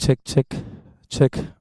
Check, check, check.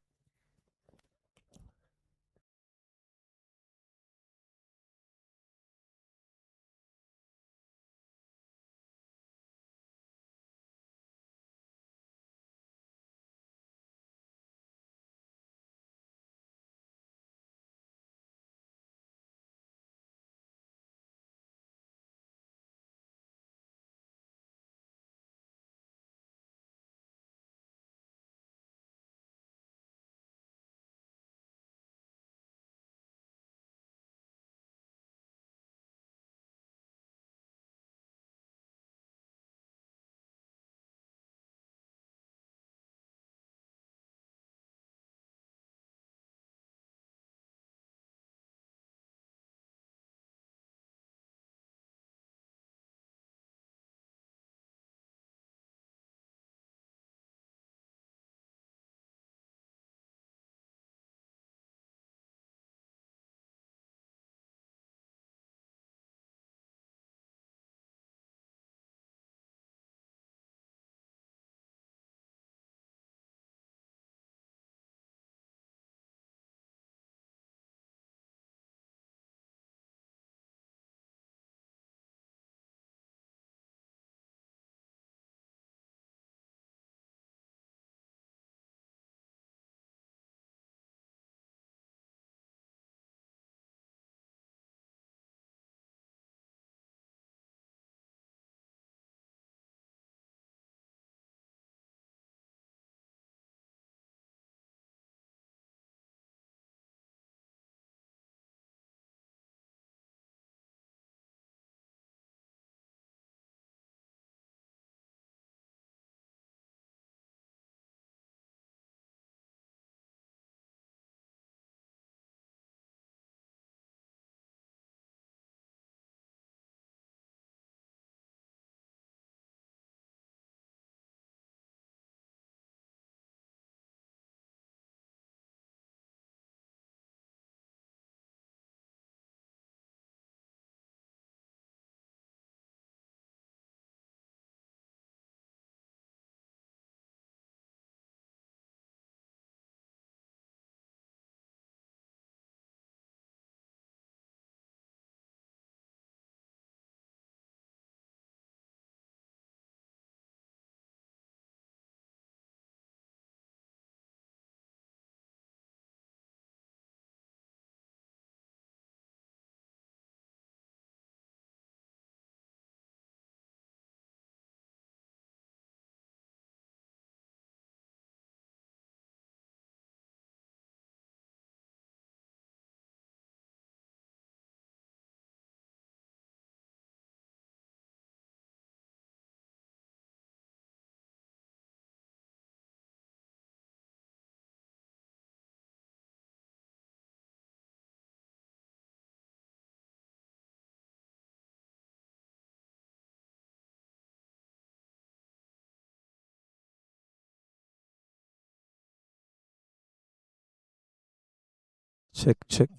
Check, check.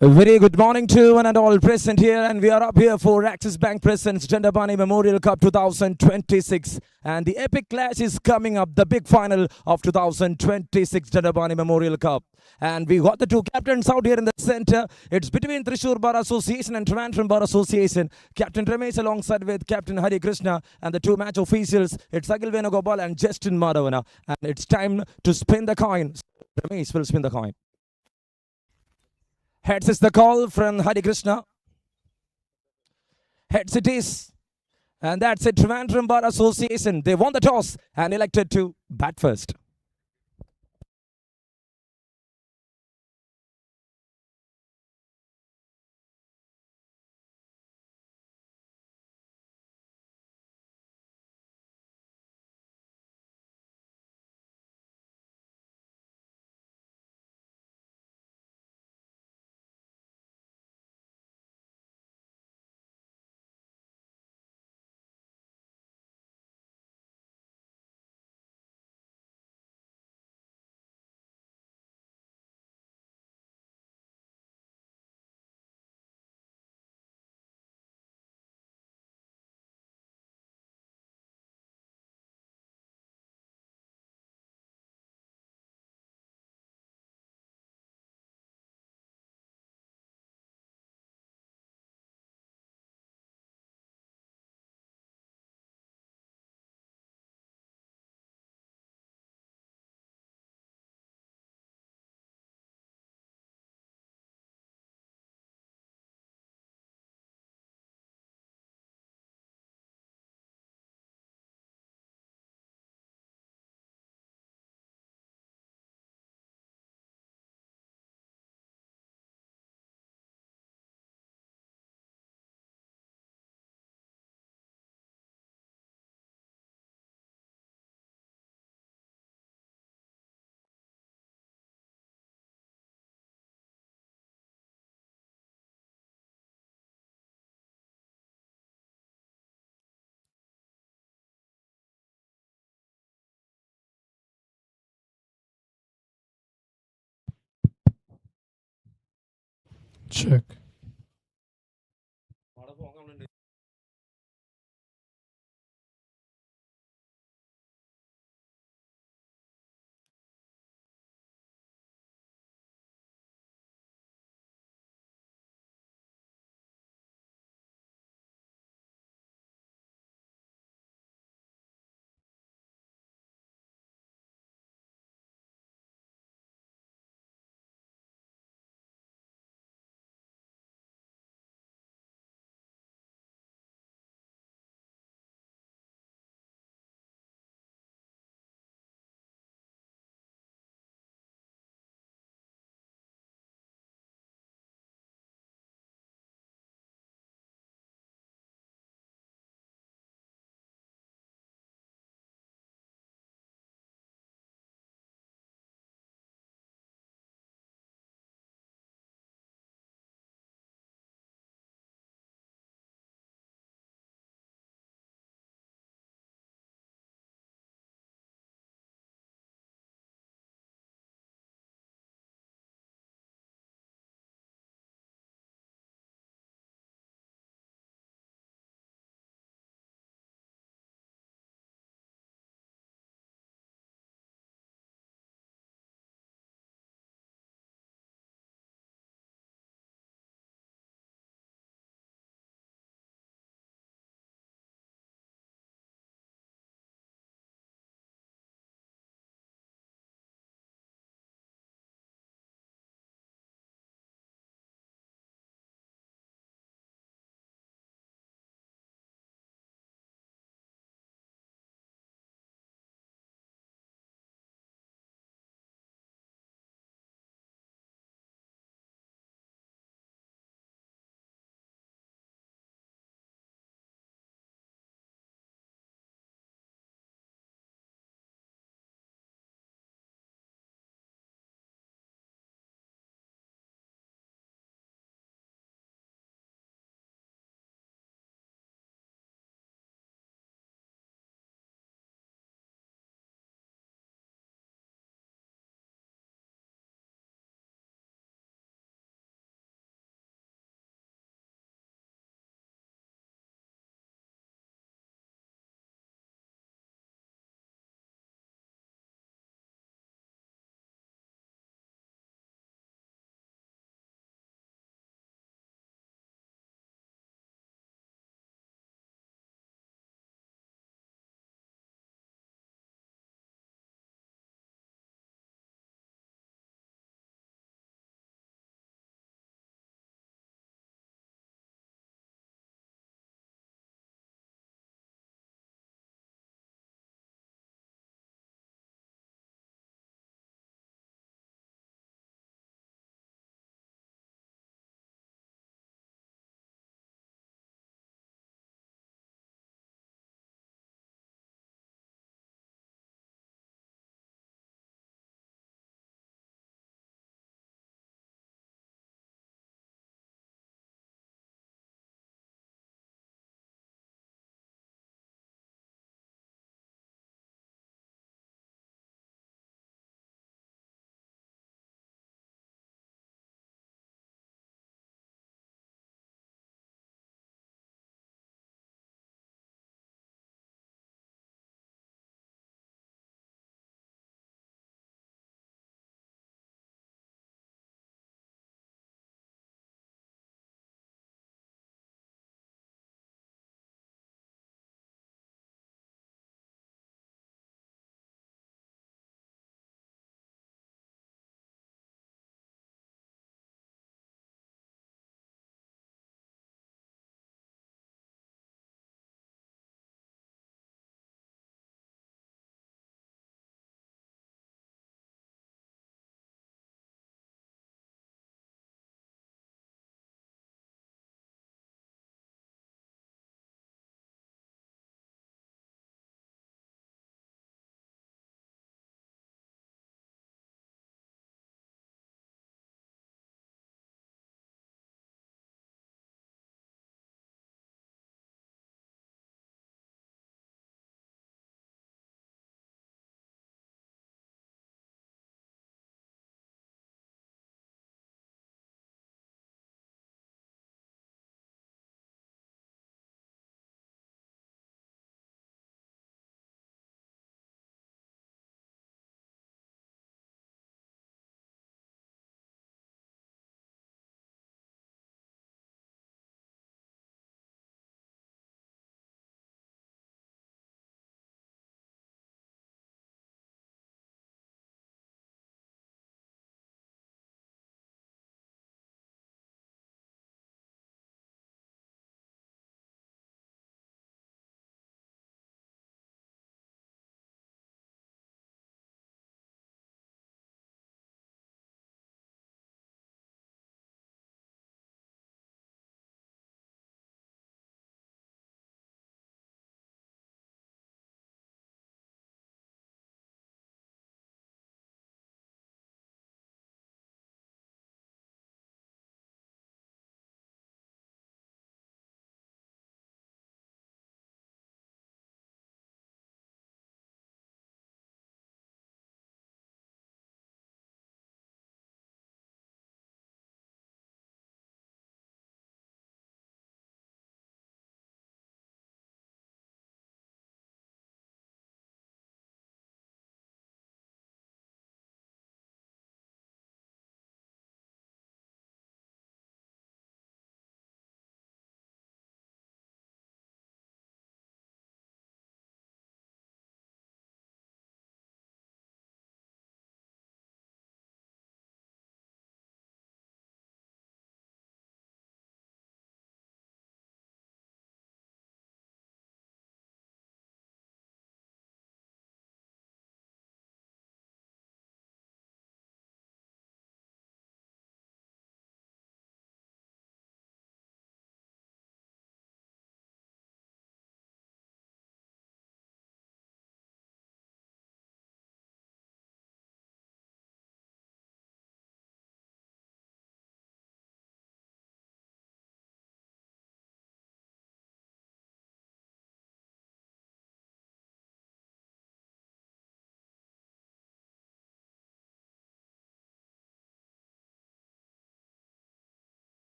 A very good morning to one and all present here, and we are up here for Axis Bank Presents Dandapani Memorial Cup 2026, and the epic clash is coming up, the big final of 2026 Dandapani Memorial Cup. And we got the two captains out here in the center. It's between Thrissur Bar Association and Trivandrum Bar Association. Captain Ramesh alongside with Captain Harish Krishna, and the two match officials, it's Akhil Venugopal and Justin Madhavana. And it's time to spin the coin. Ramesh will spin the coin. Heads is the call from Hare Krishna. Heads it is. And that's it. Trivandrum Bar Association. They won the toss and elected to bat first. Check.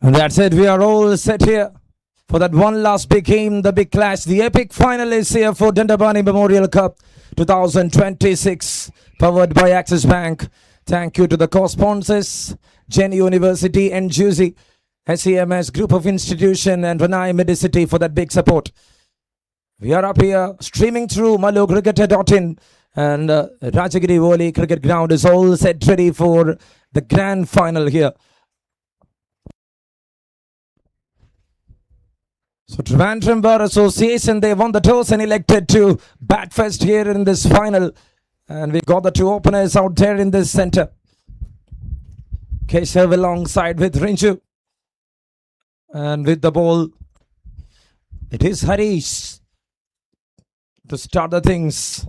And that's it. We are all set here for that one last big game, the big clash. The epic final is here for Dandapani Memorial Cup 2026, powered by Axis Bank. Thank you to the co-sponsors, Jenny University and Juicy, SEMS Group of Institution and Renai Medicity for that big support. We are up here streaming through malucricket.in and Rajagiri Woli Cricket Ground is all set ready for the grand final here. So Trivandrum Bar Association, they won the toss and elected to bat first here in this final. And we got the two openers out there in this center. Keshav alongside with Rinju. And with the ball, it is Harish to start the things.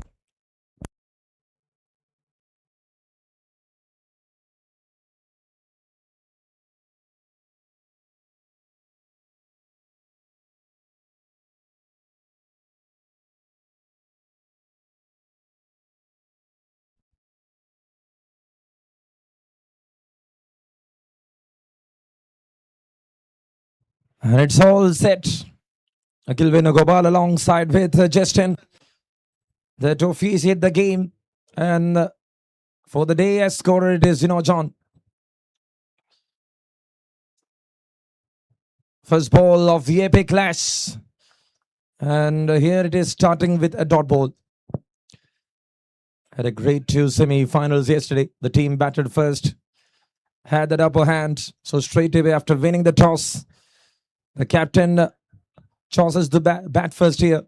And it's all set. Akhil Venugopal alongside with Justin. The to officiate the game. And for the day as scorer, it is John. First ball of the epic clash. And here it is starting with a dot ball. Had a great two semi-finals yesterday. The team batted first. Had that upper hand. So straight away after winning the toss, the captain chooses the bat first here.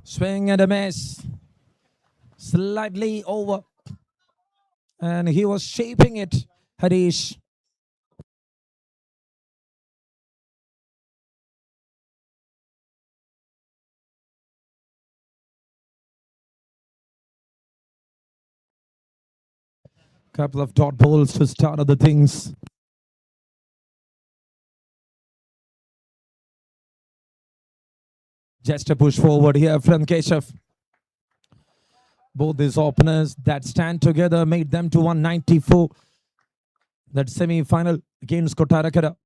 Swing and a miss. Slightly over. And he was shaping it, Harish. Couple of dot balls to start other things. Just a push forward here from Keshav. Both these openers that stand together made them to 194. That semi-final against Kotarakara.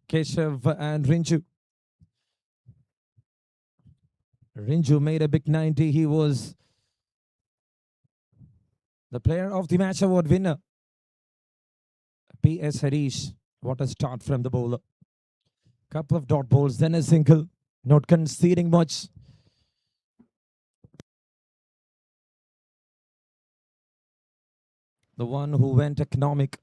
Keshav and Rinju. Rinju made a big 90. He was the player of the match award winner. P.S. Harish. What a start from the bowler. Couple of dot balls, then a single. Not conceding much. The one who went economic.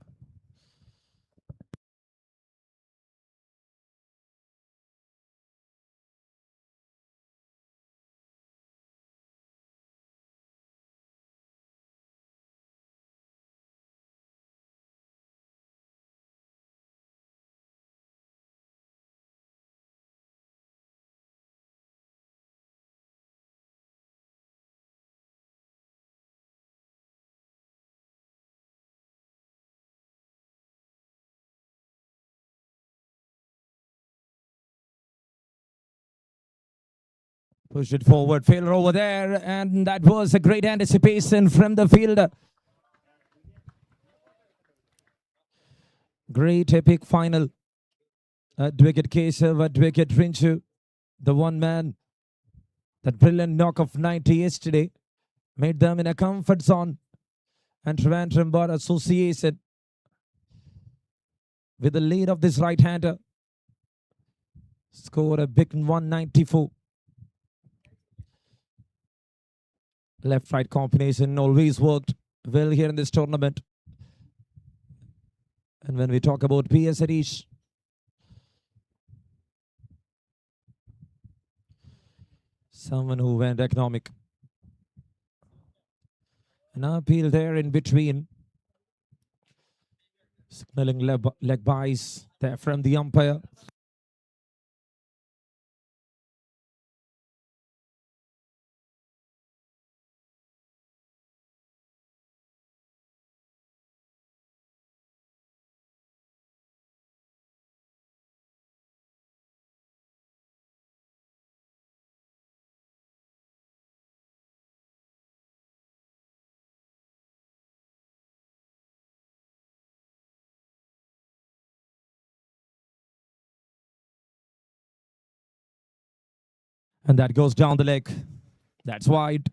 Pushed it forward, failure over there, and that was a great anticipation from the fielder. Great epic final. Wicket Keshav, wicket Rinchu, the one man. That brilliant knock of 90 yesterday made them in a comfort zone. And Trivandrum Bar Association with the lead of this right-hander scored a big 194. Left-right combination always worked well here in this tournament. And when we talk about P.S. Harish, someone who went economic. An appeal there in between. Signaling leg buys there from the umpire. And that goes down the leg. That's wide.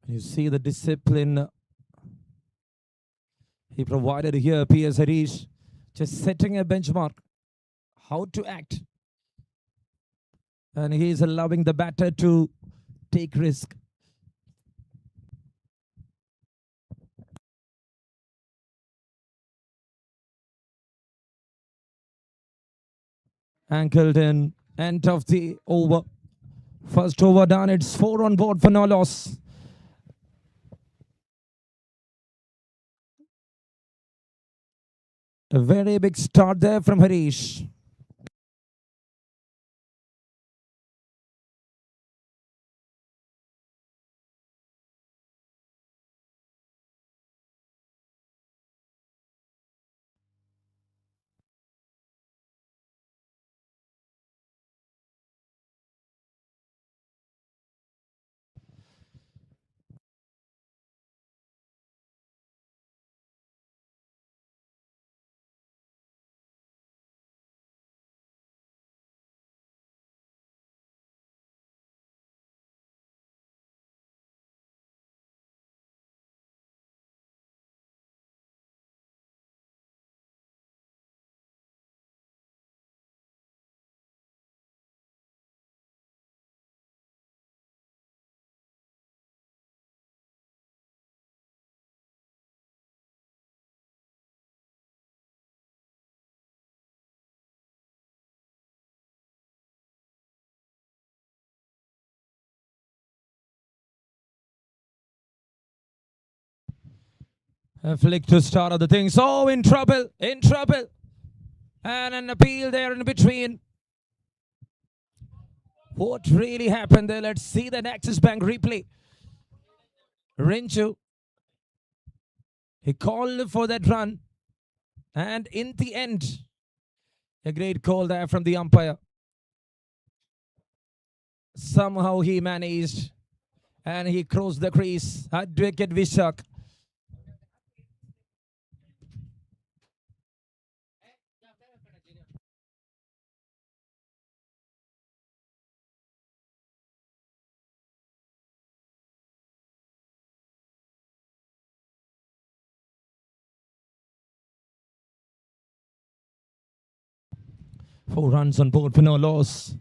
You see the discipline he provided here, P.S. Harish, just setting a benchmark, how to act. And he is allowing the batter to take risk. Ankled in, end of the over. First over done, it's 4 on board for no loss. A very big start there from Harish. A flick to start of the thing. So in trouble, in trouble. And an appeal there in between. What really happened there? Let's see the Axis Bank replay. Rinchu, he called for that run. And in the end, a great call there from the umpire. Somehow he managed and he crossed the crease. Wicket Vishak. Four runs on board for no loss.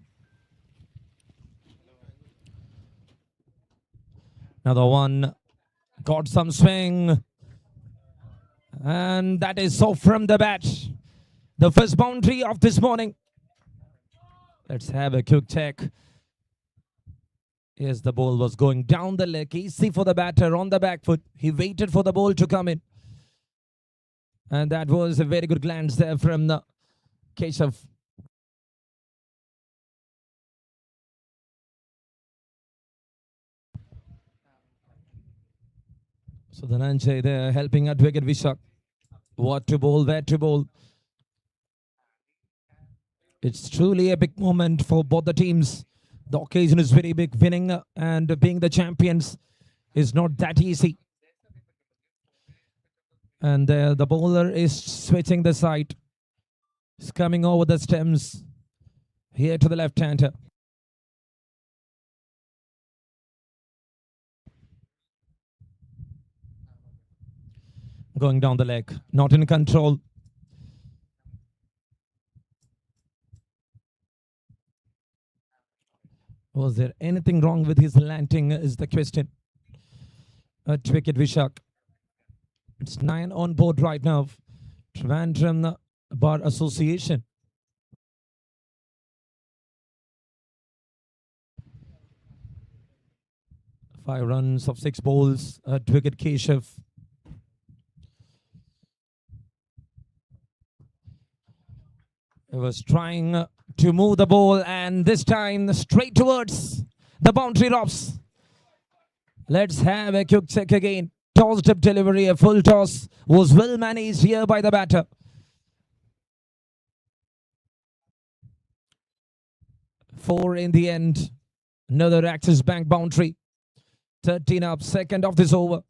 Another one. Got some swing. And that is off from the bat. The first boundary of this morning. Let's have a quick check. Yes, the ball was going down the leg. Easy for the batter on the back foot. He waited for the ball to come in. And that was a very good glance there from the Keshav. So the Nanjay there helping at wicket Vishak. What to bowl, where to bowl. It's truly a big moment for both the teams. The occasion is very big. Winning and being the champions is not that easy. And the bowler is switching the side. He's coming over the stems. Here to the left-hander. Going down the leg. Not in control. Was there anything wrong with his landing is the question. At wicket Vishak. It's 9 on board right now. Trivandrum Bar Association. 5 runs of 6 balls at wicket Keshav. He was trying to move the ball and this time straight towards the boundary ropes. Let's have a quick check again. Tossed up delivery, a full toss was well managed here by the batter. 4 in the end. Another Axis Bank boundary. 13 up, second of this over.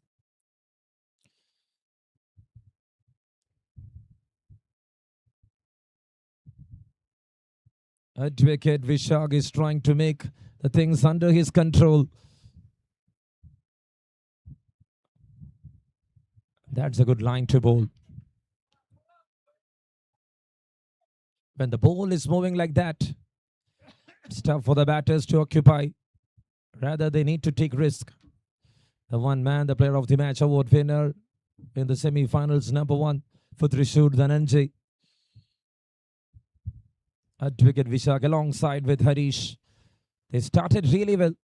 At wicket, Vishak is trying to make the things under his control. That's a good line to bowl. When the ball is moving like that, it's tough for the batters to occupy. Rather, they need to take risk. The one man, the player of the match award winner in the semi-finals, #1 for Thrissur Dhananjay. At wicket, Vishak alongside with Harish. They started really well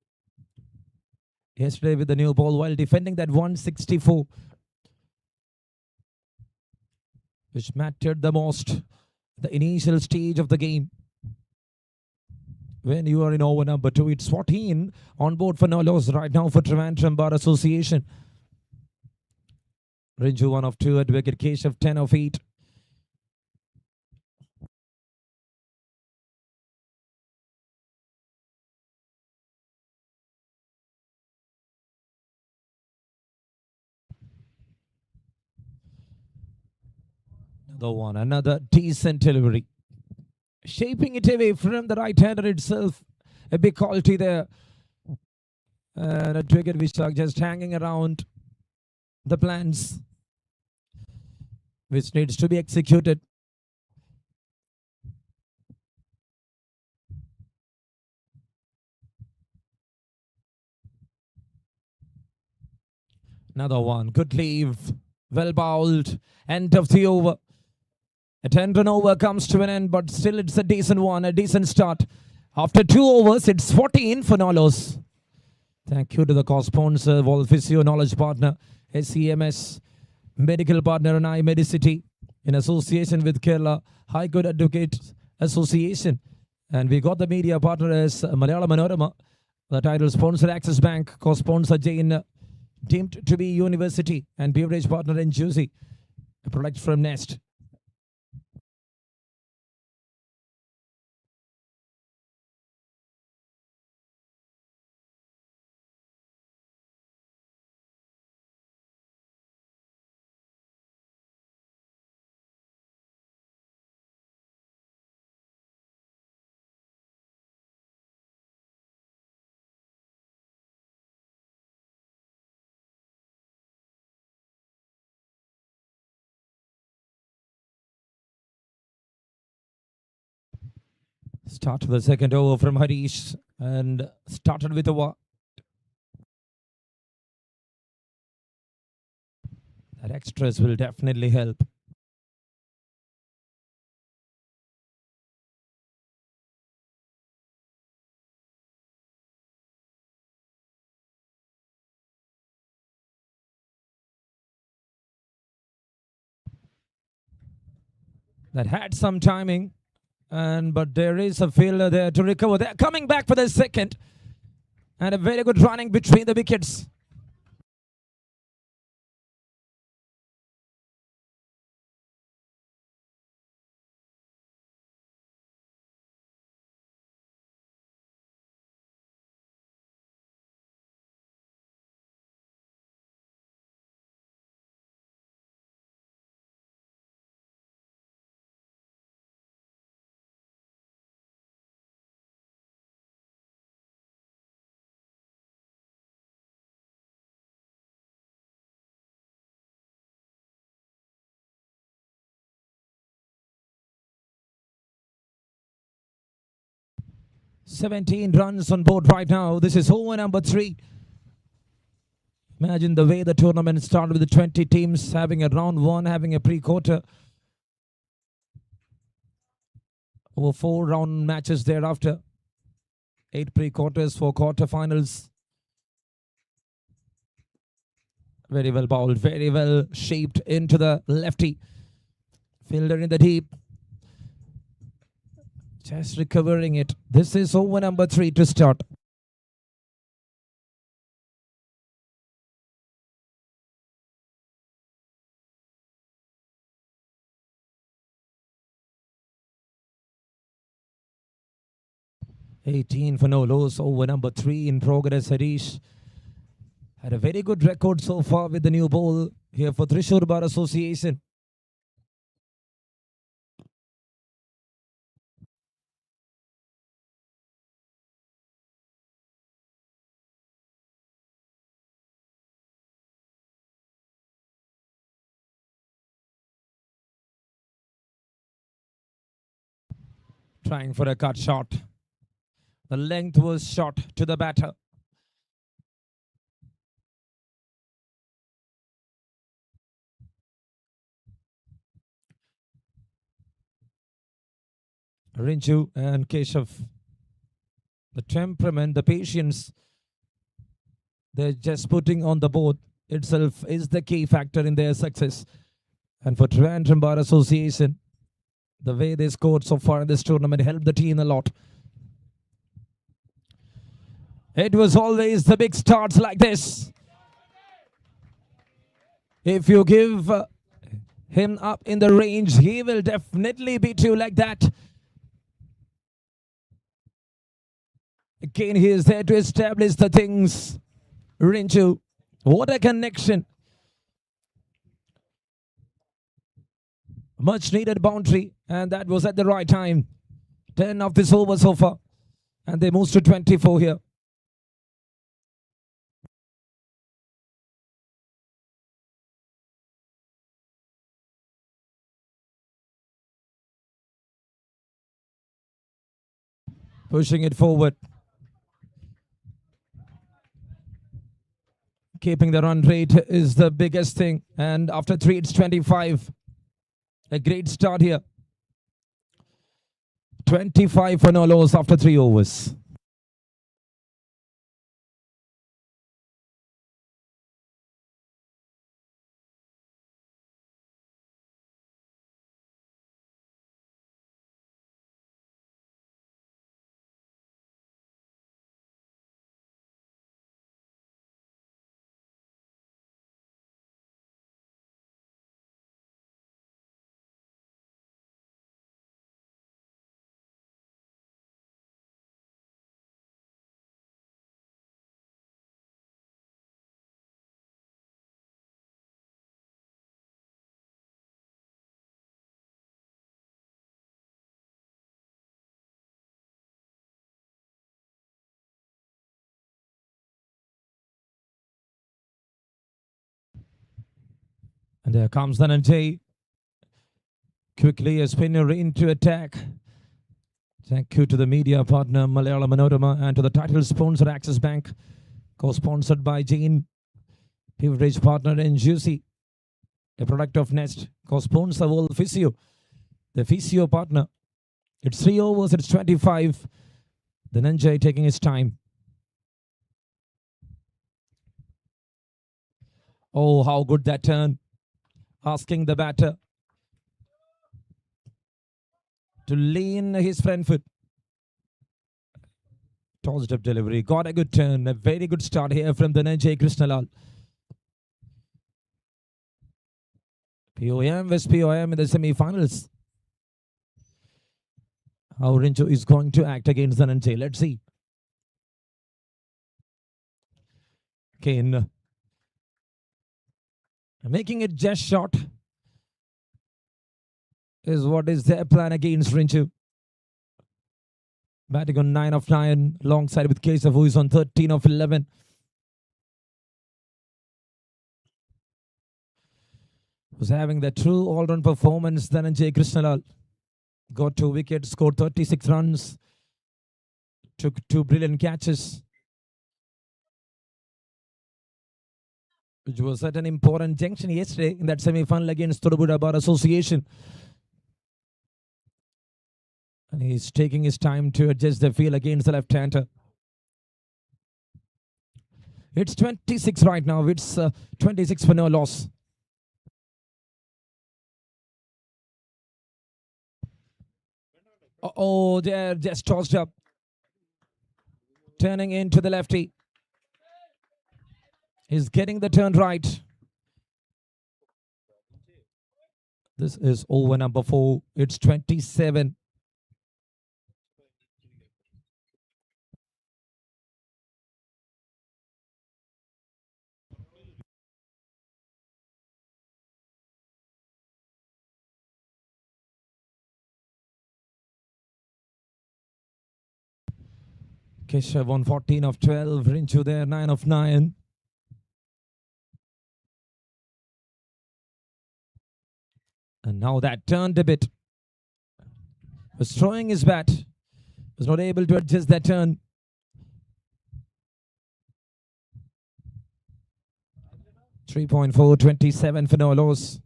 yesterday with the new ball while defending that 164, which mattered the most, the initial stage of the game. When you are in over number 2, it's 14 on board for no loss right now for Trivandrum Bar Association. Rinju 1 of 2 at wicket, Keshav 10 of 8. Another one, another decent delivery. Shaping it away from the right-hander itself. A big quality there. And a wicket, Vishak just hanging around the plans, which needs to be executed. Another one, good leave, well bowled, end of the over. A 10-run over comes to an end, but still it's a decent one, a decent start. After 2 overs, it's 14 for no loss. Thank you to the co-sponsor, Vol Physio Knowledge Partner, SEMS, Medical Partner and iMedicity, in association with Kerala High Court Advocates Association. And we got the media partner as Malayalam Manorama, the title sponsor Axis Bank, co-sponsor Jain, deemed to be University, and beverage partner in Juicy, a product from Nest. Start the second over from Harish and started with a that extras will definitely help. That had some timing, but there is a fielder there to recover. They're coming back for the second, and a very good running between the wickets. "17 runs on board right now. This is over number 3. Imagine the way the tournament started with the 20 teams having a round 1, having a pre-quarter. Over 4 round matches thereafter. 8 pre-quarters, 4 quarterfinals. Very well bowled, very well shaped into the lefty. Fielder in the deep. Just recovering it. This is over number 3 to start. "18 for no loss, over number 3 in progress." Harish had a very good record so far with the new ball here for Thrissur Bar Association. Trying for a cut shot. The length was shot to the batter. Rinju and Keshav. The temperament, the patience they're just putting on the board itself is the key factor in their success. And for Trivandrum Bar Association, the way they scored so far in this tournament helped the team a lot. It was always the big starts like this. If you give him up in the range, he will definitely beat you like that. Again, he is there to establish the things. Rinju, what a connection. Much needed boundary, and that was at the right time. 10 of this over so far, and they moved to 24 here. Pushing it forward. Keeping the run rate is the biggest thing, and after 3 it's 25. A great start here. 25 for no loss after 3 overs. And there comes Dhananjay. Quickly a spinner into attack. Thank you to the media partner Malayalam Manorama and to the title sponsor Axis Bank, co-sponsored by Jane, beverage partner in Juicy, a product of Nest, co-sponsor World Physio, the physio partner. It's 3 overs, it's 25. Dhananjay taking his time. Oh, how good that turn. Asking the batter to lean his front foot. Tossed up delivery. Got a good turn. A very good start here from Dhananjay Krishnalal. POM vs POM in the semi-finals. How Rinju is going to act against Dhananjay. Let's see. Kane. Making it just short is what is their plan against Rinju. Batting on 9 of 9 alongside with Keshav, who is on 13 of 11. Was having the true all-round performance. Dhananjay Krishnalal got 2 wickets, scored 36 runs, took 2 brilliant catches, which was at an important junction yesterday in that semi-final against Tirupura Bar Association. And he's taking his time to adjust the field against the left-hander. It's 26 right now. It's 26 for no loss. Oh, they're just tossed up. Turning into the lefty. He's getting the turn right. This is over number 4. It's 27. Keshav on 14 of 12. Rinju there, 9 of 9. And now that turned a bit. Was throwing his bat. Was not able to adjust that turn. .4, 27 for no loss.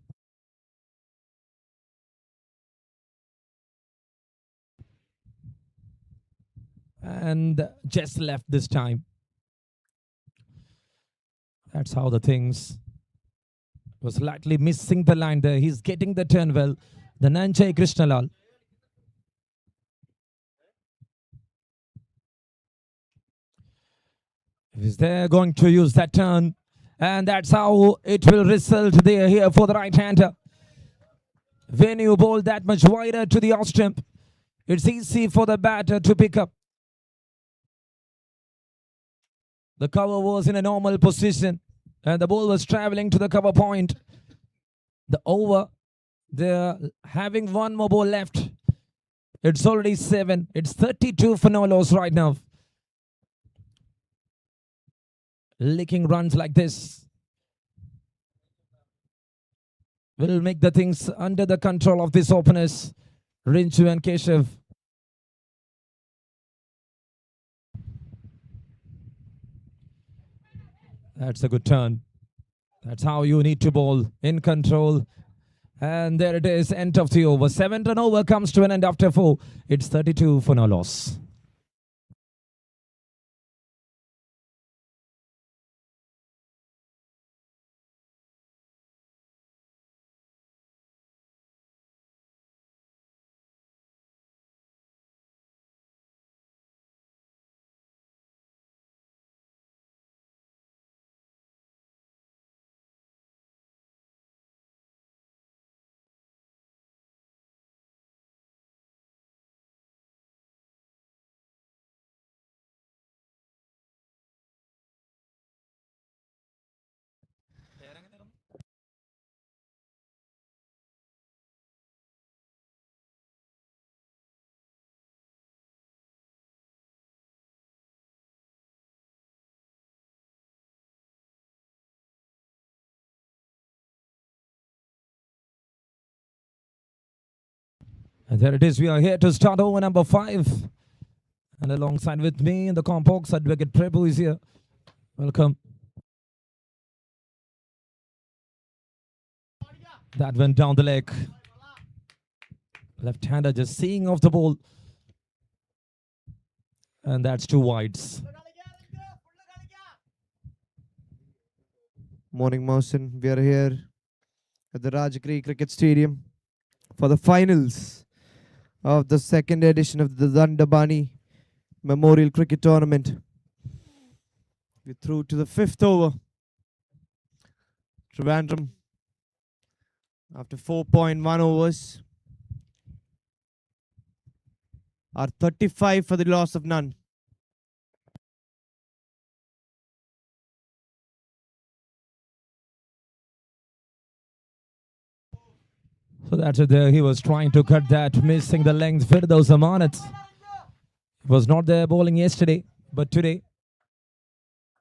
And just left this time. That's how the things was slightly missing the line there. He's getting the turn well. The Nanchai Krishnalal. Is there going to use that turn? And that's how it will result there here for the right-hander. When you bowl that much wider to the off stump, it's easy for the batter to pick up. The cover was in a normal position and the ball was traveling to the cover point. The over, they're having one more ball left. It's already 7. It's 32 for no loss right now. Licking runs like this will make the things under the control of these openers, Rinchu and Keshav. That's a good turn. That's how you need to bowl, in control. And there it is, end of the over. 7-run over comes to an end after 4. It's 32 for no loss. And there it is. We are here to start over number 5. And alongside with me in the complex, Advocate Prabhu is here. Welcome. That went down the leg. Left-hander just seeing off the ball. And that's 2 wides. Morning, Mohsin. We are here at the Rajagiri Cricket Stadium for the finals of the second edition of the Dandapani Memorial Cricket Tournament. We're through to the 5th over. Trivandrum, after 4.1 overs, are 35 for the loss of none. So that's it there. He was trying to cut that, missing the length. Firdaus Amanat was not there bowling yesterday, but today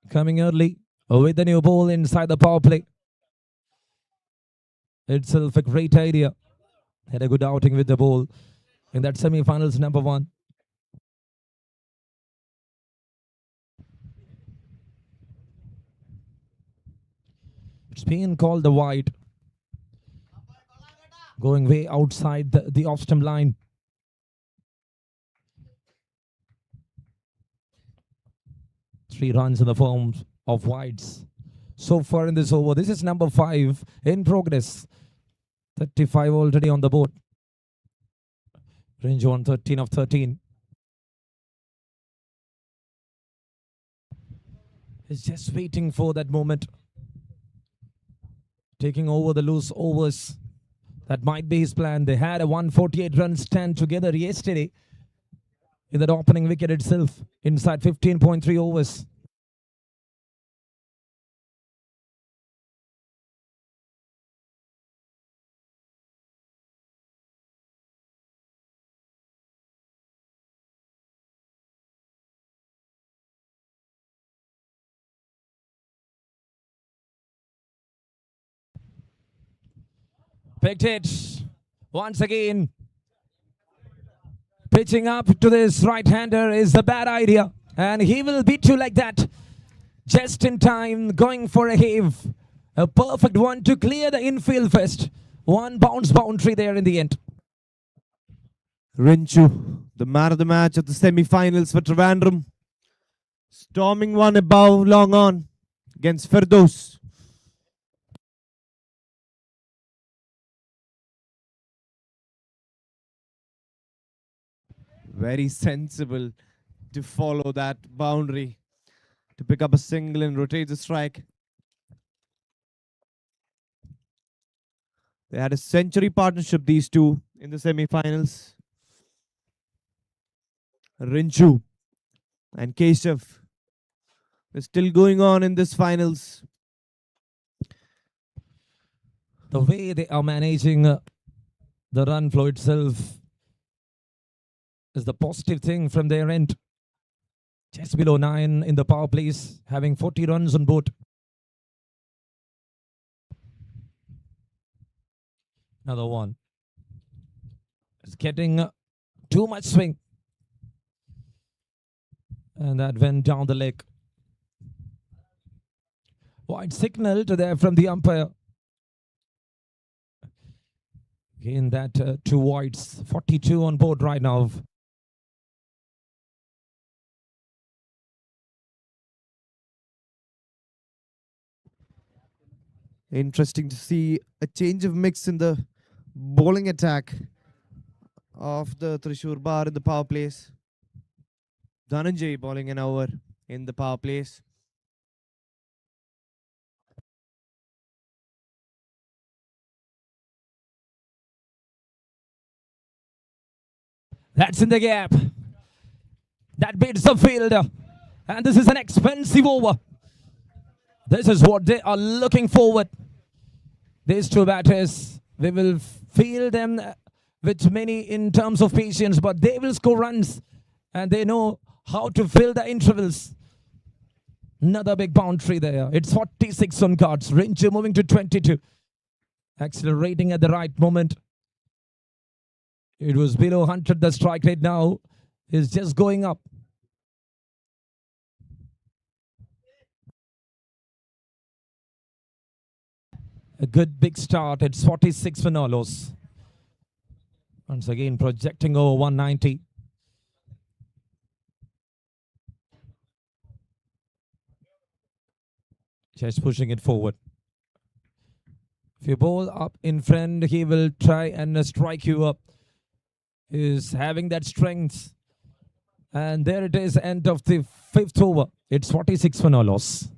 coming early with the new ball inside the power play. Itself a great idea. Had a good outing with the ball in that semi-finals number 1. It's been called the wide. Going way outside the off-stump line. Three runs in the form of wides so far in this over. This is number 5 in progress. 35 already on the board. Range on 13 of 13. He's just waiting for that moment. Taking over the loose overs. That might be his plan. They had a 148 run stand together yesterday in that opening wicket itself inside 15.3 overs. Picked it once again. Pitching up to this right-hander is a bad idea. And he will beat you like that. Just in time, going for a heave. A perfect one to clear the infield first. One bounce boundary there in the end. Rinchu, the man of the match of the semi-finals for Trivandrum. Storming one above long on against Firdaus. Very sensible to follow that boundary, to pick up a single and rotate the strike. They had a century partnership, these two, in the semi-finals. Rinchu and Keshav. They're still going on in this finals. The way they are managing the run flow itself is the positive thing from their end. Just below 9 in the power plays, having 40 runs on board. Another one. It's getting too much swing. And that went down the leg. Wide signal to there from the umpire. Again, that 2 wides, 42 on board right now. Interesting to see a change of mix in the bowling attack of the Thrissur bar in the power plays. Dhananjay bowling an over in the power plays. That's in the gap. That beats the fielder. And this is an expensive over. This is what they are looking forward. These two batters, we will feel them with many in terms of patience, but they will score runs and they know how to fill the intervals. Another big boundary there. It's 46 on cards. Rinchu moving to 22. Accelerating at the right moment. It was below 100. The strike rate now is just going up. A good big start. It's 46 for Nolos. Once again, projecting over 190. Just pushing it forward. If you bowl up in front, he will try and strike you up. Is having that strength. And there it is, end of the 5th over. It's 46 for Nolos.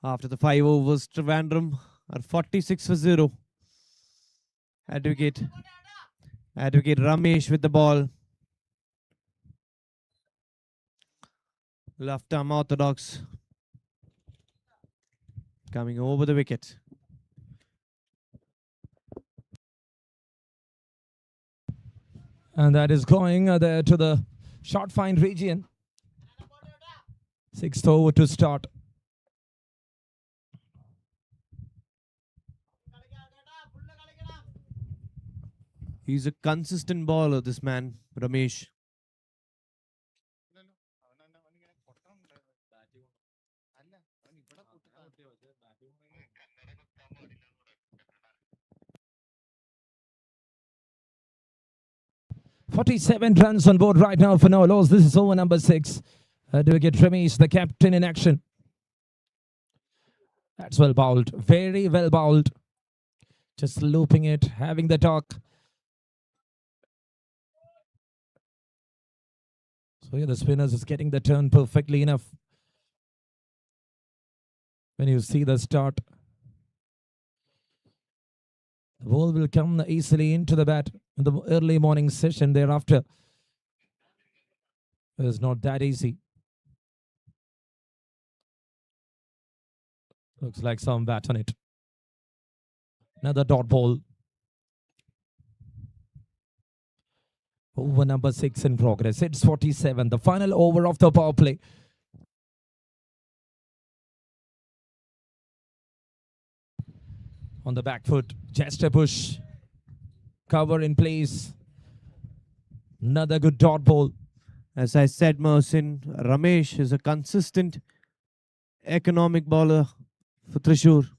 After the 5 overs, Trivandrum are 46 for 0. Advocate Ramesh with the ball. Left arm orthodox. Coming over the wicket. And that is going there to the short fine region. 6th over to start. He's a consistent bowler, this man, Ramesh. "47 runs on board right now for no loss. This is over number 6. Do we get Ramesh, the captain, in action? That's well bowled. Very well bowled. Just looping it, having the talk. So yeah, the spinners is getting the turn perfectly enough. When you see the start, the ball will come easily into the bat in the early morning session thereafter. It's not that easy. Looks like some bat on it. Another dot ball. Over number 6 in progress. It's 47, the final over of the power play. On the back foot, just a push. Cover in place. Another good dot ball. As I said, Mohsin, Ramesh is a consistent economic bowler for Thrissur.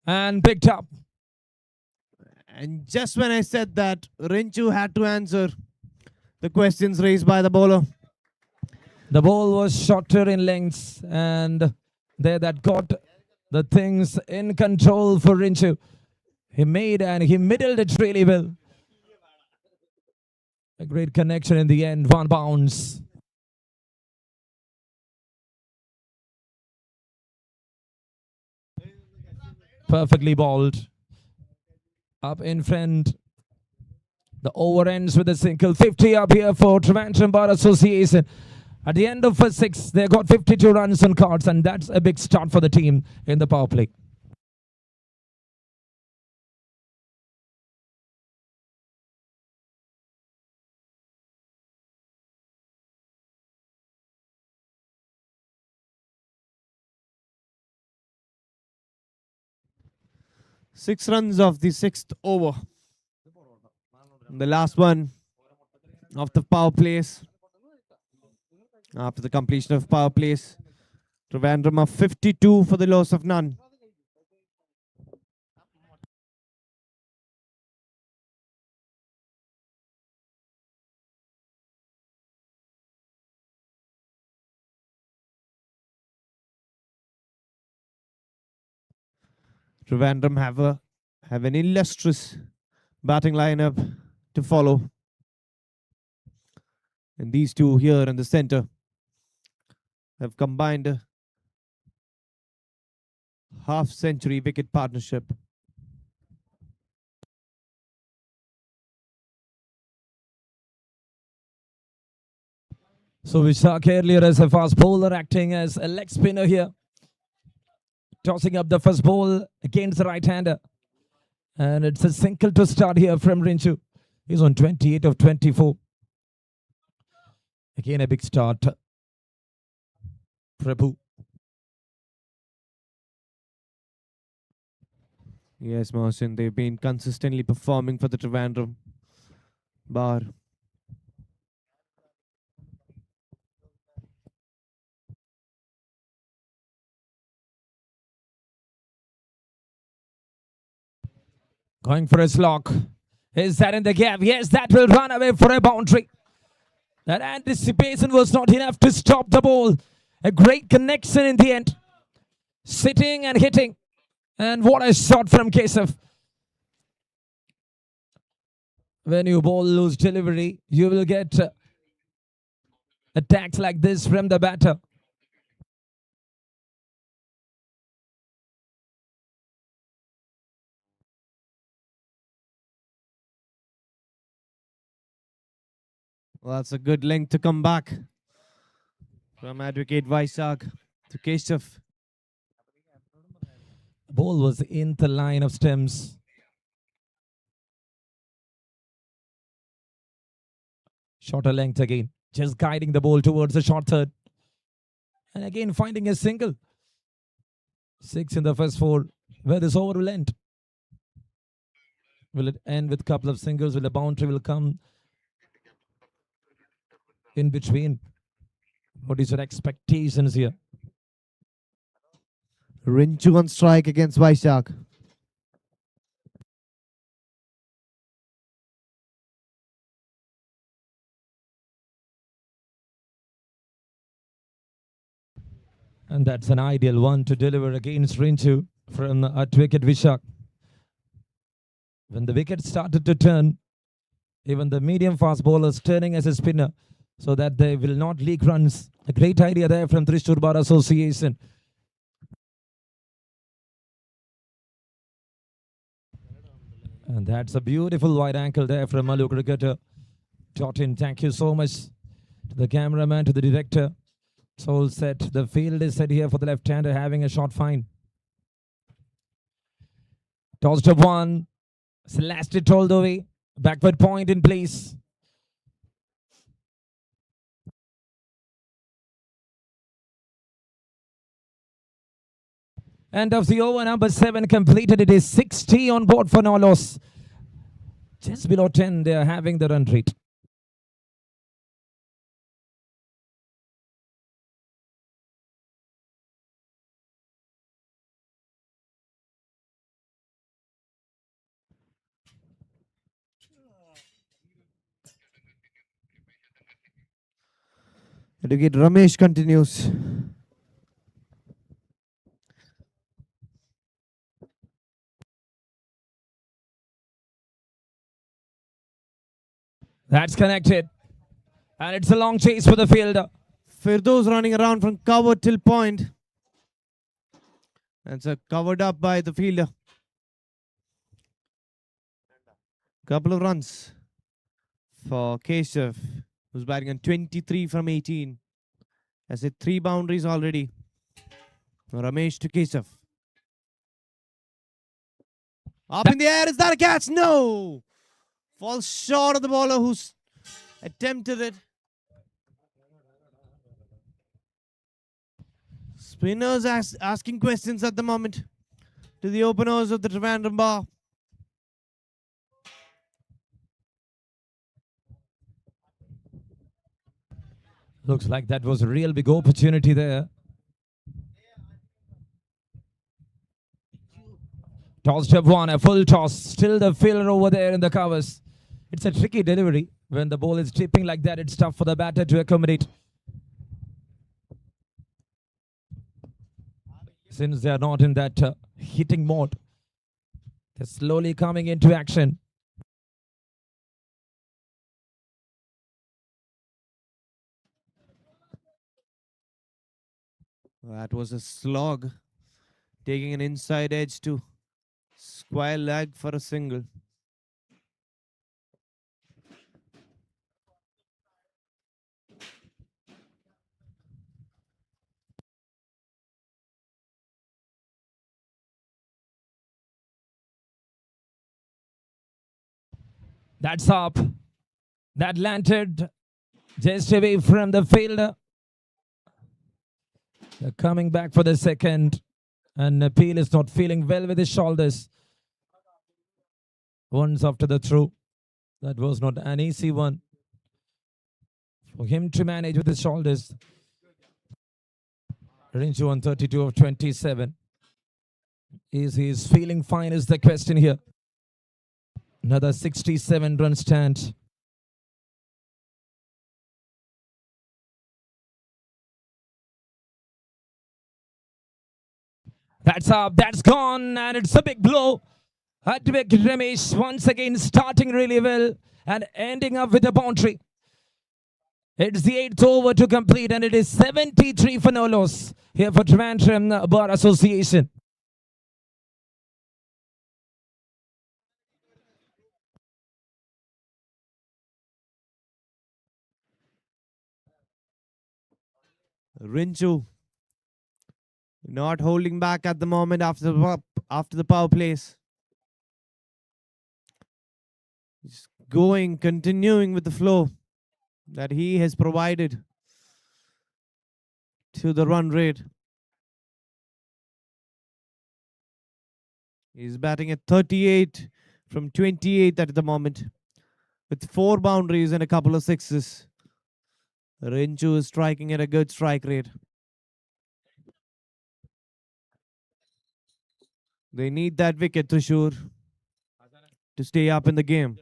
And picked up. And just when I said that, Rinchu had to answer the questions raised by the bowler. The ball was shorter in lengths, and there that got the things in control for Rinchu. He made and he middled it really well. A great connection in the end. 1 bounce. Perfectly bowled. Up in front. The over ends with a single. 50 up here for Trivandrum Bar Association. At the end of first 6, they got 52 runs on cards, and that's a big start for the team in the power play. Six runs of the 6th over. The last one of the power plays. After the completion of power plays, Trivandrum are 52 for the loss of none. Trivandrum have an illustrious batting lineup to follow. And these two here in the center have combined a half-century wicket partnership. So Vishak earlier as a fast bowler, acting as a leg spinner here. Tossing up the first ball against the right-hander. And it's a single to start here from Rinchu. He's on 28 of 24. Again a big start. Prabhu. Yes, Mohsin, they've been consistently performing for the Trivandrum Bar. Going for a slog. Is that in the gap? Yes, that will run away for a boundary. That anticipation was not enough to stop the ball. A great connection in the end. Sitting and hitting. And what a shot from Keshav. When you bowl loose delivery, you will get attacks like this from the batter. Well, that's a good length to come back from Advocate Vaisak to Keshav. Ball was in the line of stems. Shorter length again. Just guiding the ball towards the short third. And again finding a single. 6 in the first 4. Where this over will end. Will it end with a couple of singles? Will a boundary will come in between? What is your expectations here? Rinchu on strike against Vaisak. And that's an ideal one to deliver against Rinchu from at wicket Vishak. When the wicket started to turn, even the medium fast bowlers turning as a spinner so that they will not leak runs. A great idea there from Thrissur Bar Association. And that's a beautiful wide ankle there from Malu cricketer. Totin, thank you so much to the cameraman, to the director. It's all set. The field is set here for the left-hander having a short fine. Tossed up one. Slashed it all the way. Backward point in place. End of the over, number 7 completed. It is 60 on board for no loss. Just below 10, they are having the run rate. Advocate Ramesh continues. That's connected. And it's a long chase for the fielder. Firdos running around from cover till point. That's covered up by the fielder. Couple of runs for Keshav, who's batting on 23 from 18. I said 3 boundaries already. Ramesh to Keshav. Up in the air, is that a catch? No! Falls short of the bowler who's attempted it. Spinners asking questions at the moment to the openers of the Trivandrum bar. Looks like that was a real big opportunity there. Tossed up one, a full toss. Still the fielder over there in the covers. It's a tricky delivery. When the ball is tipping like that, it's tough for the batter to accommodate. Since they are not in that hitting mode, they're slowly coming into action. That was a slog. Taking an inside edge to square leg for a single. That's up. That landed just away from the fielder. They're coming back for the second. And Napil is not feeling well with his shoulders. Once after the throw. That was not an easy one for him to manage with his shoulders. Rinchu on 32 of 27. Is he feeling fine is the question here. Another 67 run stand. That's up, that's gone, and it's a big blow. Advik Ramesh once again starting really well and ending up with a boundary. It's the 8th over to complete, and it is 73 for no loss here for Trivandrum Bar Association. Rinchu not holding back at the moment after the power plays. He's continuing with the flow that he has provided to the run rate. He's batting at 38 from 28 at the moment, with 4 boundaries and a couple of sixes. Rinchu is striking at a good strike rate. They need that wicket, Trishur, to stay up in the game.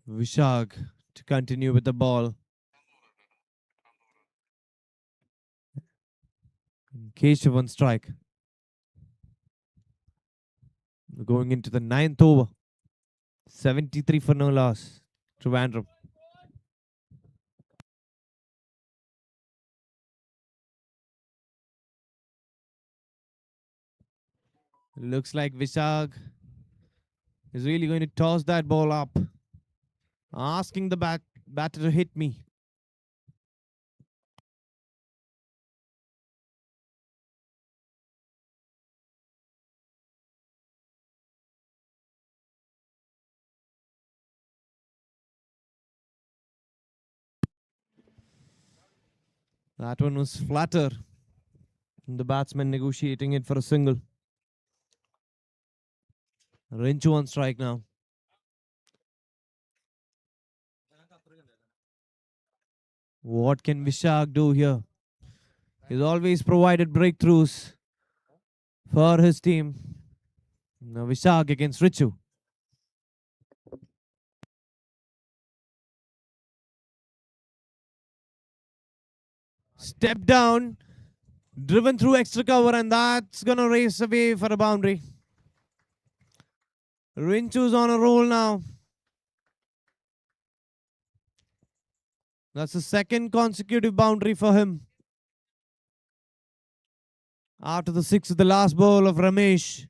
Vishag to continue with the ball. Keshav on strike. Going into the 9th over. 73 for no loss. Trivandrum. Looks like Vishag is really going to toss that ball up, asking the batter to hit me. That one was flatter. The batsman negotiating it for a single. Rinchu on strike now. What can Vishag do here? He's always provided breakthroughs for his team. Now Vishag against Richu. Step down, driven through extra cover, and that's gonna race away for a boundary. Rinchu's on a roll now. That's the second consecutive boundary for him. After the 6th of the last ball of Ramesh,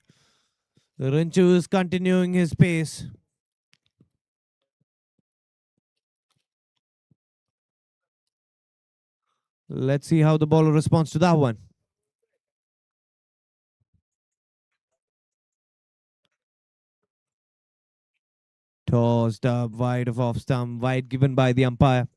Rinchu is continuing his pace. Let's see how the bowler responds to that one. Tossed up wide of off stump, wide given by the umpire.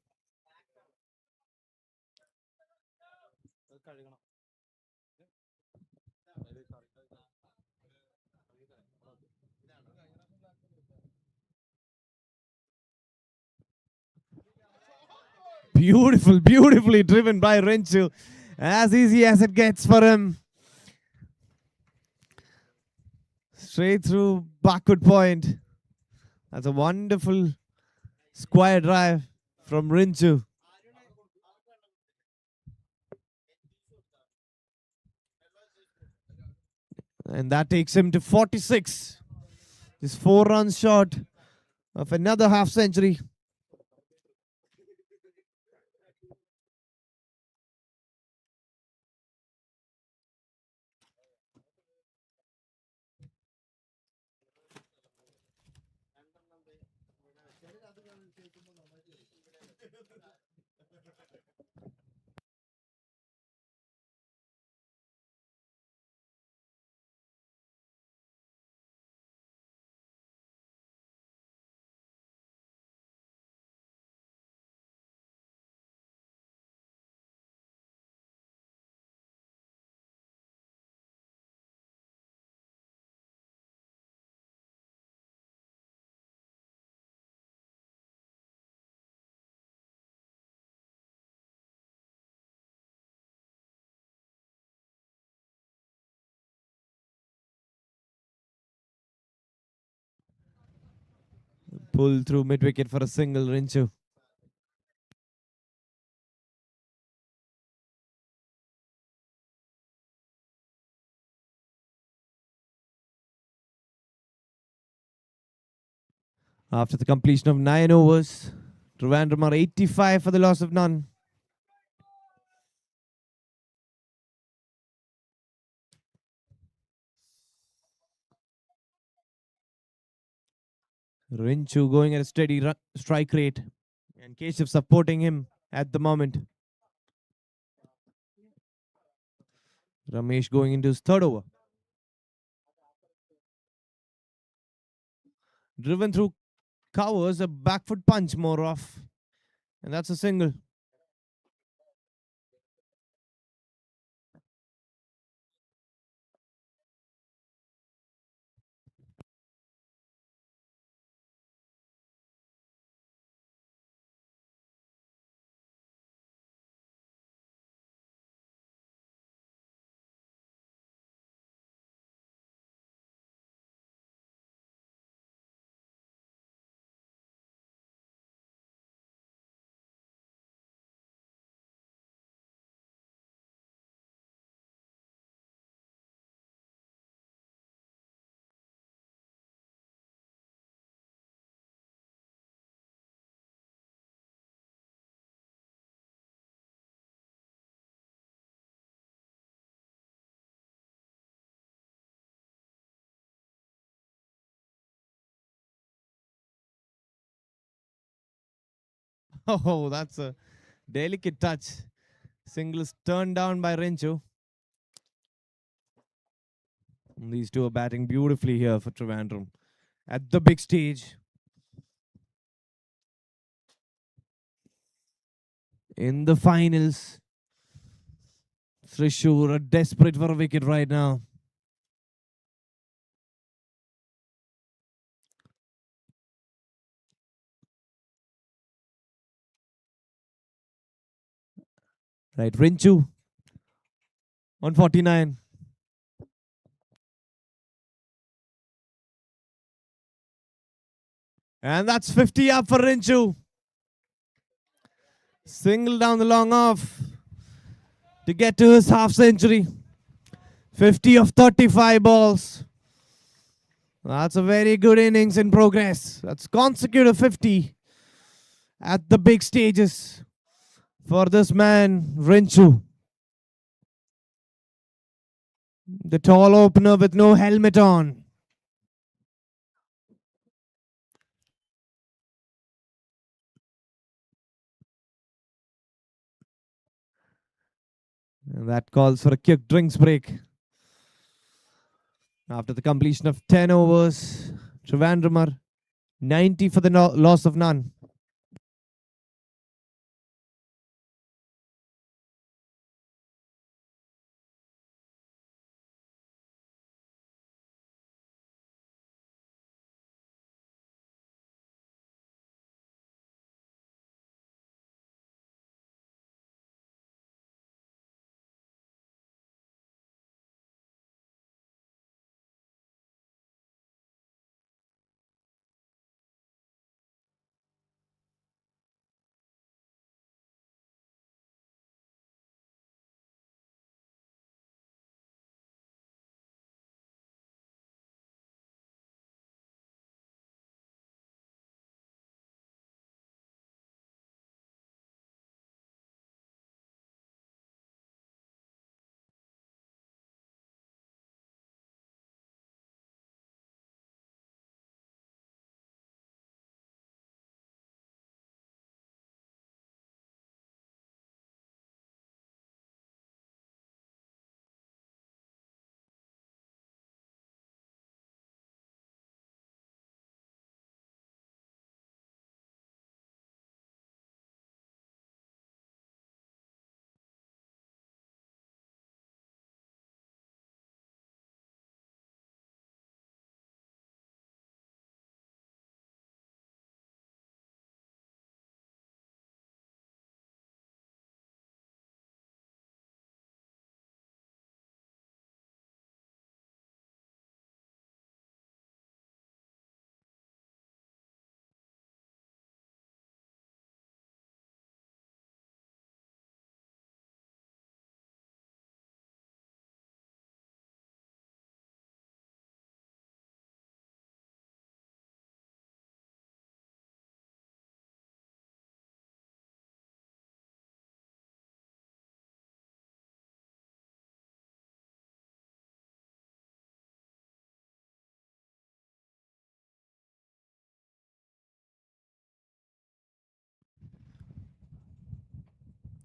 Beautifully driven by Rinchu. As easy as it gets for him. Straight through backward point. That's a wonderful square drive from Rinchu. And that takes him to 46. He's 4 runs short of another half century. Pull through mid wicket for a single, Rinchu. After the completion of 9 overs, Trivandrum are 85 for the loss of none. Rinchu going at a steady strike rate, and Keshav supporting him at the moment. Ramesh going into his third over. Driven through covers, a back foot punch more off, and that's a single. Oh, that's a delicate touch. Singles turned down by Rinchu. These two are batting beautifully here for Trivandrum at the big stage. In the finals, Thrissur are desperate for a wicket right now. Right, Rinchu on 49. And that's 50 up for Rinchu. Single down the long off to get to his half century. 50 of 35 balls. That's a very good innings in progress. That's consecutive 50 at the big stages for this man, Rinchu. The tall opener with no helmet on. And that calls for a quick drinks break. After the completion of 10 overs, Trivandrum are 90 for the loss of none.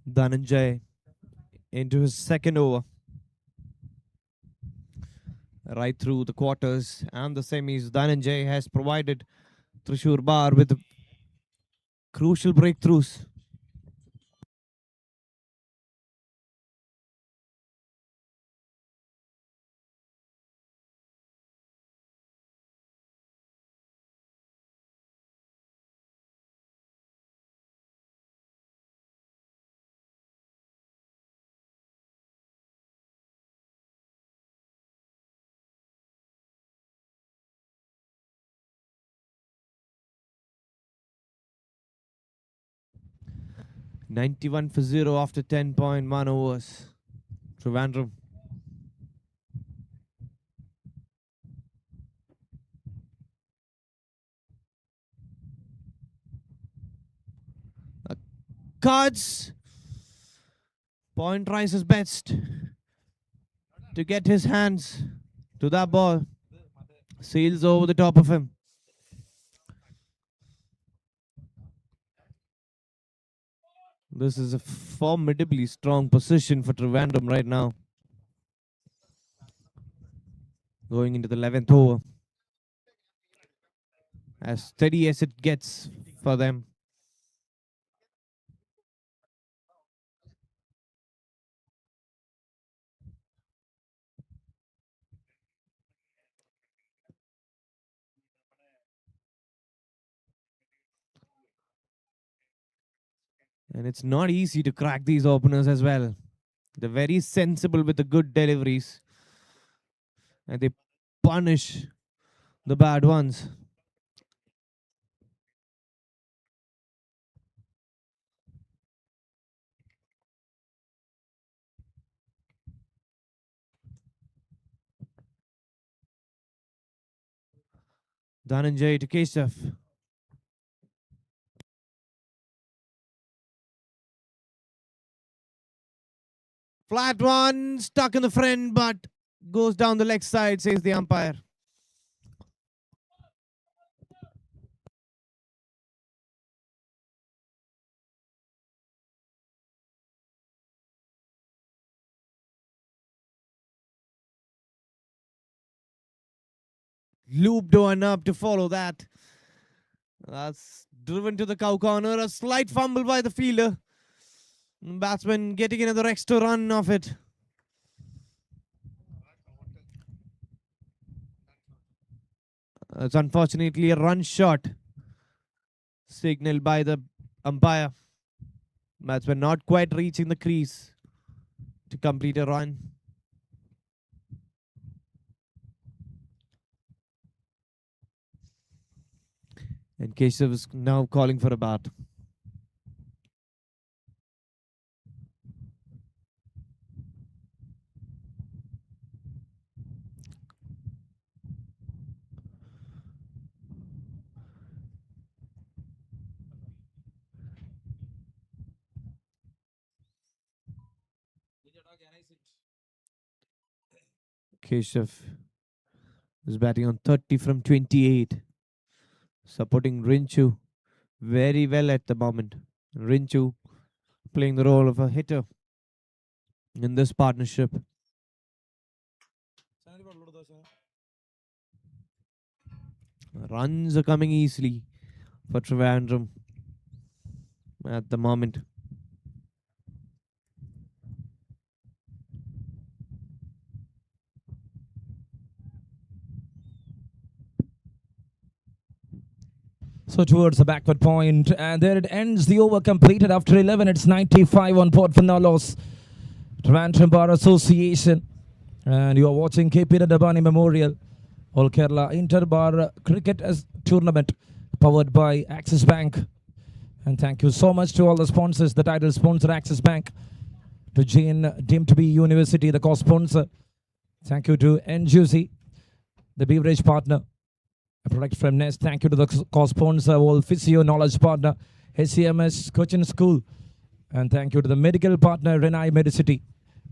Dhananjay into his second over. Right through the quarters and the semis, Dhananjay has provided Trishur Bar with crucial breakthroughs. "91 for 0 after 10.1 overs. Trivandrum. Cards. Point tries his best to get his hands to that ball. Sails over the top of him. This is a formidably strong position for Trivandrum right now. Going into the 11th over. As steady as it gets for them. And it's not easy to crack these openers as well. They're very sensible with the good deliveries. And they punish the bad ones. Dhananjay to Keshav. Flat one, stuck in the front, but goes down the leg side, says the umpire. Looped one up to follow that. That's driven to the cow corner. A slight fumble by the fielder. Batsman getting another extra run off it. It's unfortunately a run shot signaled by the umpire. Batsman not quite reaching the crease to complete a run. And Keshav is now calling for a bat. Keshav is batting on 30 from 28, supporting Rinchu very well at the moment. Rinchu playing the role of a hitter in this partnership. Runs are coming easily for Trivandrum at the moment. So towards the backward point, and there it ends. The over completed after 11. It's 95 on Port Finalos. Trivandrum Bar Association. And you are watching KP Dandapani Memorial All Kerala Inter-Bar Cricket Tournament powered by Axis Bank. And thank you so much to all the sponsors. The title sponsor Axis Bank. To Jain deemed to be University, the co-sponsor. Thank you to NGC, the beverage partner. A product from Nest. Thank you to the co-sponsor, All Physio Knowledge Partner, SCMS Coaching School. And thank you to the medical partner, Renai Medicity,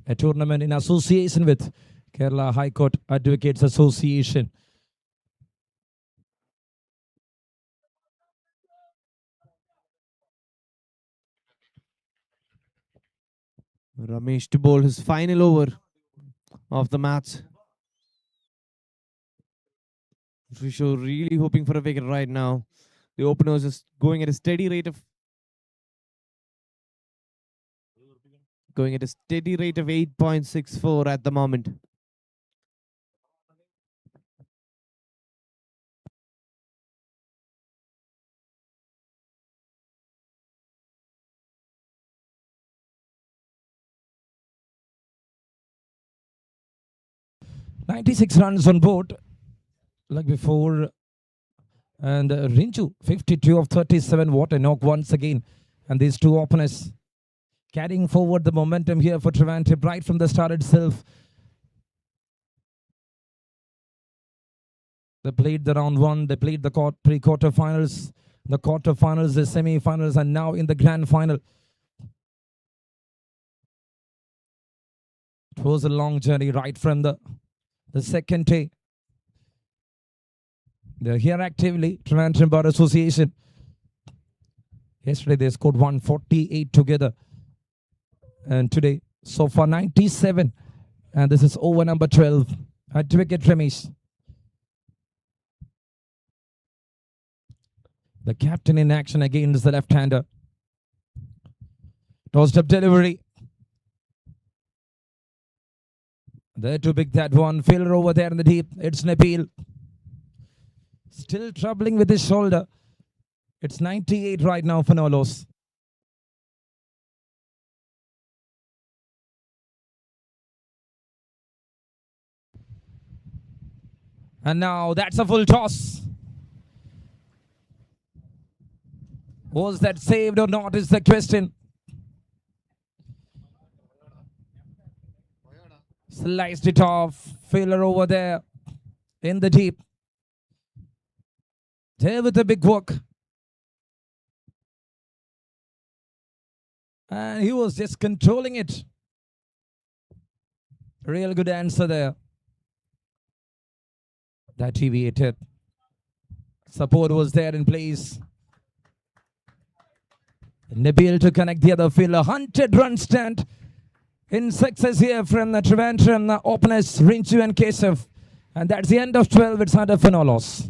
a tournament in association with Kerala High Court Advocates Association. Ramesh to bowl his final over of the match. Risho really hoping for a wicket right now. The openers is going at a steady rate of 8.64 at the moment. "96 runs on board, like before. And Rinchu, 52 of 37. What a knock once again. And these two openers carrying forward the momentum here for Trivandrum right from the start itself. They played the round one, they played the pre-quarter finals, the quarter-finals, the semi-finals, and now in the grand final. It was a long journey right from the second day. They're here actively, Trivandrum Bar Association. Yesterday they scored 148 together. And today, so far 97. And this is over number 12 at wicket Ramesh. The captain in action against the left-hander. Tossed up delivery. There to pick that one. Fielder over there in the deep. It's Nabil. Still troubling with his shoulder. It's 98 right now for no loss. And now that's a full toss. Was that saved or not is the question. Sliced it off. Fielder over there in the deep. There with a big work. And he was just controlling it. Real good answer there. That deviated. Support was there in place. Nabil to connect the other fielder. 100-run stand in success here from the Trivandrum openers Rinchu and Keshav. And that's the end of 12. It's under for no loss.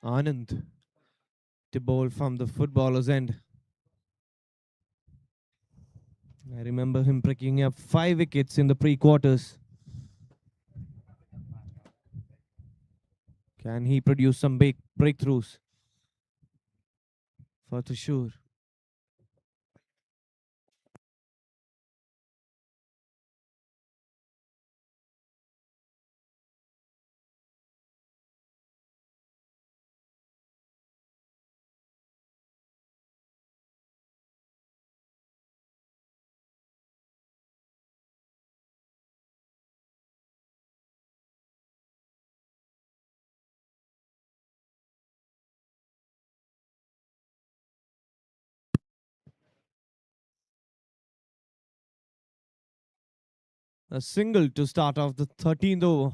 Anand to bowl from the footballer's end. I remember him picking up 5 wickets in the pre-quarters. Can he produce some big breakthroughs for Trishur? A single to start off the 13th over.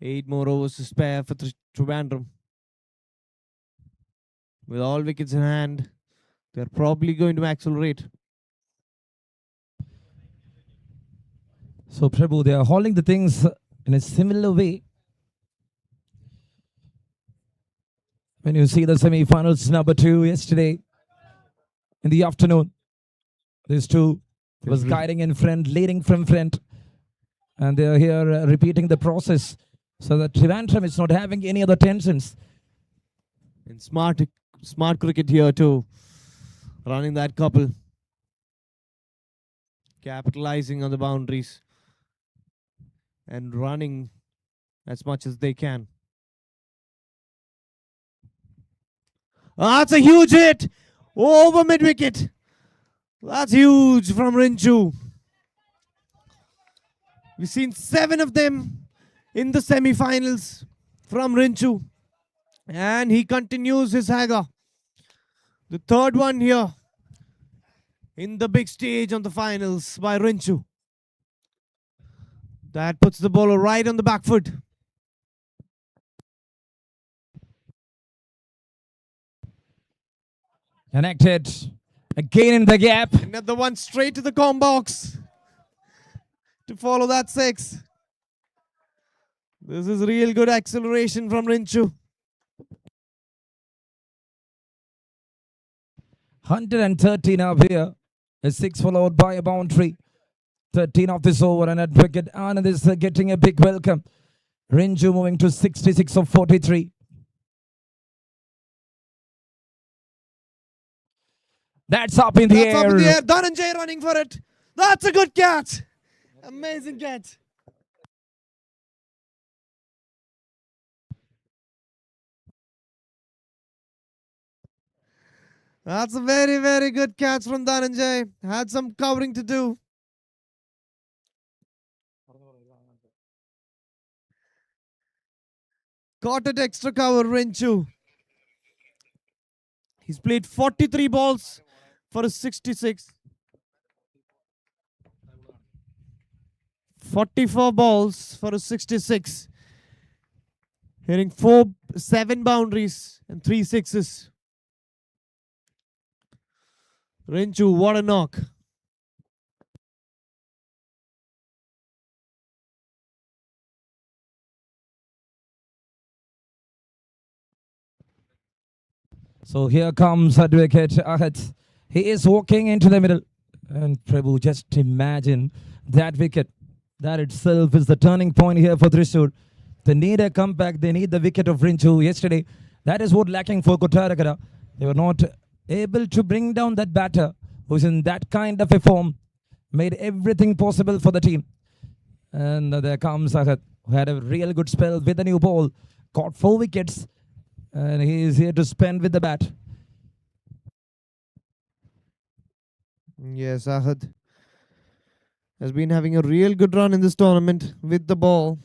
8 more overs to spare for Trivandrum. With all wickets in hand, they're probably going to accelerate. So Prabhu, they are hauling the things in a similar way. When you see the semi-finals number 2 yesterday in the afternoon, these two was guiding in front, leading from front, and they are here repeating the process so that Trivandrum is not having any other tensions. And smart cricket here too, running that couple, capitalizing on the boundaries. and running as much as they can. That's a huge hit over mid wicket. That's huge from Rinchu. We've seen 7 of them in the semi-finals from Rinchu, and he continues his saga. The third one here in the big stage on the finals by Rinchu. That puts the bowler right on the back foot. Connected. Again in the gap. Another one straight to the comb box to follow that 6. This is real good acceleration from Rinchu. 113 up here. A 6 followed by a boundary. 13 of this over, and at wicket Anand is getting a big welcome. Rinchu moving to 66 of 43. That's up in the air. That's up in the air. Dhananjay running for it. That's a good catch. Amazing catch. That's a very, very good catch from Dhananjay. Had some covering to do. Caught it extra cover, Rinchu. He's played 43 balls for a 66. 44 balls for a 66. Hitting 7 boundaries and 3 sixes. Rinchu, what a knock. So here comes Advocate Ahad. He is walking into the middle. And Prabhu, just imagine that wicket. That itself is the turning point here for Thrissur. They need a comeback. They need the wicket of Rinchu yesterday. That is what lacking for Kottarakara. They were not able to bring down that batter who's in that kind of a form. Made everything possible for the team. And there comes Ahad, who had a real good spell with the new ball. Caught 4 wickets. And he is here to spend with the bat. Yes, Ahad has been having a real good run in this tournament with the ball.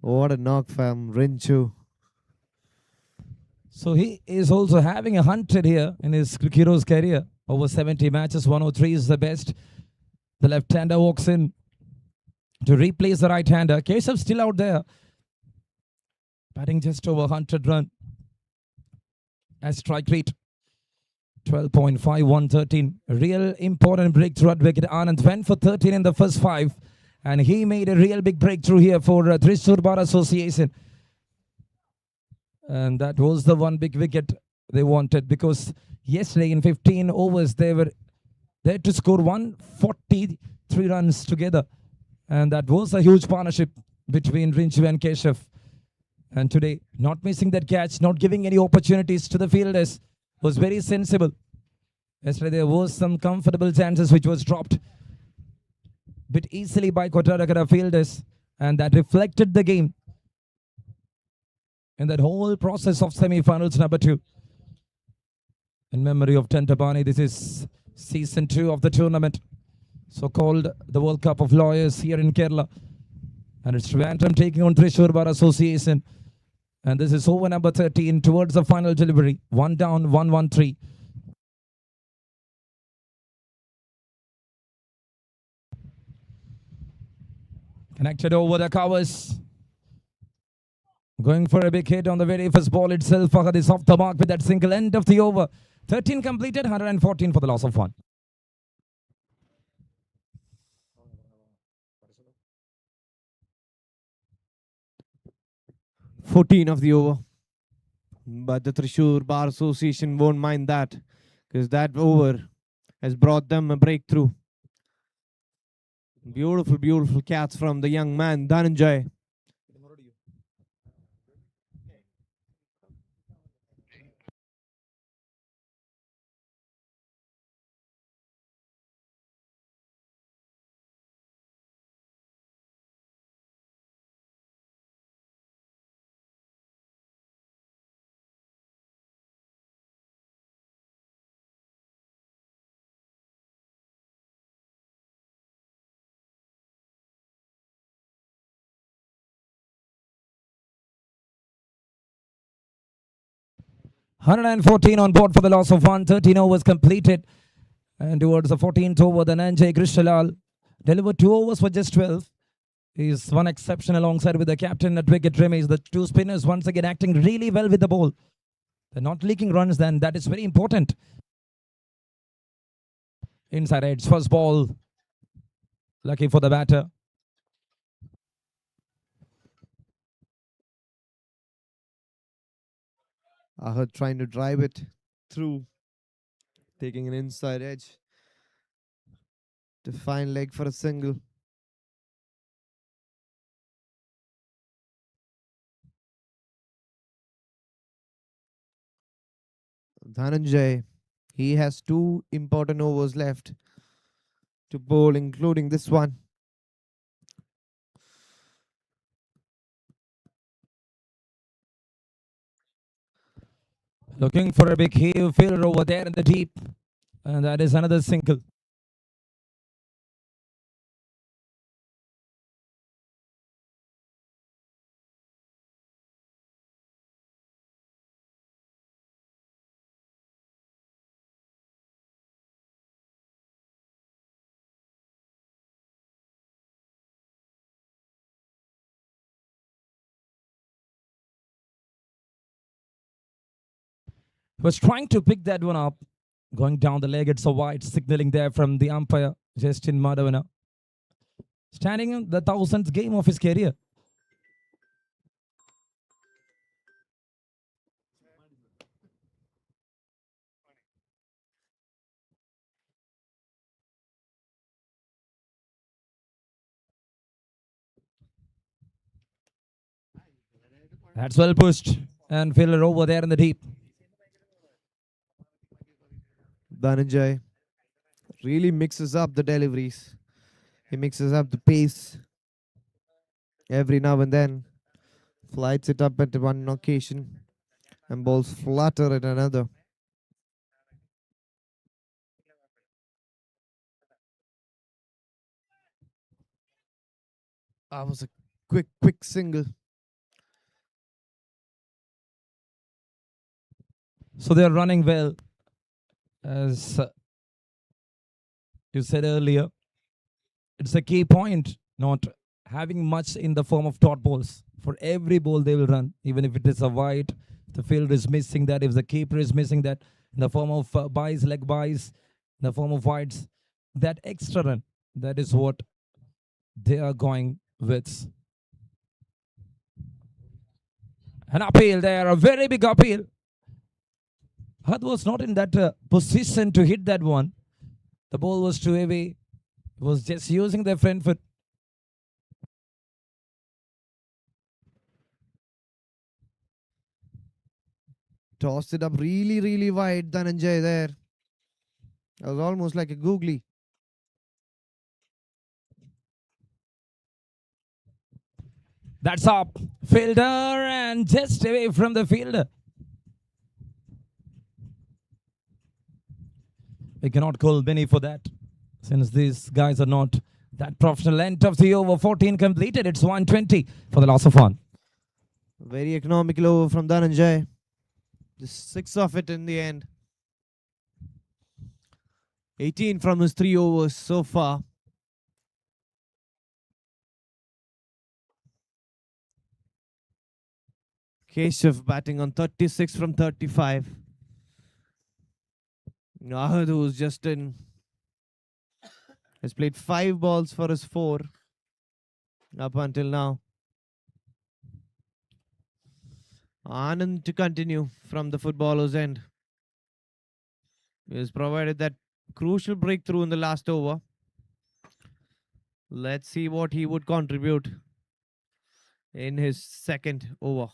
What a knock from Rinchu. So he is also having 100 here in his hero's career. Over 70 matches, 103 is the best. The left-hander walks in to replace the right-hander. Keshav still out there. Batting just over 100 run. As strike rate. 12.5113. Real important breakthrough at wicket. Anand went for 13 in the first 5. And he made a real big breakthrough here for Thrissur Bar Association. And that was the one big wicket they wanted, because yesterday in 15 overs they were there to score 143 runs together. And that was a huge partnership between Rinchu and Keshav. And today, not missing that catch, not giving any opportunities to the fielders, was very sensible. Yesterday there was some comfortable chances which was dropped bit easily by Kottarakara fielders, and that reflected the game in that whole process of semi-finals number 2. In memory of Dandapani, this is season 2 of the tournament, so-called the World Cup of Lawyers here in Kerala. And it's Trivandrum taking on Thrissur Bar Association. And this is over number 13 towards the final delivery. 1 down, 1-1-3. Connected over the covers. Going for a big hit on the very first ball itself. Fahad is off the mark with that single end of the over. 13 completed, 114 for the loss of 1. "14 of the over." But the Thrissur Bar Association won't mind that, because that over has brought them a breakthrough. Beautiful, beautiful catch from the young man, Dhananjay. 114 on board for the loss of 1. 13 overs completed. And towards the 14th over, the Nanjay Krishalal delivered 2 overs for just 12. He's one exception alongside with the captain at wicket Remis. The two spinners once again acting really well with the ball. They're not leaking runs then. That is very important. Inside edge, first ball. Lucky for the batter. Ahad trying to drive it through, taking an inside edge to find leg for a single. Dhananjay, he has 2 important overs left to bowl, including this one. Looking for a big heave fielder over there in the deep. And that is another single. Was trying to pick that one up. Going down the leg, it's a wide, signaling there from the umpire, Justin Madavana. Standing in the 1000th game of his career. That's well pushed. And fielder over there in the deep. Dhananjay really mixes up the deliveries. He mixes up the pace every now and then. Flights it up at one occasion and balls flutter at another. That was a quick single. So they're running well. As you said earlier, it's a key point, not having much in the form of dot balls. For every ball they will run, even if it is a wide, the field is missing that. If the keeper is missing that, in the form of buys, leg buys, in the form of wides, that extra run, that is what they are going with. An appeal there, a very big appeal. Had was not in that position to hit that one. The ball was too heavy. He was just using the front foot. Tossed it up really wide, Dhananjay there. That was almost like a googly. That's up. Fielder and just away from the fielder. We cannot call Benny for that, since these guys are not that professional. End of the over, 14 completed. It's 120 for the loss of 1. Very economical over from Dhananjay. Just 6 of it in the end. 18 from his 3 overs so far. Keshav batting on 36 from 35. Ahad, who's just in, has played 5 balls for his 4 up until now. Anand to continue from the footballer's end. He has provided that crucial breakthrough in the last over. Let's see what he would contribute in his second over.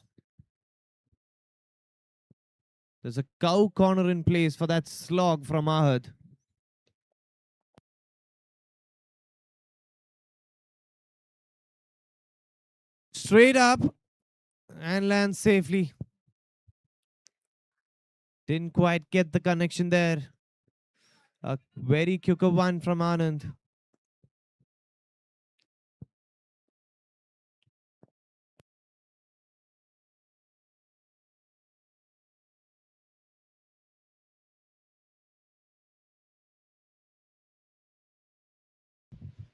There's a cow corner in place for that slog from Ahad. Straight up and lands safely. Didn't quite get the connection there. A very quicker one from Anand.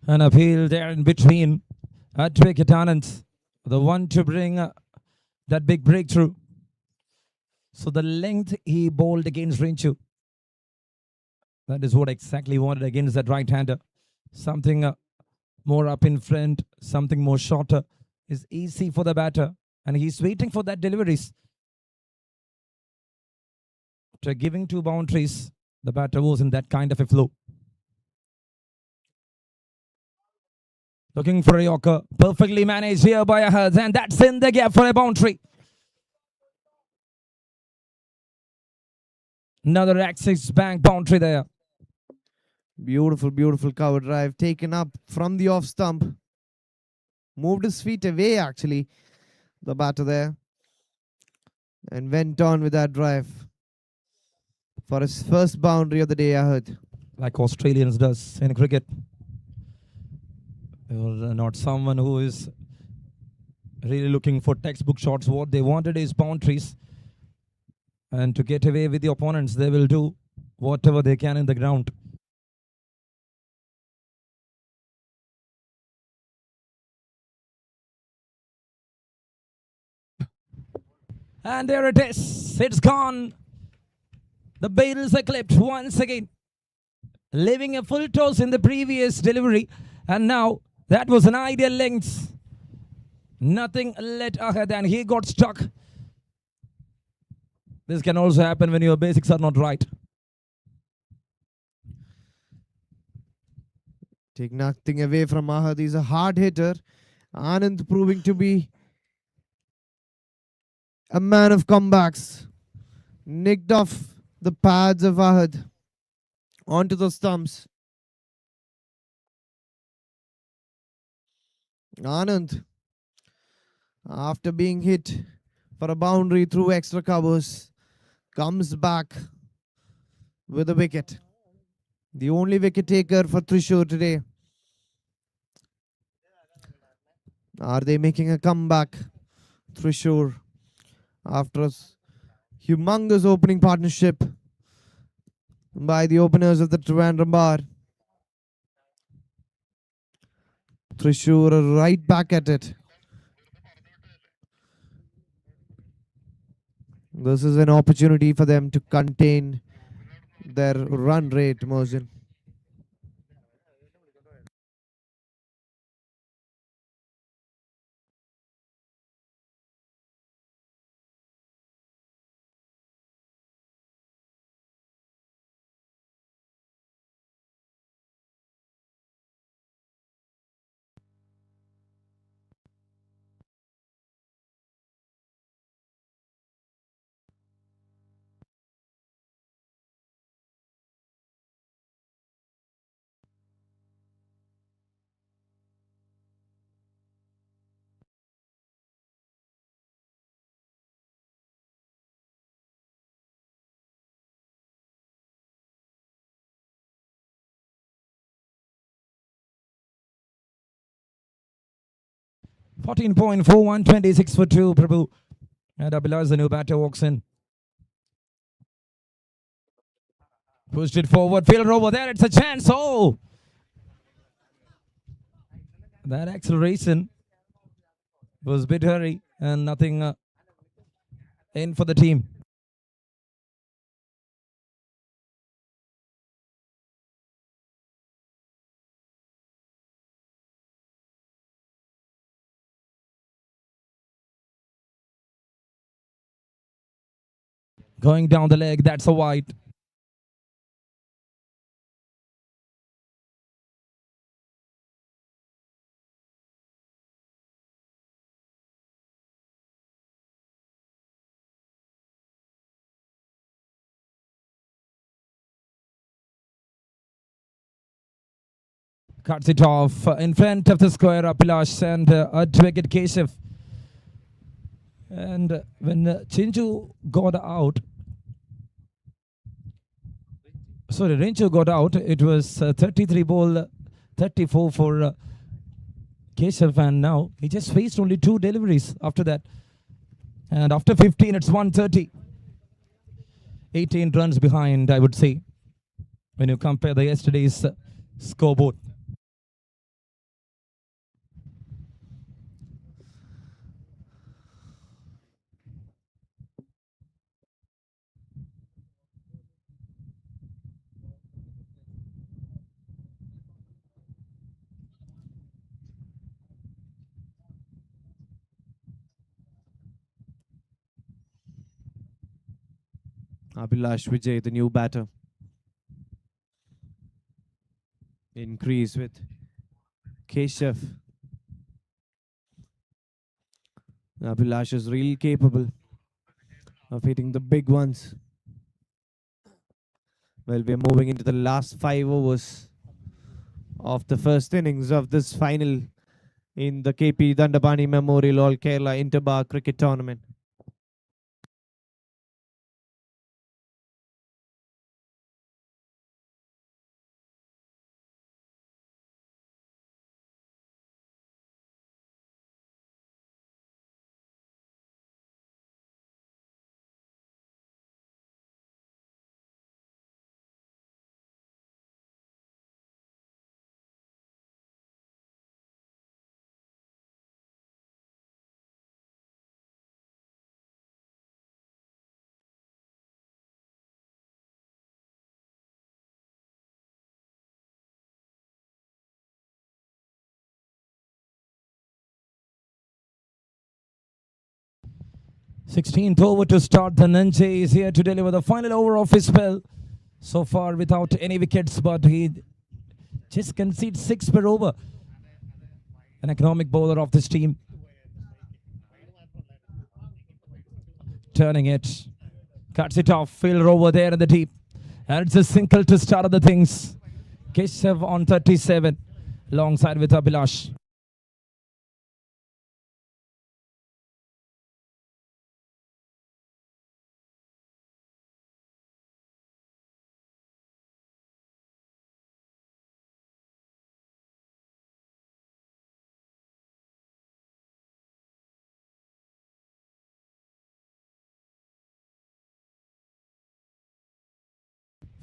An appeal there in between at wicket Anand, the one to bring that big breakthrough. So the length he bowled against Rinchu, that is what exactly he wanted against that right-hander. Something more up in front, something more shorter is easy for the batter. And he's waiting for that deliveries. After giving 2 boundaries, the batter was in that kind of a flow. Looking for a Yorker. Perfectly managed here by Ahad. And that's in the gap for a boundary. Another Axis Bank boundary there. Beautiful, beautiful cover drive taken up from the off stump. Moved his feet away, actually, the batter there. And went on with that drive for his first boundary of the day, Ahad. Like Australians does in cricket. You're not someone who is really looking for textbook shots. What they wanted is boundaries. And to get away with the opponents, they will do whatever they can in the ground. And there it is. It's gone. The bails are clipped once again. Leaving a full toss in the previous delivery. And now that was an ideal length. Nothing let Ahad and he got stuck. This can also happen when your basics are not right. Take nothing away from Ahad. He's a hard hitter. Anand proving to be a man of comebacks. Nicked off the pads of Ahad onto the stumps. Anand, after being hit for a boundary through extra covers, comes back with a wicket. The only wicket taker for Thrissur today. Are they making a comeback? Thrissur, after a humongous opening partnership by the openers of the Trivandrum Bar. Thrissur are right back at it. This is an opportunity for them to contain their run rate, Mohsin. .41, 26 for 2, Prabhu. And Abhilash, the new batter, walks in. Pushed it forward, fielder over there, it's a chance. Oh! That acceleration was a bit hurry and nothing in for the team. Going down the leg, that's a wide. Cuts it off in front of the square. Abhilash and Advocate Keshav. And when Chinju got out, sorry, Rinchu got out, it was 33 ball, 34 for Keshav, and now he just faced only 2 deliveries after that. And after 15, it's 130. 18 runs behind, I would say, when you compare the yesterday's scoreboard. Abhilash Vijay, the new batter. Increase with Keshav. Abhilash is really capable of hitting the big ones. Well, we're moving into the last 5 overs of the first innings of this final in the KP Dandapani Memorial All Kerala Interbar Cricket Tournament. Sixteenth over to start. The Nanjay is here to deliver the final over of his spell. So far without any wickets, but he just concedes 6 per over. An economic bowler of this team. Turning it. Cuts it off. Fielder over there in the deep. And it's a single to start of the things. Keshav on 37. Alongside with Abhilash.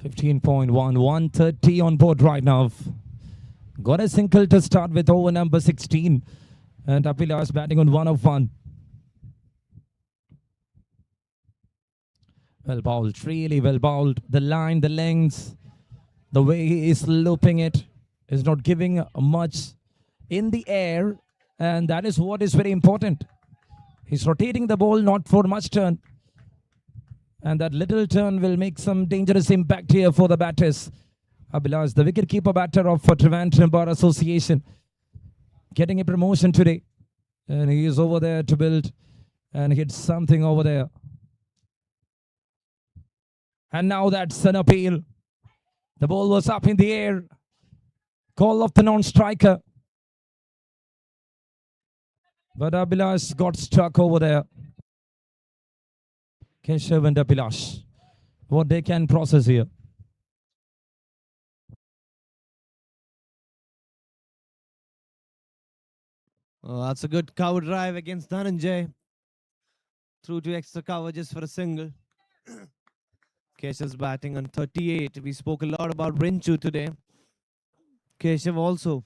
.1, 130 on board right now. Got a single to start with over number 16. And Abhilash batting on 1 of 1. Well bowled, really well bowled. The line, the lengths, the way he is looping it is not giving much in the air. And that is what is very important. He's rotating the ball, not for much turn. And that little turn will make some dangerous impact here for the batters. Abhilash, the wicket-keeper batter of Trivandrum Bar Association, getting a promotion today. And he is over there to build and hit something over there. And now that's an appeal. The ball was up in the air. Call of the non-striker. But Abhilash got stuck over there. Keshav and Abhilash, what they can process here. Oh, that's a good cover drive against Dhananjay. Through to extra cover just for a single. Keshav's batting on 38. We spoke a lot about Rinchu today. Keshav also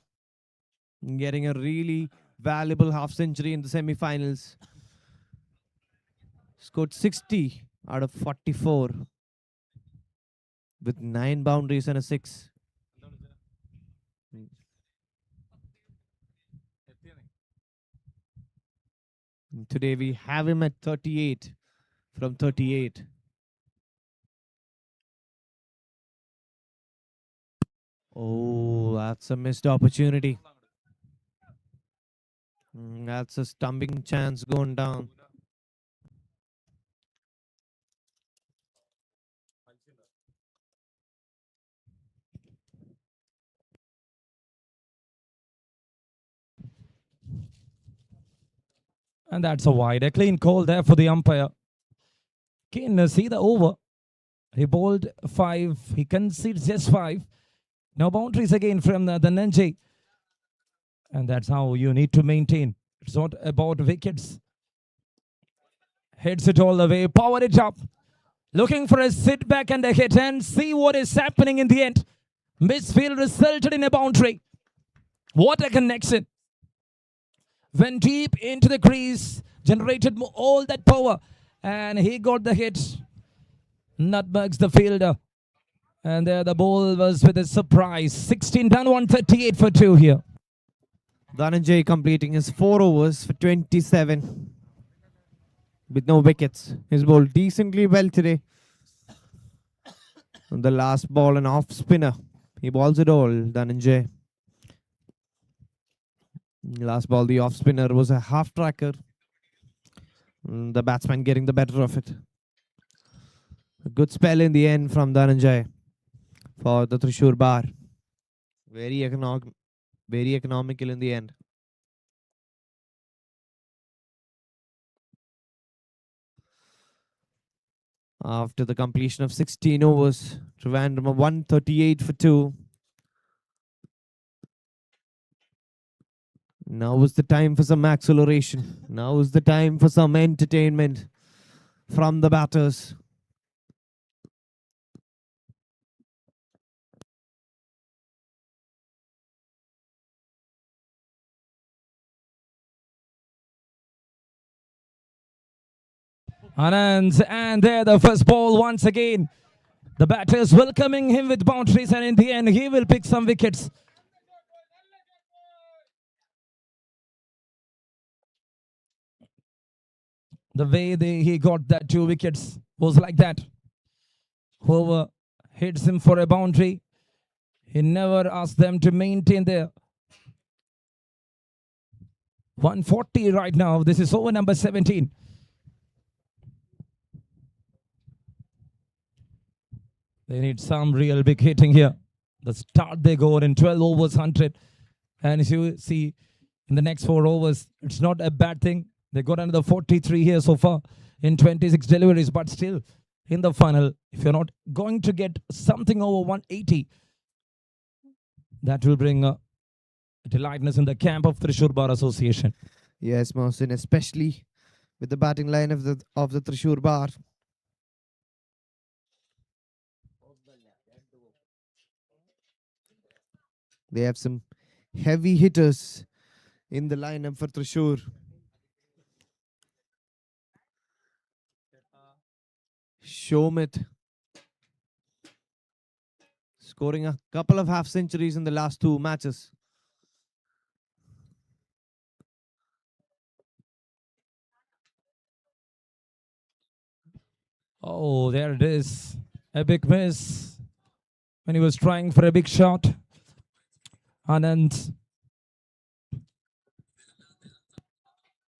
getting a really valuable half century in the semi-finals. Scored 60 out of 44 with 9 boundaries and a 6. Today we have him at 38 from 38. Oh, that's a missed opportunity. That's a stumping chance going down. And that's a wide. A clean call there for the umpire. Can see the over. He bowled 5. He concedes just 5. No boundaries again from the Nanji. And that's how you need to maintain. It's not about wickets. Hits it all the way. Power it up. Looking for a sit back and a hit and see what is happening in the end. Misfield resulted in a boundary. What a connection. Went deep into the crease. Generated all that power. And he got the hit. Nutmegs the fielder. And there the ball was with a surprise. 16 done, 138 for 2 here. Dhananjay completing his 4 overs for 27 with no wickets. He's bowled decently well today. On the last ball, an off spinner. He balls it all, Dhananjay. Last ball, the off spinner was a half tracker. The batsman getting the better of it. A good spell in the end from Dhananjay for the Thrissur bar. Very economical in the end. After the completion of 16 overs, Trivandrum 138 for 2. Now is the time for some acceleration. Now is the time for some entertainment from the batters. Anand, and there the first ball once again. The batters welcoming him with boundaries, and in the end he will pick some wickets. The way he got that 2 wickets was like that. Whoever hits him for a boundary, he never asked them to maintain their 140 right now. This is over number 17. They need some real big hitting here. The start they go in 12 overs, 100. And as you see, in the next 4 overs, it's not a bad thing. They got another 43 here so far in 26 deliveries. But still, in the final, if you're not going to get something over 180, that will bring delightness in the camp of Thrissur Bar Association. Yes, Mohsin, especially with the batting line of the Thrissur bar. They have some heavy hitters in the lineup for Thrissur. Shomit scoring a couple of half centuries in the last 2 matches. Oh, there it is. A big miss when he was trying for a big shot. Anand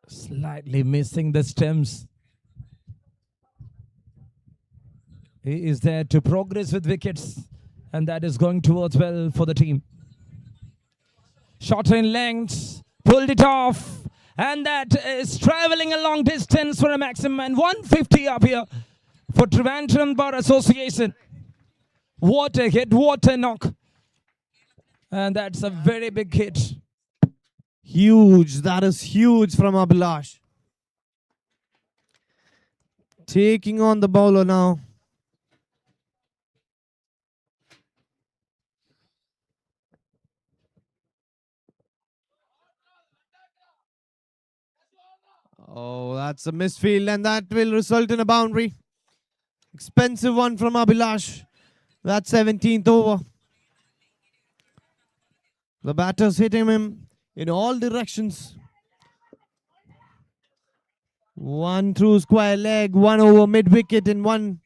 slightly missing the stems. He is there to progress with wickets, and that is going towards well for the team. Shot in length, pulled it off, and that is traveling a long distance for a maximum, and 150 up here for Trivandrum Bar Association. What a hit, what a knock. And that's a very big hit. Huge, that is huge from Abhilash. Taking on the bowler now. Oh, that's a misfield, and that will result in a boundary. Expensive one from Abhilash. That 17th over. The batters hitting him in all directions. 1 through square leg, 1 over mid wicket, and 1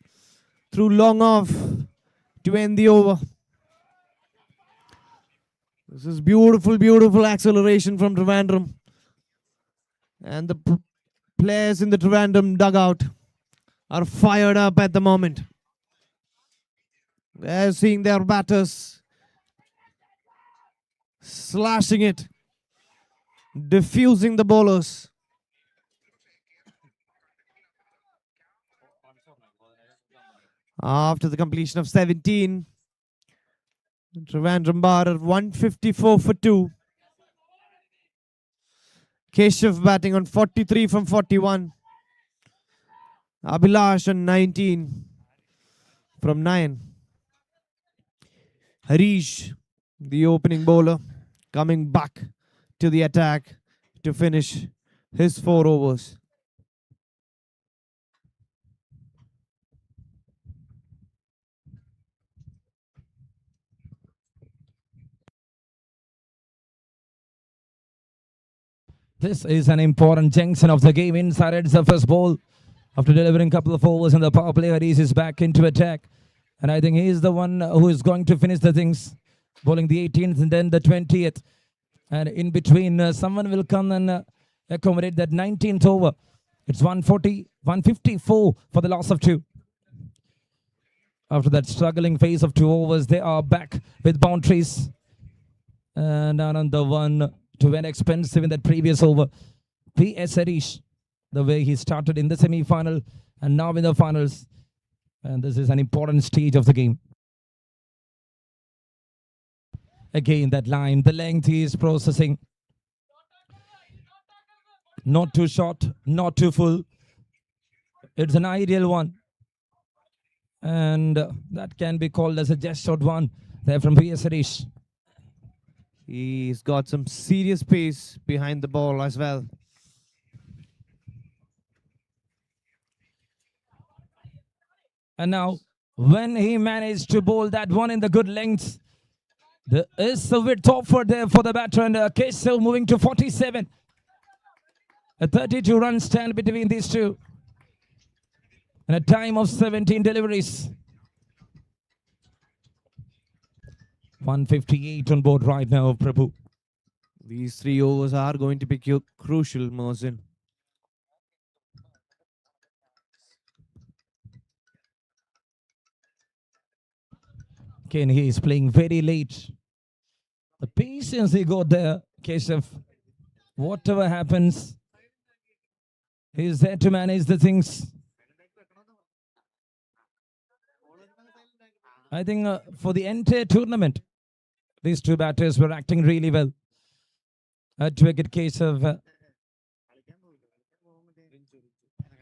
through long off to end the over. This is beautiful, beautiful acceleration from Trivandrum. And the players in the Trivandrum dugout are fired up at the moment. They're seeing their batters slashing it, diffusing the bowlers. After the completion of 17, Trivandrum Barar 154 for 2. Keshav batting on 43 from 41. Abhilash on 19 from 9. Harish, the opening bowler, coming back to the attack to finish his 4 overs. This is an important junction of the game. Inside it's the first ball. After delivering a couple of overs in the power play, Harish is back into attack. And I think he is the one who is going to finish the things. Bowling the 18th and then the 20th. And in between, someone will come and accommodate that 19th over. It's 140, 154 for the loss of 2. After that struggling phase of 2 overs, they are back with boundaries. And another one to win expensive in that previous over. P.S. Harish, the way he started in the semi-final and now in the finals. And this is an important stage of the game. Again, that line, the length he is processing. Not too short, not too full. It's an ideal one. And that can be called as a just short one there from P.S. Harish. He's got some serious pace behind the ball as well. And now, when he managed to bowl that one in the good length, there is a width offered there for the batter, and Keshav moving to 47. A 32-run stand between these two. And a time of 17 deliveries. 158 on board right now, Prabhu. These 3 overs are going to be crucial, Mohsin. Again, he is playing very late. The patience he got there, Keshav. Whatever happens, he is there to manage the things. I think for the entire tournament, these 2 batters were acting really well. Advocate Keshav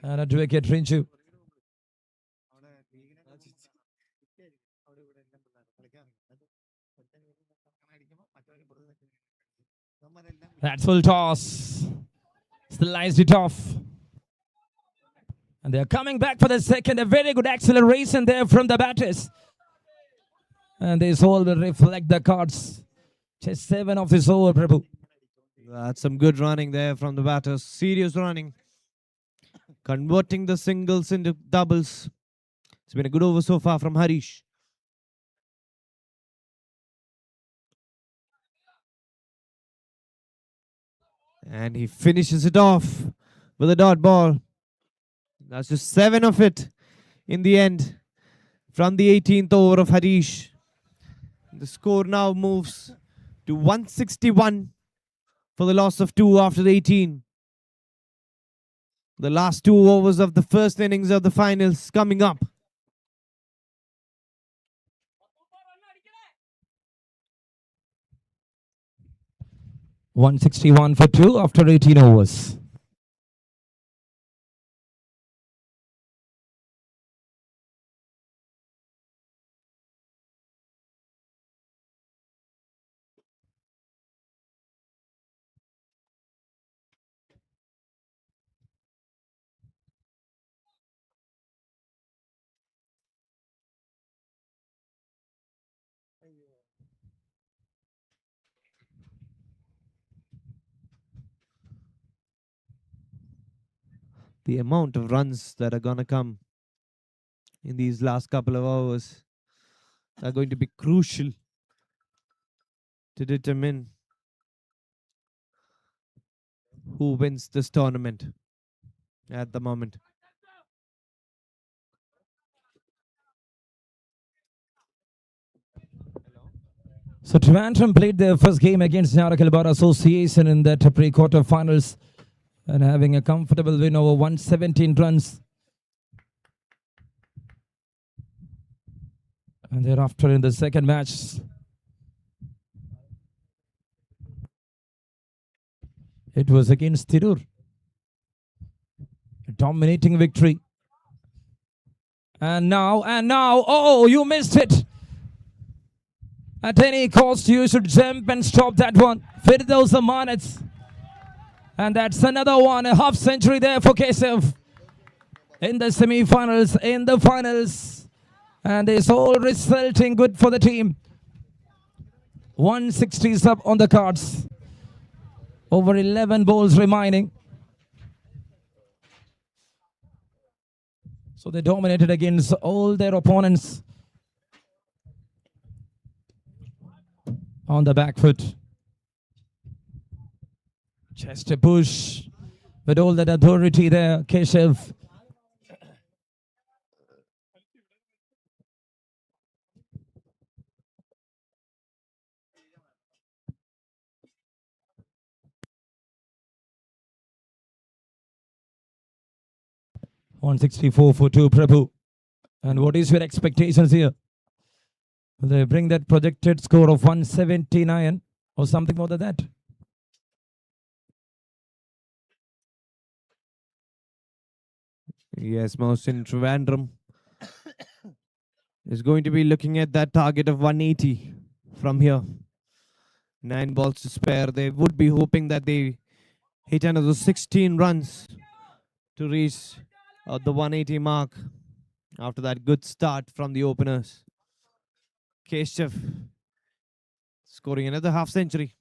and Advocate Rinchu. That's full toss. Sliced it off. And they're coming back for the second. A very good acceleration there from the batters. And this all will reflect the cards. Just 7 of this over, Prabhu. That's some good running there from the batters. Serious running. Converting the singles into doubles. It's been a good over so far from Harish. And he finishes it off with a dot ball. That's just 7 of it in the end from the 18th over of Harish. The score now moves to 161 for the loss of 2 after the 18. The last 2 overs of the first innings of the finals coming up. $161 for 2 after 18 overs. The amount of runs that are going to come in these last couple of hours are going to be crucial to determine who wins this tournament at the moment. So Trivandrum played their first game against Nyara Association in that pre-quarter finals and having a comfortable win over 117 runs. And thereafter in the second match, it was against Tirur. A dominating victory. And now, oh, you missed it. At any cost, you should jump and stop that one. Firdaus Amanat. And that's another one, a half century there for Keshav. In the semi-finals, in the finals. And it's all resulting good for the team. 160s up on the cards. Over 11 balls remaining. So they dominated against all their opponents on the back foot. Just a push with all that authority there, Keshav. .164 for 2, Prabhu. And what is your expectations here? Will they bring that projected score of 179 or something more than that? Yes, Mohsin, Trivandrum is going to be looking at that target of 180 from here. 9 balls to spare. They would be hoping that they hit another 16 runs to reach the 180 mark after that good start from the openers. Keshav scoring another half century.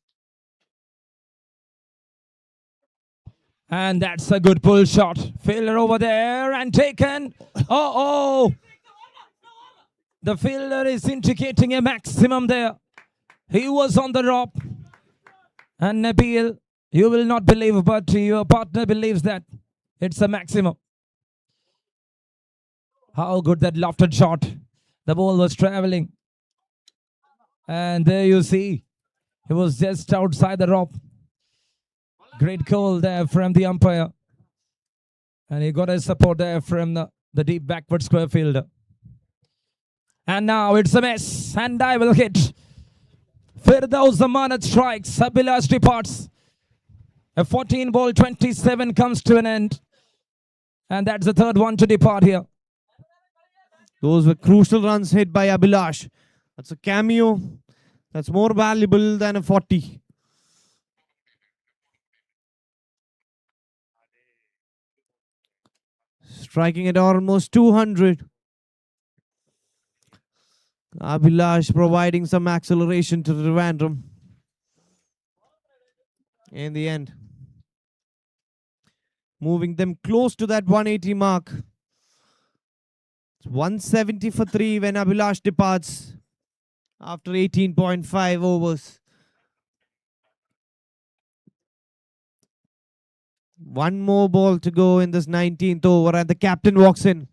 And that's a good pull shot. Fielder over there and taken. Oh. The fielder is indicating a maximum there. He was on the rope. And Nabil, you will not believe, but your partner believes that it's a maximum. How good that lofted shot. The ball was traveling. And there you see, he was just outside the rope. Great call there from the umpire. And he got a support there from the deep backward square fielder. And now it's a miss. And I will hit. Firdaus Amanat strikes. Abhilash departs. A 14 ball 27 comes to an end. And that's the third one to depart here. Those were crucial runs hit by Abhilash. That's a cameo. That's more valuable than a 40. Striking at almost 200. Abhilash providing some acceleration to Trivandrum. In the end, moving them close to that 180 mark. It's 170 for 3 when Abhilash departs after 18.5 overs. One more ball to go in this 19th over and the captain walks in.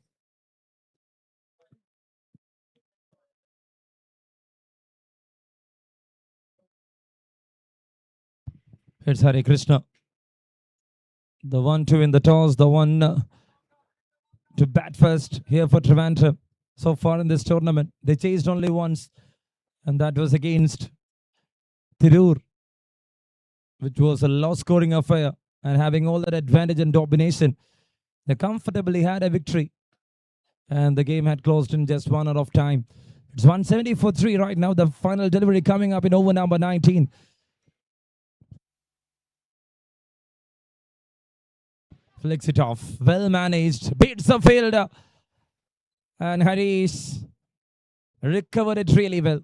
It's Hari Krishna. The one to win the toss, the one to bat first here for Trivandrum. So far in this tournament, they chased only once, and that was against Tirur, which was a low-scoring affair, and having all that advantage and domination, they comfortably had a victory, and the game had closed in just 1 hour of time. It's 170 for 3 right now. The final delivery coming up in over number 19. Flicks it off. Well managed. Beats the fielder. And Harish recovered it really well.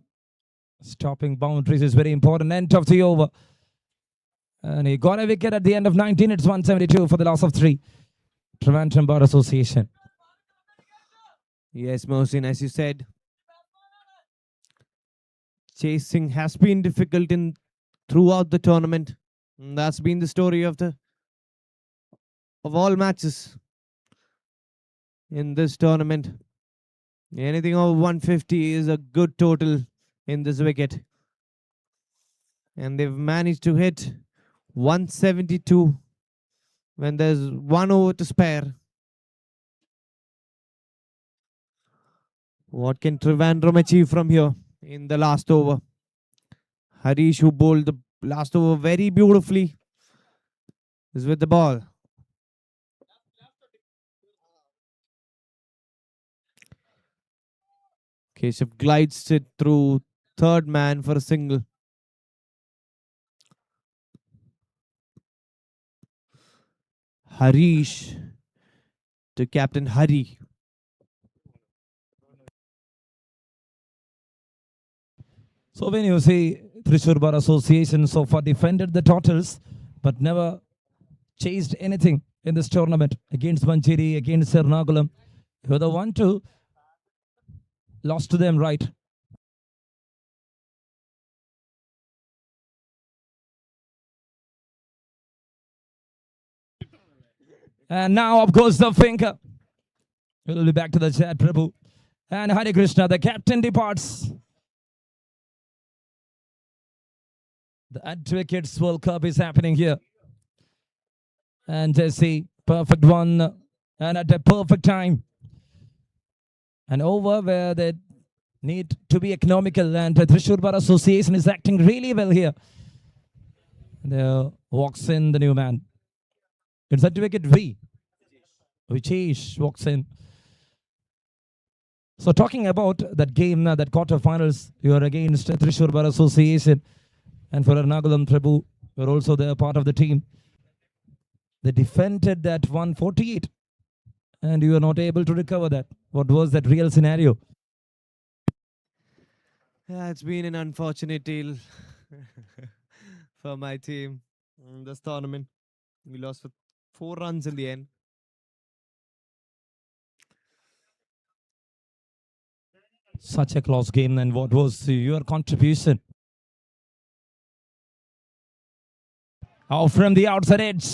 Stopping boundaries is very important. End of the over. And he got a wicket at the end of 19. It's 172 for the loss of 3. Trivandrum Bar Association. Yes, Mohsin, as you said, chasing has been difficult throughout the tournament. And that's been the story of all matches in this tournament. Anything over 150 is a good total in this wicket. And they've managed to hit 172 when there's 1 over to spare. What can Trivandrum achieve from here in the last over? Harish, who bowled the last over very beautifully, is with the ball. Keshav glides it through third man for a single. Harish to Captain Hari. So when you see Thrissur Bar Association so far defended the totals, but never chased anything in this tournament against Mancheri, against Ernakulam. You were the one to lost to them, right? And now, of course, the finger. We'll be back to the chat, Prabhu. And Hare Krishna, the captain departs. The Advocates World Cup is happening here. And Jesse, perfect one. And at a perfect time. And over where they need to be economical. And the Thrissur Bar Association is acting really well here. There walks in the new man. It's Advocate V. Vichesh walks in. So talking about that game, that quarterfinals, you are against Thrissur Bar Association. And for Ernakulam Prabhu, you're also there, part of the team. They defended that 148. And you are not able to recover that. What was that real scenario? Yeah, it's been an unfortunate deal for my team in this tournament. We lost with 4 runs in the end. Such a close game. And what was your contribution? Out from the outside edge.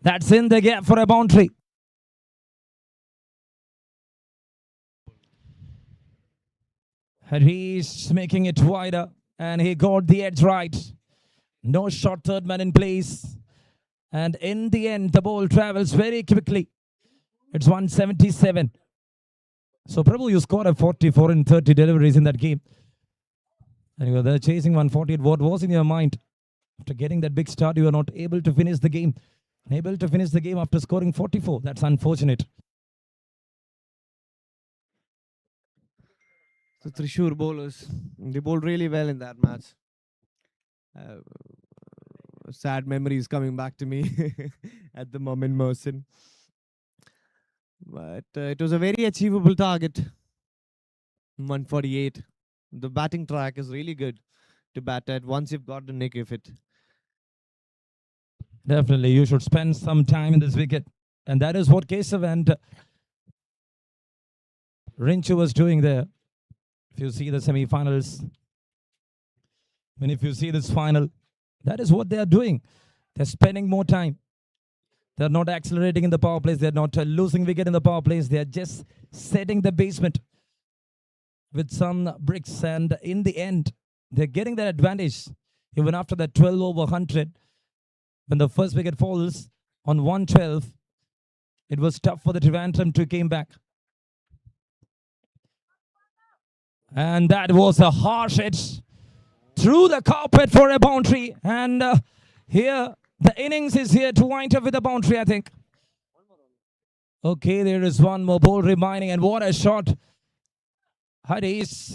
That's in the gap for a boundary. Harish making it wider. And he got the edge right. No short third man in place. And in the end, the ball travels very quickly. It's 177. So Prabhu, you scored a 44 in 30 deliveries in that game. And you were there chasing 148. What was in your mind? After getting that big start, you were not able to finish the game. Able to finish the game after scoring 44. That's unfortunate. So Thrissur bowlers, they bowled really well in that match. Sad memories coming back to me at the moment, Merson. But it was a very achievable target. 148. The batting track is really good to bat at once you've got the nick of it. Definitely, you should spend some time in this wicket. And that is what Keshav and Rinchu was doing there. If you see the semi-finals, and if you see this final, that is what they are doing. They're spending more time. They're not accelerating in the power plays. They're not losing wicket in the power plays. They're just setting the basement with some bricks. And in the end, they're getting that advantage. Even after that 12 over 100, when the first wicket falls on 112, it was tough for the Trivandrum to came back. And that was a harsh edge through the carpet for a boundary. And here, the innings is here to wind up with a boundary, I think. Okay, there is one more ball remaining. And what a shot. Harish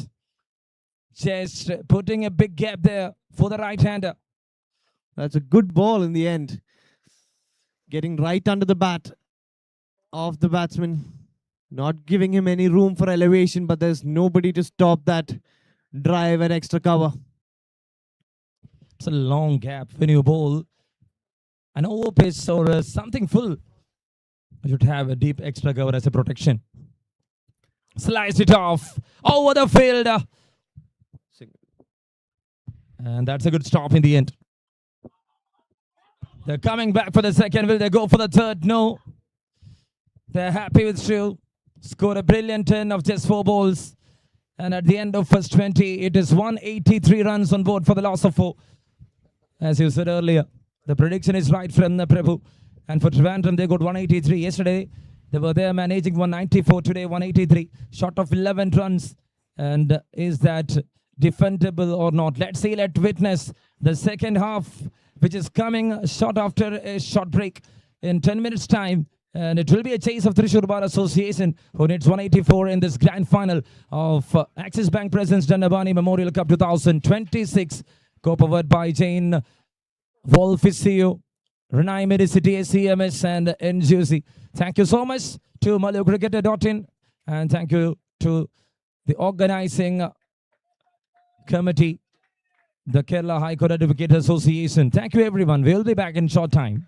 just putting a big gap there for the right-hander. That's a good ball in the end. Getting right under the bat of the batsman. Not giving him any room for elevation, but there's nobody to stop that drive and extra cover. It's a long gap when you bowl an over pitch or something full. You should have a deep extra cover as a protection. Slice it off over the field. And that's a good stop in the end. They're coming back for the second. Will they go for the third? No. They're happy with two. Scored a brilliant 10 of just 4 balls. And at the end of first 20, it is 183 runs on board for the loss of 4. As you said earlier, the prediction is right from the Prabhu. And for Trivandrum, they got 183. Yesterday, They were there managing 194 today, 183, short of 11 runs. And is that defendable or not? Let's see, let's witness the second half, which is coming short after a short break in 10 minutes' time. And it will be a chase of Thrissur Bar Association, who needs 184 in this grand final of Axis Bank Presents Dandapani Memorial Cup 2026, co-powered by Jane Wolfisio, Renai Medicity, CMS, and NGC. Thank you so much to MaluCricketer.in, and thank you to the organizing committee, the Kerala High Court Advocate Association. Thank you, everyone. We'll be back in short time.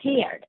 Cleared.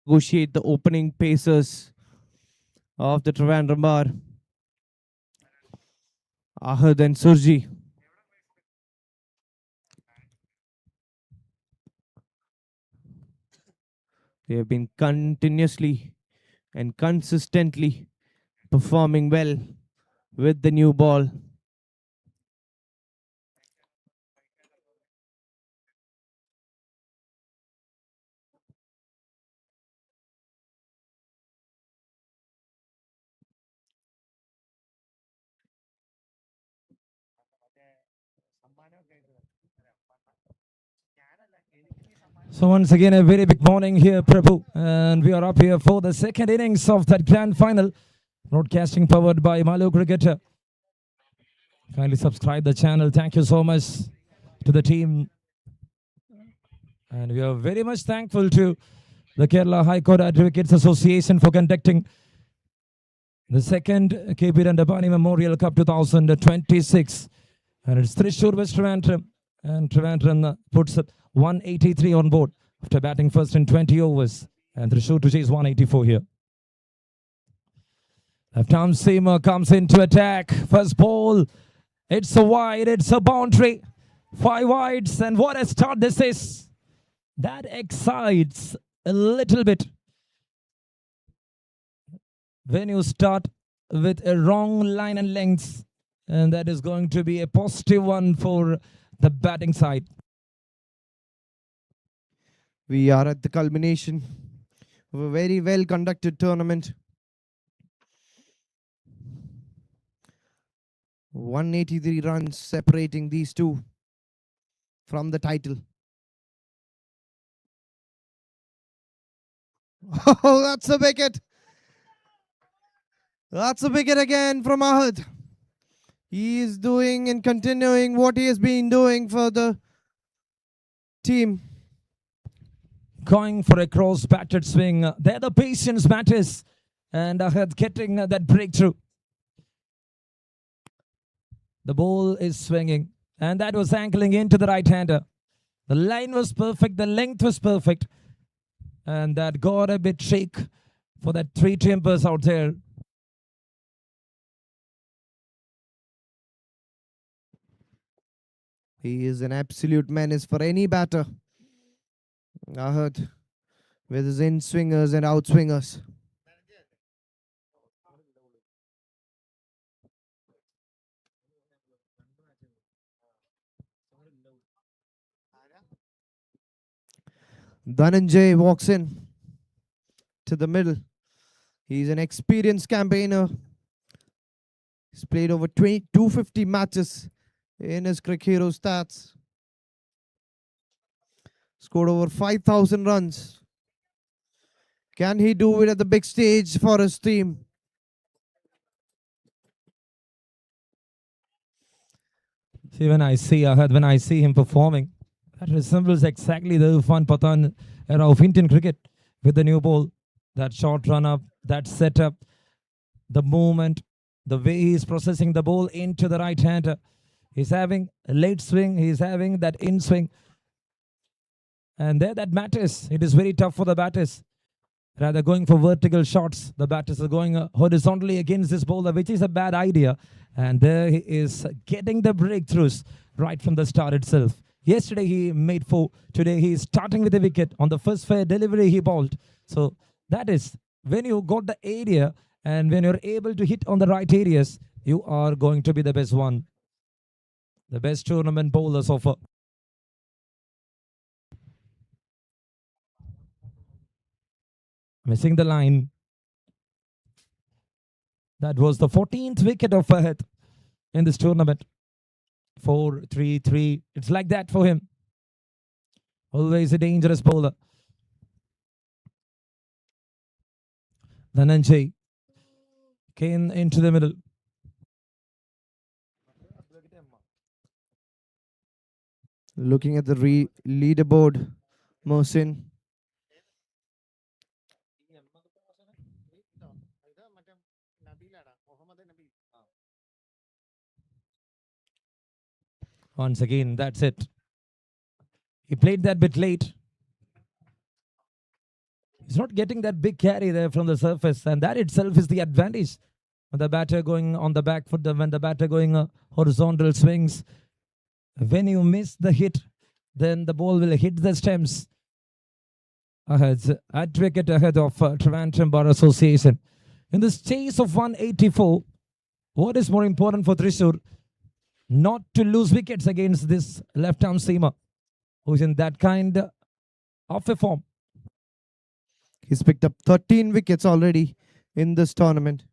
negotiate the opening paces of the Trivandrum bar. Ahad and Surji. They have been continuously and consistently performing well with the new ball. So once again, a very big morning here, Prabhu, and we are up here for the second innings of that grand final. Broadcasting powered by Malu Cricketer. Kindly subscribe the channel. Thank you so much to the team, and we are very much thankful to the Kerala High Court Advocates Association for conducting the second KP Dandapani Memorial Cup 2026, and it's Thrissur West Trivandrum, and Trivandrum puts up 183 on board after batting first in 20 overs, and Thrissur to chase 184 here. Left-arm seamer comes into attack. First ball, it's a wide, it's a boundary. 5 wides, and what a start this is. That excites a little bit when you start with a wrong line and length, and that is going to be a positive one for the batting side. We are at the culmination of a very well conducted tournament. 183 runs separating these two from the title. Oh, that's a wicket. That's a wicket again from Ahad. He is doing and continuing what he has been doing for the team. Going for a cross batted swing. There the patience matters, and Ahad getting that breakthrough. The ball is swinging, and that was angling into the right-hander. The line was perfect, the length was perfect, and that got a bit shake for that 3 timbers out there. He is an absolute menace for any batter. Ahad with his in-swingers and out-swingers. Dhananjay walks in to the middle. He's an experienced campaigner. He's played over 250 matches in his Cricket Hero stats. Scored over 5,000 runs. Can he do it at the big stage for his team? See, when I see Ahad, when I see him performing, that resembles exactly the Irfan Pathan era of Indian cricket with the new ball. That short run up, that setup, the movement, the way he's processing the ball into the right hander. He's having a late swing, he's having that in swing. And there that matters. It is very tough for the batters. Rather going for vertical shots, the batters are going horizontally against this bowler, which is a bad idea. And there he is getting the breakthroughs right from the start itself. Yesterday he made 4. Today he is starting with a wicket. On the first fair delivery he bowled. So that is when you got the area and when you're able to hit on the right areas, you are going to be the best one. The best tournament bowler so far. Missing the line. That was the 14th wicket of Fahad in this tournament. 4, 3, 3. It's like that for him. Always a dangerous bowler. Dhananjay came into the middle. Looking at the leaderboard, Mohsin. Once again, that's it. He played that bit late. He's not getting that big carry there from the surface, and that itself is the advantage. When the batter going on the back foot, when the batter going horizontal swings, when you miss the hit, then the ball will hit the stems. Ahead, at wicket ahead of Trivandrum Bar Association. In this chase of 184, what is more important for Thrissur? Not to lose wickets against this left-arm seamer, who's in that kind of a form. He's picked up 13 wickets already in this tournament.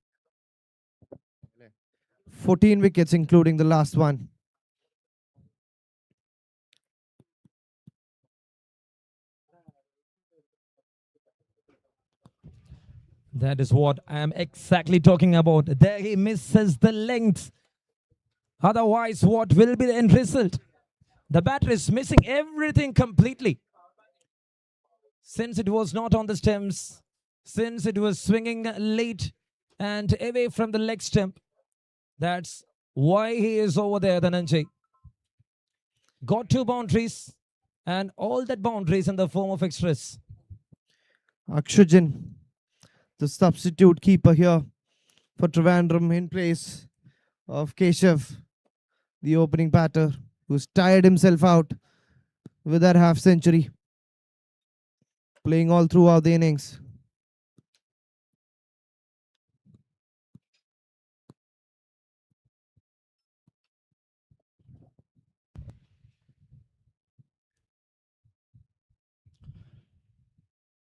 14 wickets, including the last one. That is what I am exactly talking about. There he misses the length. Otherwise, what will be the end result? The batter is missing everything completely. Since it was not on the stems, since it was swinging late and away from the leg stump, that's why he is over there, Dhananjay. Got 2 boundaries, and all that boundaries in the form of extras. Akshujan, the substitute keeper here for Trivandrum in place of Keshav, the opening batter, who's tired himself out with that half century, playing all throughout the innings.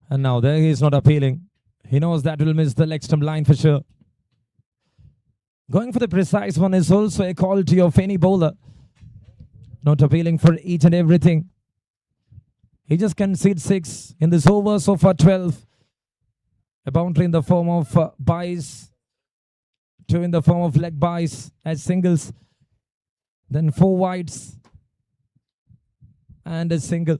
And now there he is not appealing. He knows that will miss the leg stump line for sure. Going for the precise one is also a quality of any bowler. Not appealing for each and everything. He just conceded 6 in this over, so far 12. A boundary in the form of byes, 2 in the form of leg byes as singles, then 4 wides and a single.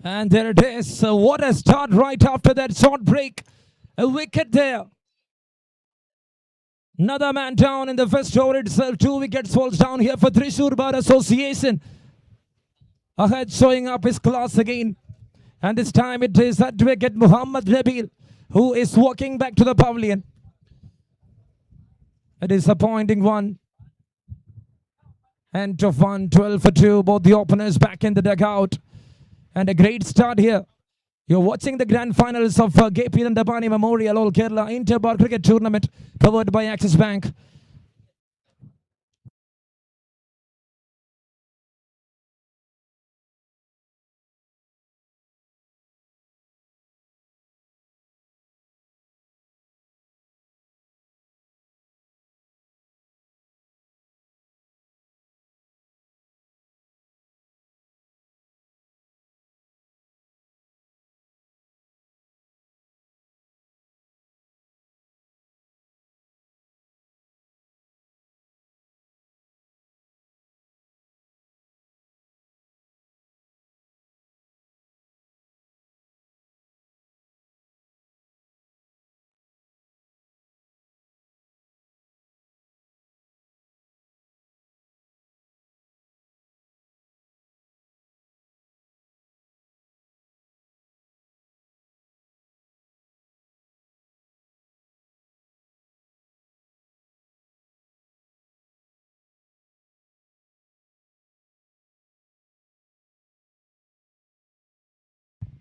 And there it is. What a start right after that short break. A wicket there. Another man down in the first over itself. 2 wickets falls down here for Thrissur Bar Association. Ahead showing up his class again. And this time it is Advocate Muhammad Rabil who is walking back to the pavilion. A disappointing one. End of 1, 12 for 2. Both the openers back in the dugout. And a great start here. You're watching the grand finals of KP Dandapani Memorial All Kerala Inter-Bar Cricket Tournament powered by Axis Bank.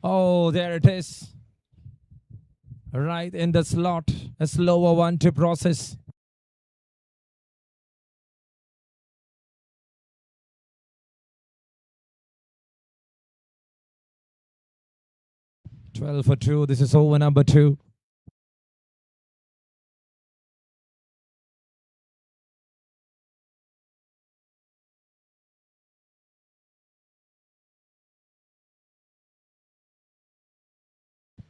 Oh, there it is. Right in the slot. A slower one to process. Twelve for 2. This is over number 2.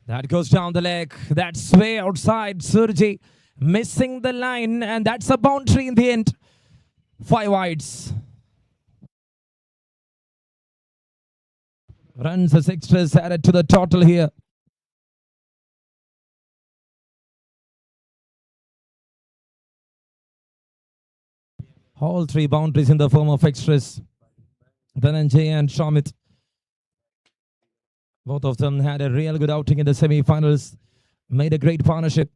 That goes down the leg. That's way outside. Surji missing the line. And that's a boundary in the end. 5 wides. Runs as extras added to the total here. All 3 boundaries in the form of extras. Dhananjay and Shamit. Both of them had a real good outing in the semi-finals. Made a great partnership.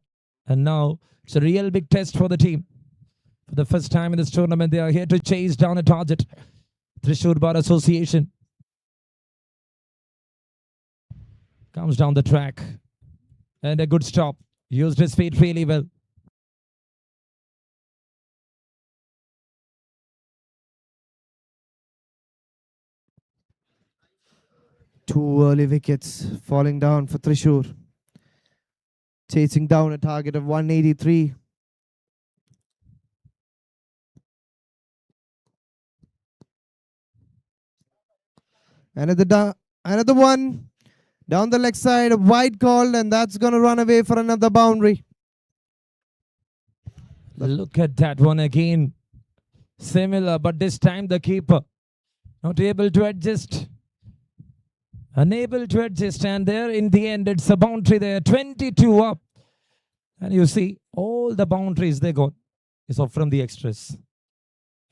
And now it's a real big test for the team. For the first time in this tournament, they are here to chase down a target. Thrissur Bar Association. Comes down the track. And a good stop. Used his feet really well. Two early wickets falling down for Thrissur. Chasing down a target of 183. Another one down the leg side, a wide call, and that's going to run away for another boundary. Look at that one again. Similar, but this time the keeper not able to adjust. Unable to adjust, and there in the end it's a boundary there. 22 up. And you see all the boundaries they got is off from the extras.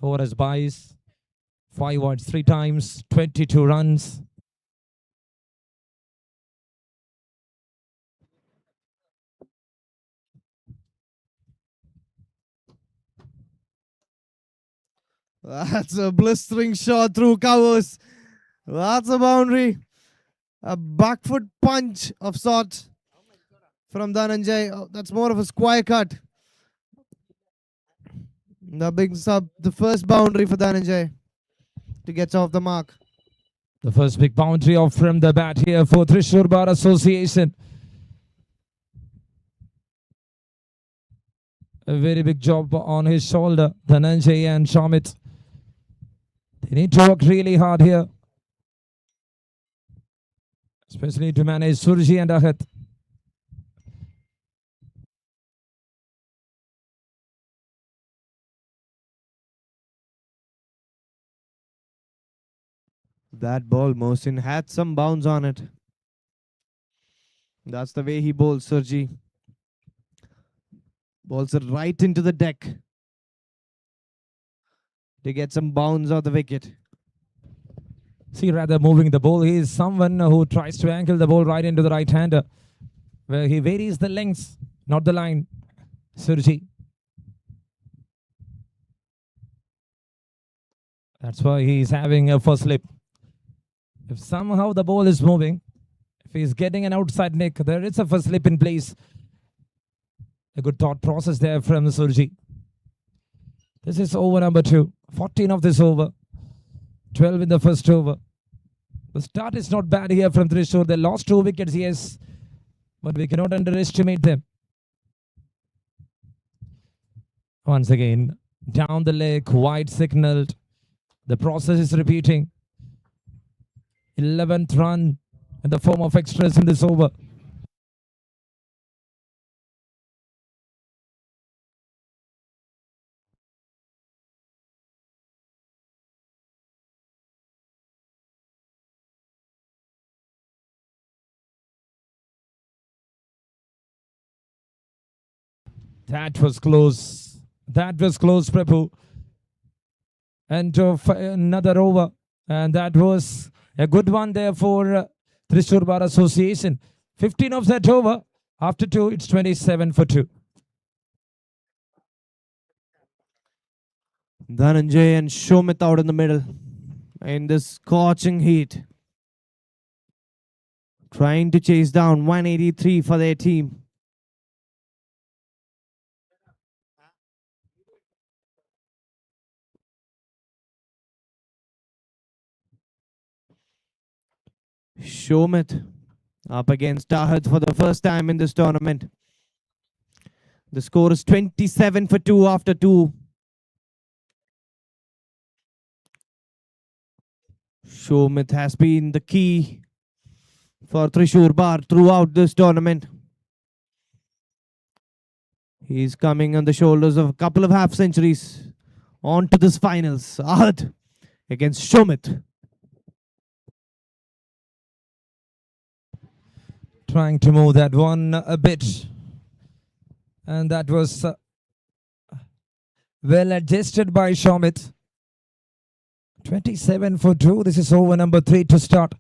4 as buys. 5 wides 3 times. 22 runs. That's a blistering shot through covers. That's a boundary. A back foot punch of sort from Dhananjay. Oh, that's more of a square cut. That brings up the first boundary for Dhananjay to get off the mark. The first big boundary off from the bat here for Thrissur Bar Association. A very big job on his shoulder, Dhananjay and Shamit. They need to work really hard here. Especially to manage Surji and Ahat. That ball, Mohsin, had some bounce on it. That's the way he bowls, Sergi. Balls it right into the deck to get some bounce on the wicket. See, rather moving the ball, he is someone who tries to angle the ball right into the right hander, where he varies the lengths, not the line. Surji. That's why he's having a first slip. If somehow the ball is moving, if he's getting an outside nick, there is a first slip in place. A good thought process there from Surji. This is over number 2. 14 of this over. 12 in the first over. The start is not bad here from Thrissur. They lost 2 wickets, yes, but we cannot underestimate them. Once again, down the leg, wide signaled. The process is repeating. 11th run in the form of extras in this over. That was close. That was close, Prabhu. And another over. And that was a good one there for Thrissur Bar Association. 15 of that over. After 2, it's 27 for 2. Dhananjay and Shomit out in the middle in this scorching heat. Trying to chase down 183 for their team. Shomit up against Ahad for the first time in this tournament. The score is 27 for 2 after 2. Shomit has been the key for Thrissur Bar throughout this tournament. He's coming on the shoulders of a couple of half centuries on to this finals. Ahad against Shomit. Trying to move that one a bit. And that was well adjusted by Shomit. 27 for 2. This is over number 3 to start.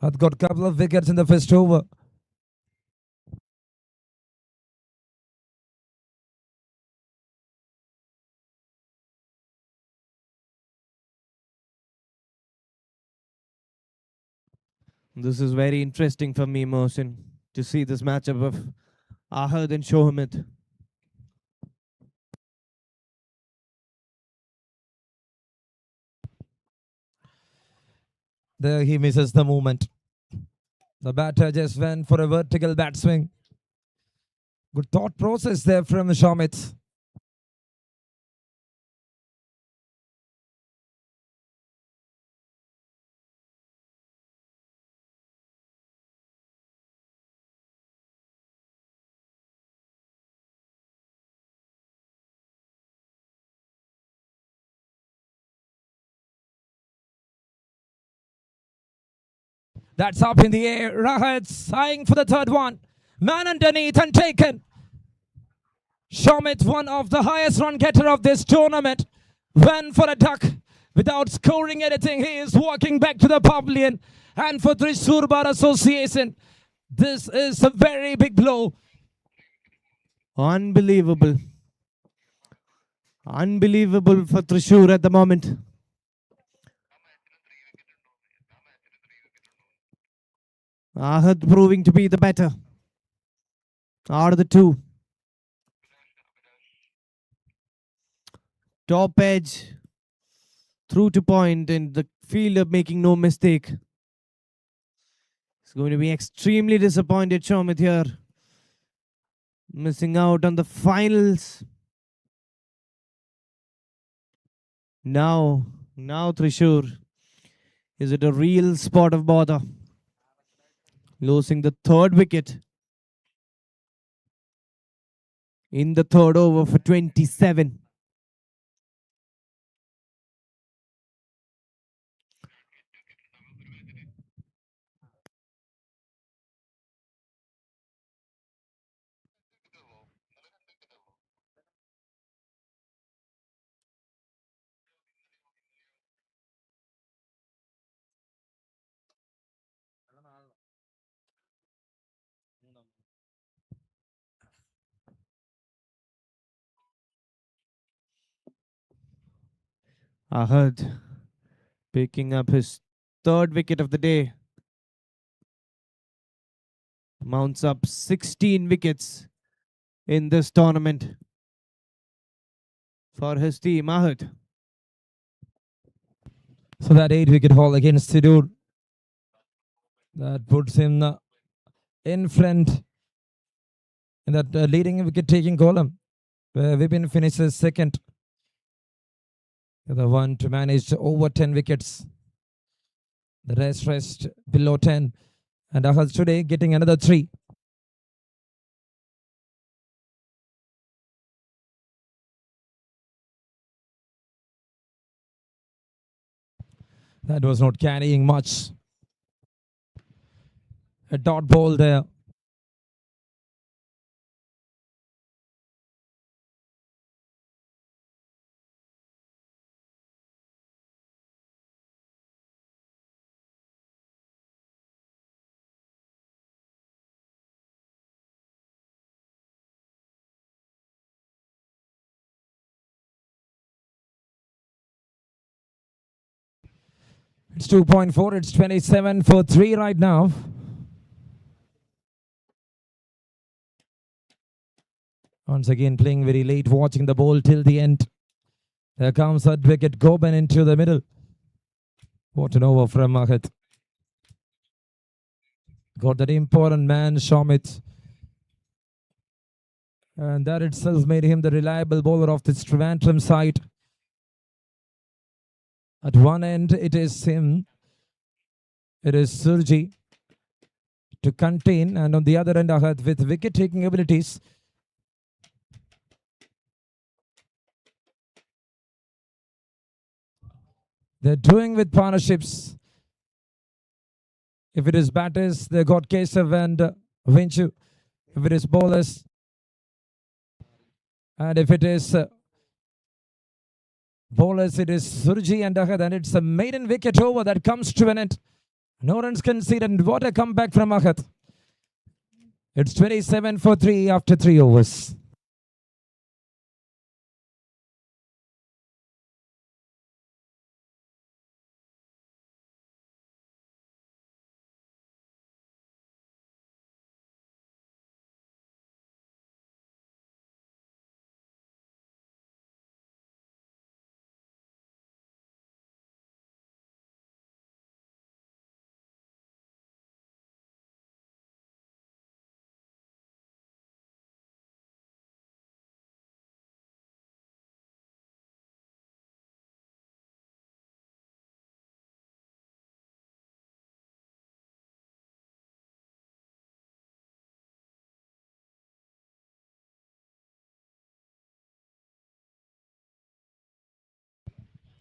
I've got a couple of wickets in the first over. This is very interesting for me, Mohsin, to see this matchup of Ahad and Shomit. There he misses the movement. The batter just went for a vertical bat swing. Good thought process there from Shomit. That's up in the air. Rahat sighing for the third one. Man underneath and taken. Shomit, one of the highest run getter of this tournament, went for a duck without scoring anything. He is walking back to the pavilion. And for Thrissur Bar Association, this is a very big blow. Unbelievable. Unbelievable for Thrissur at the moment. Ahad proving to be the better out of the two. Top edge through to point and the fielder making no mistake. He's going to be extremely disappointed, Shomit here. Missing out on the finals. Now Thrissur is at a real spot of bother. Losing the third wicket in the third over for 27. Ahad picking up his third wicket of the day. Mounts up 16 wickets in this tournament for his team. Ahad. So that 8-wicket haul against Sidur, that puts him in front in that leading wicket-taking column, where Vipin finishes second. The one to manage over 10 wickets. The rest below 10. And Ahad today getting another 3. That was not carrying much. A dot ball there. It's 2.4. It's 27 for 3 right now. Once again playing very late, watching the ball till the end. There comes that wicket, Goben into the middle. What an over from Ahad. Got that important man, Shamit. And that itself made him the reliable bowler of this Trivandrum side. At one end, it is him. It is Surji to contain. And on the other end, Ahad with wicket-taking abilities. They're doing with partnerships. If it is batters, they got Kesav and Vinchu. If it is bowlers, and if it is bowlers, it is Surji and Ahad, and it's a maiden wicket over that comes to an end. No runs conceded, and what a comeback from Ahad. It's 27 for 3 after 3 overs.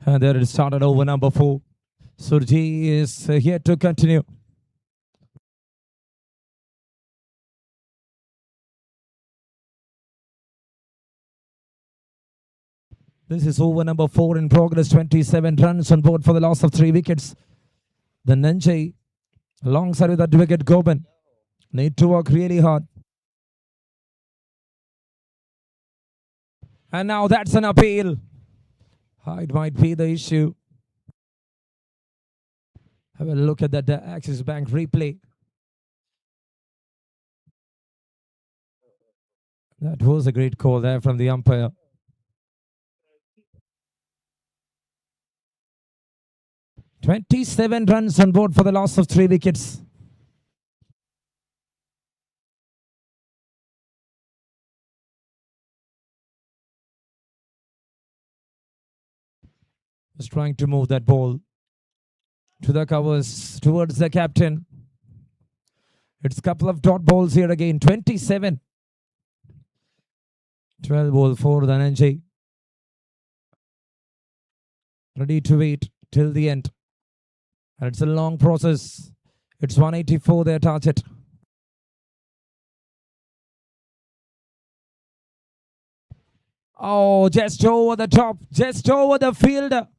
And there it started over number 4. Surji is here to continue. This is over number 4 in progress. 27 runs on board for the loss of 3 wickets. The Nanjay, alongside with that wicket, Goben, need to work really hard. And now that's an appeal. It might be the issue. Have a look at that Axis Bank replay. That was a great call there from the umpire. "27 runs on board for the loss of 3 wickets. Was trying to move that ball to the covers towards the captain. It's a couple of dot balls here again. 27. 12 ball for Dhananjay. Ready to wait till the end. And it's a long process. It's 184 their target. Oh, just over the top, just over the fielder.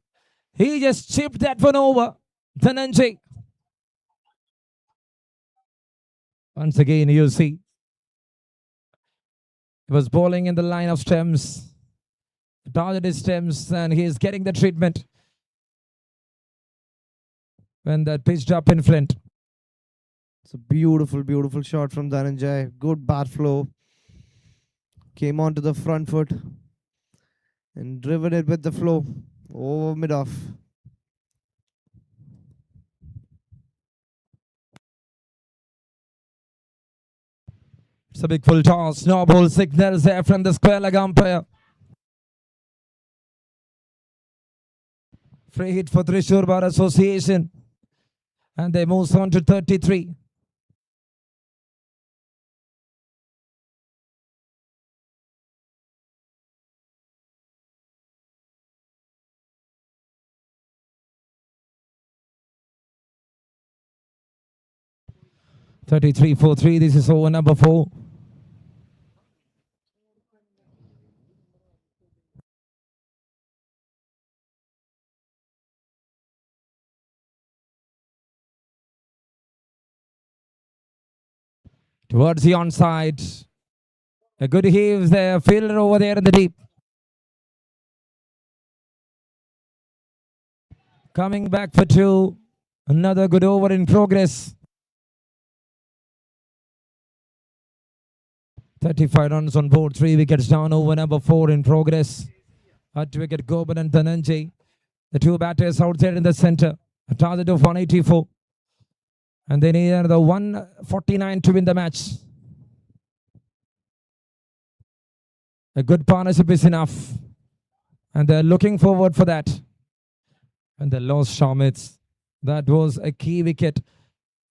He just chipped that one over. Dhananjay. Once again, you see. He was bowling in the line of stems. The target is stems, and he is getting the treatment. when that pitched up in front. It's a beautiful, beautiful shot from Dhananjay. Good bat flow. Came onto the front foot and driven it with the flow over mid off. It's a big full toss. No ball signals there from the square leg umpire. Free hit for Thrissur Bar Association. And they move on to 33. Thirty-three for 3. This is over number 4. Towards the onside. A good heave there. Fielder over there in the deep. Coming back for 2. Another good over in progress. 35 runs on board. 3 wickets down. Over number 4 in progress. At wicket Goban and Dhananjay. The 2 batters out there in the center. A target of 184. And they need another 149 to win the match. A good partnership is enough. And they're looking forward for that. And they lost Shamits. That was a key wicket.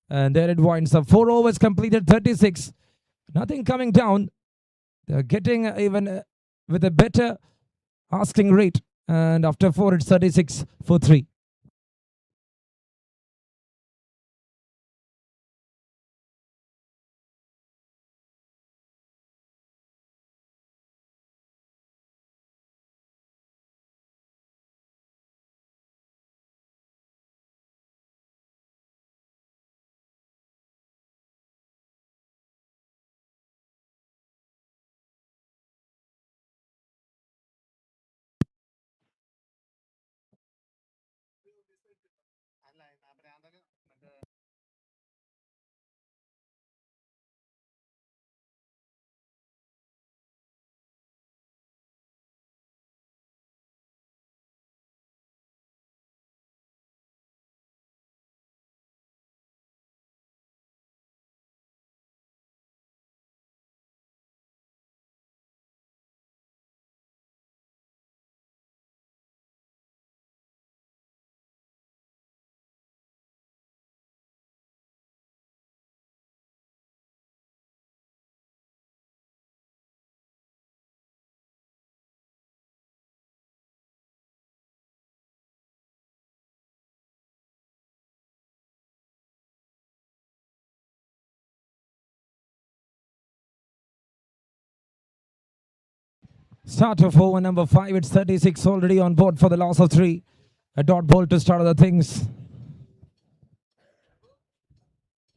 And there it winds up. 4 overs completed, 36. Nothing coming down. They're getting even with a better asking rate. And after 4, it's 36 for 3. Start of over number 5. It's 36 already on board for the loss of 3. A dot ball to start other things.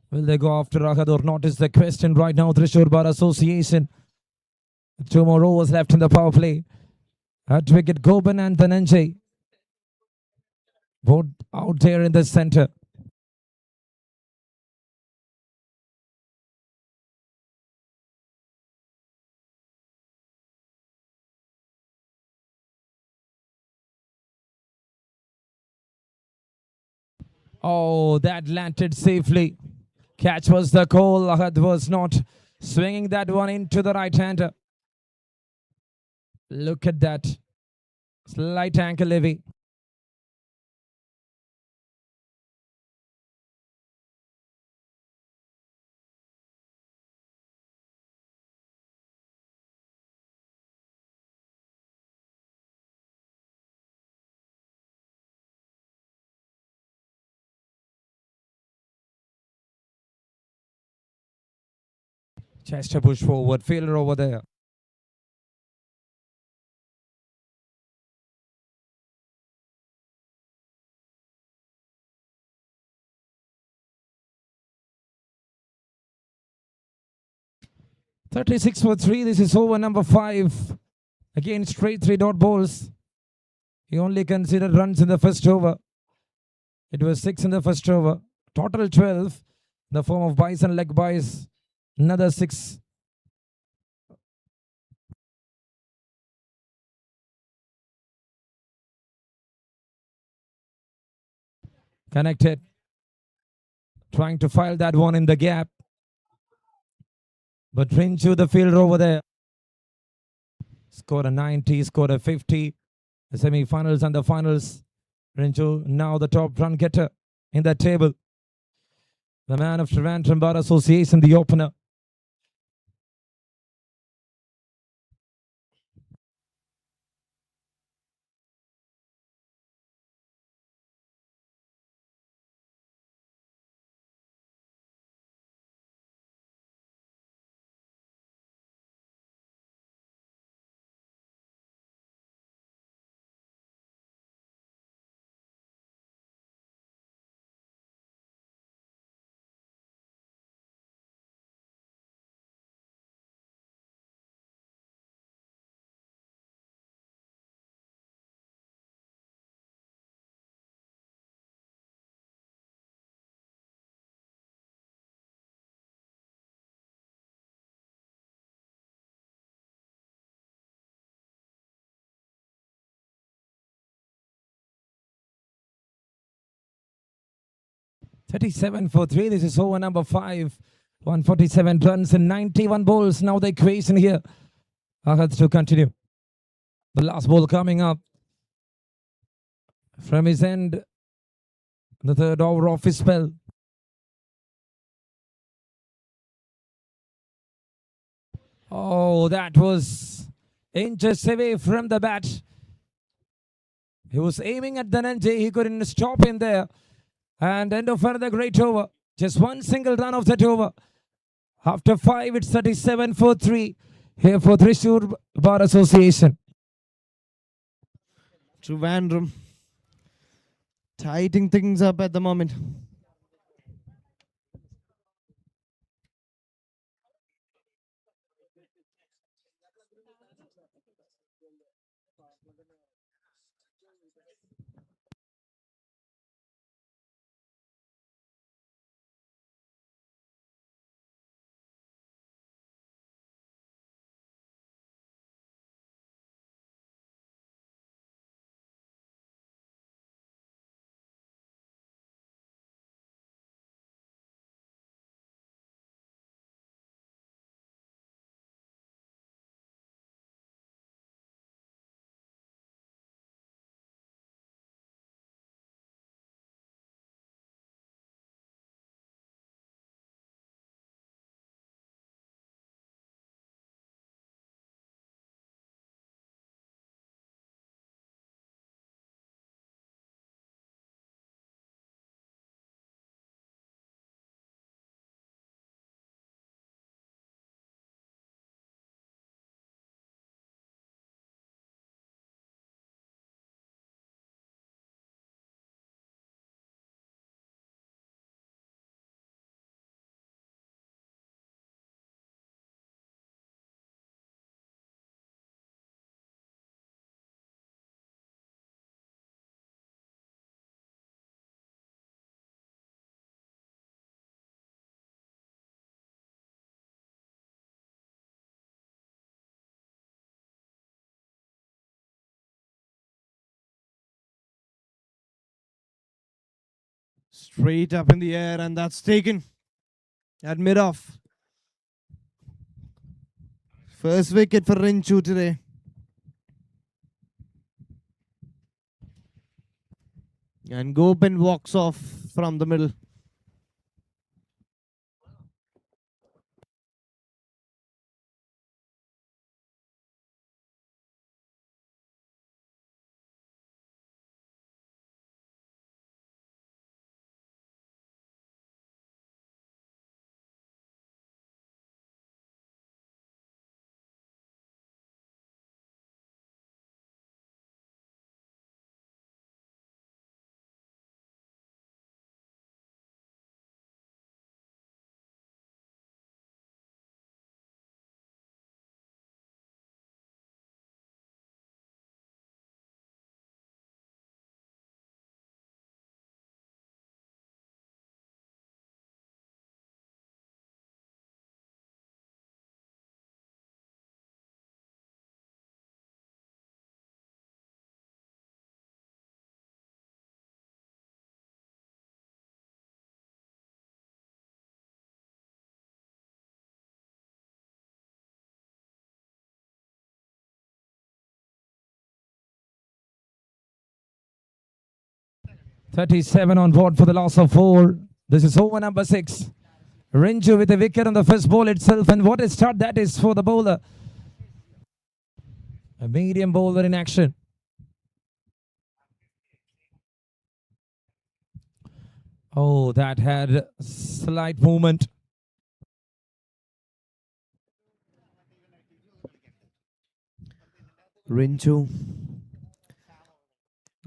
Will they go after Rahad or not is the question right now. Thrissur Bar Association. 2 more overs left in the power play. At wicket Goban and Dhananjay. Both out there in the center. Oh, that landed safely. Catch was the call. Ahad was not swinging that one into the right hander. Look at that. Slight ankle levy. Chester push forward. Fielder over there. "36 for 3. This is over number 5. Again, straight 3 dot balls. He only considered runs in the first over. It was 6 in the first over. Total 12 in the form of buys and leg buys. Another 6. Connected. Trying to file that one in the gap. But Rinchu, the fielder over there, scored a 90, scored a 50. The semi-finals and the finals. Rinchu now the top run getter in that table. The man of Trivandrum Bar Association, the opener. $37 for 3. This is over number 5. 147 runs and 91 balls. Now the equation here. Ahad to continue. The last ball coming up from his end. The third over of his spell. Oh, that was inches away from the bat. He was aiming at Dhananjay. He couldn't stop in there. And end of another great over. Just one single run of that over. After 5, it's 37 for 3. Here for Thrissur Bar Association. Trivandrum tightening things up at the moment. Straight up in the air, and that's taken at mid-off. First wicket for Rinchu today. And Gopen walks off from the middle. 37 on board for the loss of 4. This is over number 6. Rinju with a wicket on the first ball itself. And what a start that is for the bowler. A medium bowler in action. Oh, that had slight movement. Rinchu,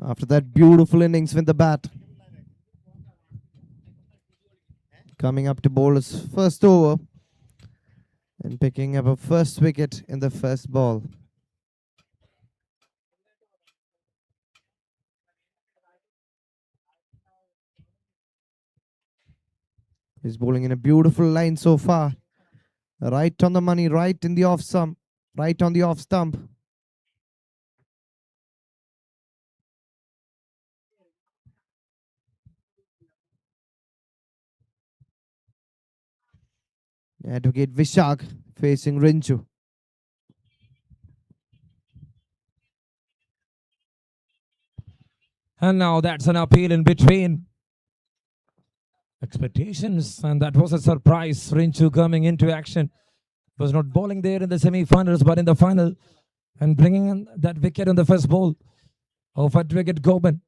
after that beautiful innings with the bat, coming up to bowl his first over and picking up a first wicket in the first ball. He's bowling in a beautiful line so far. Right on the money, right in the off stump, right on the off stump. Advocate Vishak facing Rinchu. And now that's an appeal in between expectations. And that was a surprise. Rinchu coming into action. Was not bowling there in the semi-finals, but in the final. And bringing in that wicket on the first ball of Advocate Goban.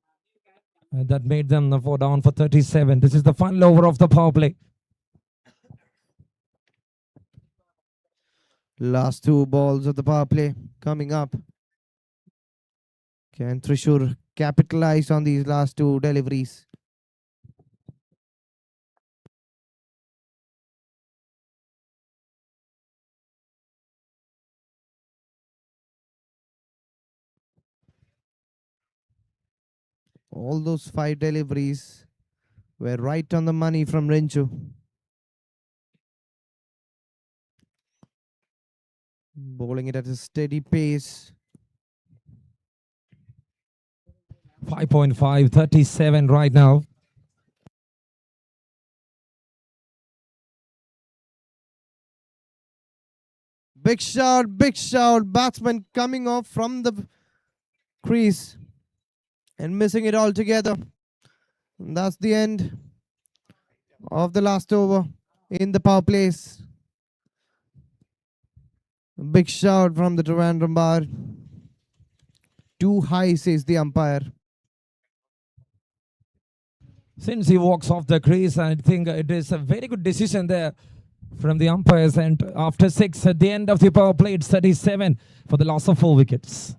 That made them four down for 37. This is the final over of the power play. Last 2 balls of the power play coming up. Can Trishur capitalize on these last 2 deliveries? All those 5 deliveries were right on the money from Rinchu. Bowling it at a steady pace. 5.5, 37 right now. Big shot, batsman coming off from the crease and missing it altogether. And that's the end of the last over in the power plays. Big shout from the Trivandrum bar. Too high, says the umpire. Since he walks off the crease, I think it is a very good decision there from the umpires. And after 6 at the end of the power play, it's 37 for the loss of 4 wickets.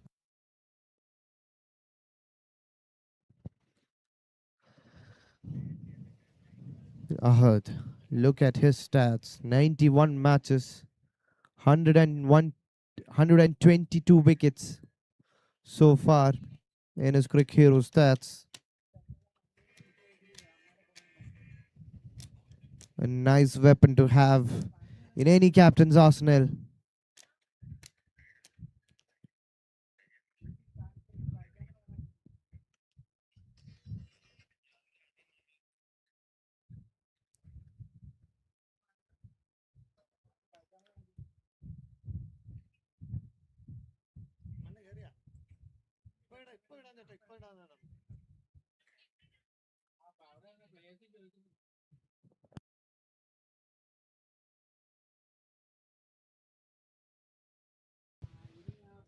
Ahad, look at his stats. 91 matches, 122 wickets so far in his Crick Hero stats. A nice weapon to have in any captain's arsenal.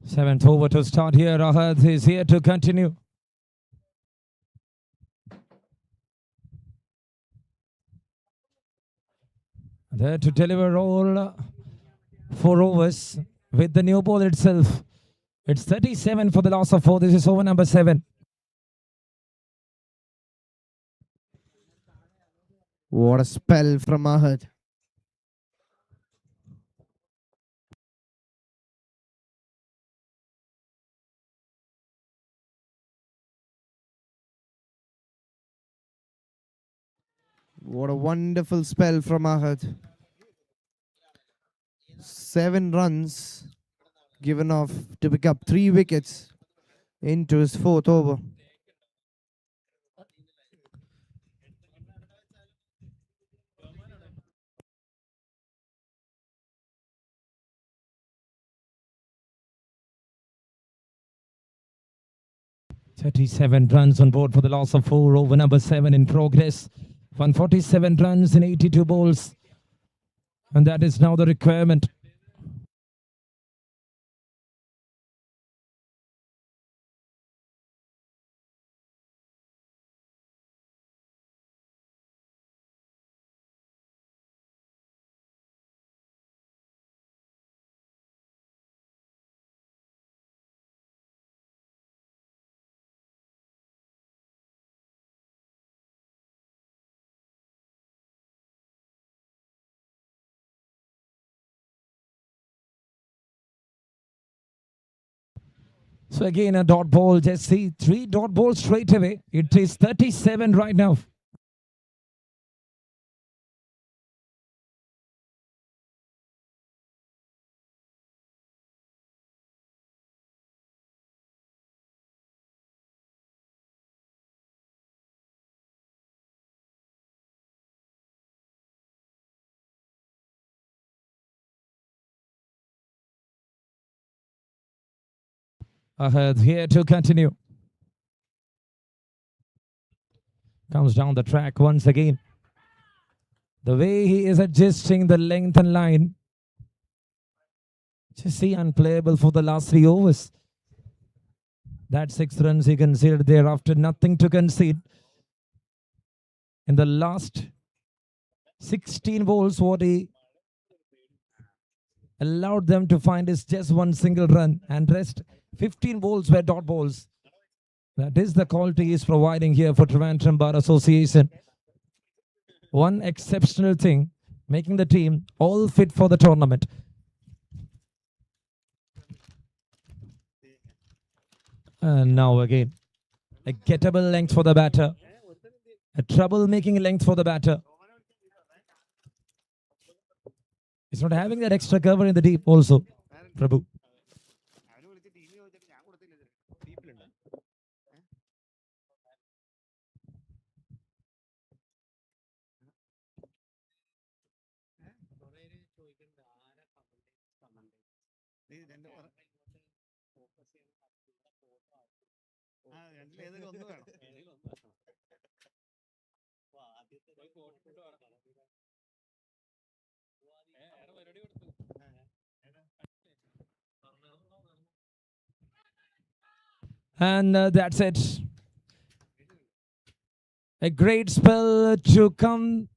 Seventh over to start here. Ahad is here to continue. There to deliver all 4 overs with the new ball itself. It's 37 for the loss of 4. This is over number 7. What a spell from Ahad. What a wonderful spell from Ahad. 7 runs given off to pick up 3 wickets into his 4th over. 37 runs on board for the loss of 4. Over number 7 in progress. 147 runs in 82 balls. And that is now the requirement. So again a dot ball. Just see 3 dot balls straight away. It is 37 right now. Ahead here to continue. Comes down the track once again. The way he is adjusting the length and line. Just see, unplayable for the last 3 overs. That 6 runs he conceded thereafter. Nothing to concede. In the last 16 balls, what he allowed them to find is just 1 single run. And rest 15 balls were dot balls. That is the quality he is providing here for Trivandrum Bar Association. One exceptional thing, making the team all fit for the tournament. And now again, a gettable length for the batter. A trouble-making length for the batter. He's not having that extra cover in the deep also, Prabhu. And that's it. A great spell to come.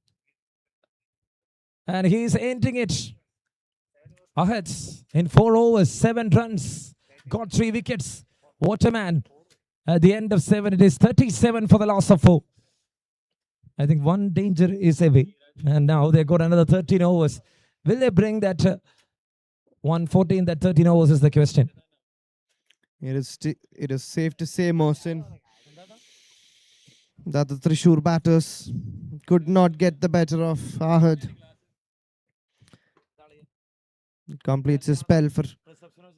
And he's ending it. Ahead in 4 overs, 7 runs. Got 3 wickets. What a man. At the end of 7, it is 37 for the loss of 4. I think one danger is away. And now they got another 13 overs. Will they bring that 114, that 13 overs is the question. It is safe to say, Mohsin, that the Thrissur batters could not get the better of Ahad. Completes his spell for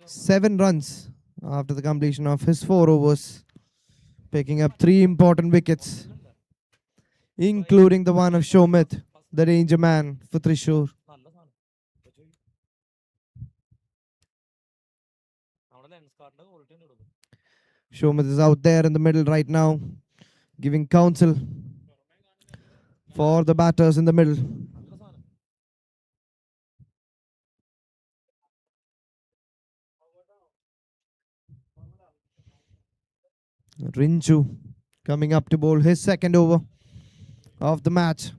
7 runs after the completion of his 4 overs, picking up 3 important wickets, including the one of Shomit, the danger man for Thrissur. Shomit is out there in the middle right now, giving counsel for the batters in the middle. Rinchu coming up to bowl his second over of the match.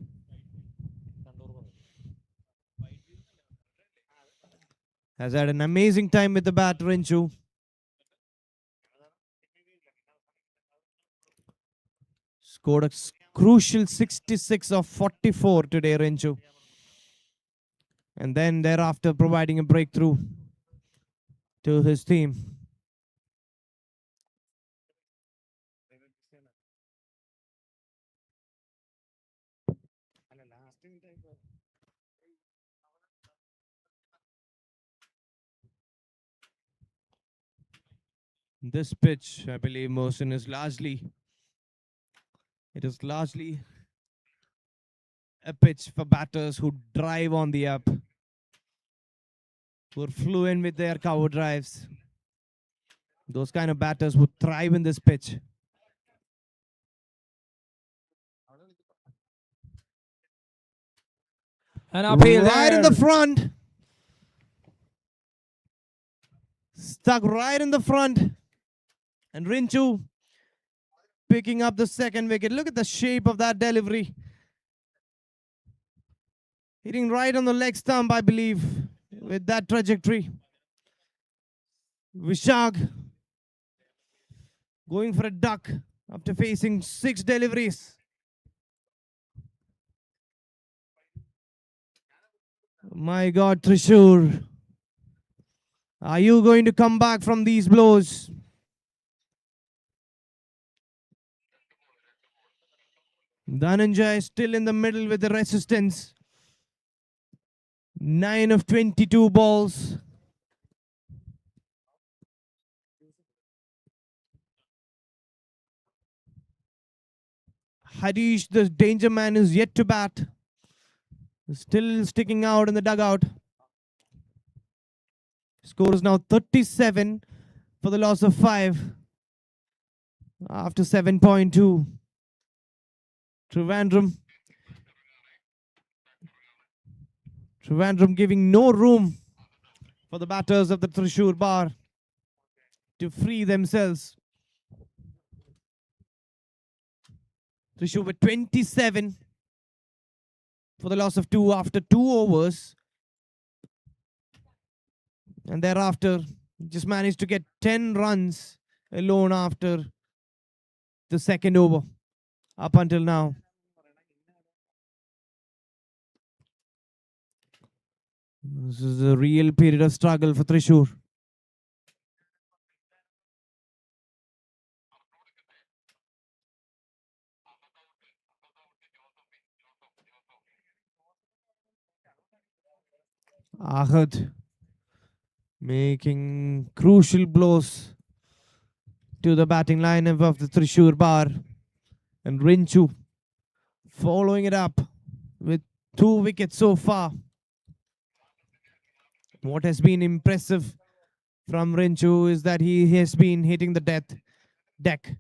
Has had an amazing time with the bat, Rinchu. Scored a crucial 66 of 44 today, Rinchu. And then thereafter providing a breakthrough to his team. This pitch, I believe, Mohsin, is largely a pitch for batters who drive on the up, who are fluent with their cover drives. Those kind of batters would thrive in this pitch. An uphill right there. in the front. Stuck right in the front. And Rinchu picking up the second wicket. Look at the shape of that delivery. Hitting right on the leg stump, I believe, with that trajectory. Vishag going for a duck after facing 6 deliveries. My God, Trishur. Are you going to come back from these blows? Dhananjay is still in the middle with the resistance. 9 of 22 balls. Harish, the danger man, is yet to bat. Still sticking out in the dugout. Score is now 37 for the loss of 5 after 7.2. Trivandrum giving no room for the batters of the Thrissur bar to free themselves. Thrissur with 27 for the loss of 2 after 2 overs. And thereafter, just managed to get 10 runs alone after the second over up until now. This is a real period of struggle for Thrissur. Ahad making crucial blows to the batting lineup of the Thrissur bar. And Rinchu following it up with 2 wickets so far. What has been impressive from Rinchu is that he has been hitting the deck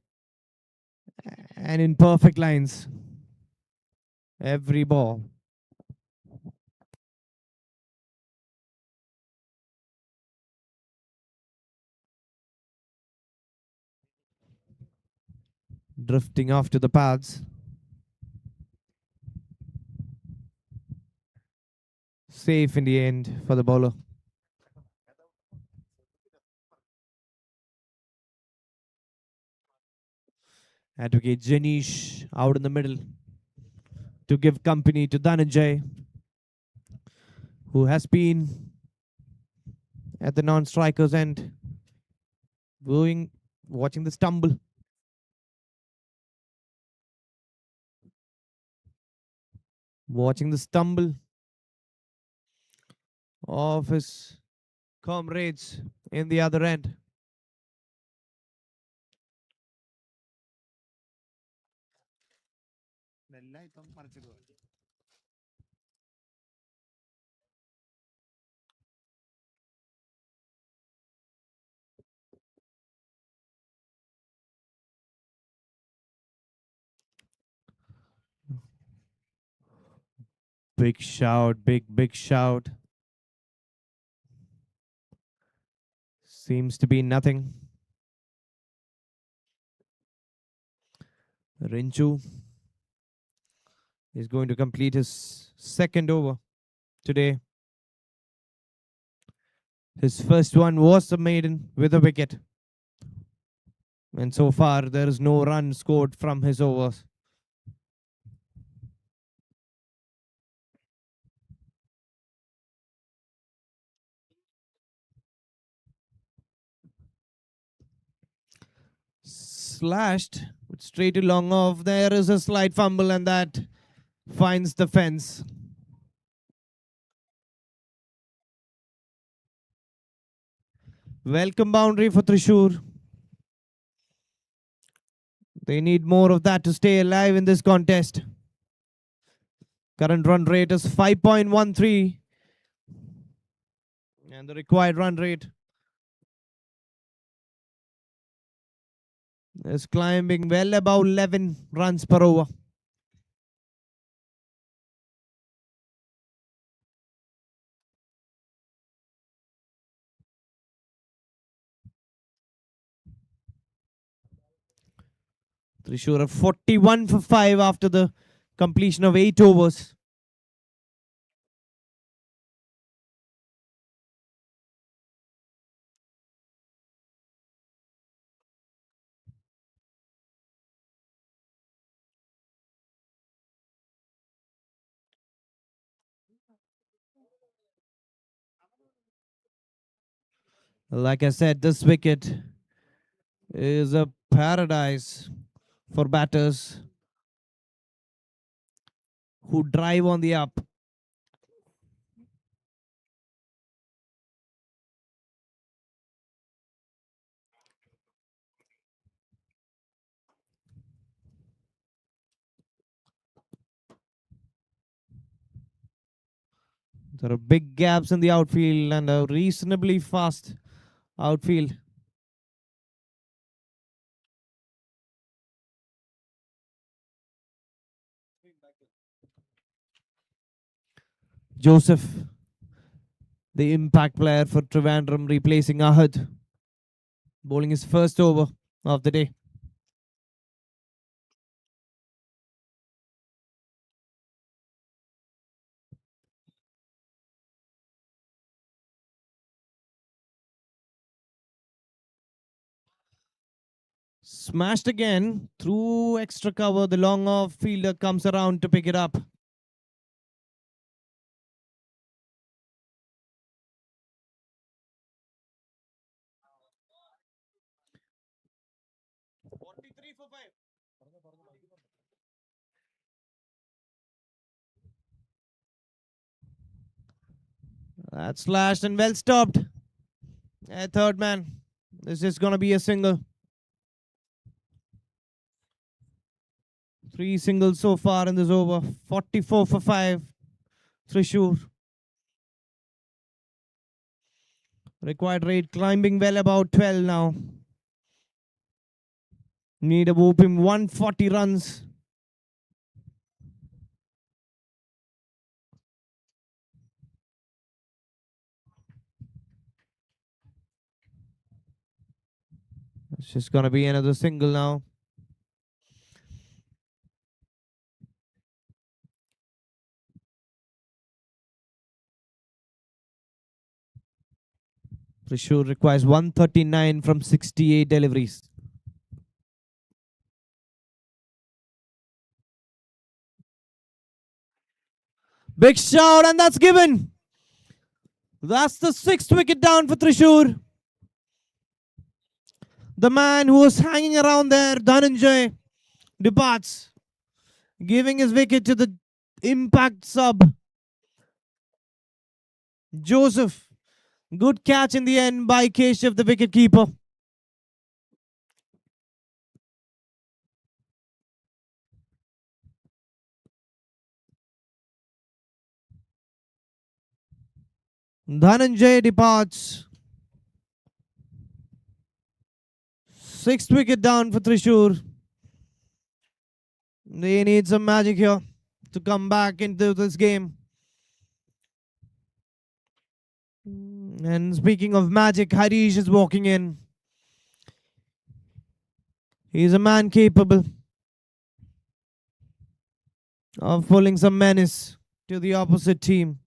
and in perfect lines. Every ball. Drifting off to the pads. Safe in the end for the bowler. Advocate Janish out in the middle to give company to Dhananjay, who has been at the non-strikers end, watching the stumble. Watching the stumble of his comrades in the other end. Big shout, big shout. Seems to be nothing. Rinchu is going to complete his second over today. His first one was a maiden with a wicket. And so far, there is no run scored from his overs. Slashed, but straight to long off. There is a slight fumble, and that finds the fence. Welcome boundary for Thrissur. They need more of that to stay alive in this contest. Current run rate is 5.13. And the required run rate is climbing well above 11 runs per over. Trishur 41 for 5 after the completion of 8 overs. Like I said, this wicket is a paradise for batters who drive on the up. There are big gaps in the outfield and a reasonably fast outfield. Joseph, the impact player for Trivandrum, replacing Ahad, bowling his first over of the day. Smashed again through extra cover. The long off fielder comes around to pick it up. That's slashed and well stopped. Third man. This is going to be a single. 3 singles so far in this over. 44 for 5. Trishur. Required rate climbing well about 12 now. Need a whooping 140 runs. It's just going to be another single now. Trishur requires 139 from 68 deliveries. Big shout, and that's given. That's the 6th wicket down for Trishur. The man who was hanging around there, Dhananjay, departs, giving his wicket to the impact sub. Joseph. Good catch in the end by Keshav, the wicketkeeper. Dhananjay departs. 6th wicket down for Trishur. They need some magic here to come back into this game. And speaking of magic, Harish is walking in. He's a man capable of pulling some menace to the opposite team.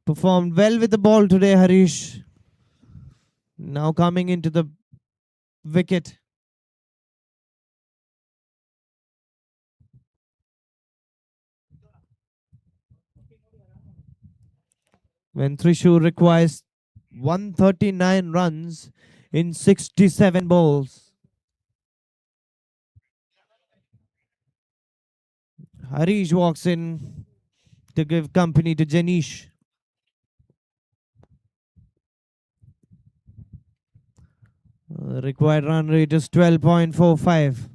Performed well with the ball today, Harish. Now coming into the wicket. When Trishur requires 139 runs in 67 balls. Harish walks in to give company to Janish. Required run rate is 12.45.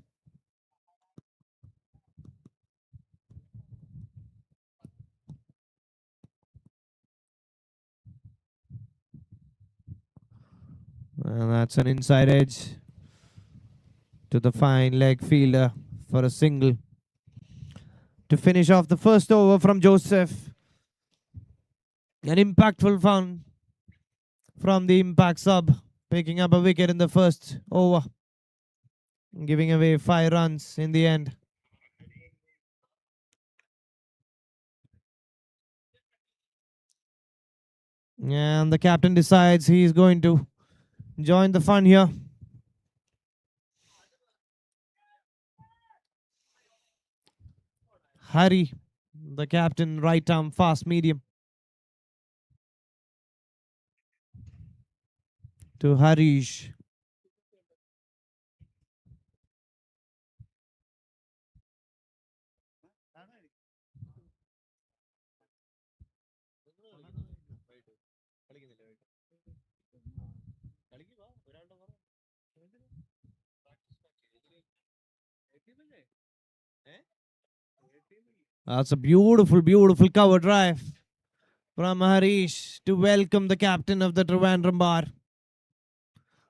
And that's an inside edge to the fine leg fielder for a single. To finish off the first over from Joseph. An impactful fun from the impact sub, picking up a wicket in the first over, giving away 5 runs in the end. And the captain decides he's going to join the fun here. Hari, the captain, right arm, fast medium. To Harish. That's a beautiful, beautiful cover drive from Harish to welcome the captain of the Trivandrum bar.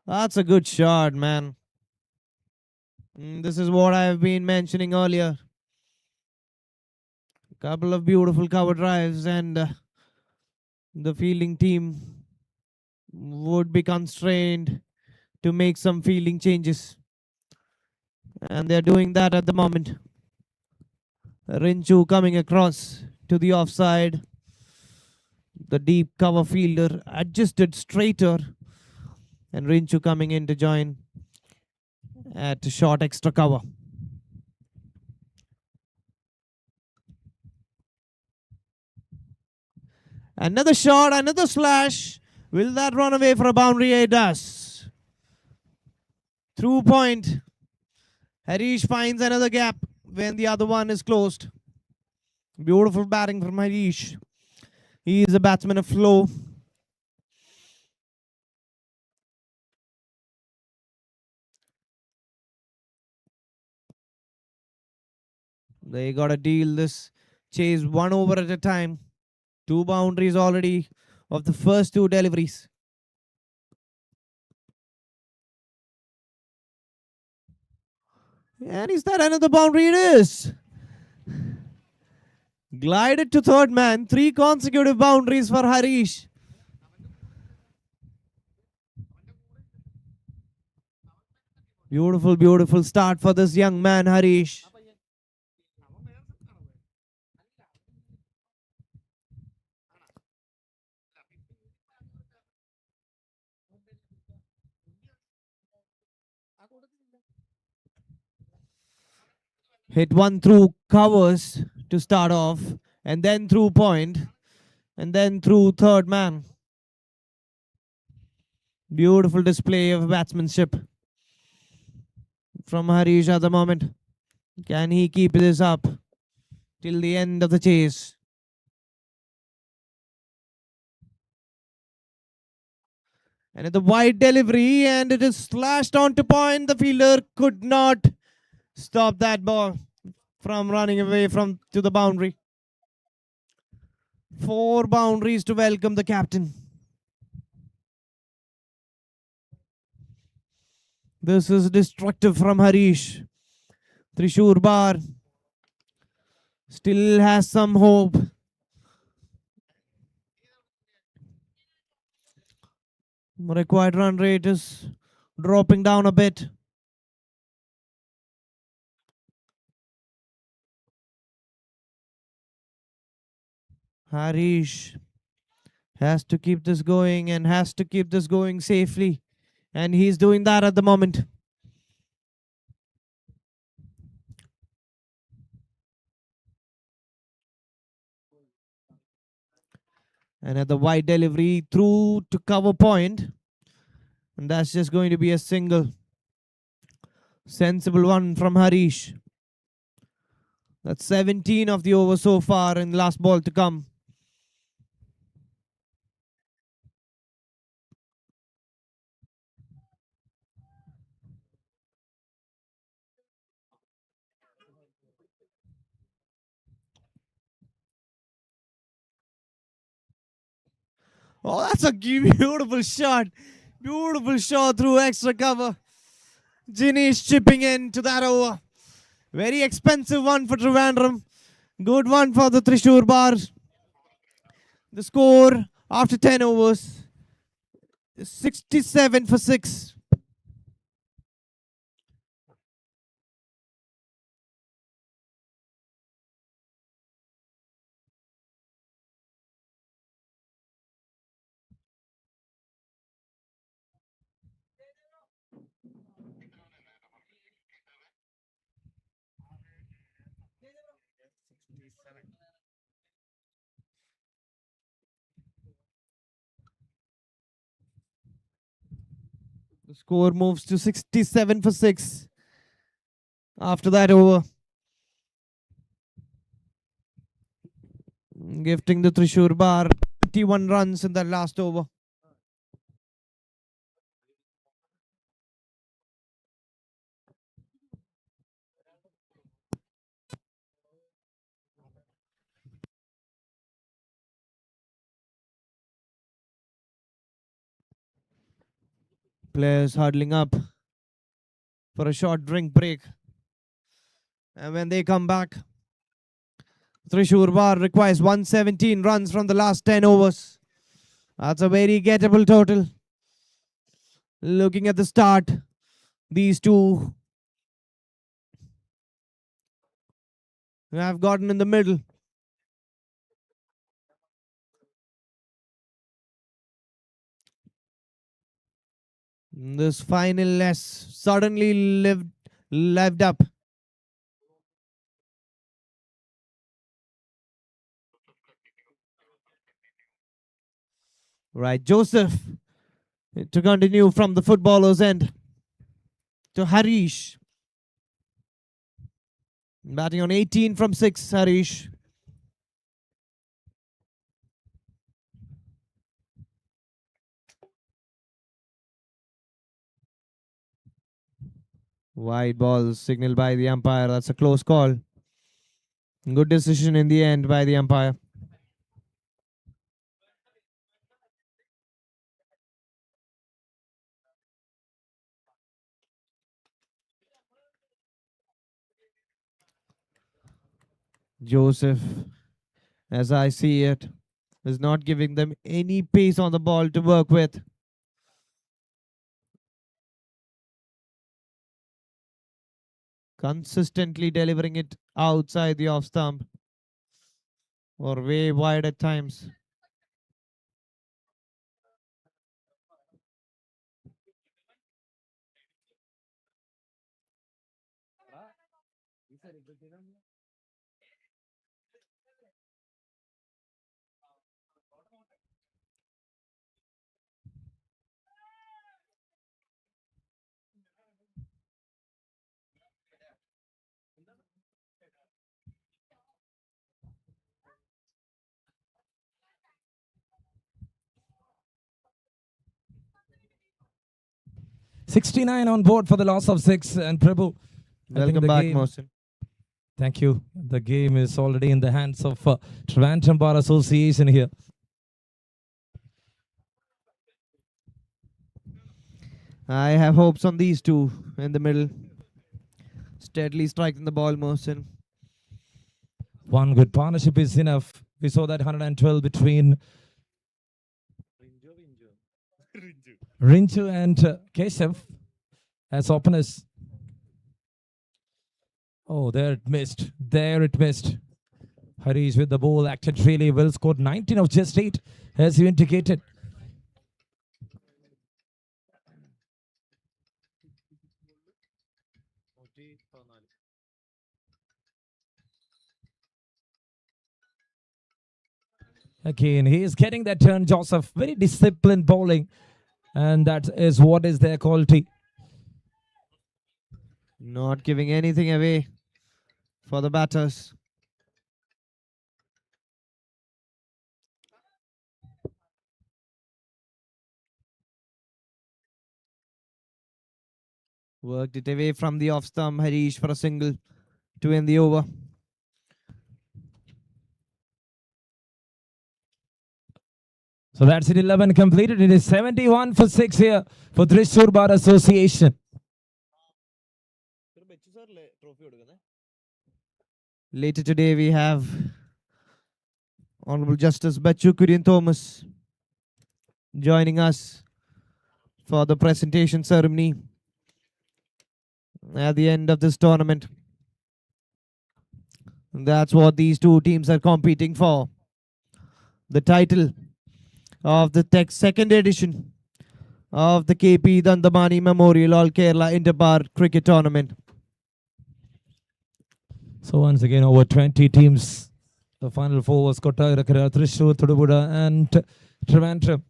That's a good shot, man. This is what I have been mentioning earlier. Couple of beautiful cover drives, and the fielding team would be constrained to make some fielding changes. And they're doing that at the moment. Rinchu coming across to the offside. The deep cover fielder adjusted straighter. And Rinchu coming in to join at short extra cover. Another shot, another slash. Will that run away for a boundary? It does. Through point. Harish finds another gap when the other one is closed. Beautiful batting from Harish. He is a batsman of flow. They got to deal this chase 1 over at a time. 2 boundaries already of the first 2 deliveries. And is that another boundary? It is. Glided to third man. 3 consecutive boundaries for Harish. Beautiful, beautiful start for this young man, Harish. Hit one through covers to start off, and then through point, and then through third man. Beautiful display of batsmanship from Harish at the moment. Can he keep this up till the end of the chase? And at the wide delivery, and it is slashed onto point. The fielder could not stop that ball from running away from to the boundary. 4 boundaries to welcome the captain. This is destructive from Harish. Trishur Bar still has some hope. Required run rate is dropping down a bit. Harish has to keep this going and has to keep this going safely. And he's doing that at the moment. And at the wide delivery through to cover point. And that's just going to be a single. Sensible one from Harish. That's 17 of the over so far, and last ball to come. Oh, that's a beautiful shot. Beautiful shot through extra cover. Jinesh chipping in to that over. Very expensive one for Trivandrum. Good one for the Trishur Bar. The score after 10 overs 67 for 6. The score moves to 67 for 6 after that over. Gifting the Trishur Bar 51 runs in that last over. Players huddling up for a short drink break. And when they come back, Trishur Bar requires 117 runs from the last 10 overs. That's a very gettable total. Looking at the start, these two have gotten in the middle. This final less suddenly lived up. Right, Joseph to continue from the footballer's end to Harish. Batting on 18 from 6, Harish. Wide ball signaled by the umpire. That's a close call. Good decision in the end by the umpire. Joseph, as I see it, is not giving them any pace on the ball to work with. Consistently delivering it outside the off stump or way wide at times. $69 on board for the loss of 6. And Prabhu, Welcome back, Mohsin. Thank you. The game is already in the hands of Trivandrum Bar Association here. I have hopes on these two in the middle. Steadily striking the ball, Mohsin. One good partnership is enough. We saw that 112 between Rinchu and Keshav as openers. Oh, there it missed. There it missed. Harish with the ball acted really well. Scored 19 of just 8, as you indicated. Again, he is getting that turn, Joseph. Very disciplined bowling. And that is what is their quality. Not giving anything away for the batters. Worked it away from the off stump. Harish for a single to end the over. So that's it, 11 completed. It is 71 for 6 here for Trishur Bar Association. Later today we have Honorable Justice Bachu Kurian Thomas joining us for the presentation ceremony at the end of this tournament. And that's what these two teams are competing for. The title of the second edition of the KP Dandapani Memorial All Kerala Interbar Cricket Tournament. So once again, over 20 teams. The final four was Kottayakara, Thrissur, Thudupuzha and Trivandrum.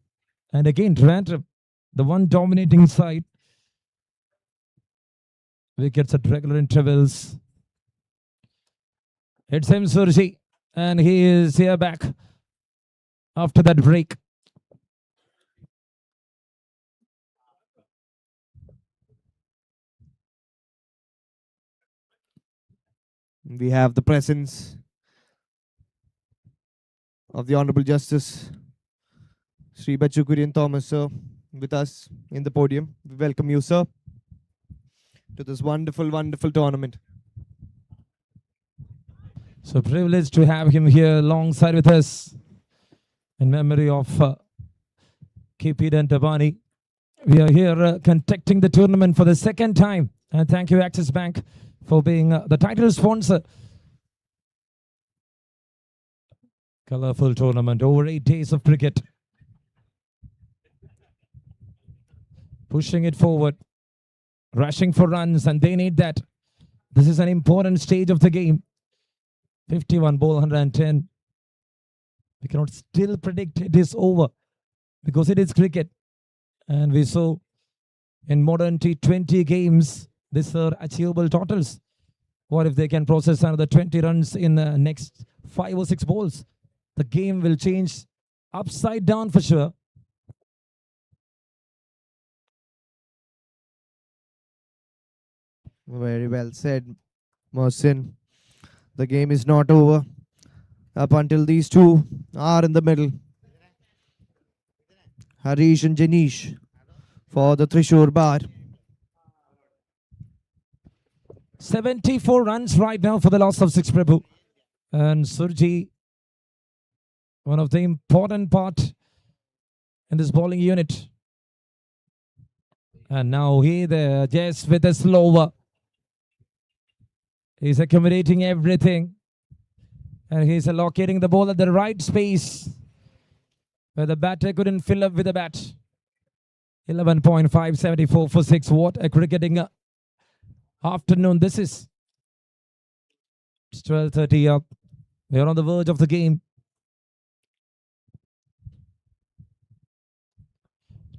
And again, Trivandrum, the one dominating side. Wickets at regular intervals. It's him, Surji, and he is here back after that break. We have the presence of the Honorable Justice Sri Bachukurian Thomas, sir, with us in the podium. We welcome you, sir, to this wonderful, wonderful tournament. So privileged to have him here alongside with us in memory of KP Dandapani. We are here conducting the tournament for the second time. And thank you, Axis Bank, for being the title sponsor. Colorful tournament, over 8 days of cricket. Pushing it forward, rushing for runs, and they need that. This is an important stage of the game. 51 ball, 110. We cannot still predict it is over because it is cricket. And we saw in modern T20 games, these are achievable totals. What if they can process another 20 runs in the next 5 or 6 balls? The game will change upside down for sure. Very well said, Mohsin. The game is not over up until these two are in the middle. Harish and Janish for the Thrissur bar. 74 runs right now for the loss of 6, Prabhu. And Surji, one of the important part in this bowling unit. And now he there, just with a slower. He's accommodating everything. And he's allocating the ball at the right space where the batter couldn't fill up with the bat. 11.574 for 6. What a cricketing afternoon this is. It's 12:30 up. We're on the verge of the game.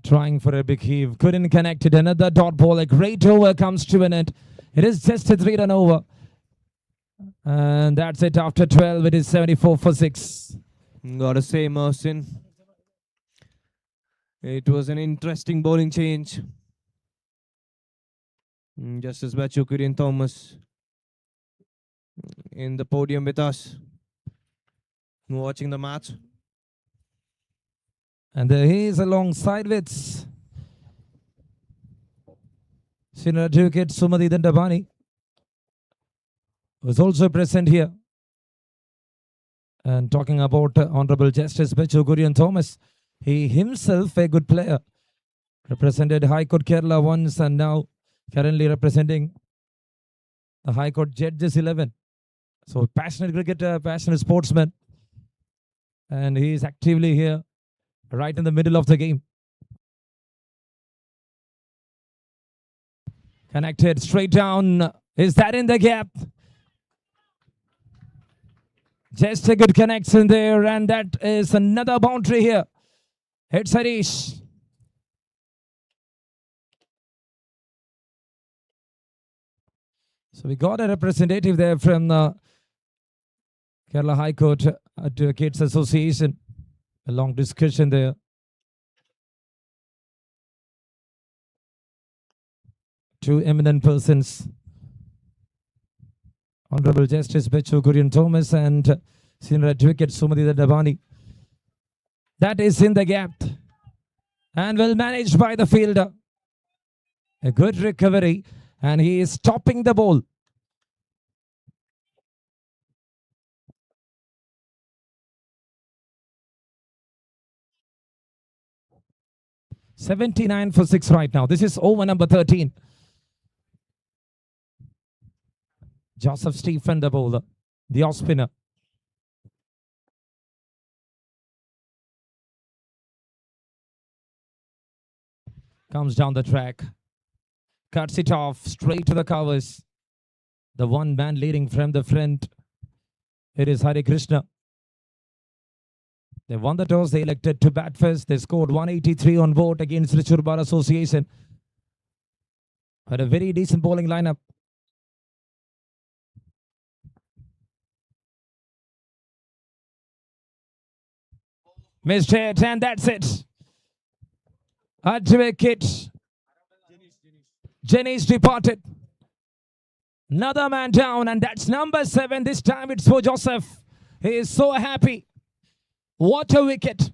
Trying for a big heave. Couldn't connect it. Another dot ball. A great over comes to an end. It is just a 3-run over. And that's it after 12. It is 74 for 6. Gotta say, Mohsin, it was an interesting bowling change. Justice Bachukurian Thomas in the podium with us, watching the match. And there he is alongside with Senior Advocate Sumati Dandapani, was also present here. And talking about Honorable Justice Bachukurian Thomas, he himself a good player. Represented High Court Kerala once and now currently representing the High Court Judges 11. So passionate cricketer, passionate sportsman. And he is actively here right in the middle of the game. Connected straight down. Is that in the gap? Just a good connection there, and that is another boundary here. It's Harish. So we got a representative there from the Kerala High Court Advocates Association. A long discussion there. Two eminent persons. Honorable Justice Bachukurian Thomas and Senior Advocate Sumati Dandapani. That is in the gap. And well managed by the fielder. A good recovery. And he is stopping the ball. 79 for 6 right now. This is over number 13. Joseph Stephen, the bowler, the off spinner. Comes down the track, cuts it off straight to the covers. The one man leading from the front. It is Hare Krishna. They won the toss. They elected to bat first. They scored 183 on board against Richur Bar Association. Had a very decent bowling lineup. Missed it, and that's it. At wicket. Jenny's departed. Another man down, and that's number 7. This time it's for Joseph. He is so happy. What a wicket.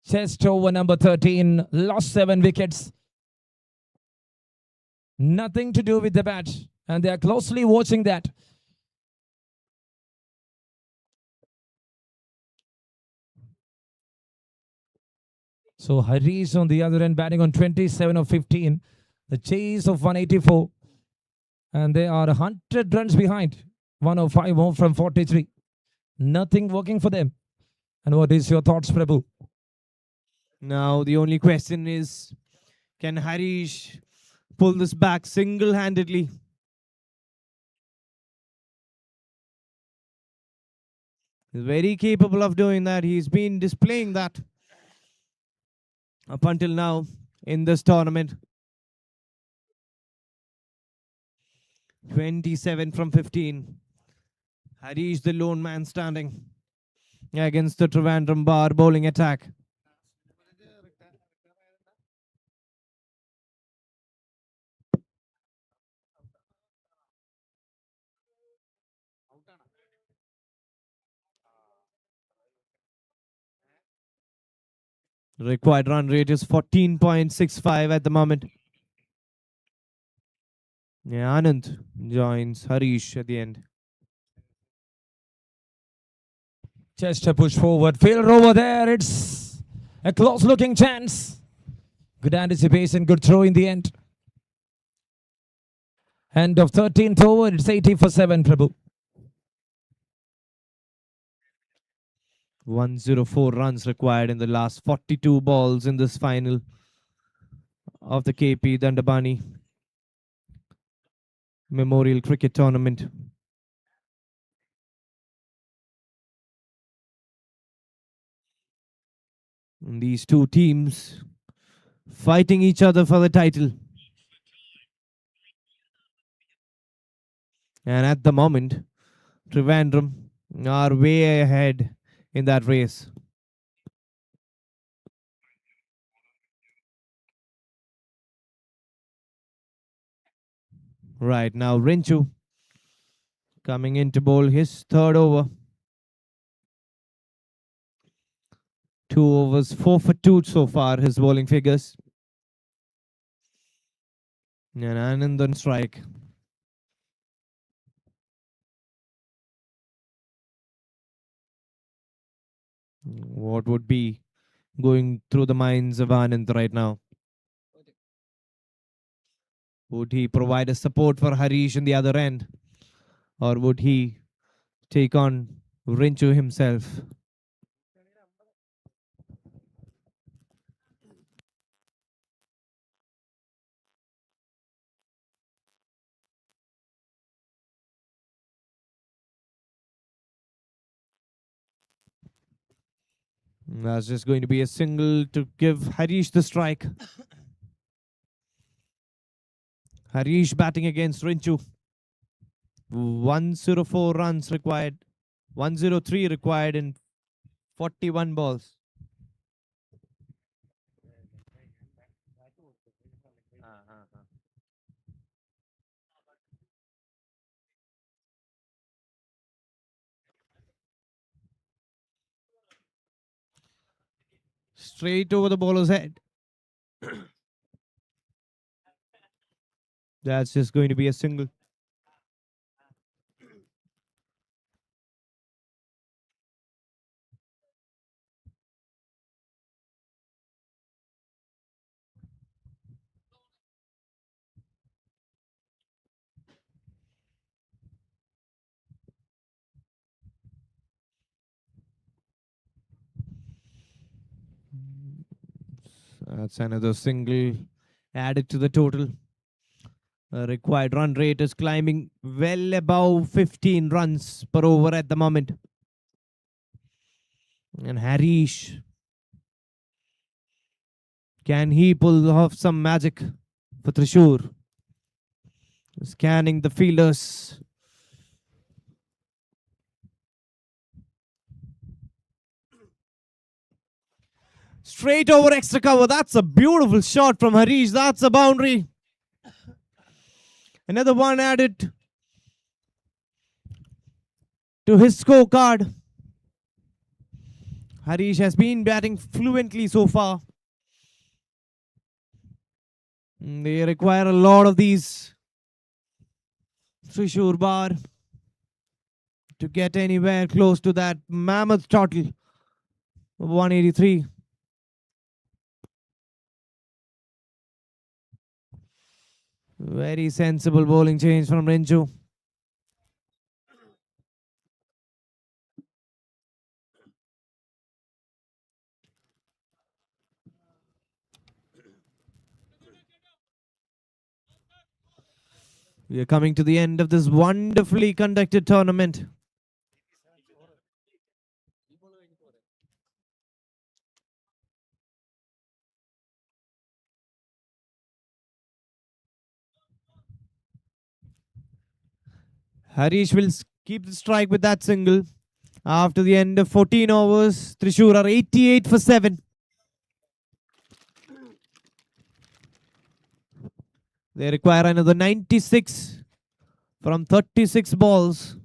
Just over number 13. Lost 7 wickets. Nothing to do with the bat. And they are closely watching that. So Harish on the other end batting on 27 of 15. The chase of 184. And they are 100 runs behind. 105 more from 43. Nothing working for them. And what is your thoughts, Prabhu? Now the only question is, can Harish pull this back single-handedly? He's very capable of doing that. He's been displaying that up until now in this tournament. 27 from 15. Harish, the lone man standing against the Trivandrum Bar bowling attack. Required run rate is 14.65 at the moment. Yeah, Anand joins Harish at the end. Just a push forward. Fielder over there. It's a close looking chance. Good anticipation. Good throw in the end. End of 13th over. It's 80 for 7, Prabhu. 104 runs required in the last 42 balls in this final of the KP Dandapani Memorial Cricket Tournament. And these two teams fighting each other for the title. And at the moment, Trivandrum are way ahead in that race. Right now, Rinchu coming in to bowl his third over. 2 overs, 4 for 2 so far, his bowling figures. And Anand on strike. What would be going through the minds of Anand right now? Would he provide a support for Harish in the other end? Or would he take on Rinchu himself? That's just going to be a single to give Harish the strike. Harish batting against Rinchu. 104 runs required. 103 required in 41 balls. Straight over the bowler's head. That's just going to be a single. That's another single added to the total. Required run rate is climbing well above 15 runs per over at the moment. And Harish, can he pull off some magic for Trishur? Scanning the fielders. Straight over extra cover. That's a beautiful shot from Harish. That's a boundary. Another one added to his scorecard. Harish has been batting fluently so far. They require a lot of these Trishur bar to get anywhere close to that mammoth total of 183. Very sensible bowling change from Renju. We are coming to the end of this wonderfully conducted tournament. Harish will keep the strike with that single. After the end of 14 overs, Trishur are 88 for 7. They require another 96 from 36 balls.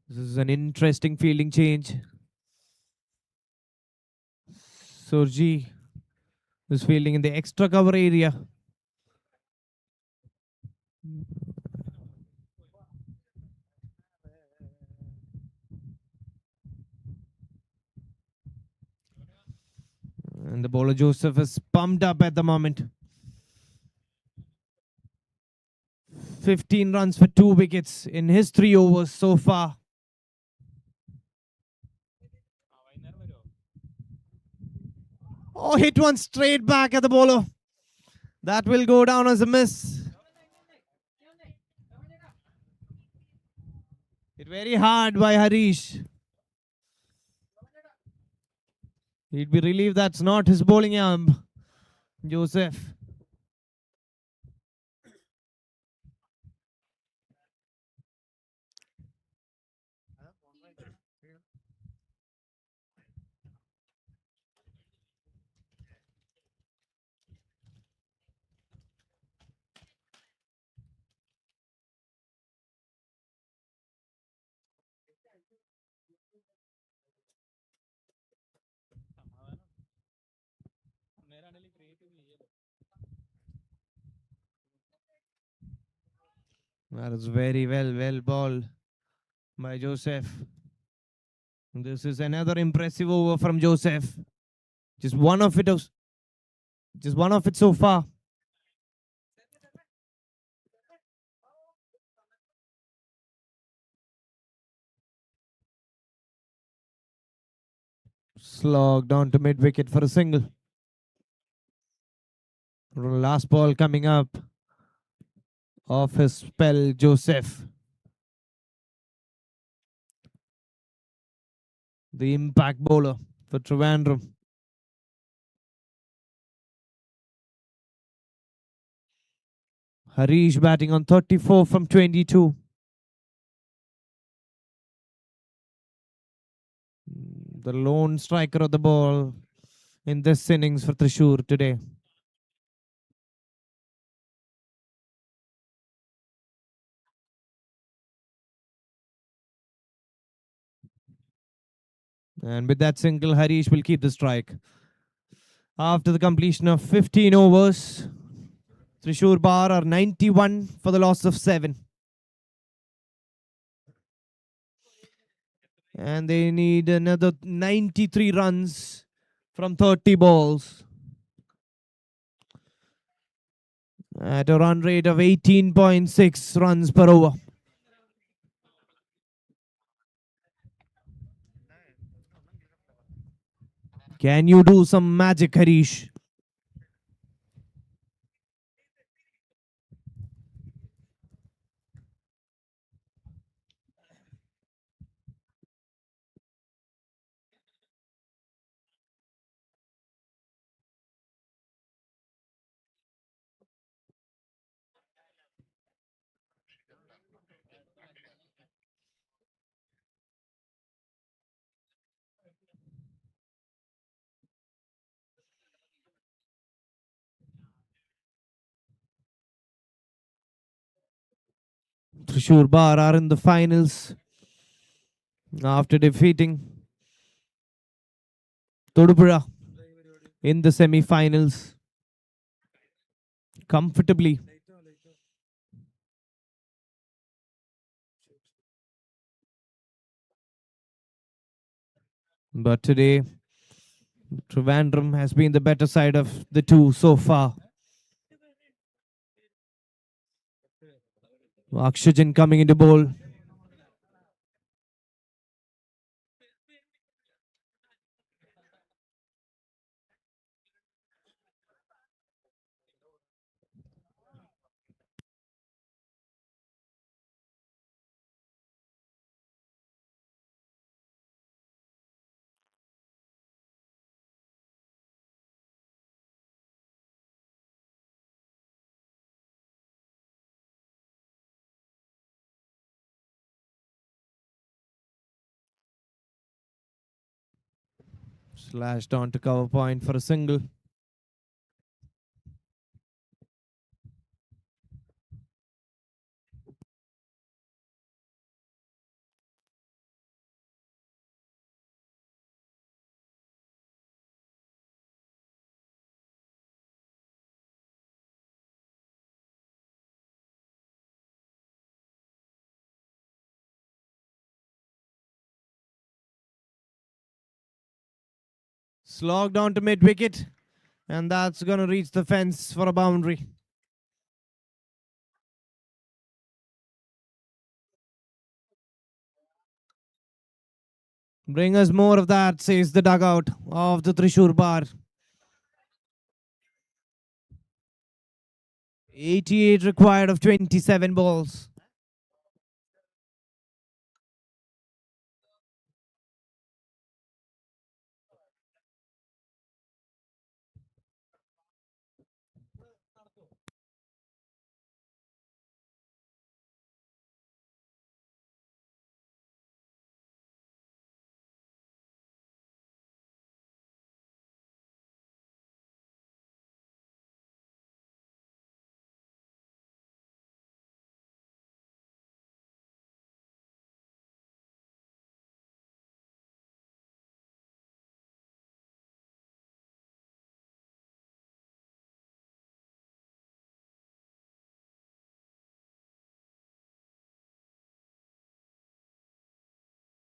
This is an interesting fielding change. Surji is fielding in the extra cover area. And the bowler Joseph is pumped up at the moment. 15 runs for 2 wickets in his 3 overs so far. Oh, hit one straight back at the bowler. That will go down as a miss. Hit very hard by Harish. He'd be relieved that's not his bowling arm, Joseph. That is very well balled by Joseph. This is another impressive over from Joseph. Just one of it so far. Slogged down to mid wicket for a single. Last ball coming up off his spell, Joseph. The impact bowler for Trivandrum. Harish batting on 34 from 22. The lone striker of the ball in this innings for Trishur today. And with that single, Harish will keep the strike. After the completion of 15 overs, Trishur Bar are 91 for the loss of 7. And they need another 93 runs from 30 balls at a run rate of 18.6 runs per over. Can you do some magic, Harish? Trishur Bar are in the finals after defeating Todupura in the semi-finals comfortably. But today, Trivandrum has been the better side of the two so far. Akshajan coming into bowl. Slashed on to cover point for a single. Slogged on to mid wicket, and that's going to reach the fence for a boundary. Bring us more of that, says the dugout of the Trishur Bar. 88 required of 27 balls.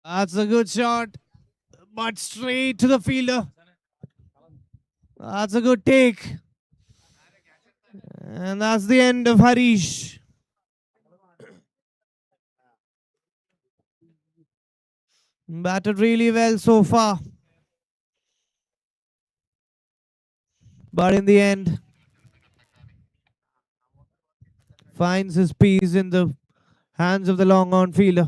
That's a good shot, but straight to the fielder. That's a good take. And that's the end of Harish. Batted really well so far. But in the end, finds his piece in the hands of the long on fielder.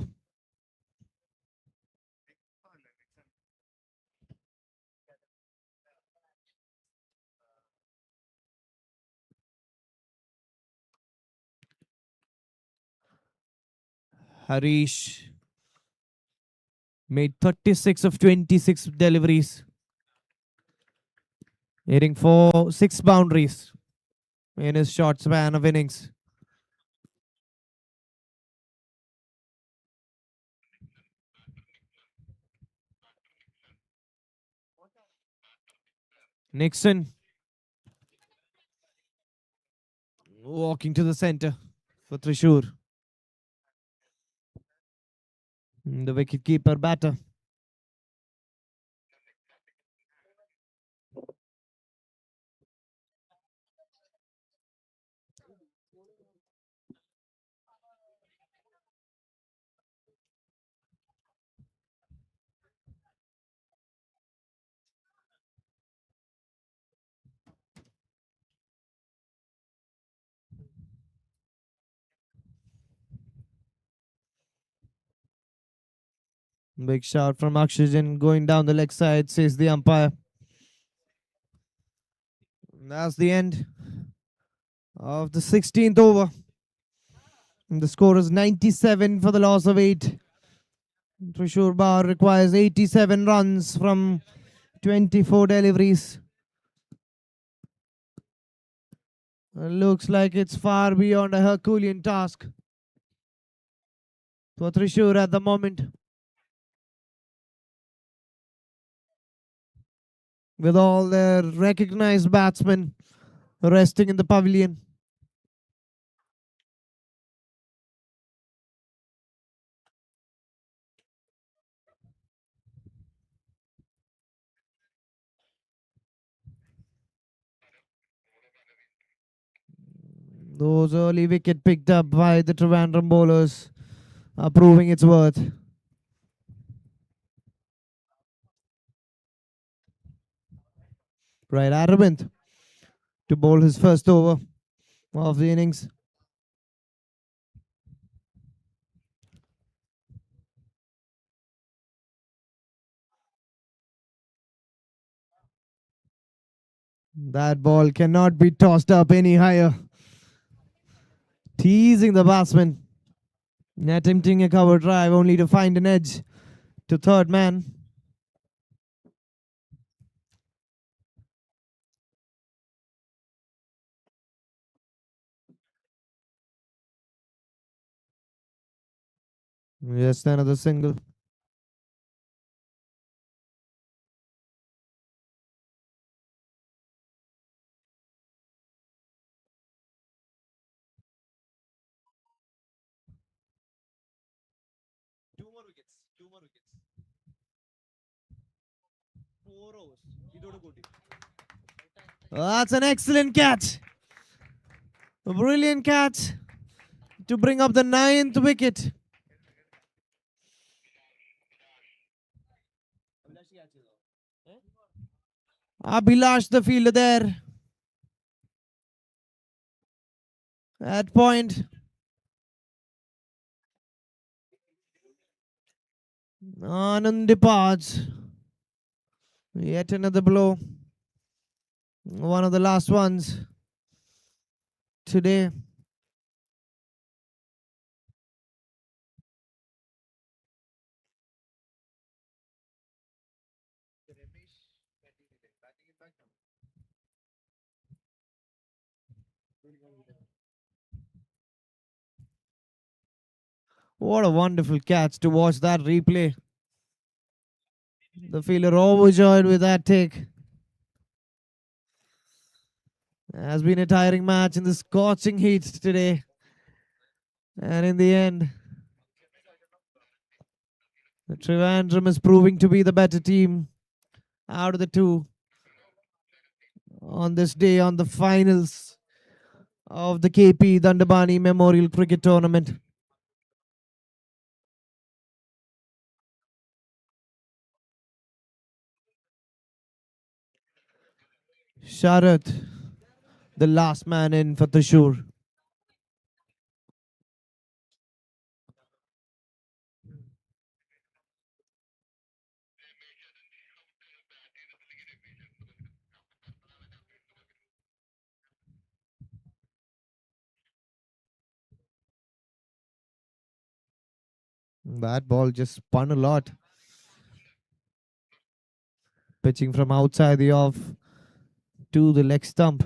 Harish made 36 of 26 deliveries, hitting for 6 boundaries in his short span of innings. Nixon. Walking to the center for Trishur. The wicket-keeper batter. Big shot from Akshajan going down the leg side, says the umpire. That's the end of the 16th over. And the score is 97 for the loss of 8. Trishur Bar requires 87 runs from 24 deliveries. Looks like it's far beyond a Herculean task for Trishur at the moment. With all their recognized batsmen resting in the pavilion. Those early wicket picked up by the Trivandrum bowlers are proving its worth. Right, Aravind to bowl his first over of the innings. That ball cannot be tossed up any higher. Teasing the batsman. Attempting a cover drive only to find an edge to third man. Just another single. Two more wickets. Four overs. That's an excellent catch. A brilliant catch to bring up the 9th wicket. Abhilash, the fielder there. At point. Anand departs. Yet another blow. One of the last ones today. What a wonderful catch to watch that replay. The fielder overjoyed with that take. Has been a tiring match in the scorching heat today. And in the end, the Trivandrum is proving to be the better team out of the two on this day on the finals of the KP Dandapani Memorial Cricket Tournament. Sharat, the last man in for Trishur. That ball just spun a lot. Pitching from outside the off to the leg stump.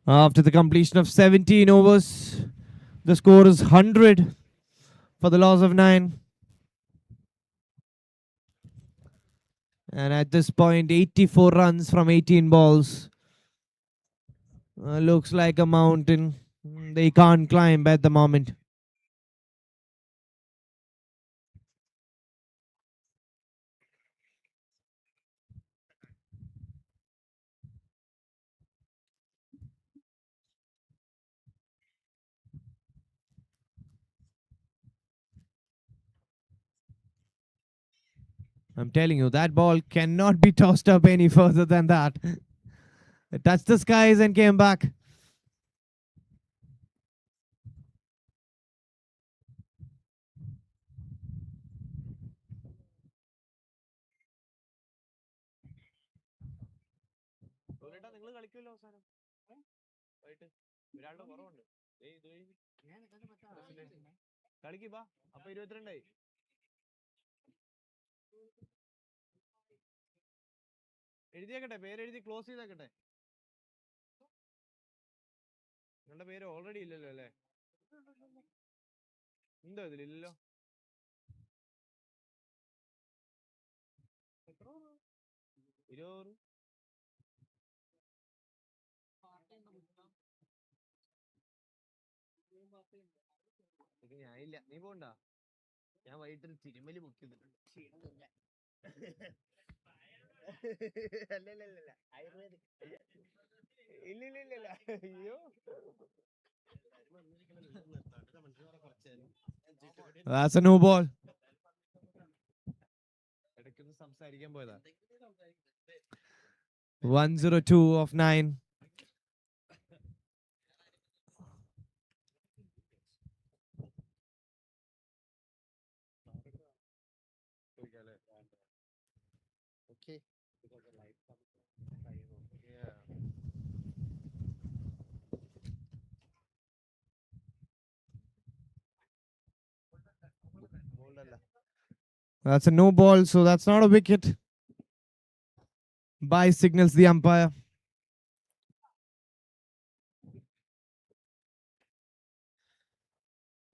After the completion of 17 overs, the score is 100 for the loss of 9. And at this point, 84 runs from 18 balls. Looks like a mountain they can't climb at the moment. I'm telling you, that ball cannot be tossed up any further than that. It touched the skies and came back. എഴുതിയേക്കട്ടെ, പേരെഴുതി close ചെയ്തേക്കട്ടെ. നിങ്ങളുടെ പേര് already ഇല്ലല്ലോ അല്ലേ? എന്തോ ഇതിലില്ലല്ലോ. ഞാനില്ല, നീ പോണ്ട. ഞാൻ വൈകിട്ട് തിരുമല് ബുക്ക് ചെയ്തിട്ടുണ്ട്. അല്ലല്ല, ആയുർവേദിക്. ഇല്ലില്ല, അയ്യോ. That's a no ball. ഇടയ്ക്കൊന്ന് സംസാരിക്കാൻ പോയതാ. 102 of 9. Okay. Yeah. That's a no ball, so that's not a wicket. Bye signals the umpire.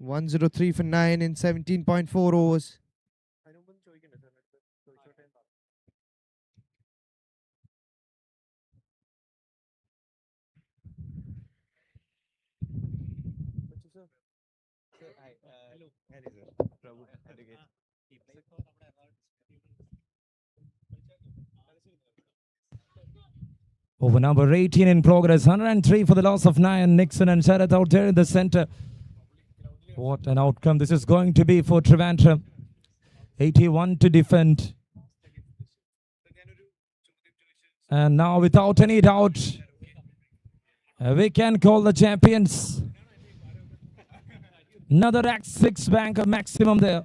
$103 for 9 in 17.4 overs. Over number 18 in progress. 103 for the loss of 9. Nixon and Sharat out there in the center. What an outcome this is going to be for Trivandrum. 81 to defend. And now without any doubt, we can call the champions. Another Act 6 bank maximum there.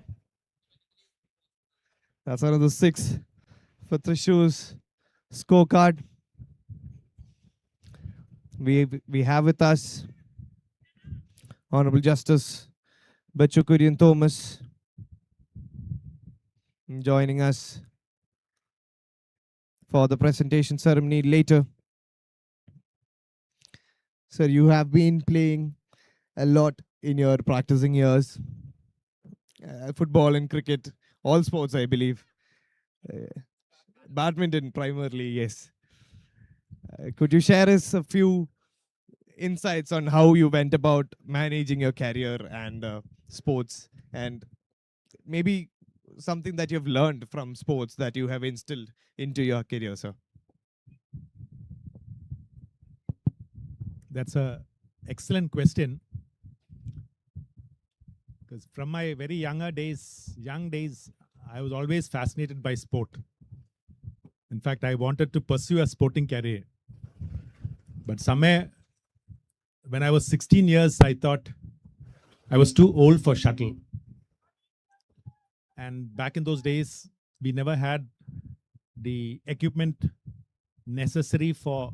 That's another 6 for Trishul's scorecard. We have with us Honorable Justice Bachukurian Thomas joining us for the presentation ceremony later. Sir, you have been playing a lot in your practicing years. Football and cricket, all sports, I believe. Badminton primarily, yes. Could you share us a few insights on how you went about managing your career and sports, and maybe something that you've learned from sports that you have instilled into your career, sir? That's a excellent question. Because from my very young days, I was always fascinated by sport. In fact, I wanted to pursue a sporting career. But somewhere, when I was 16 years, I thought I was too old for shuttle. And back in those days, we never had the equipment necessary for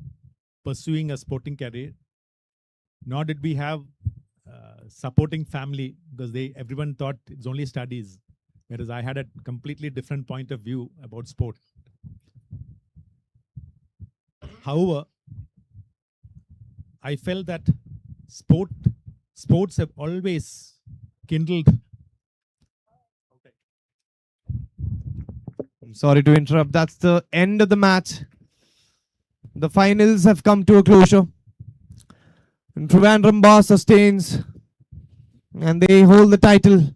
pursuing a sporting career, nor did we have supporting family, because everyone thought it's only studies, whereas I had a completely different point of view about sport. However, I felt that sports have always kindled. I'm sorry to interrupt. That's the end of the match. The finals have come to a closure. And Trivandrum Bar sustains and they hold the title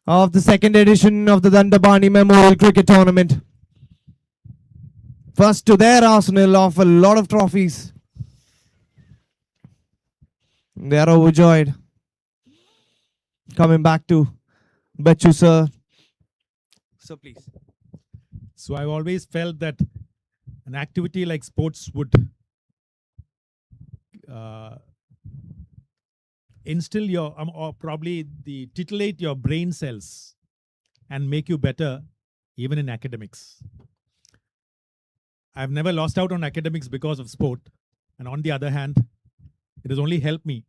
of the second edition of the Dandapani Memorial Cricket Tournament. First to their arsenal of a lot of trophies. They are overjoyed. Coming back to Bachu sir. So please. So I've always felt that an activity like sports would instill your, or probably titillate your brain cells and make you better even in academics. I've never lost out on academics because of sport. And on the other hand, it has only helped me.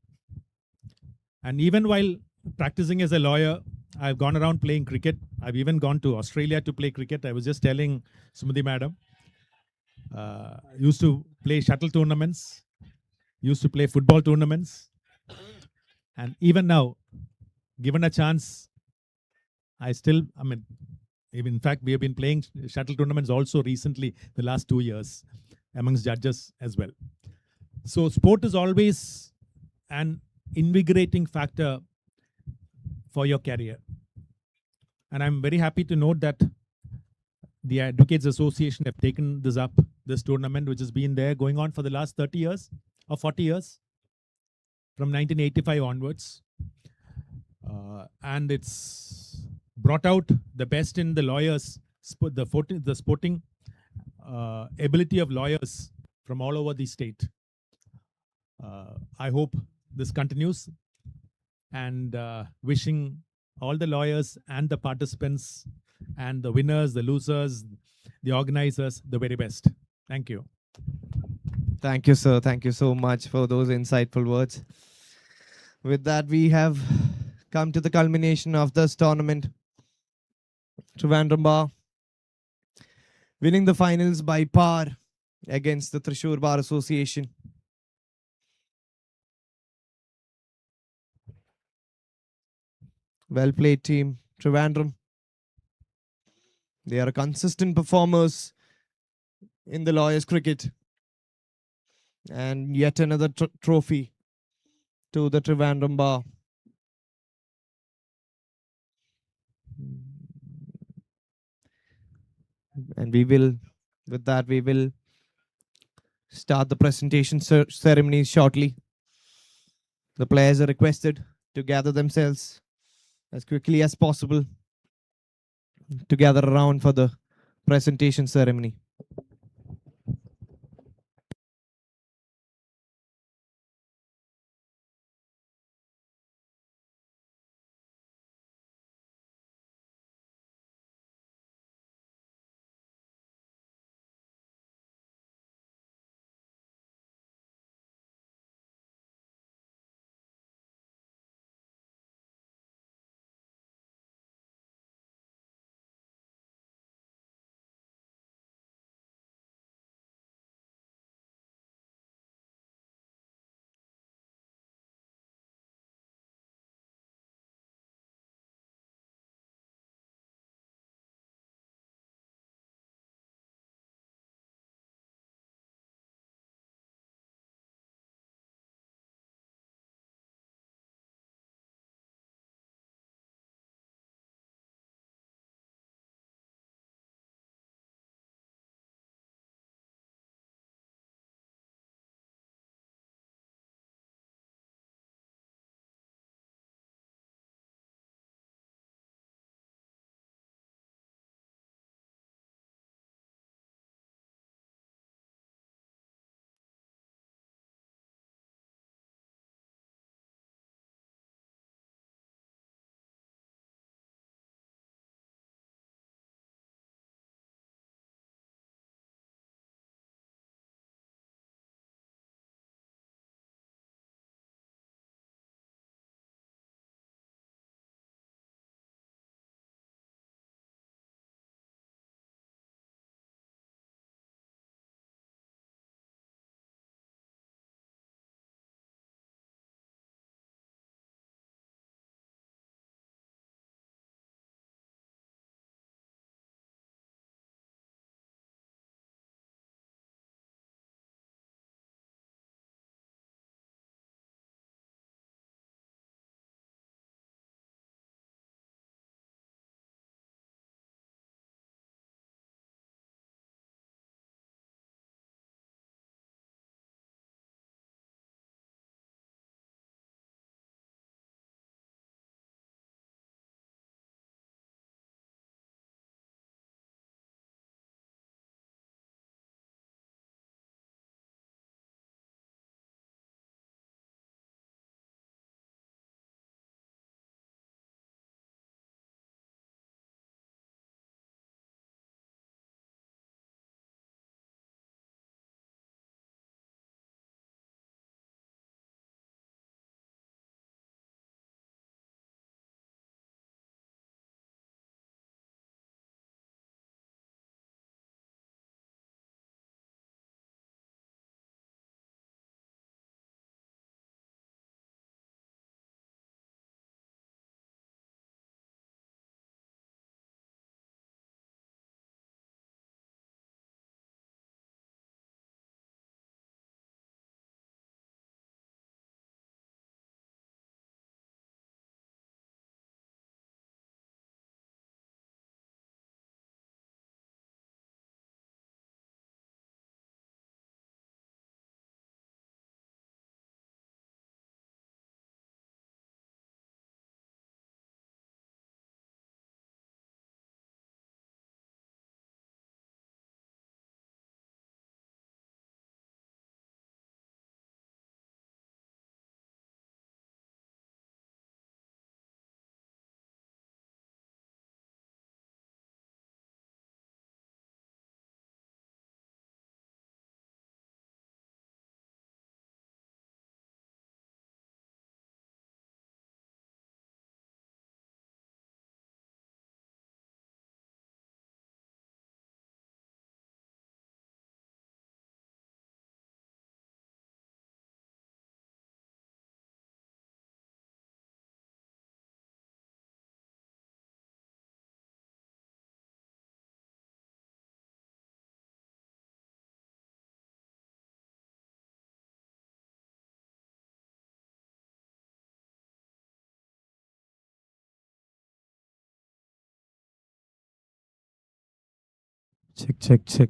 And even while practicing as a lawyer, I've gone around playing cricket. I've even gone to Australia to play cricket. I was just telling Sumati madam, used to play shuttle tournaments, used to play football tournaments. And even now, given a chance, in fact, we have been playing shuttle tournaments also recently, the last 2 years, amongst judges as well. So sport is always an invigorating factor for your career. And I'm very happy to note that the Advocates Association have taken this tournament, which has been there going on for the last 30 years or 40 years, from 1985 onwards. And it's brought out the best in the lawyers, the sporting ability of lawyers from all over the state. I hope this continues, and wishing all the lawyers and the participants and the winners, the losers, the organizers, the very best. Thank you. Thank you, sir. Thank you so much for those insightful words. With that, we have come to the culmination of this tournament. Trivandrum Bar winning the finals by par against the Thrissur Bar Association. Well played, team. Trivandrum. They are consistent performers in the lawyers' cricket. And yet another trophy to the Trivandrum Bar. And with that, we will start the presentation ceremonies shortly. The players are requested to gather themselves as quickly as possible to gather around for the presentation ceremony. Check, check, check.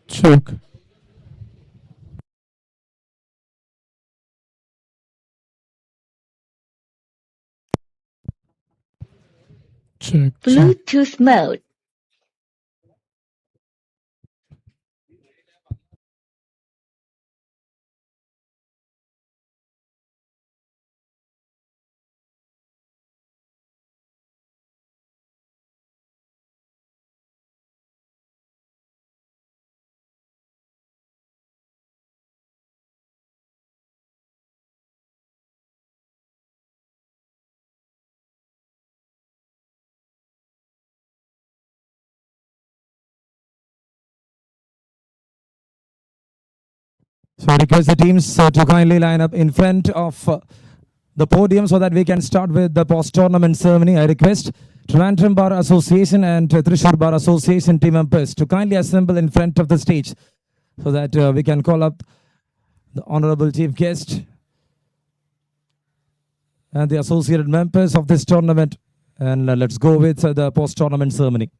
Check. Check, check. Bluetooth mode. So I request the teams to kindly line up in front of the podium so that we can start with the post-tournament ceremony. I request Trivandrum Bar Association and Thrissur Bar Association team members to kindly assemble in front of the stage so that we can call up the honorable chief guest and the associated members of this tournament. And let's go with the post-tournament ceremony.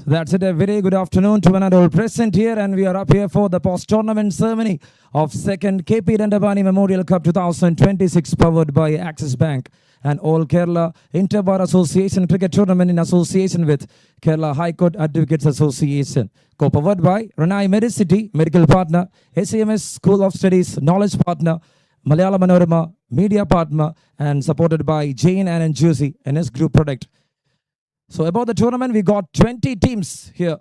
So that's it. A very good afternoon to one and all present here, and we are up here for the post-tournament ceremony of second KP Dandapani Memorial Cup 2026, powered by Axis Bank and All Kerala Interbar Association Cricket Tournament in association with Kerala High Court Advocates Association. Co-powered by Ranai Medicity, Medical Partner, SAMS School of Studies, Knowledge Partner, Malayalam Manorama, Media Partner, and supported by Jane and Juicy, NS Group Product. So about the tournament, we got 20 teams here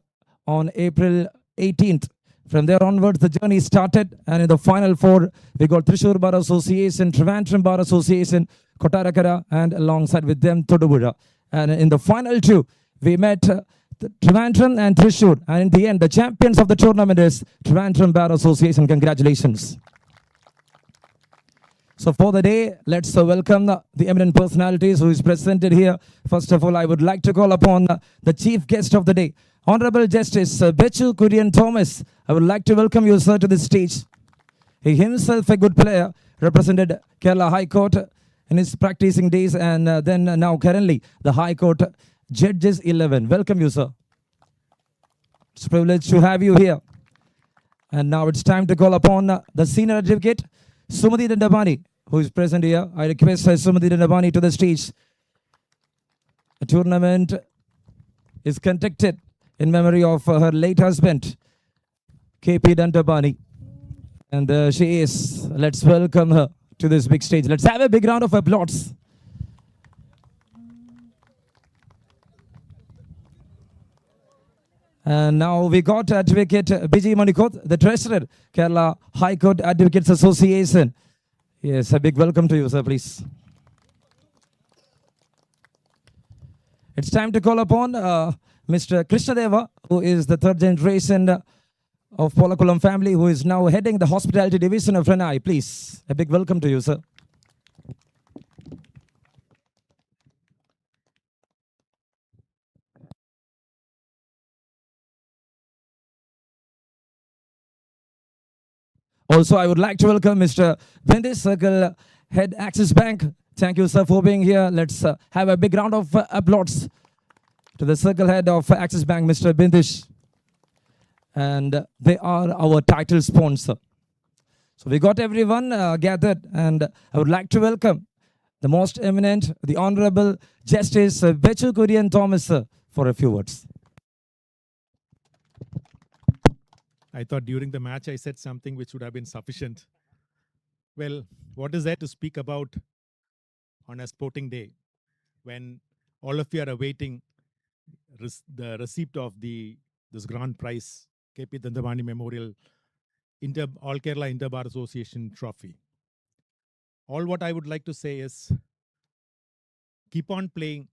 on April 18th. From there onwards, the journey started, and in the final four, we got Thrissur Bar Association, Trivandrum Bar Association, Kottarakara, and alongside with them, Thodupuzha. And in the final two, we met Trivandrum and Thrissur. And in the end, the champions of the tournament is Trivandrum Bar Association. Congratulations. So for the day, let's welcome the eminent personalities who is presented here. First of all, I would like to call upon the chief guest of the day, Honorable Justice Bechu Kurian Thomas. I would like to welcome you, sir, to the stage. He himself a good player, represented Kerala High Court in his practicing days, and then now currently the High Court Judges 11. Welcome you, sir. It's a privilege to have you here. And now it's time to call upon the senior advocate, Sumati Dandapani, who is present here. I request Sumati Dandapani to the stage. The tournament is conducted in memory of her late husband, KP Dandapani. And there she is. Let's welcome her to this big stage. Let's have a big round of applause. And now we got Advocate Biji Manikot, the Treasurer, Kerala High Court Advocates Association. Yes, a big welcome to you, sir, please. It's time to call upon Mr. Krishnadeva, who is the third generation of Polakulam family, who is now heading the hospitality division of Ranai. Please, a big welcome to you, sir. Also, I would like to welcome Mr. Bendis, Circle Head Axis Bank. Thank you, sir, for being here. Let's have a big round of applause to the Circle Head of Axis Bank, Mr. Bindish. And they are our title sponsor. So we got everyone gathered, and I would like to welcome the most eminent, the Honorable Justice Bechu Kurian Thomas, sir, for a few words. I thought during the match I said something which would have been sufficient. Well, what is there to speak about on a sporting day when all of you are awaiting the receipt of this grand prize, KP Dandapani Memorial All Kerala Interbar Association trophy? All what I would like to say is keep on playing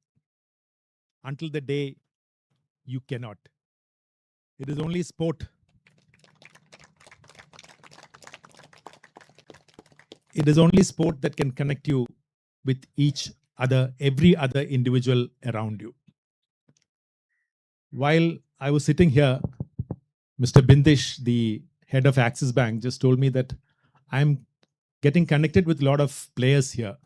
until the day you cannot. It is only sport. It is only sport that can connect you with every other individual around you. While I was sitting here, Mr. Bindish, the head of Axis Bank, just told me that I'm getting connected with a lot of players here.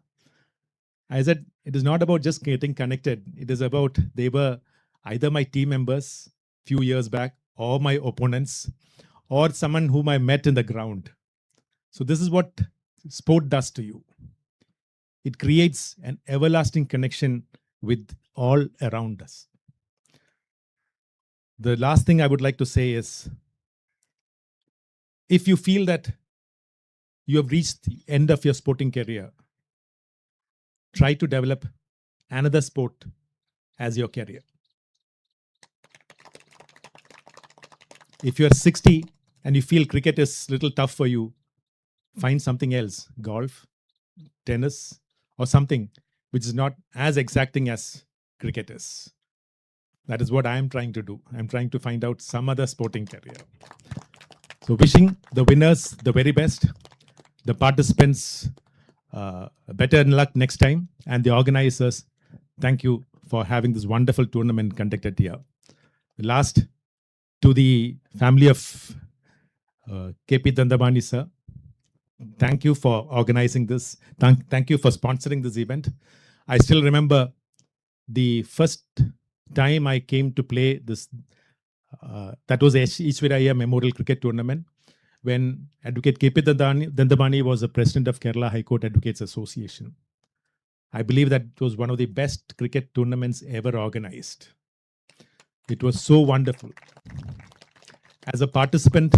I said, it is not about just getting connected. It is about they were either my team members few years back, or my opponents, or someone whom I met in the ground. So this is what sport does to you. It creates an everlasting connection with all around us. The last thing I would like to say is, if you feel that you have reached the end of your sporting career, try to develop another sport as your career. If you're 60 and you feel cricket is a little tough for you, find something else, golf, tennis, or something which is not as exacting as cricket is. That is what I am trying to do. I'm trying to find out some other sporting career. So wishing the winners the very best, the participants better luck next time, and the organizers, thank you for having this wonderful tournament conducted here. Last, to the family of KP Dandapani, sir, thank you for organizing this. Thank you for sponsoring this event. I still remember the first time I came to play this, that was Ishwaraya Memorial Cricket Tournament, when Advocate K.P. Dandapani was the president of Kerala High Court Advocates Association. I believe that it was one of the best cricket tournaments ever organized. It was so wonderful. As a participant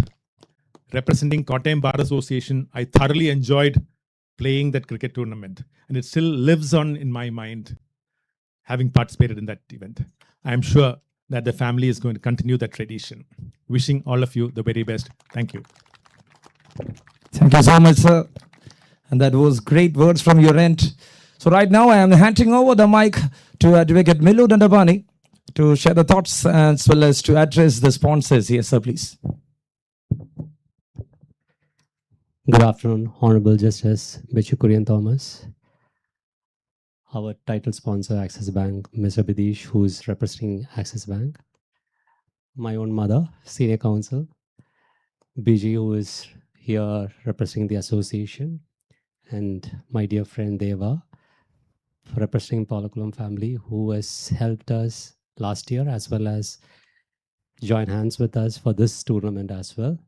representing Kottayam Bar Association, I thoroughly enjoyed playing that cricket tournament, and it still lives on in my mind, having participated in that event. I am sure that the family is going to continue that tradition. Wishing all of you the very best. Thank you. Thank you so much, sir. And that was great words from your end. So right now I am handing over the mic to Advocate Millu Dandapani to share the thoughts as well as to address the sponsors. Yes, sir, please. Good afternoon, Honorable Justice Bichu Kurian Thomas, our title sponsor, Axis Bank, Mr. Bidish, who's representing Axis Bank, my own mother, Senior Counsel, BG, who is here representing the association, and my dear friend Deva, representing Palakulam family, who has helped us last year as well as join hands with us for this tournament as well.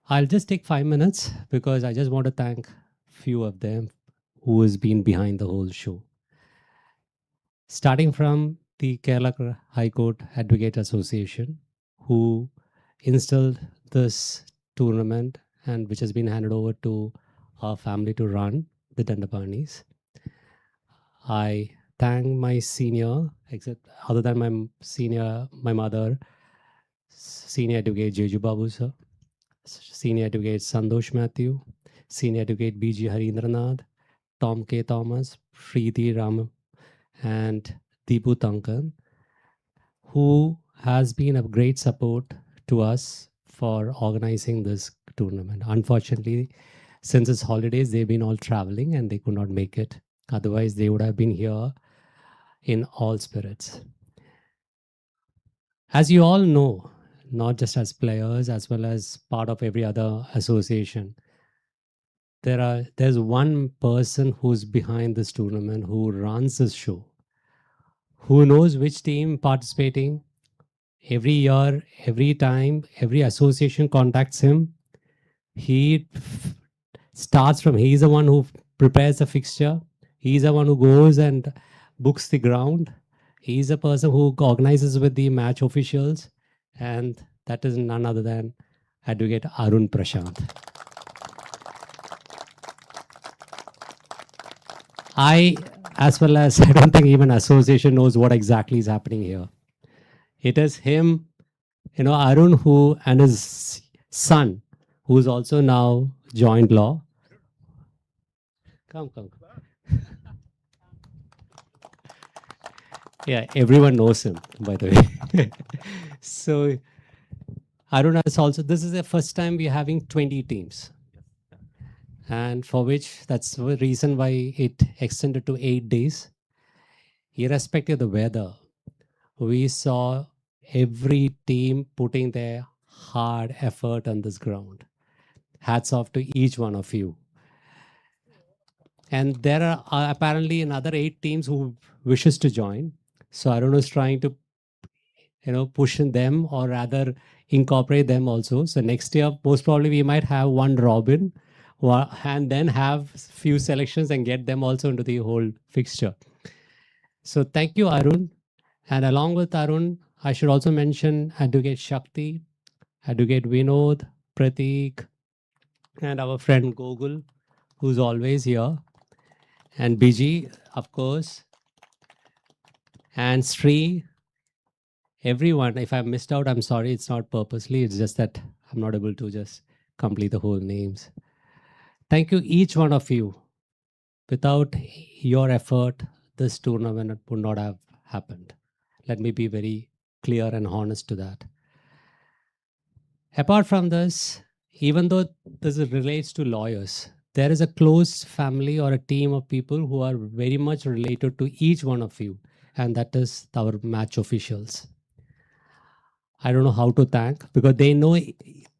I'll just take 5 minutes because I just want to thank few of them who has been behind the whole show. Starting from the Kerala High Court Advocate Association, who instilled this tournament and which has been handed over to our family to run, the Dandapanis. I thank my senior, except other than my senior, my mother, Senior Advocate Jeju Babu sir, Senior Advocate Sandosh Matthew, Senior Advocate B.G. Harindranath, Tom K. Thomas, Preeti Ram, and Deepu Tankan, who has been a great support to us for organizing this tournament. Unfortunately, since it's holidays, they've been all traveling and they could not make it. Otherwise, they would have been here in all spirits. As you all know, not just as players, as well as part of every other association, there's one person who's behind this tournament, who runs this show, who knows which team participating. Every year, every time, every association contacts him. He starts from, he's the one who prepares the fixture. He's the one who goes and books the ground. He's the person who organizes with the match officials. And that is none other than Advocate Arun Prashant. As well as I don't think even association knows what exactly is happening here. It is him, Arun, who and his son, who's also now joined law. Come. Yeah, everyone knows him, by the way. So Arun has also, this is the first time we're having 20 teams. And for which, that's the reason why it extended to 8 days. Irrespective of the weather, we saw every team putting their hard effort on this ground. Hats off to each one of you. And there are apparently another 8 teams who wishes to join. So Arun is trying to, push in them or rather incorporate them also. So next year, most probably we might have one Robin and then have few selections and get them also into the whole fixture. So thank you, Arun. And along with Arun, I should also mention Advocate Shakti, Advocate Vinod, Pratik, and our friend Gogul, who's always here. And Biji, of course. And Sri, everyone. If I missed out, I'm sorry. It's not purposely. It's just that I'm not able to just complete the whole names. Thank you, each one of you. Without your effort, this tournament would not have happened. Let me be very clear and honest to that. Apart from this, even though this relates to lawyers, there is a close family or a team of people who are very much related to each one of you, and that is our match officials. I don't know how to thank, because they know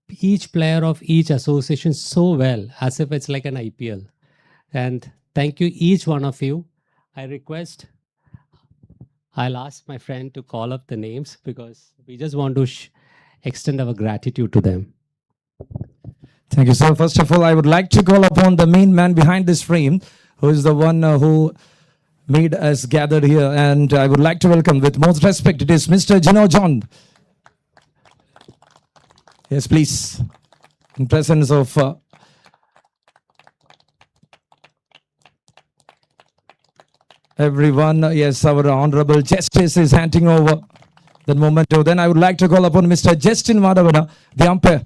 each player of each association so well, as if it's like an IPL. And thank you, each one of you. I request I'll ask my friend to call up the names because we just want to extend our gratitude to them. Thank you, sir. First of all, I would like to call upon the main man behind this frame, who is the one who made us gathered here. And I would like to welcome, with most respect, it is Mr. Gino John. Yes, please. In presence of everyone, yes, our Honorable Justice is handing over the memento. Then I would like to call upon Mr. Justin Madhavana, the umpire.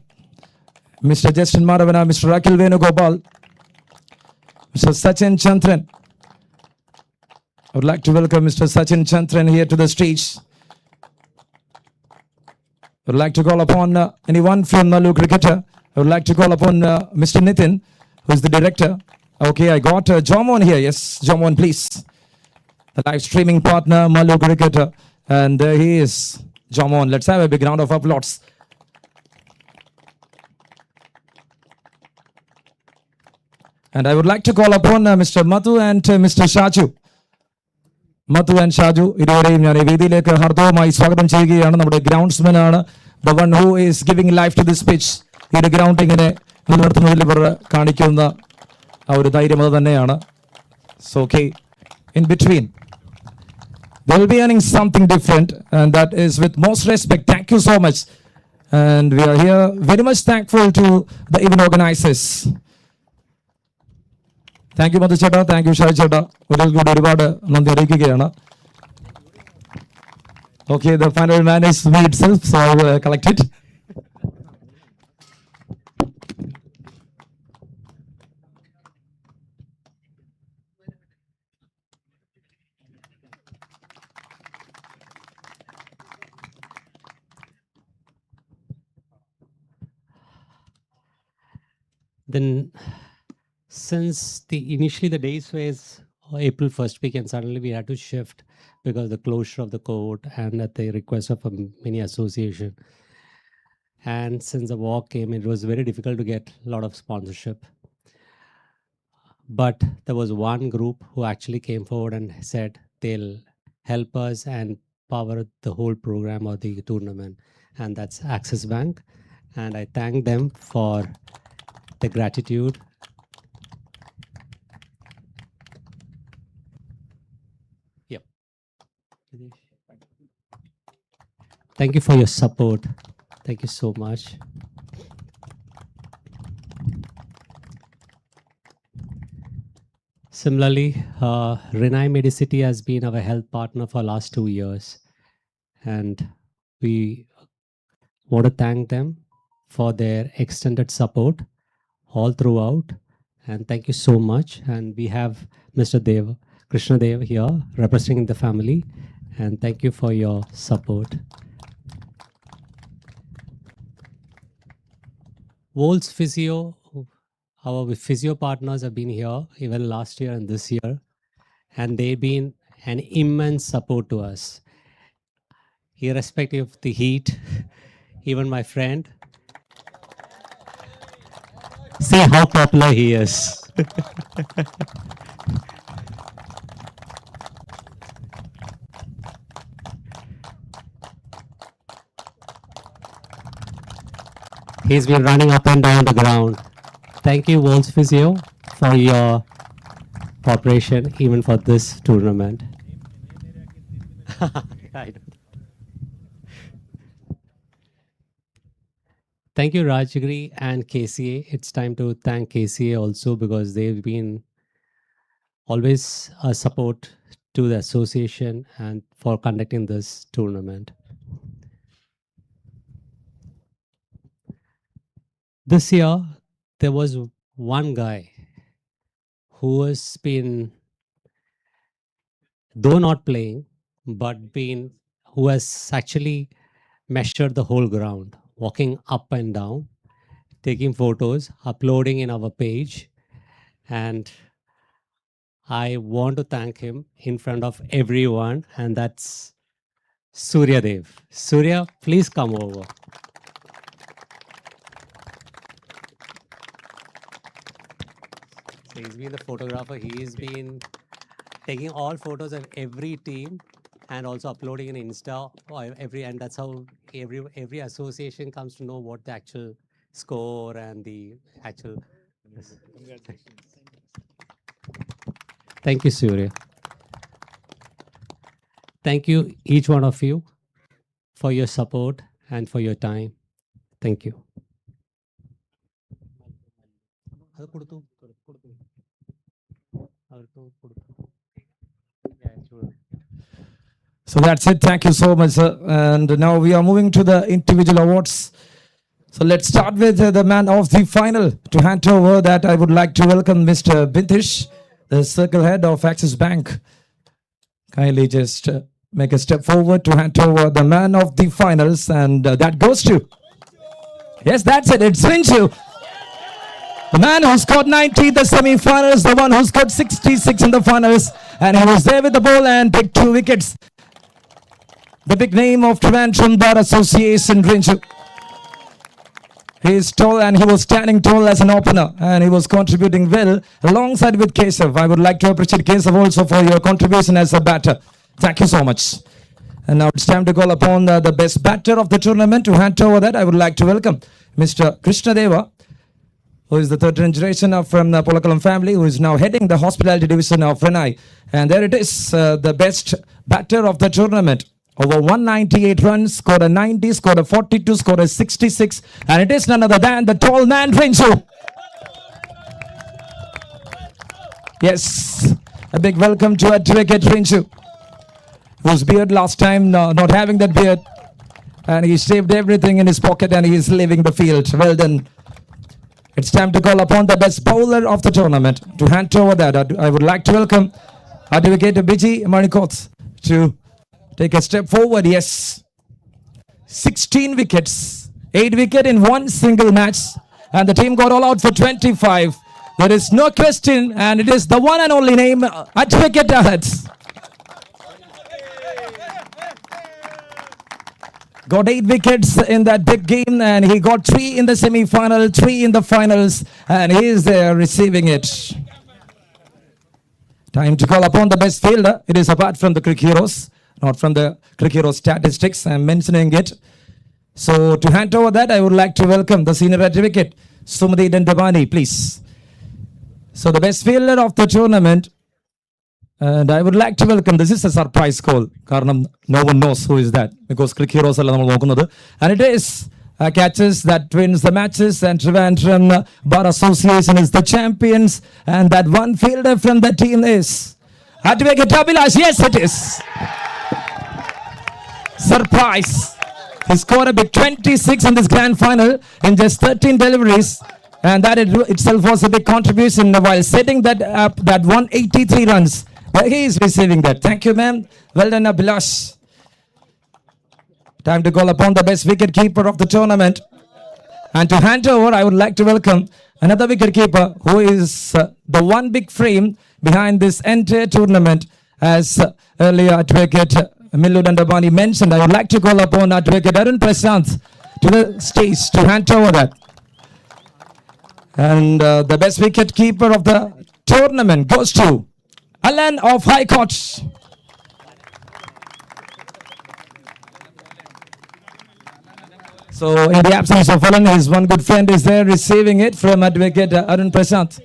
Mr. Justin Madhavana, Mr. Rakil Venugopal, Mr. Sachin Chandran. I would like to welcome Mr. Sachin Chandran here to the stage. I would like to call upon anyone from Malu Cricketer. I would like to call upon Mr. Nitin, who is the director. Okay, I got Jomon here. Yes, Jomon, please. The live streaming partner, Malu Cricketer. And he is Jomon. Let's have a big round of applause. And I would like to call upon Mr. Mathu and Mr. Shaju. Madhu and Shaju ഇരുവരെയും ഞാൻ ഈ വേദിയിലേക്ക് ഹർദവുമായി സ്വാഗതം ചെയ്യുകയാണ്. നമ്മുടെ groundsman ആണ്, the one who is giving life to this pitch. ഈ ഒരു ഗ്രൗണ്ട് ഇങ്ങനെ നിലനിർത്തുന്നതിൽ ഇവർ കാണിക്കുന്ന ആ ഒരു ധൈര്യം അത് തന്നെയാണ്. So okay, in between they will be earning something different, and that is with most respect. Thank you so much, and we are here very much thankful to the event organizers. Thank you, Madhu Cheta. Thank you, Shai Cheta. ഒരുപാട് നന്ദി അറിയിക്കുകയാണ്. Okay, the final man is me itself, so I will collect it. Then, since initially the days was April 1st week, and suddenly we had to shift because of the closure of the court and at the request of a mini association. And since the war came, it was very difficult to get a lot of sponsorship. But there was one group who actually came forward and said they'll help us and power the whole program of the tournament, and that's Axis Bank. And I thank them for the gratitude. Yep. Thank you for your support. Thank you so much. Similarly, Renai Medicity has been our health partner for last 2 years, and we want to thank them for their extended support all throughout. And thank you so much. And we have Mr. Dev, Krishna Dev here representing the family. And thank you for your support. Wolves Physio, our physio partners have been here even last year and this year. And they've been an immense support to us. Irrespective of the heat, even my friend, see how popular he is. He's been running up and down the ground. Thank you, Wolves Physio, for your cooperation even for this tournament. I know. Thank you, Rajagiri and KCA. It's time to thank KCA also because they've been always a support to the association and for conducting this tournament. This year, there was one guy who has been, though not playing, but who has actually measured the whole ground, walking up and down, taking photos, uploading in our page. And I want to thank him in front of everyone, and that's Surya Dev. Surya, please come over. So he's been the photographer. He's been taking all photos of every team and also uploading in Insta or and that's how every association comes to know what the actual score and the actual. Thank you, Surya. Thank you, each one of you, for your support and for your time. Thank you. So that's it. Thank you so much, sir. And now we are moving to the individual awards. So let's start with the man of the final. To hand over that, I would like to welcome Mr. Bintish, the circle head of Axis Bank. Kindly just make a step forward to hand over the man of the finals, and that goes to. Yes, that's it. It's Rinju. The man who scored 90 in the semi-finals, the one who scored 66 in the finals, and he was there with the ball and picked 2 wickets. The big name of Trivandrum Bar Association, Rinju. He is tall and he was standing tall as an opener, and he was contributing well alongside with Kesav. I would like to appreciate Kesav also for your contribution as a batter. Thank you so much. And now it's time to call upon the best batter of the tournament. To hand over that, I would like to welcome Mr. Krishna Deva, who is the third generation from the Polakalam family, who is now heading the hospitality division of Renai. And there it is, the best batter of the tournament. Over 198 runs, scored a 90, scored a 42, scored a 66. And it is none other than the tall man, Rinju. Yes, a big welcome to Advocate Rinju, whose beard last time, not having that beard. And he shaved everything in his pocket and he is leaving the field. Well done. It's time to call upon the best bowler of the tournament. To hand over that, I would like to welcome Advocate Biji Manikoth to take a step forward. Yes, 16 wickets, 8 wicket in one single match, and the team got all out for 25. There is no question, and it is the one and only name, Advocate Ahad. Got 8 wickets in that big game, and he got 3 in the semi-final, 3 in the finals, and he is there receiving it. Time to call upon the best fielder. It is apart from the Cricket Heroes, not from the Cricket Heroes statistics. I'm mentioning it. So to hand over that, I would like to welcome the senior advocate, Sumati Dandapani, please. So the best fielder of the tournament, and I would like to welcome, this is a surprise call, Karnam, no one knows who is that, because Cricket Heroes are, and it is catches that wins the matches, and Trivandrum Bar Association is the champions, and that one fielder from the team is Advocate Abhilash. Yes, it is. Surprise. He scored a big 26 in this grand final in just 13 deliveries, and that itself was a big contribution while setting that up, that 183 runs. He is receiving that. Thank you, ma'am. Well done, Abhilash. Time to call upon the best wicket keeper of the tournament. And to hand over, I would like to welcome another wicket keeper who is the one big frame behind this entire tournament. As earlier Advocate Millu Dandapani mentioned, I would like to call upon Advocate Arun Prasanth to the stage to hand over that. And the best wicket keeper of the tournament goes to Alan of High Court. So in the absence of Alan, his one good friend is there receiving it from Advocate Arun Prasanth.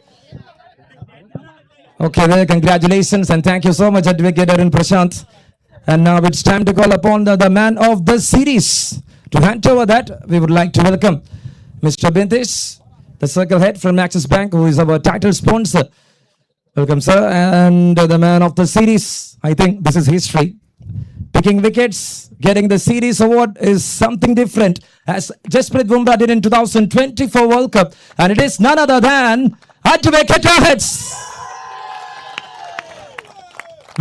Okay, well, congratulations and thank you so much, Advocate Arun Prasanth. And now it's time to call upon the man of the series. To hand over that, we would like to welcome Mr. Bintish, the circle head from Axis Bank, who is our title sponsor. Welcome, sir. And the man of the series, I think this is history. Picking wickets, getting the series award is something different, as Jasprit Bumrah did in 2024 World Cup. And it is none other than Advocate Ahad.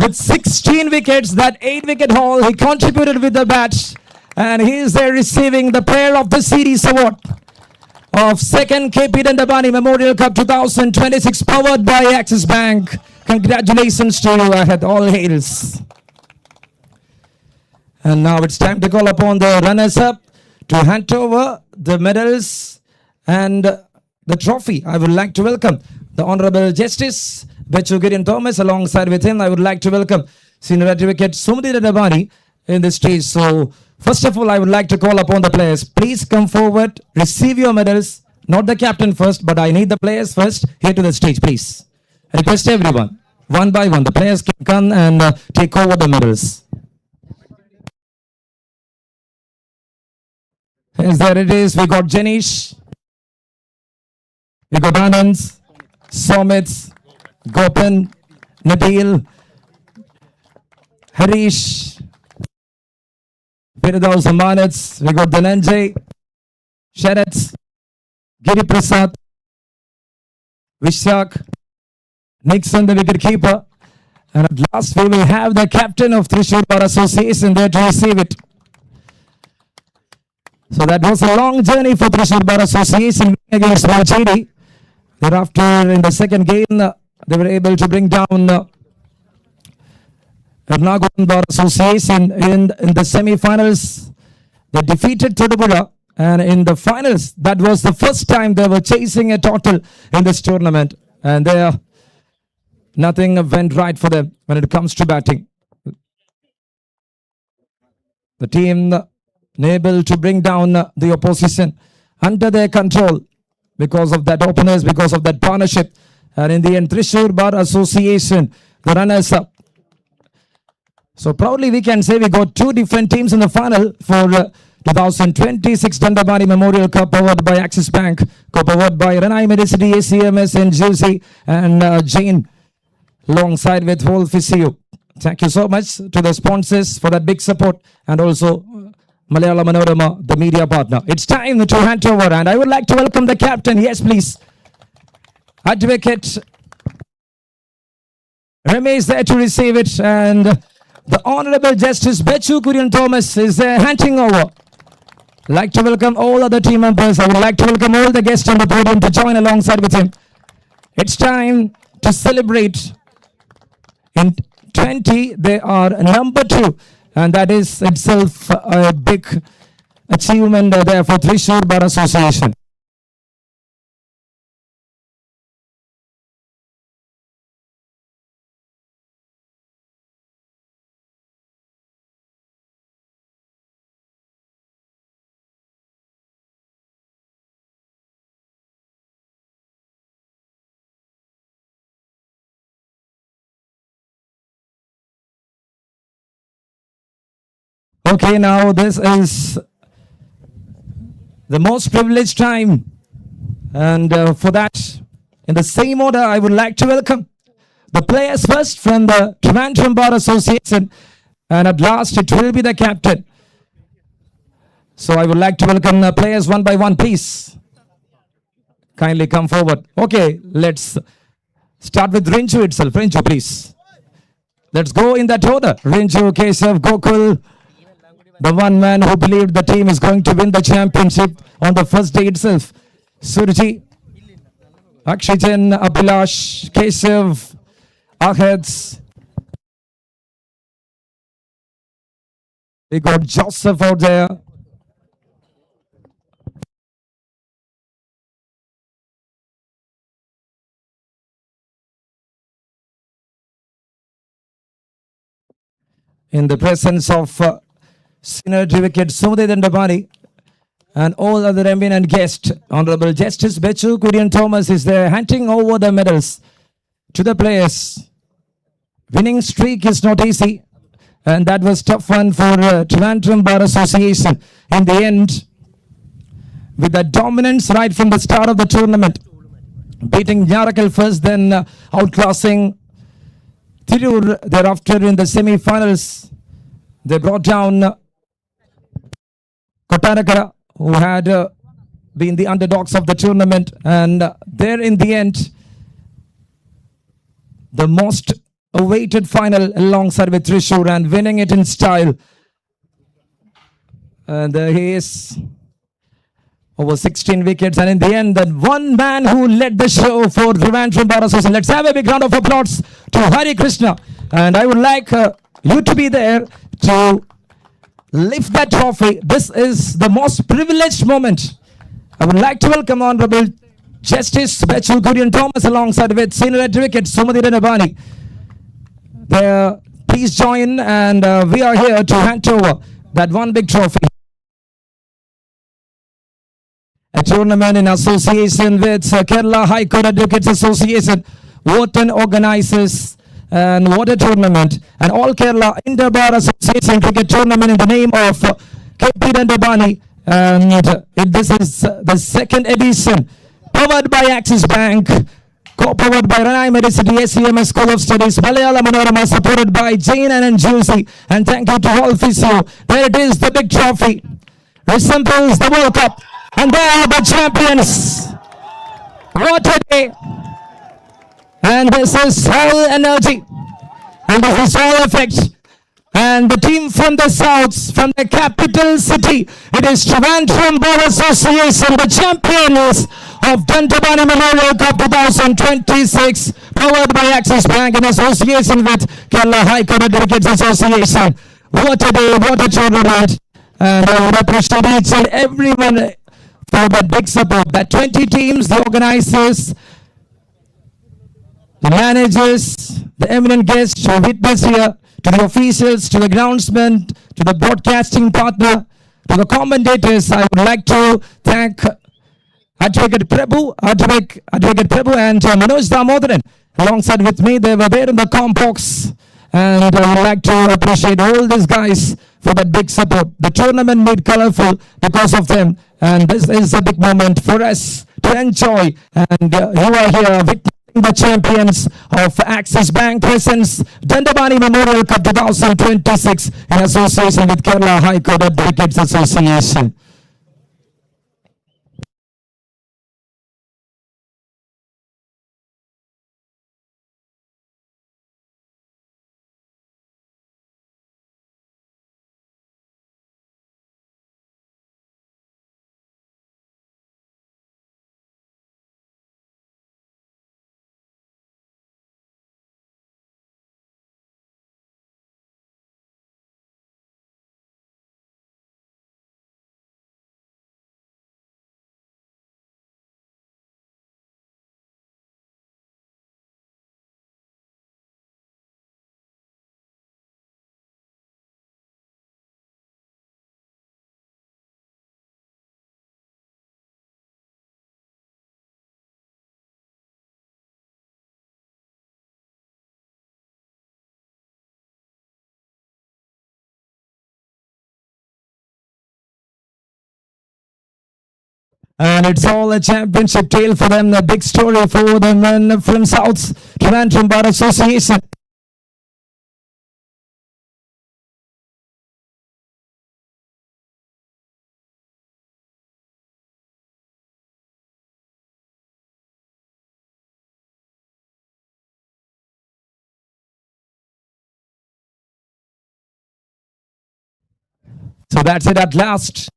With 16 wickets, that 8-wicket haul, he contributed with the bat. And he is there receiving the Player of the Series award of 2nd KP Dandapani Memorial Cup 2026, powered by Axis Bank. Congratulations to you, Ahad. All hails. And now it's time to call upon the runners-up to hand over the medals and the trophy. I would like to welcome the Honorable Justice Bechu Gideon Thomas. Alongside with him, I would like to welcome senior advocate Sumati Dandapani in the stage. So, first of all, I would like to call upon the players. Please come forward, receive your medals. Not the captain first, but I need the players first. Here to the stage, please. I request everyone, one by one, the players can come and take over the medals. Yes, there it is. We got Jenish. We got Anand, Somit, Gopan, Nabil, Harish, Firdaus Amanat. We got Dhananjay, Sharat, Giri Prasad, Vishak, Nixon, the wicket keeper. And at last, we will have the captain of Thrissur Bar Association there to receive it. So that was a long journey for Thrissur Bar Association against Malchedi. Thereafter, in the second game, they were able to bring down Ernakulam Bar Association in the semi-finals. They defeated Thodupuzha, and in the finals, that was the first time they were chasing a total in this tournament. And there, nothing went right for them when it comes to batting. The team unable to bring down the opposition under their control because of that openness, because of that partnership. And in the end, Thrissur Bar Association, the runners up. So proudly we can say we got two different teams in the final for 2026 Dandapani Memorial Cup, powered by Axis Bank, co-powered by Ranai Medicity, ACMS and Juicy and Jane, alongside with whole Physio. Thank you so much to the sponsors for that big support, and also Malayalam Manorama, the media partner. It's time to hand over, and I would like to welcome the captain. Yes, please. Advocate Ramesh there to receive it, and the Honorable Justice Bechu Kurian Thomas is handing over. I'd like to welcome all other team members. I would like to welcome all the guests on the podium to join alongside with him. It's time to celebrate. In 20, they are number 2. And that is itself a big achievement there for Thrissur Bar Association. Okay, now this is the most privileged time, and for that, in the same order, I would like to welcome the players first from the Trivandrum Bar Association, and at last it will be the captain. So I would like to welcome the players one by one, please. Kindly come forward. Okay, let's start with Rinju itself. Rinju, please. Let's go in that order. Rinju, Keshav, Gokul. The one man who believed the team is going to win the championship on the first day itself. Surji, Akshijan, Abhilash, Keshav, Aheds. We got Joseph out there. In the presence of Senior Advocate Sumati Dandapani and all other eminent guests, Honorable Justice Bechu Kurian Thomas is there handing over the medals to the players. Winning streak is not easy, and that was tough one for Trivandrum Bar Association. In the end, with the dominance right from the start of the tournament, beating Nyarakal first, then outclassing Tirur thereafter in the semi-finals. They brought down Kottarakara, who had been the underdogs of the tournament, and there in the end, the most awaited final alongside with Thrissur, and winning it in style. And he is over 16 wickets, and in the end, that one man who led the show for Trivandrum Bar Association. Let's have a big round of applause to Hari Krishna, and I would like you to be there to lift that trophy. This is the most privileged moment. I would like to welcome Honorable Justice Bechu Kurian Thomas alongside with Senior Advocate Sumati Dandapani. Their please join, and we are here to hand over that one big trophy. A tournament in association with Kerala High Court Advocates Association. Wharton organizes and what a tournament. And All Kerala Interbar Association Cricket Tournament in the name of KP Dandapani. And this is the second edition, powered by Axis Bank, co-powered by Ranai Medicity, SCMS School of Studies, Malayalam Manorama, supported by Jane and Juicy. And thank you to all physio. There it is, the big trophy. Resembles the World Cup. And they are the champions. What a day. And this is all energy. And this is all effect. And the team from the south, from the capital city, it is Trivandrum Bar Association, the champions of Dandapani Memorial Cup 2026, powered by Axis Bank in association with Kerala High Court Advocates Association. What a day, what a tournament. And I would appreciate each and everyone for that big support. That 20 teams, the organizers, the managers, the eminent guests who witness here, to the officials, to the groundsman, to the broadcasting partner, to the commentators, I would like to thank Advocate Prabhu and Manoj Damodaran. Alongside with me, they were there in the compbox. And I would like to appreciate all these guys for that big support. The tournament made colorful because of them. And this is a big moment for us to enjoy. And you are here witnessing the champions of Axis Bank presents Dandapani Memorial Cup 2026 in association with Kerala High Court Advocates Association. And it's all a championship tale for them, a big story for the men from South Trivandrum Bar Association. So that's it at last.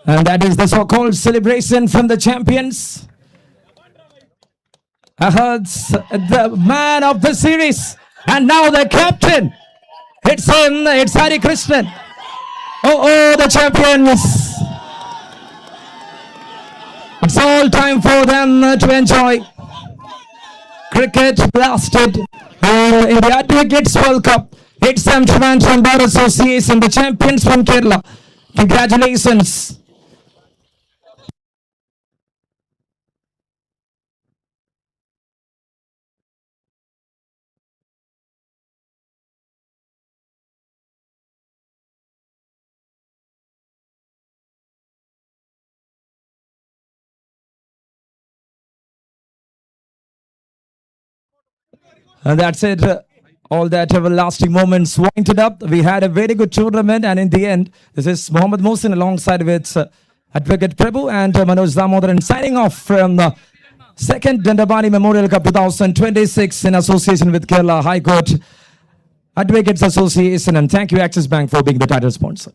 And that is the so-called celebration from the champions. The man of the series. And now the captain. It's him, it's Hari Krishnan. Oh, the champions. It's all time for them to enjoy. Cricket blasted in the Advocates World Cup. It's them Trivandrum Bar Association, the champions from Kerala. Congratulations. And that's it. All that everlasting moments winded up. We had a very good tournament, and in the end, this is Mohammad Mohsin alongside with Advocate Prabhu and Manoj Damodaran signing off from the second Dandapani Memorial Cup 2026 in association with Kerala High Court Advocates Association. And thank you, Axis Bank, for being the title sponsor.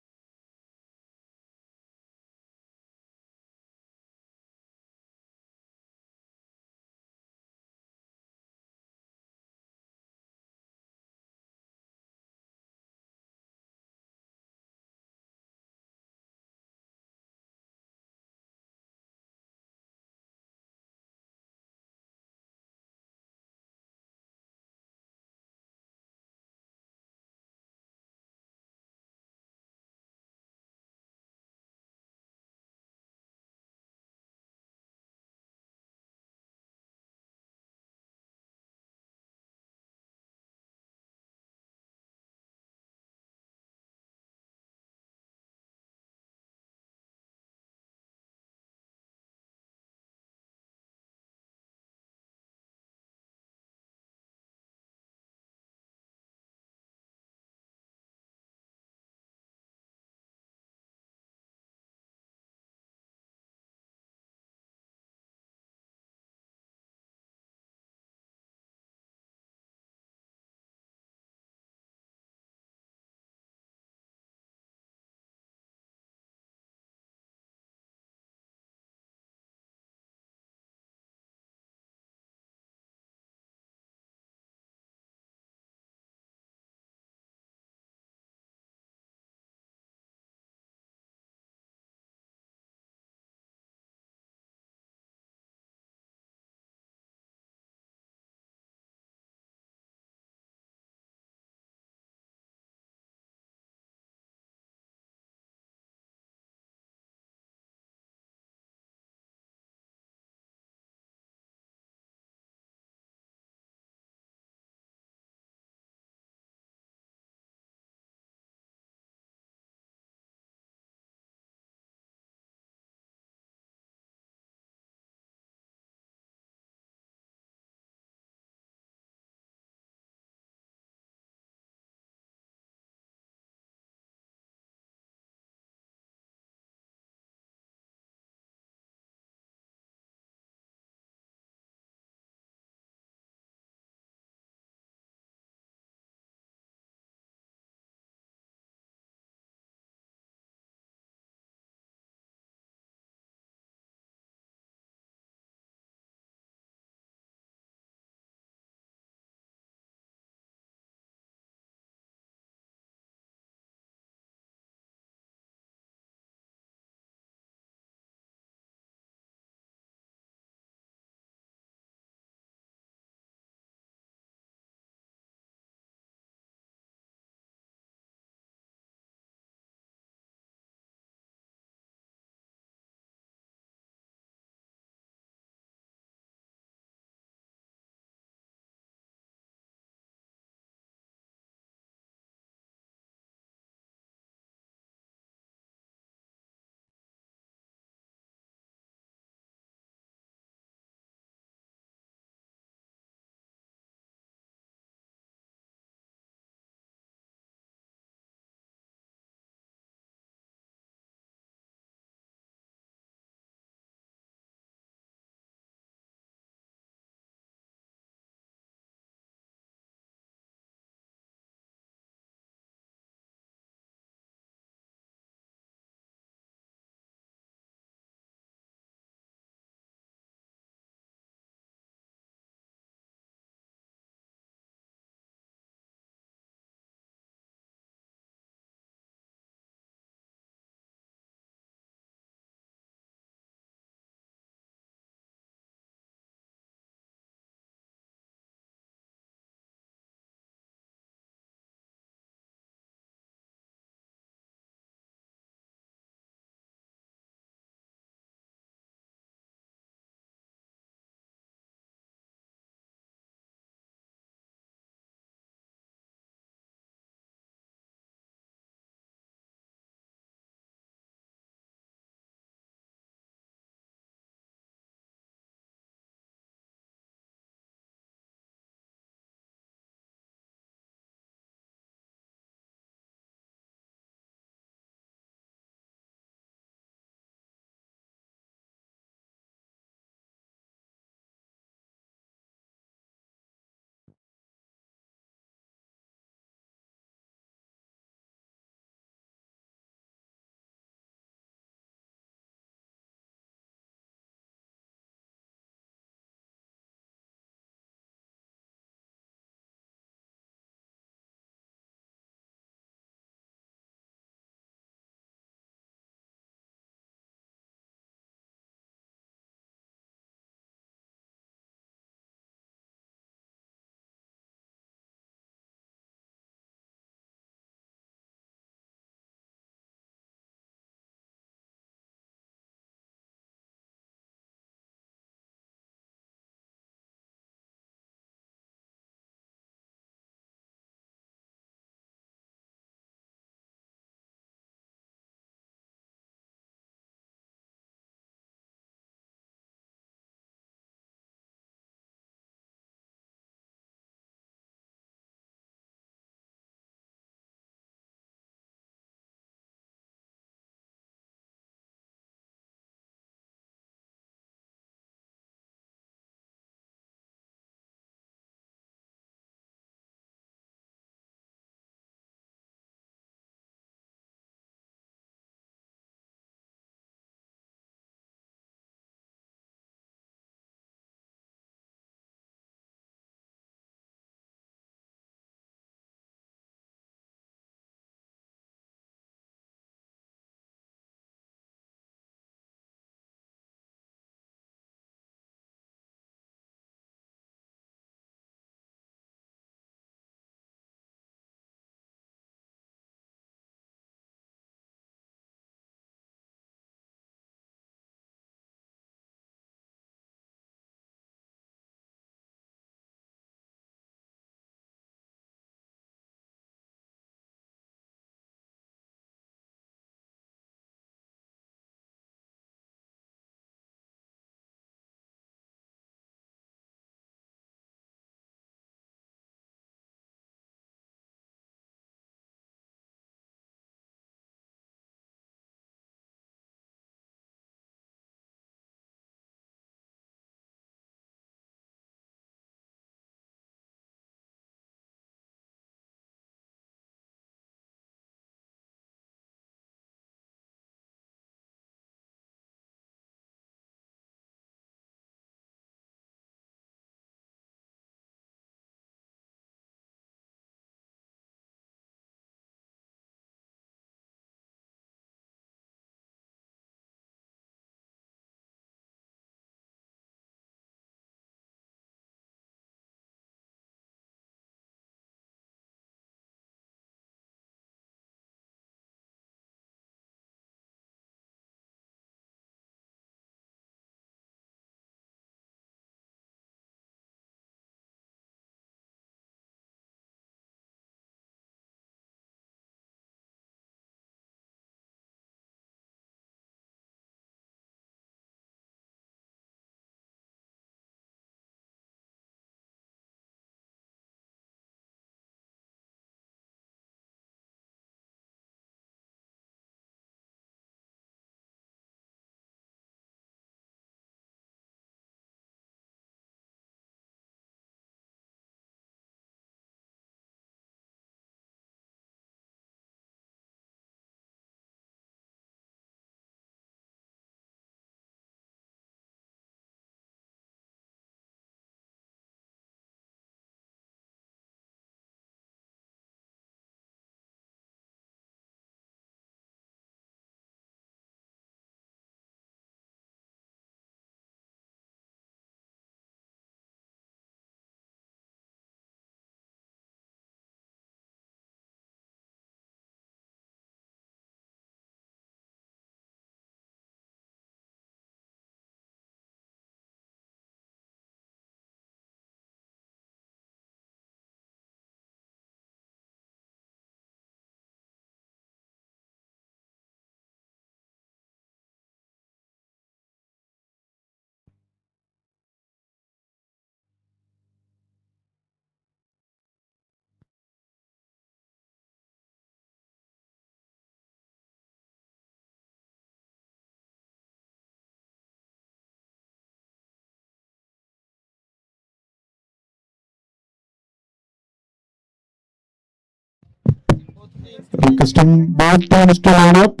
Requesting both teams to line up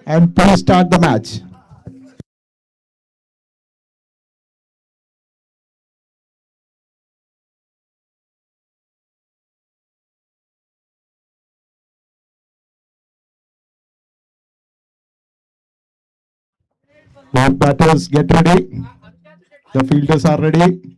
and please start the match. Both batters get ready. The fielders are ready.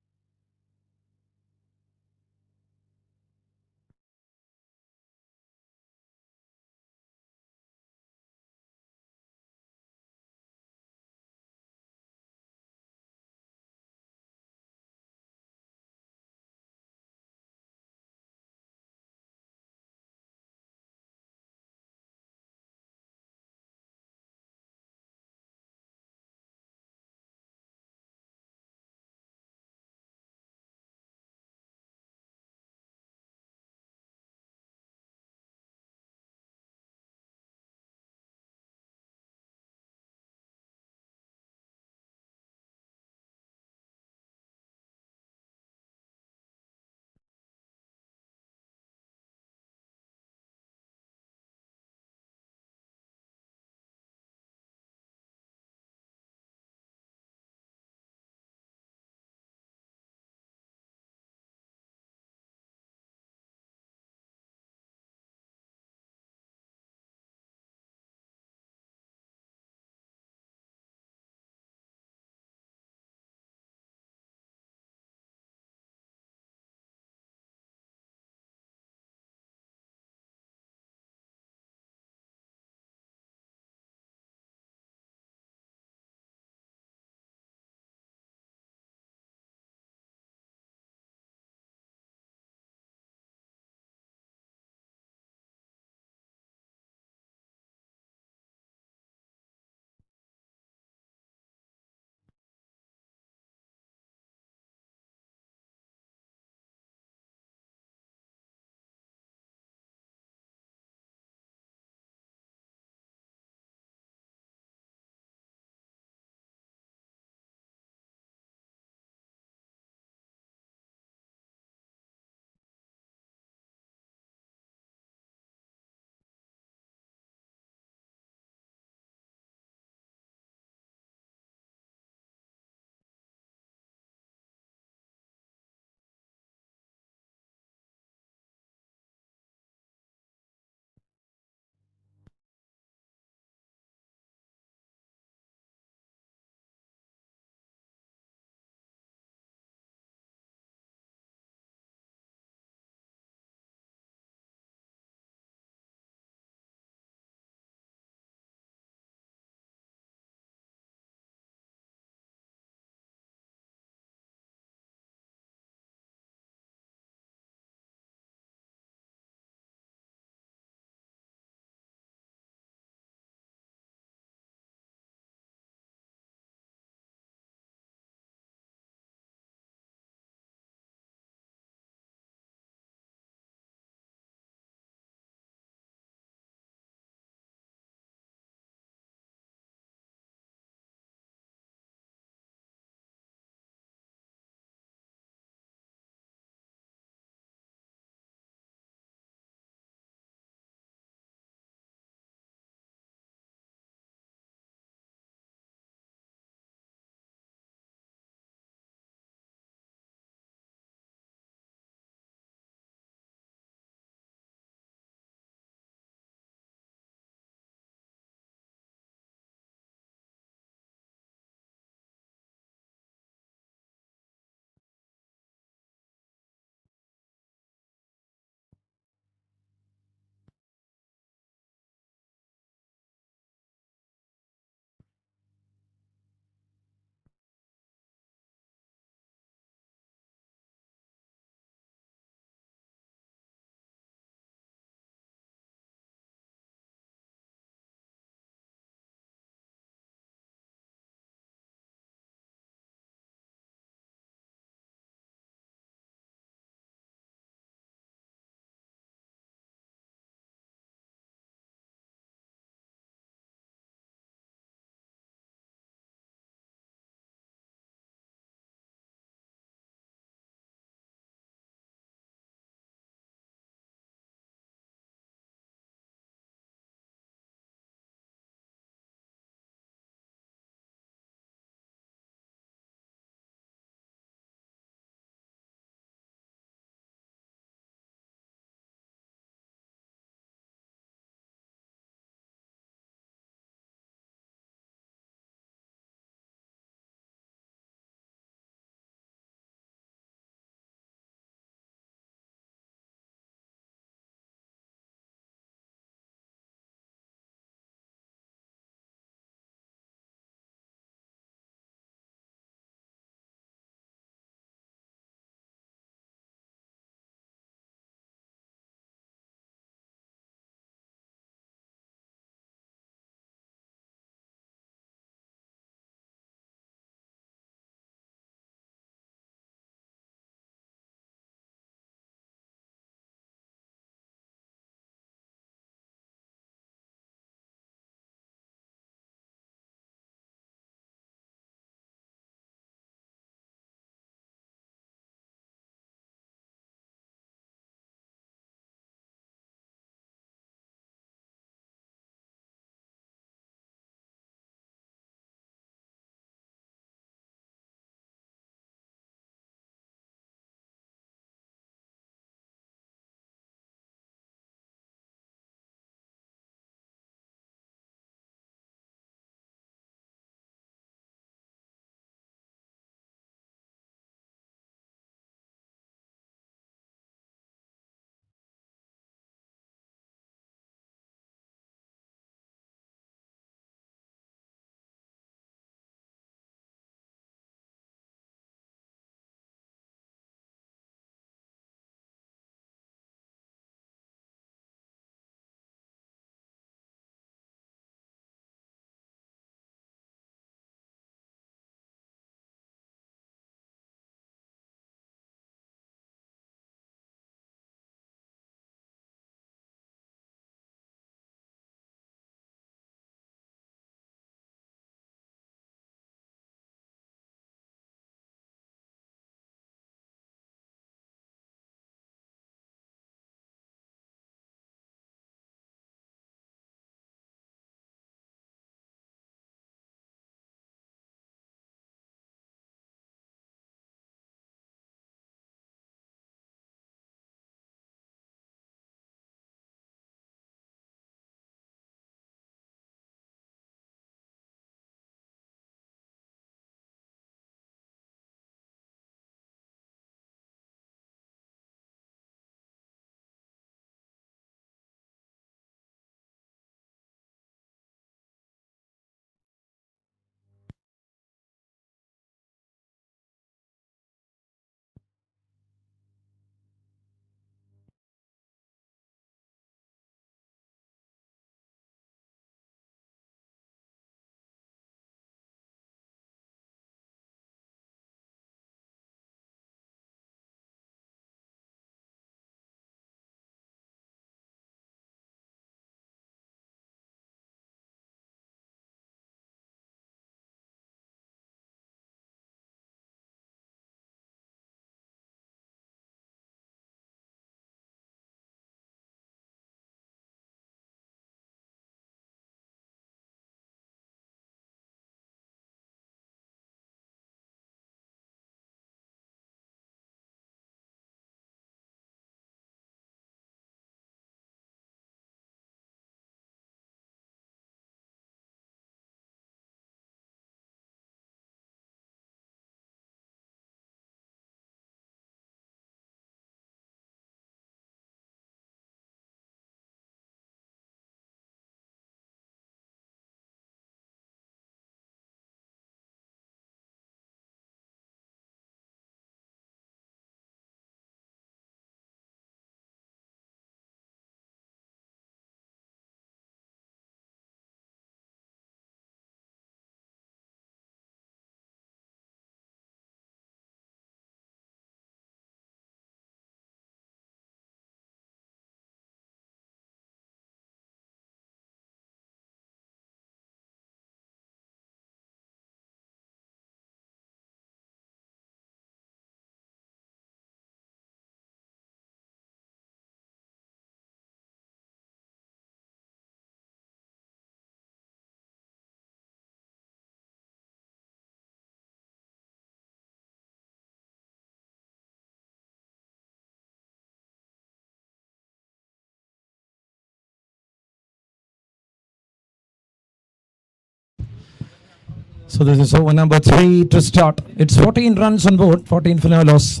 So this is over number 3 to start. It's 14 runs on board, 14 for no loss.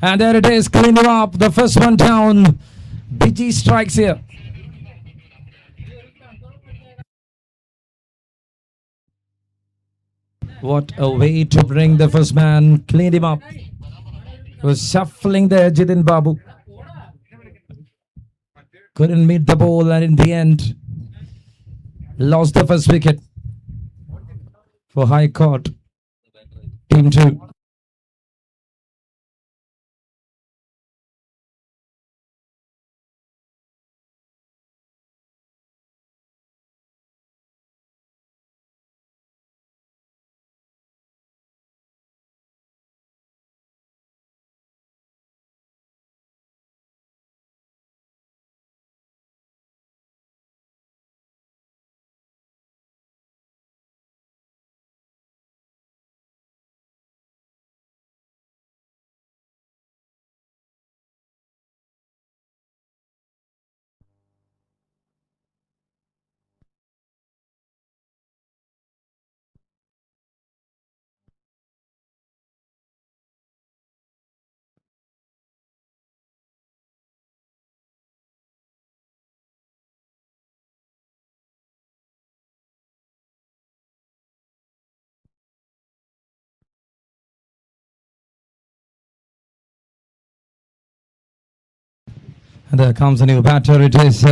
And there it is, cleaning up. The first one down. BG strikes here. What a way to bring the first man. Cleaned him up. Was shuffling there, Jitin Babu. Couldn't meet the ball, and in the end, lost the first wicket for High Court. Team 2. And there comes a new batter. It is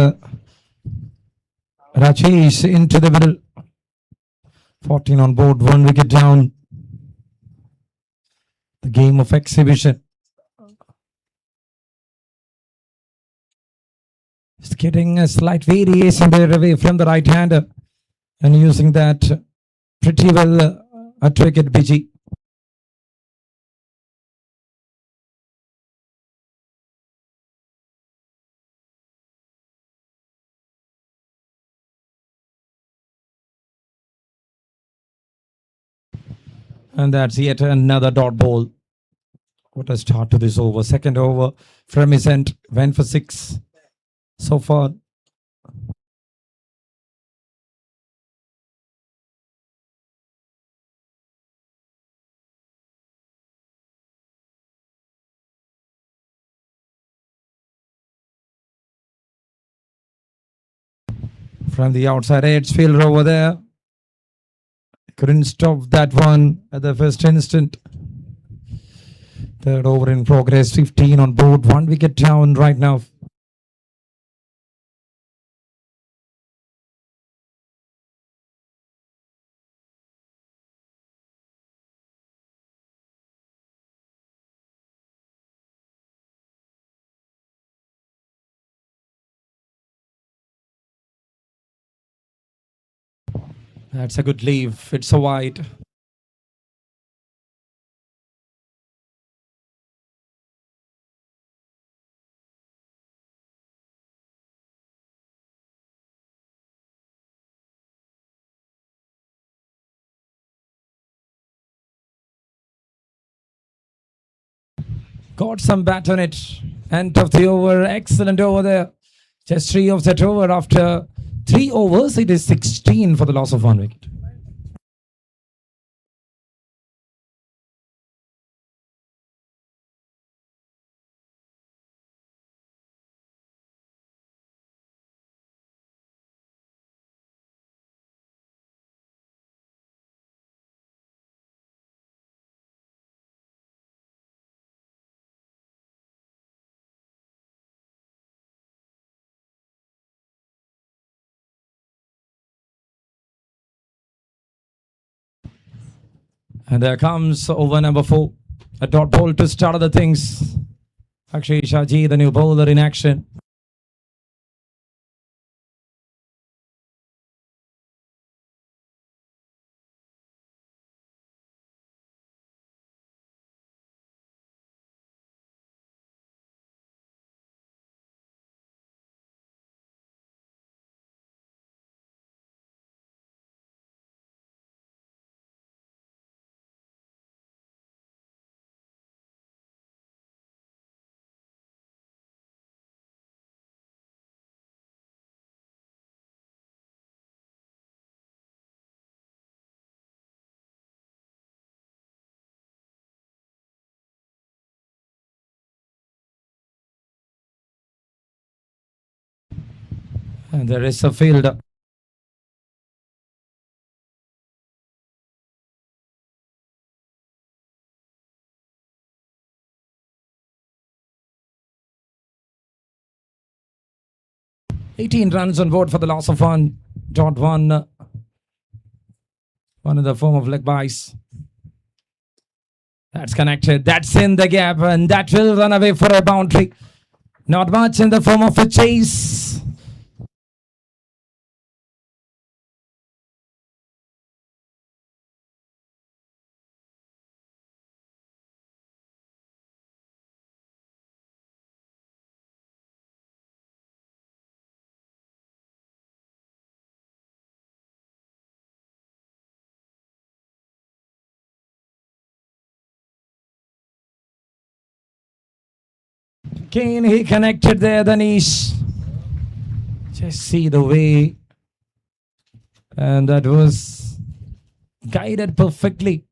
Rajesh into the middle. 14 on board, 1 wicket down. The game of exhibition. Just getting a slight variation there away from the right hander and using that pretty well at wicket BG. And that's yet another dot ball. What a start to this over. Second over from his end. Went for 6 so far. From the outside edge, fielder over there. Couldn't stop that one at the first instant. Third over in progress, 15 on board, 1 wicket down right now. That's a good leave. It's a wide. Got some bat on it. End of the over. Excellent over there. Just 3 of that over. After 3 overs, it is 16 for the loss of 1 wicket. And there comes over number 4. A dot ball to start other things. Akshay Shaji, the new bowler in action. And there is a field. "18 runs on board for the loss of 1.1. One in the form of leg byes. That's connected. That's in the gap, and that will run away for a boundary. Not much in the form of a chase. Kane, he connected there, the niche. Just see the way. And that was guided perfectly.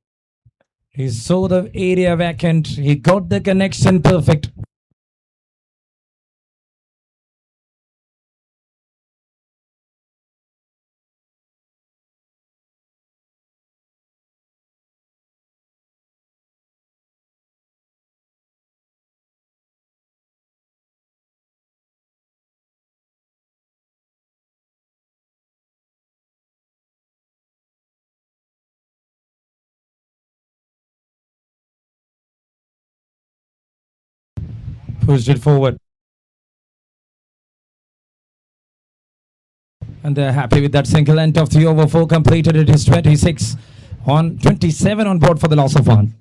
He saw the area vacant. He got the connection perfect. Pushed it forward. And they're happy with that single length of the over 4 completed. It is 26 on 27 on board for the loss of 1.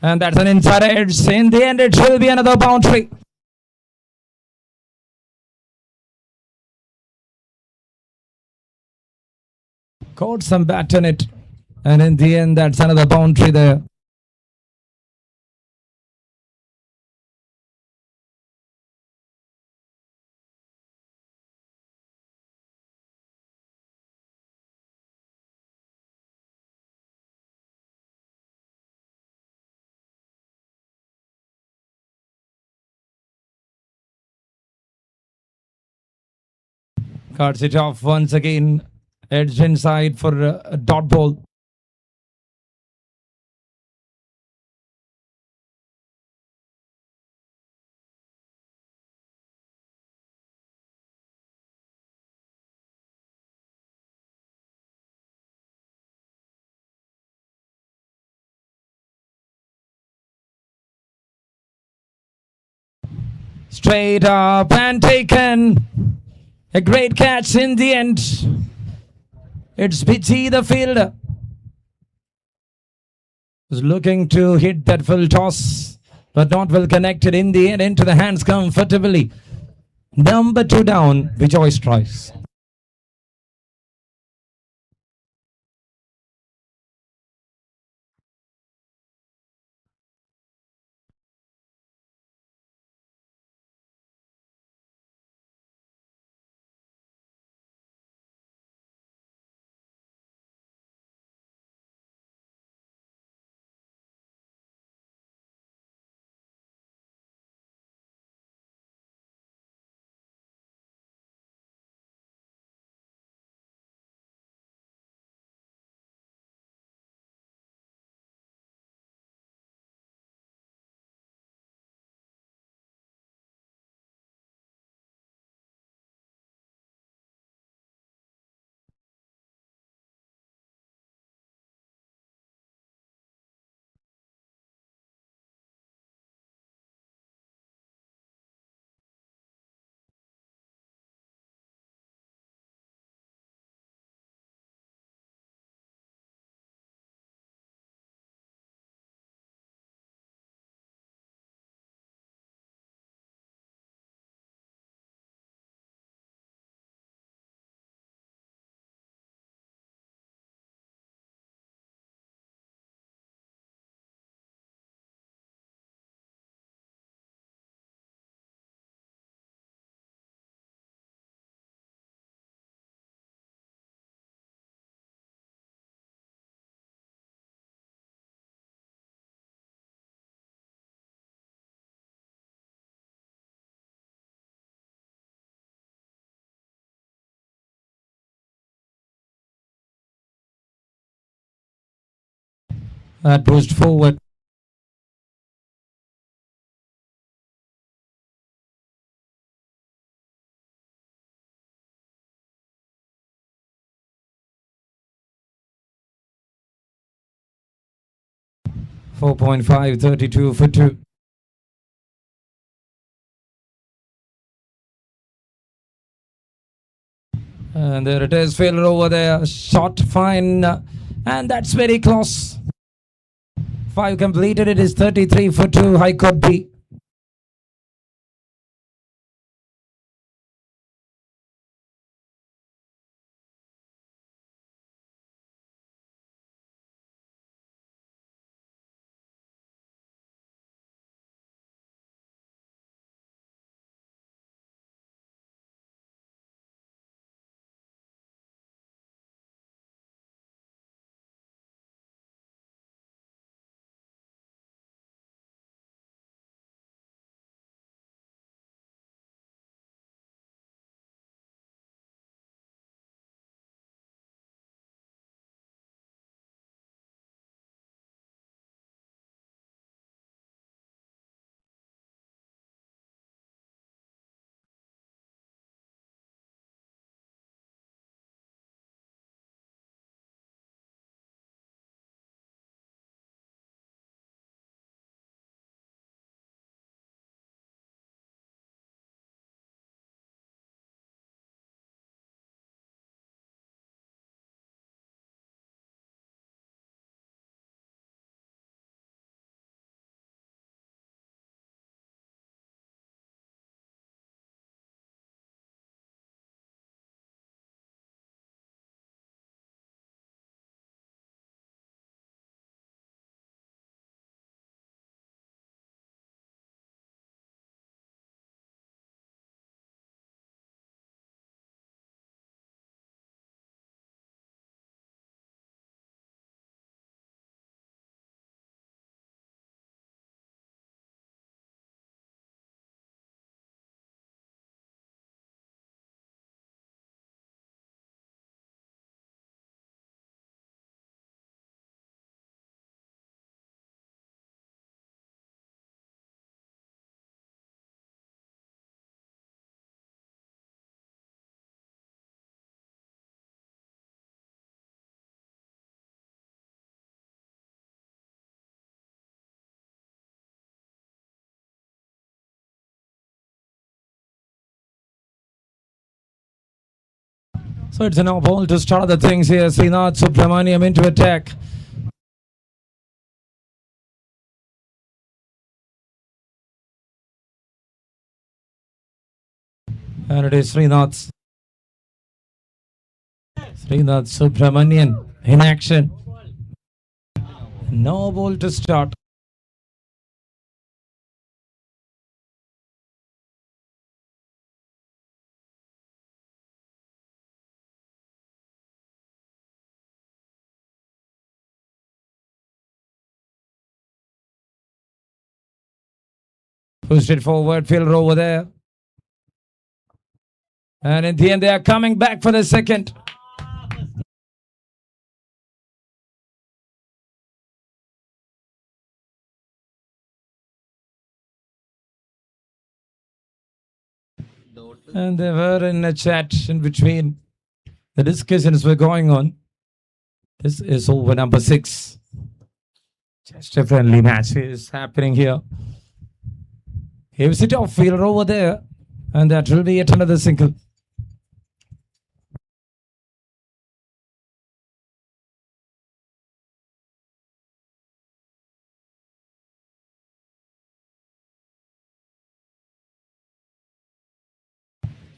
And that's an inside edge. In the end, it will be another boundary. Caught some bat in it. And in the end, that's another boundary there. Cuts it off once again. Edge inside for a dot ball. Straight up and taken. A great catch in the end. It's BG the fielder. Was looking to hit that full toss, but not well connected in the end into the hands comfortably. Number 2 down, Vijay strikes. That pushed forward. .5, 32 for 2. And there it is, failure over there. Shot fine. And that's very close. 5 completed. It is 33 for 2. High court B. So it's a no ball to start the things here. Srinath Subramaniam into attack. And it is Srinath. Srinath Subramanian in action. No ball to start. Pushed it forward, fielder over there. And in the end, they are coming back for the second. And they were in a chat in between. The discussions were going on. This is over number 6. Just a friendly match is happening here. Here's it off fielder over there. And that will be yet another single.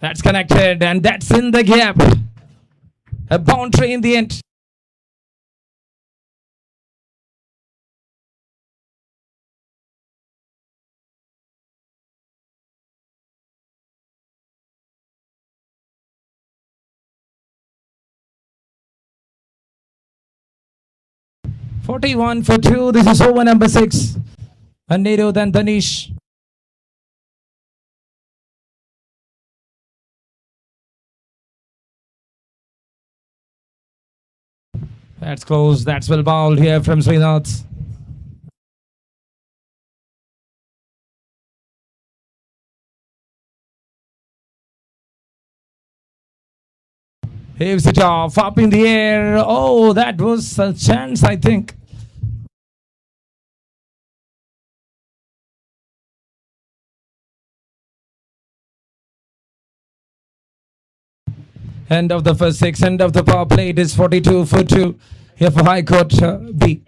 That's connected and that's in the gap. A boundary in the end. .41 for 2. This is over number 6. Anirudh and Danish. That's close. That's well bowled here from Srinath. Waves it off, up in the air. Oh, that was a chance, I think. End of the first six, end of the power play. It is 42 for 2 here for High Court B.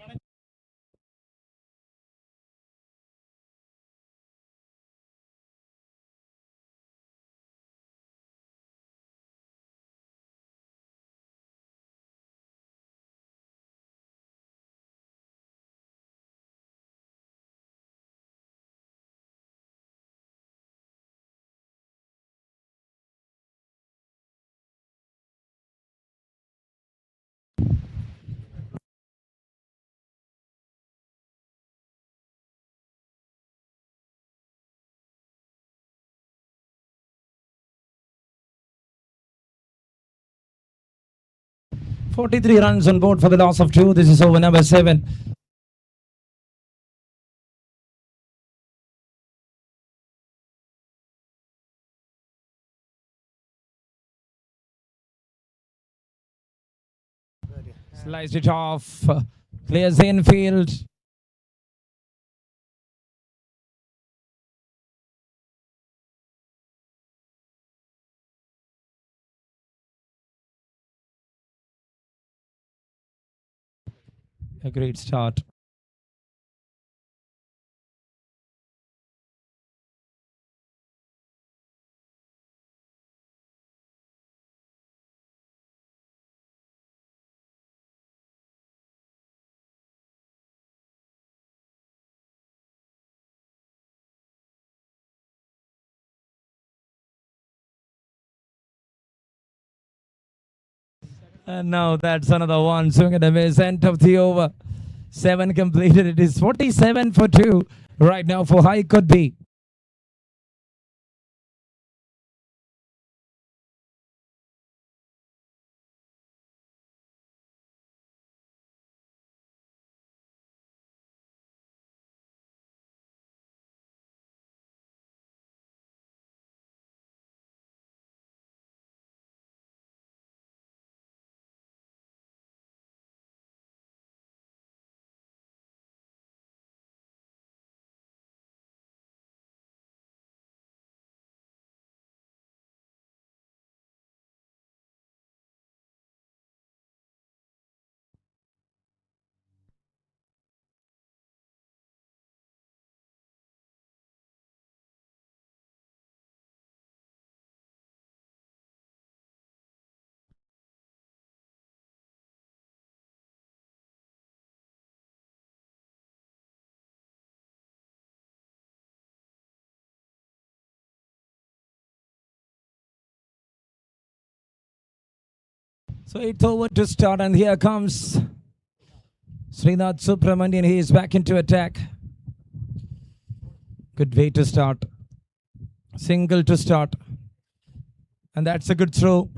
Forty-three runs on board for the loss of 2. This is over number 7. Sliced it off. Clears the infield. A great start. And now that's another one. Swing and a miss. End of the over. 7 completed. It is 47 for 2 right now for High Court B. So 8th over to start, and here comes Srinath Subramanian. He is back into attack. Good way to start. Single to start. And that's a good throw.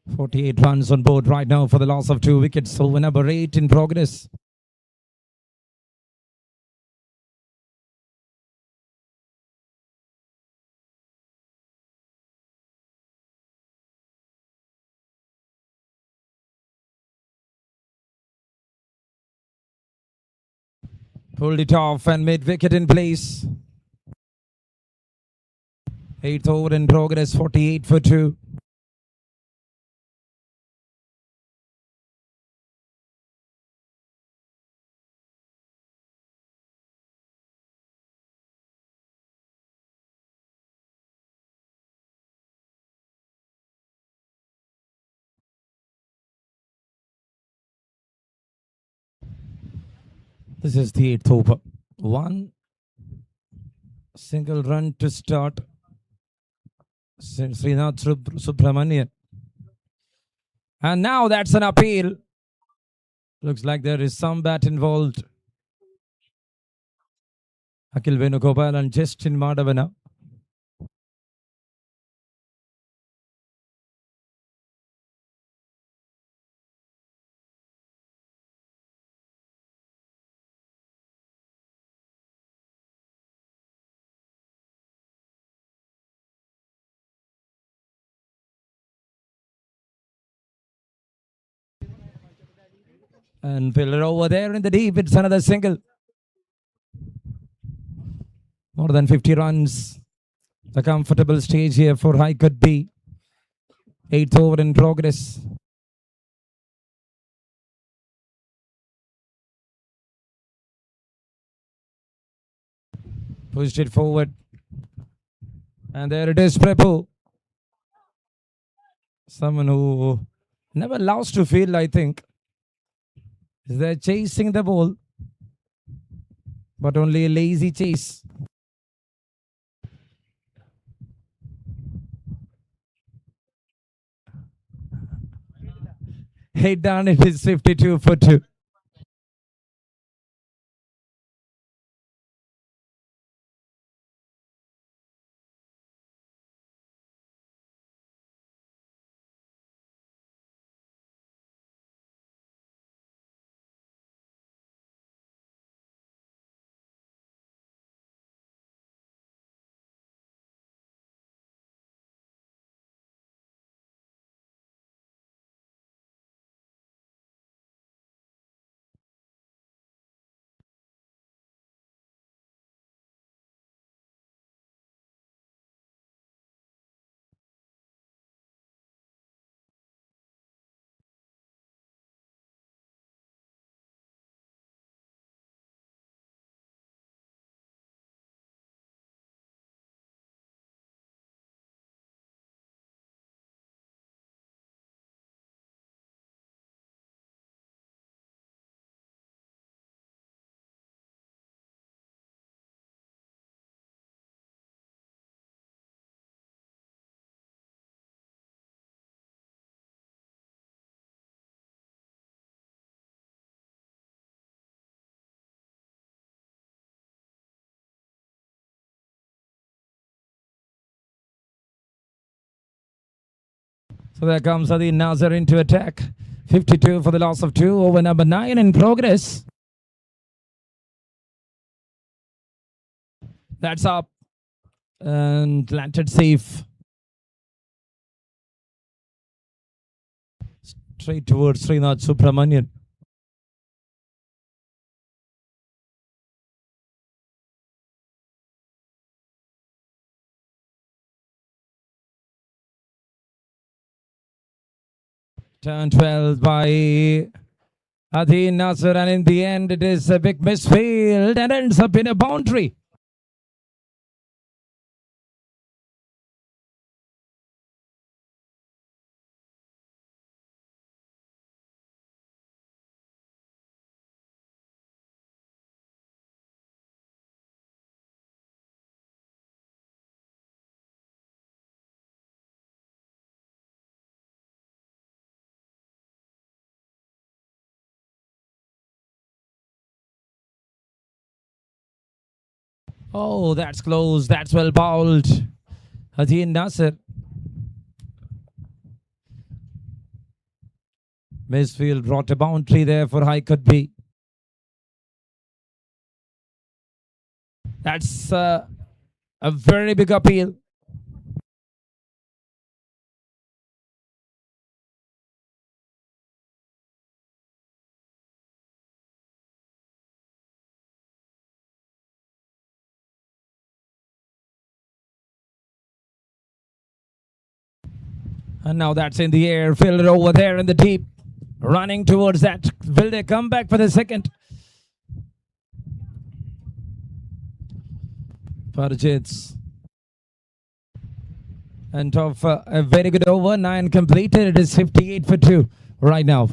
.48 runs on board right now for the loss of 2 wickets. So number 8 in progress. Pulled it off and made wicket in place. 8th over in progress. 48 for 2. This is the 8th over. 1 single run to start. Srinath Subramanian. And now that's an appeal. Looks like there is some bat involved. Akhil Venugopal and Justin Madhavana. And fielder over there in the deep. It's another single. More than 50 runs. The comfortable stage here for High could be. 8th over in progress. Pushed it forward. And there it is, Prepu. Someone who never loves to field, I think. They're chasing the ball, but only a lazy chase. Hit down, it is 52 for 2. So there comes Adi Nazar into attack. 52 for the loss of 2. Over number 9 in progress. That's up. And landed safe. Straight towards Srinath Subramanian. Turn 12 by Adi Nazar, and in the end, it is a big misfield and ends up in a boundary. Oh, that's close. That's well bowled. Adi Nasser. Misfield brought a boundary there for High could be. That's a very big appeal. And now that's in the air. Fielder over there in the deep. Running towards that. Will they come back for the second? Parjits. And of a very good over. 9 completed. It is 58 for 2 right now.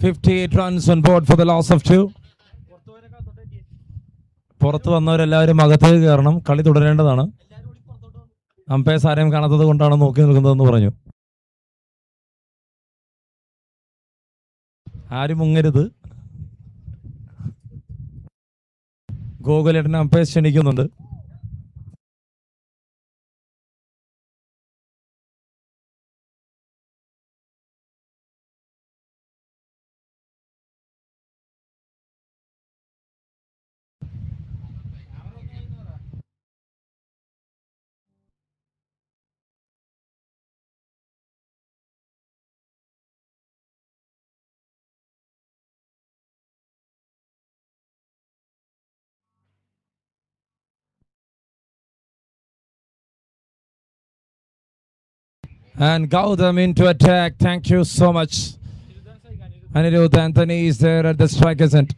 58 runs on board for the loss of 2. പുറത്ത് വന്നവരെല്ലാവരും അകത്തേക്ക് കയറണം, കളി തുടരേണ്ടതാണ്. അമ്പയർസ് ആരെയും കാണാത്തത് കൊണ്ടാണ് നോക്കി നിൽക്കുന്നതെന്ന് പറഞ്ഞു. ആരും മുങ്ങരുത്. ഗോകുലേട്ടനെ അമ്പയർസ് ക്ഷണിക്കുന്നുണ്ട്. And Gautam into attack. Thank you so much. Anirudh Anthony is there at the striker's end.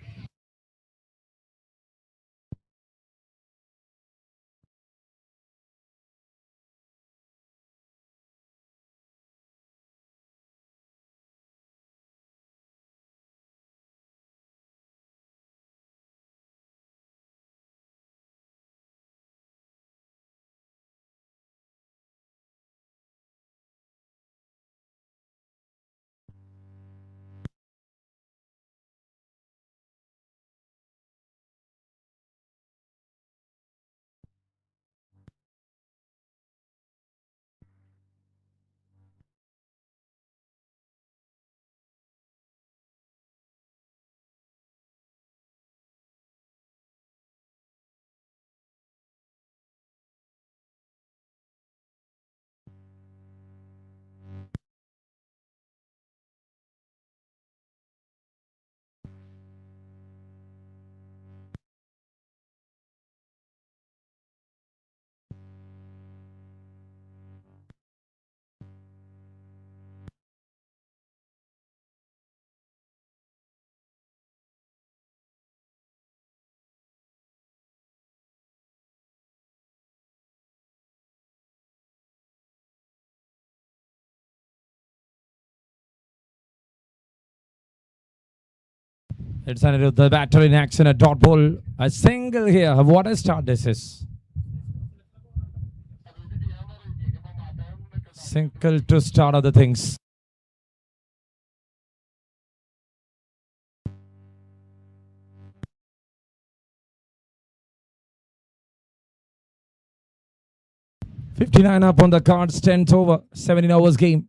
It's Anirudh, the batter in action, a dot ball, a single here. What a start this is. Single to start other things. $59 up on the cards, 10th over, 17 overs game.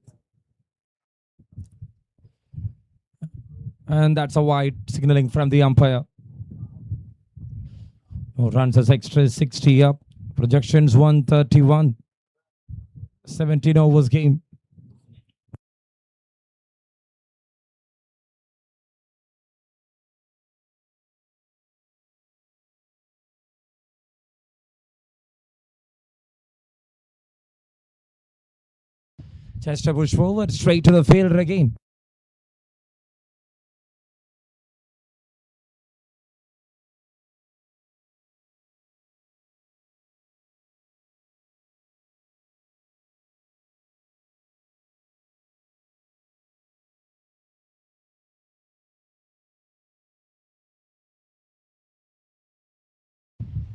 And that's a wide signaling from the umpire. Oh, runs as extra 60 up. Projections 131. 17 overs game. Chester push forward, straight to the fielder again.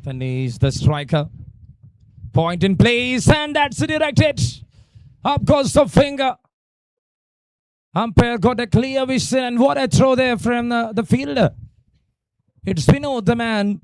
Then he's the striker. Point in place, and that's a direct hit. Up goes the finger. Umpire got a clear vision, and what a throw there from the fielder. It's Vinod, the man.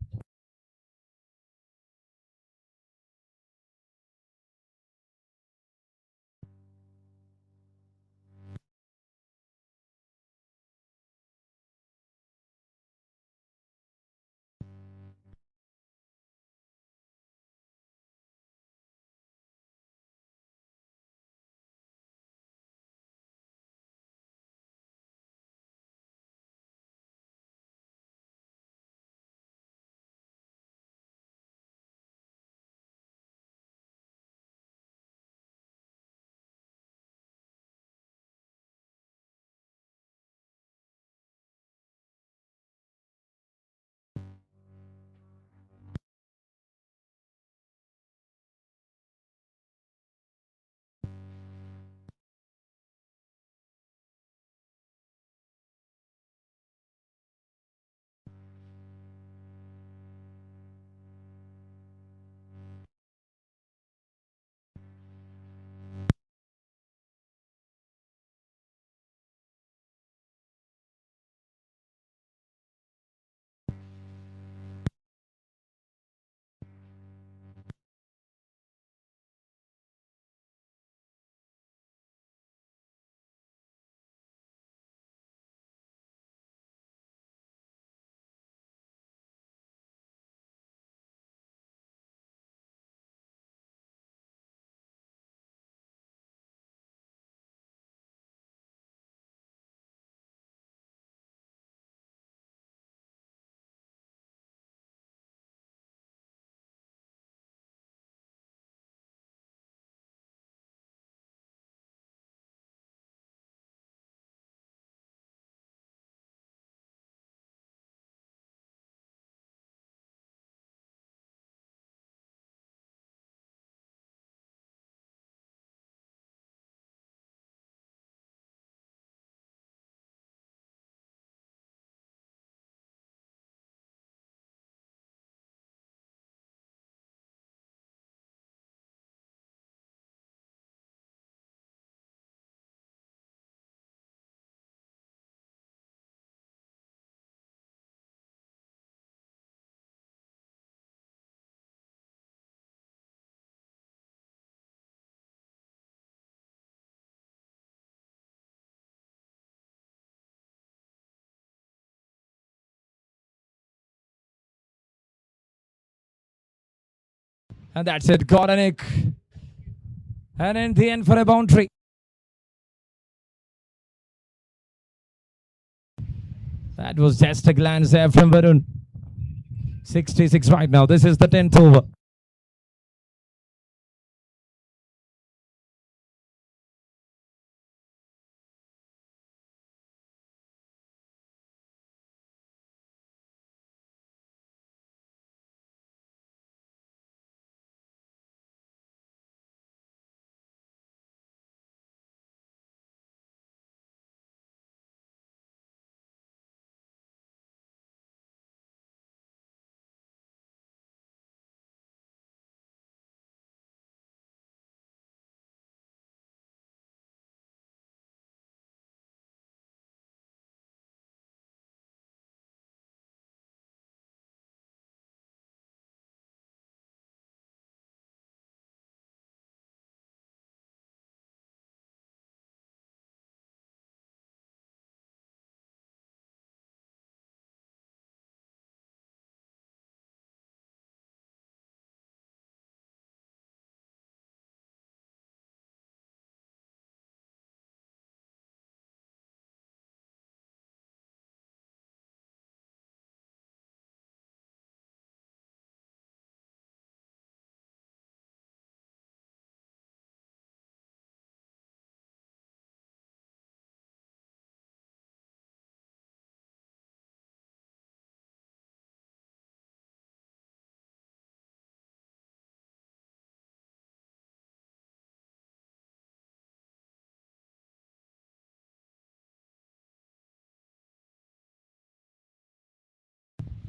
And that's it. Got a nick. And in the end for a boundary. That was just a glance there from Varun. 66 right now. This is the 10th over.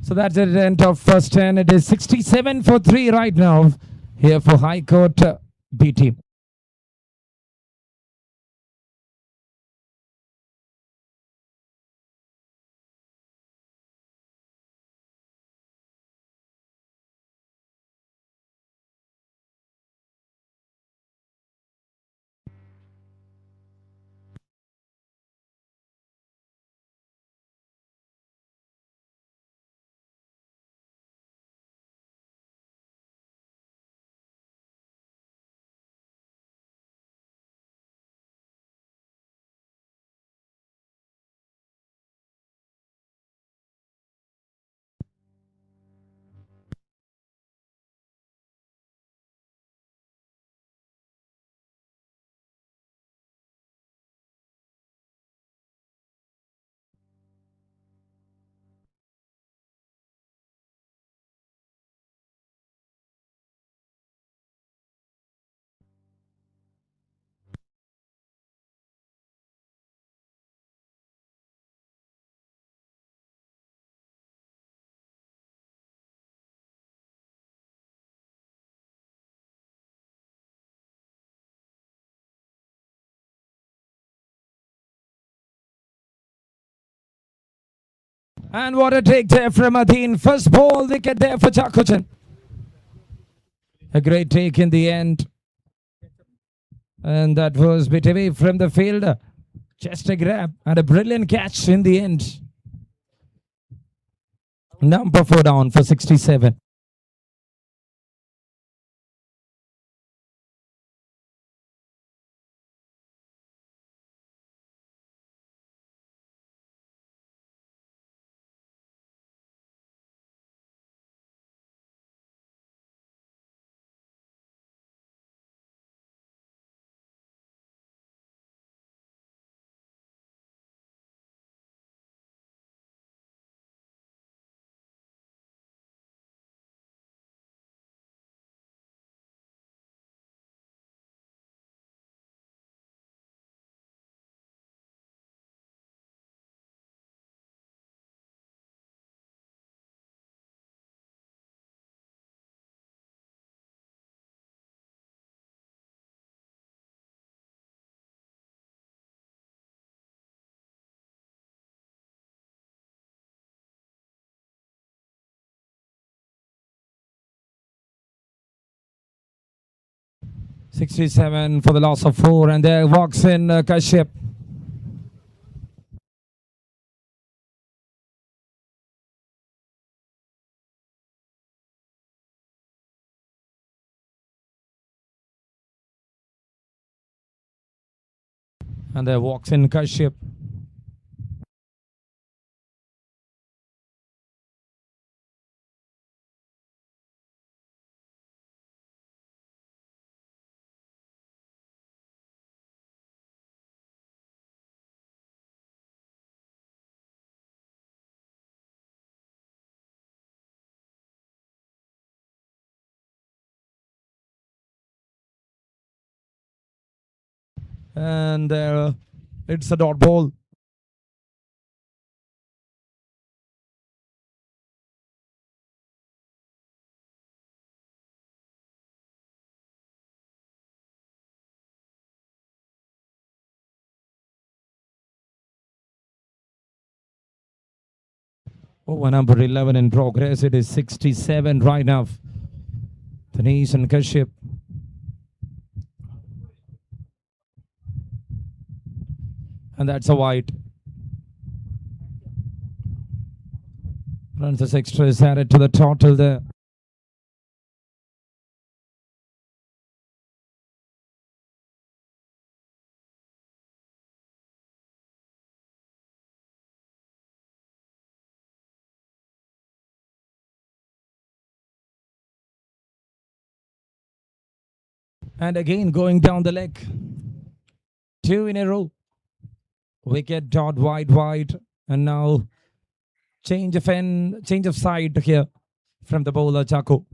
So that's the end of first 10. It is 67 for 3 right now here for High Court B team. And what a take there from Adin. First ball wicket there for Chakuchan. A great take in the end. And that was bit away from the fielder. Just a grab and a brilliant catch in the end. Number 4 down for 67. .67 for the loss of 4, and there walks in Kashyap. And there walks in Kashyap. And there it's a dot ball. Over number 11 in progress. It is 67 right now. Dinesh and Kashyap. And that's a wide. Runs as extra is added to the total there. And again going down the leg. 2 in a row. Wicket dot wide. And now change of side here from the bowler Chaco.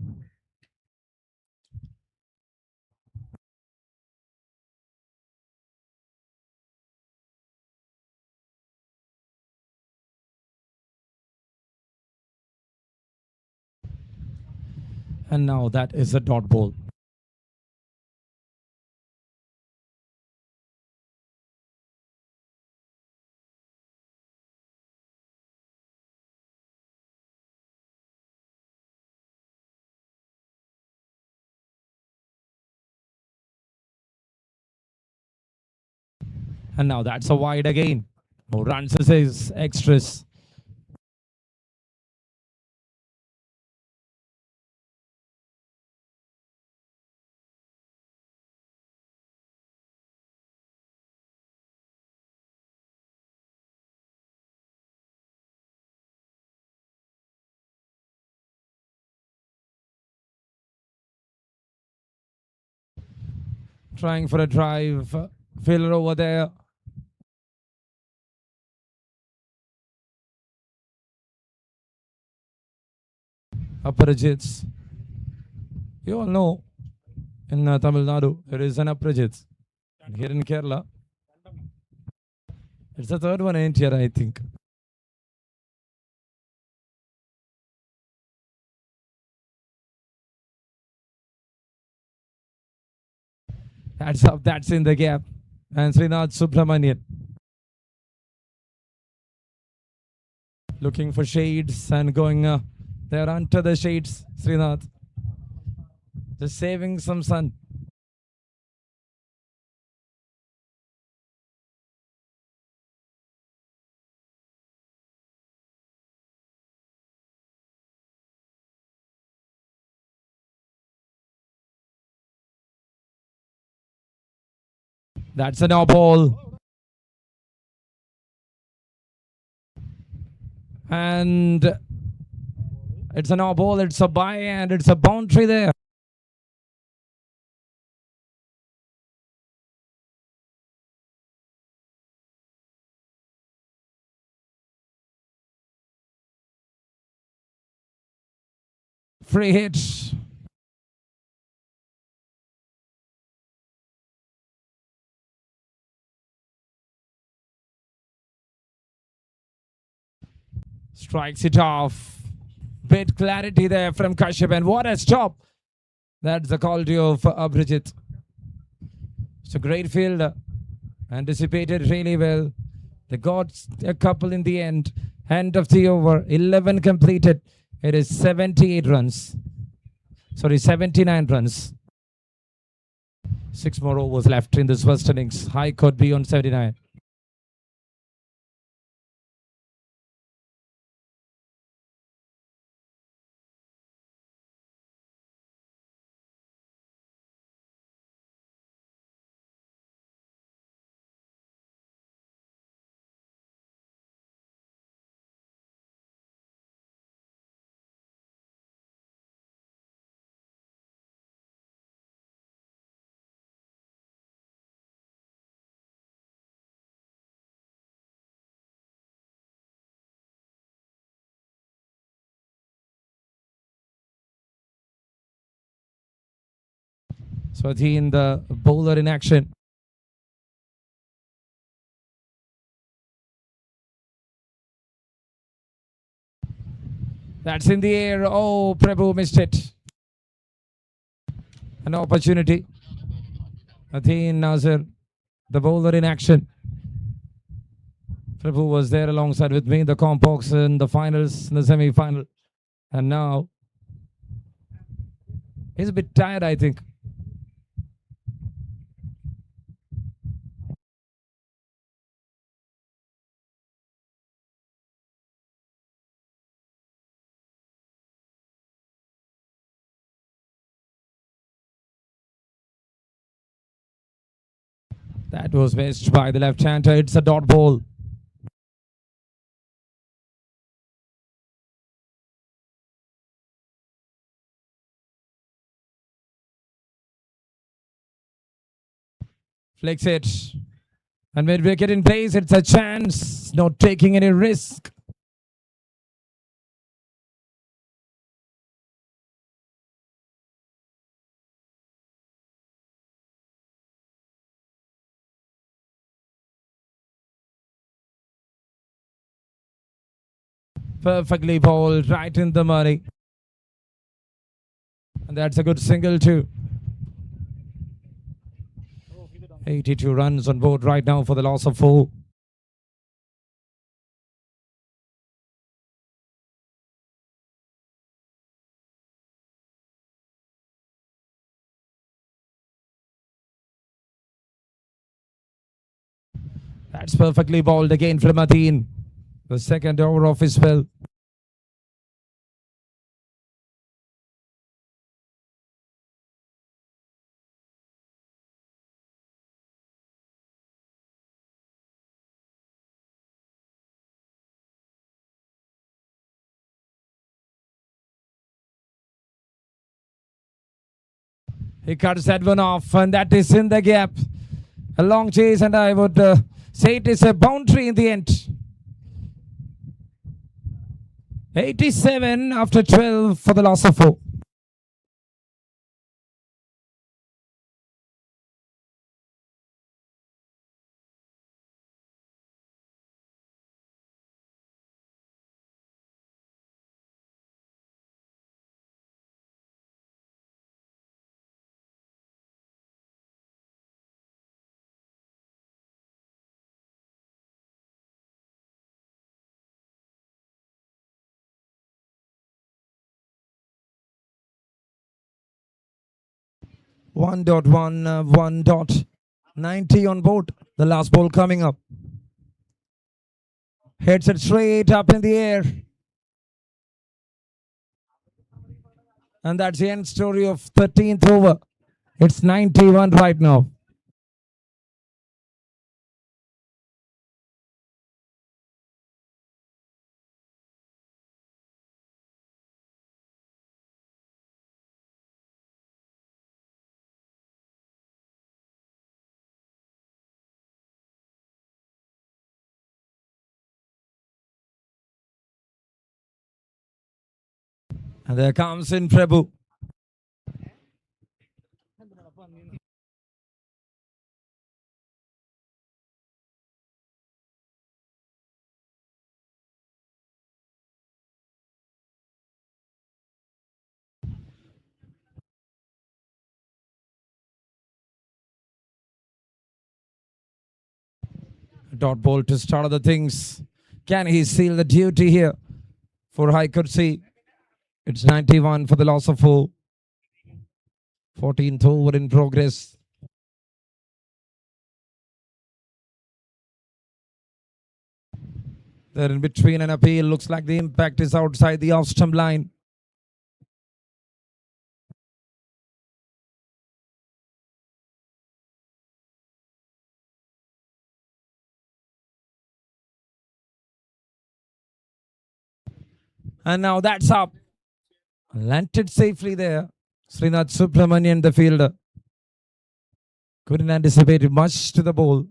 And now that is a dot ball. And now that's a wide again. Who runs his extras. Trying for a drive. Fielder over there. Aparajits. You all know in Tamil Nadu there is an Aparajits. Here in Kerala, it's the third one ain't here, I think. That's up, that's in the gap. And Srinath Subramanian looking for shades and going there under the shades. Srinath just saving some sun. That's a no ball. And it's a no ball, it's a bye, and it's a boundary there. Free hit. Strikes it off. Bit clarity there from Kashyap, and what a stop. That's the quality of Abhijit. It's a great fielder. Anticipated really well. They got a couple in the end. End of the over. 11 completed. It is 78 runs. Sorry, 79 runs. 6 more overs left in this first innings. High could be on 79. Swatin, the bowler in action. That's in the air. Oh, Prabhu missed it. An opportunity. Atheen Nazir, the bowler in action. Prabhu was there alongside with me in the Compox in the finals, in the semi-final. And now he's a bit tired, I think. That was missed by the left-hander. It's a dot ball. Flicks it. And with wicket in place, it's a chance. Not taking any risk. Perfectly bowled right in the money. And that's a good single too. 82 runs on board right now for the loss of 4. That's perfectly bowled again from Atheen. The second over of his spell. He cuts that one off, and that is in the gap. A long chase, and I would say it is a boundary in the end. 87 after 12 for the loss of 4. One dot 1.90 on board. The last ball coming up. Hits it straight up in the air. And that's the end story of 13th over. It's 91 right now. And there comes in Prabhu. Dot ball to start other things. Can he seal the duty here for high courtesy? It's 91 for the loss of 4. 14th over in progress. They're in between an appeal. Looks like the impact is outside the off stump line. And now that's up. Landed safely there. Srinath Subramanian, the fielder. Couldn't anticipate much to the ball.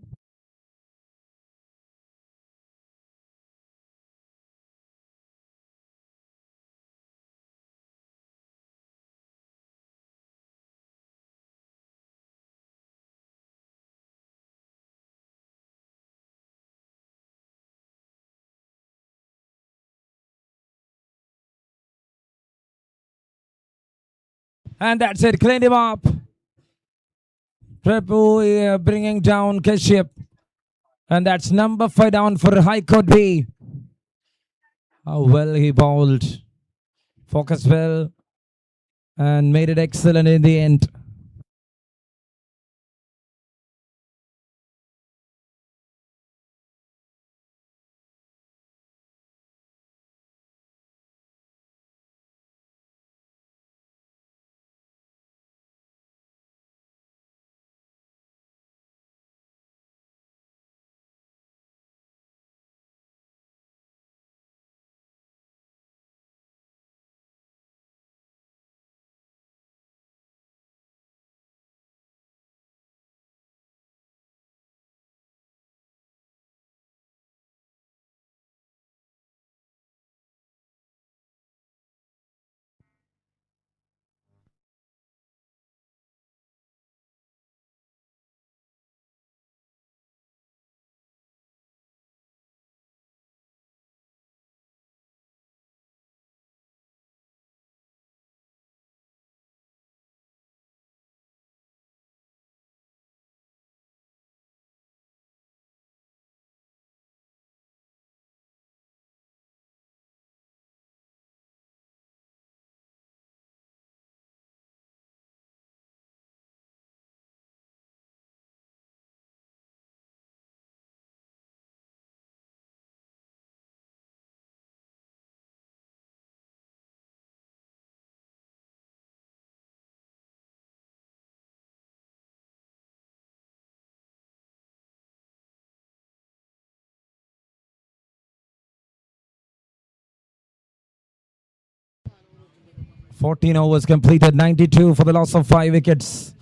And that's it. Cleaned him up. Prabhu bringing down Kashyap. And that's number 5 down for High Court B. How well he bowled. Focused well. And made it excellent in the end. Fourteen overs completed. 92 for the loss of 5 wickets.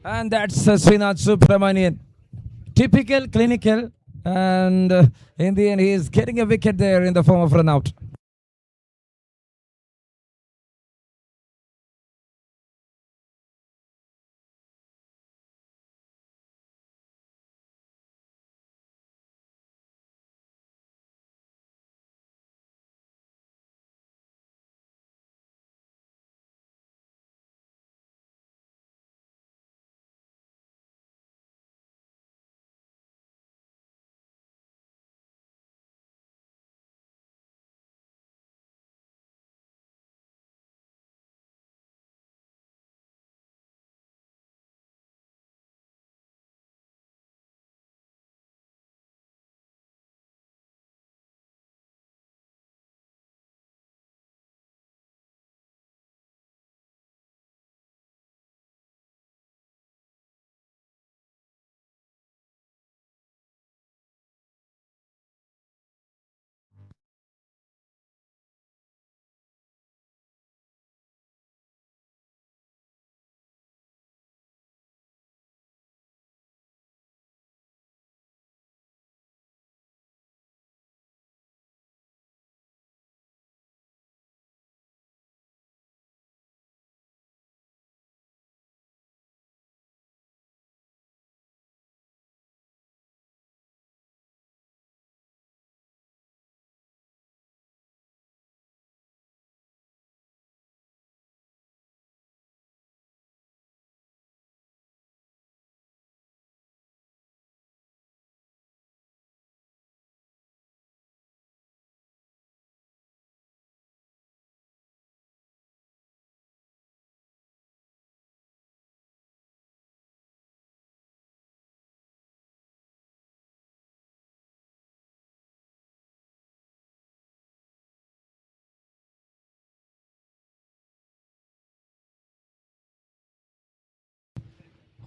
And that's Srinath Subramanian. Typical, clinical. And in the end, he is getting a wicket there in the form of run out.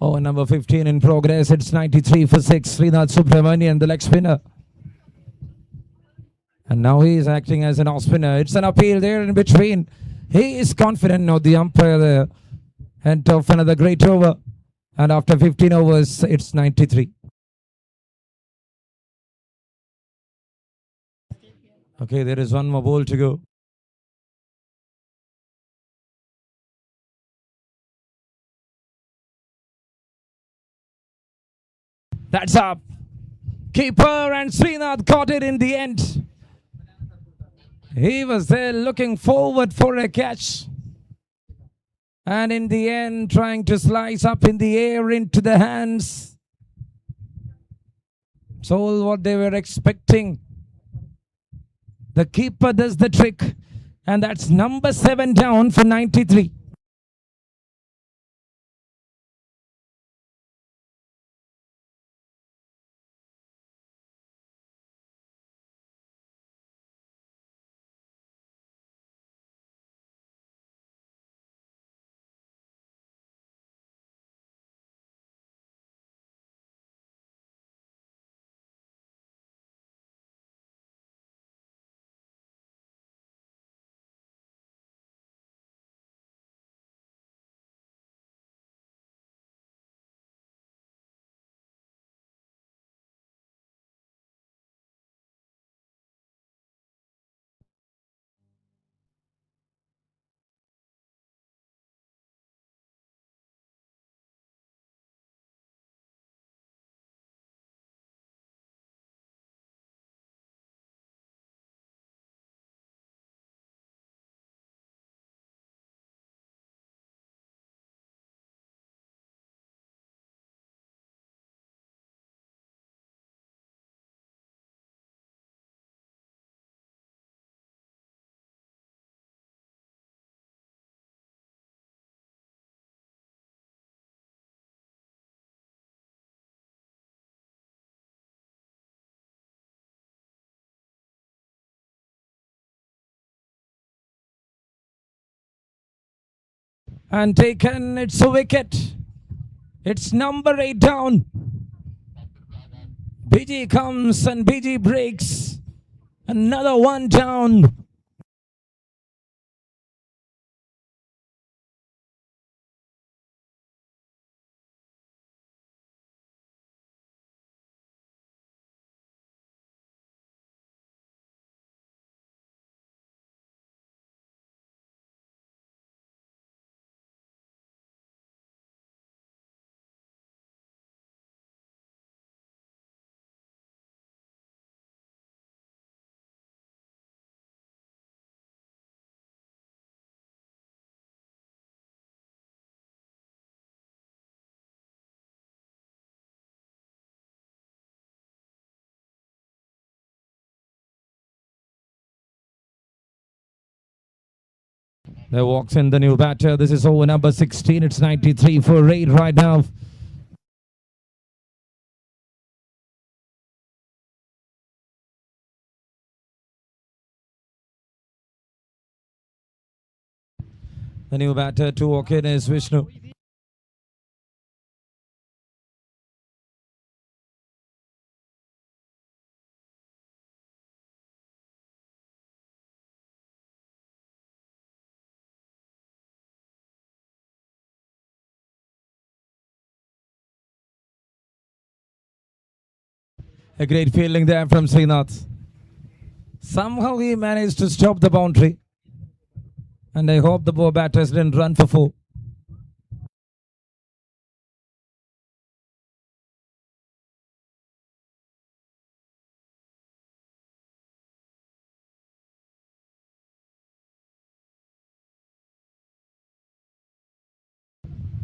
Oh, number 15 in progress. It's 93 for 6. Srinath Subramanian, the leg spinner. And now he is acting as an off spinner. It's an appeal there in between. He is confident of the umpire there. And of another great over. And after 15 overs, it's 93. Okay, there is one more ball to go. That's up. Keeper and Srinath caught it in the end. He was there looking forward for a catch. And in the end, trying to slice up in the air into the hands. It's all what they were expecting. The keeper does the trick. And that's number 7 down for 93. And taken, it's a wicket. It's number 8 down. BG comes and BG breaks. Another one down. There walks in the new batter. This is over number 16. It's 93 for 8 right now. The new batter to walk in is Vishnu. A great fielding there from Srinath. Somehow he managed to stop the boundary. And I hope the batters didn't run for 4.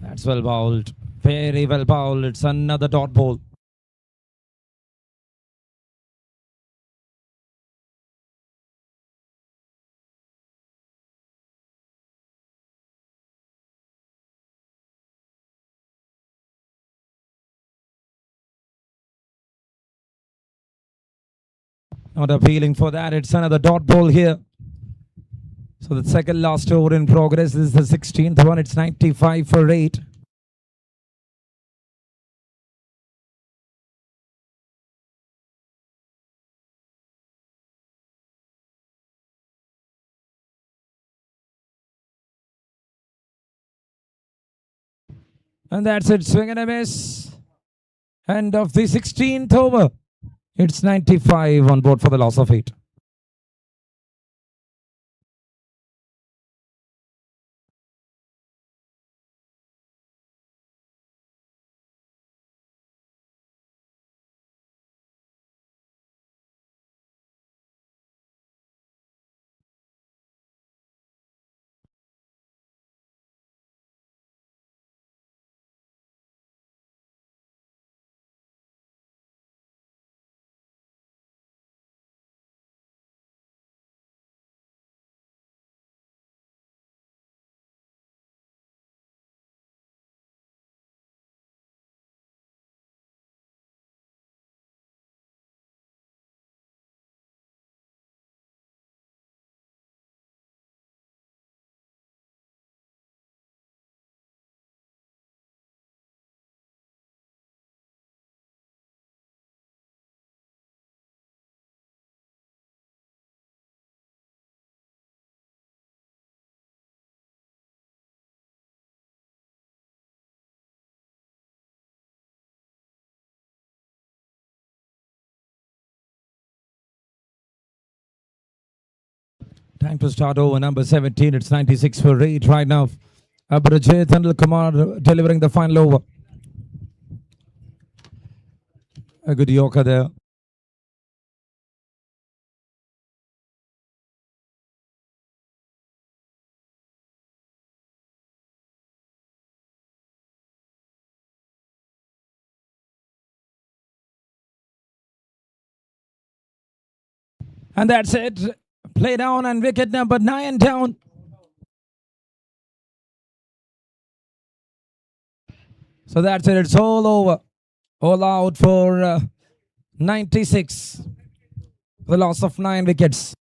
That's well bowled. Very well bowled. It's another dot ball. Not appealing for that. It's another dot ball here. So the second last over in progress. This is the 16th one. It's 95 for 8. And that's it. Swing and a miss. End of the 16th over. It's 95 on board for the loss of 8. Time to start over number 17. It's 96 for 8 right now. Abhijit Tendulkar delivering the final over. A good Yorker there. And that's it. Play down and wicket number 9 down. So that's it. It's all over. All out for 96. The loss of 9 wickets.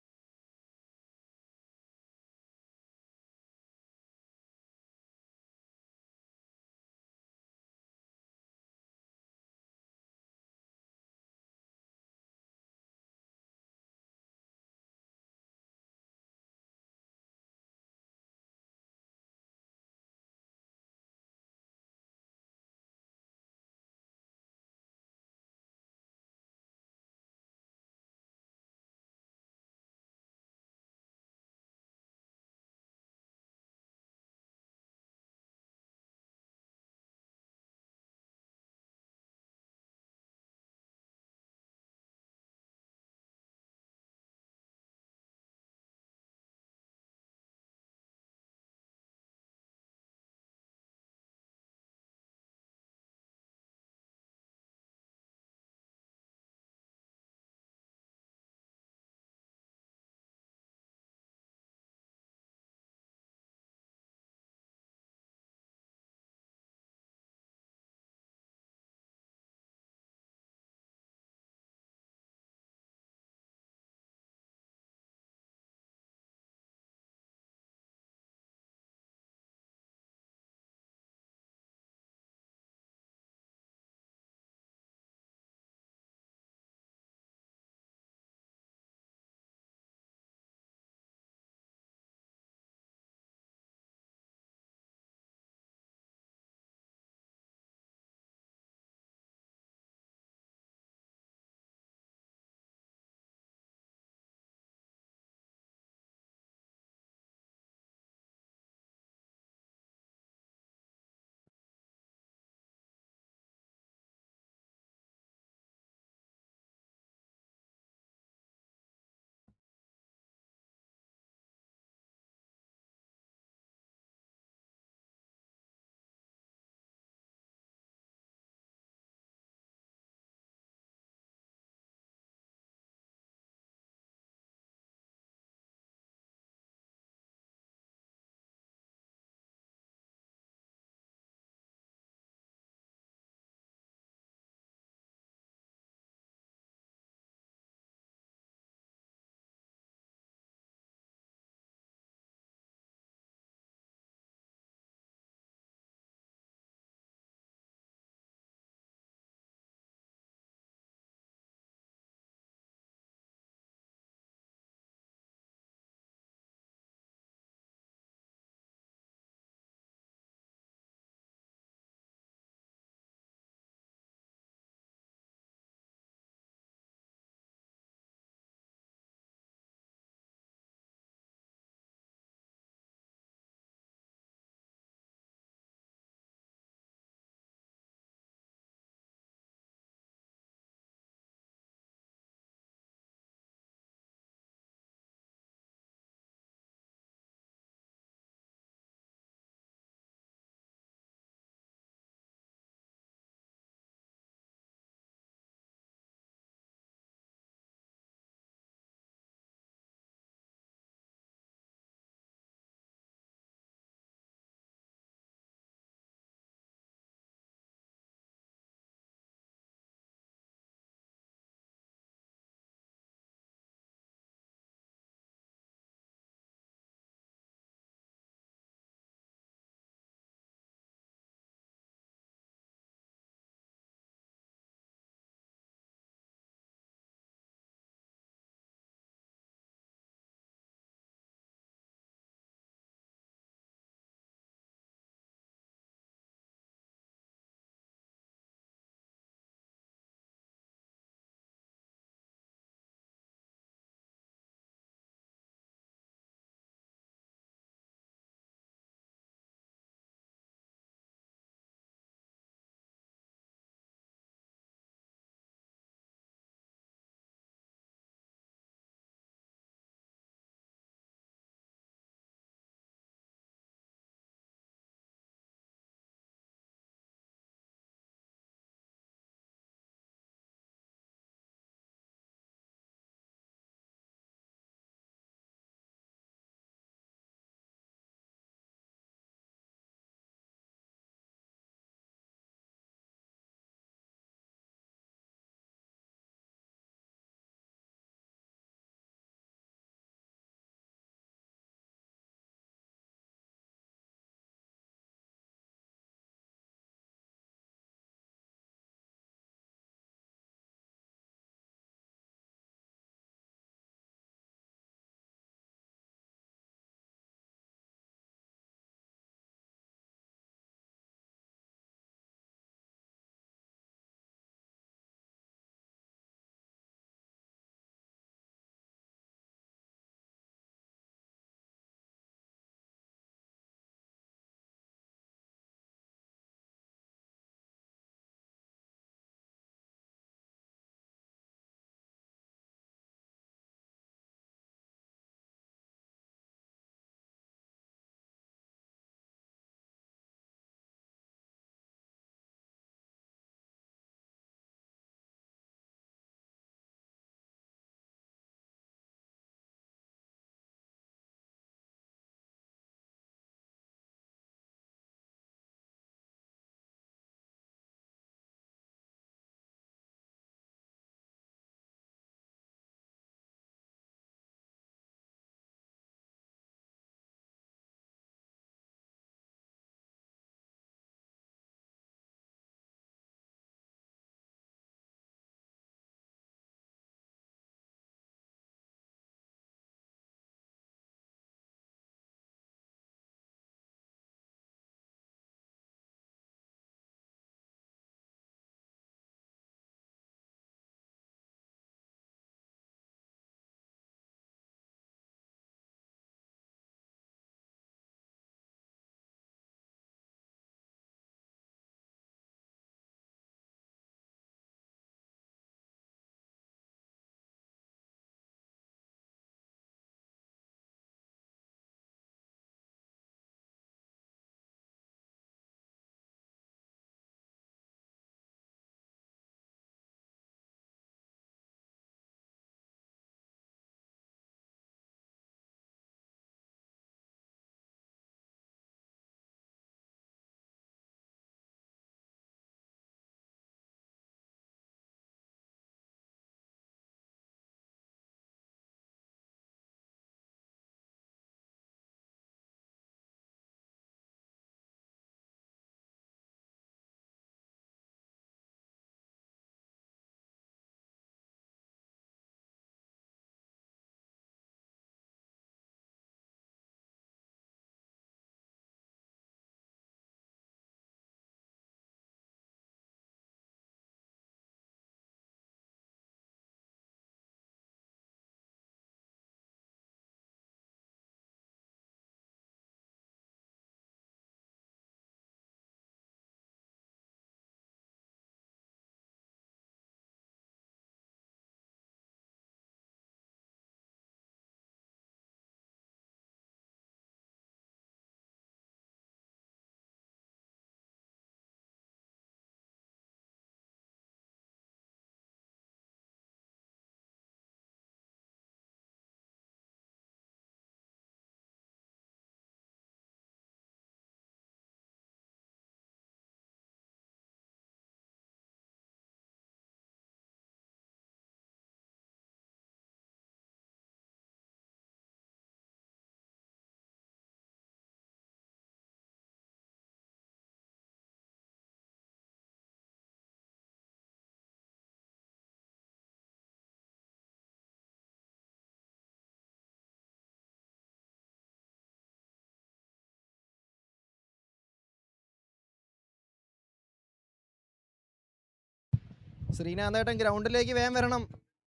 ശ്രീനാഥേട്ടൻ ഗ്രൗണ്ടിലേക്ക് വേഗം വരണം.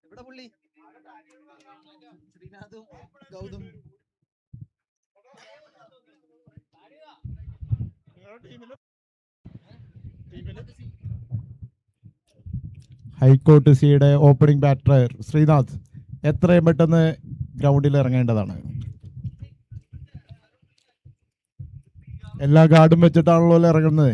എവിടെ പുള്ളി? ശ്രീനാഥും Gautam. High court സിയുടെ opening batter Sreenath എത്രയും പെട്ടെന്ന് ഗ്രൗണ്ടിൽ ഇറങ്ങേണ്ടതാണ്. എല്ലാ ഗാർഡും വെച്ചിട്ടാണല്ലോ ഇറങ്ങുന്നത്.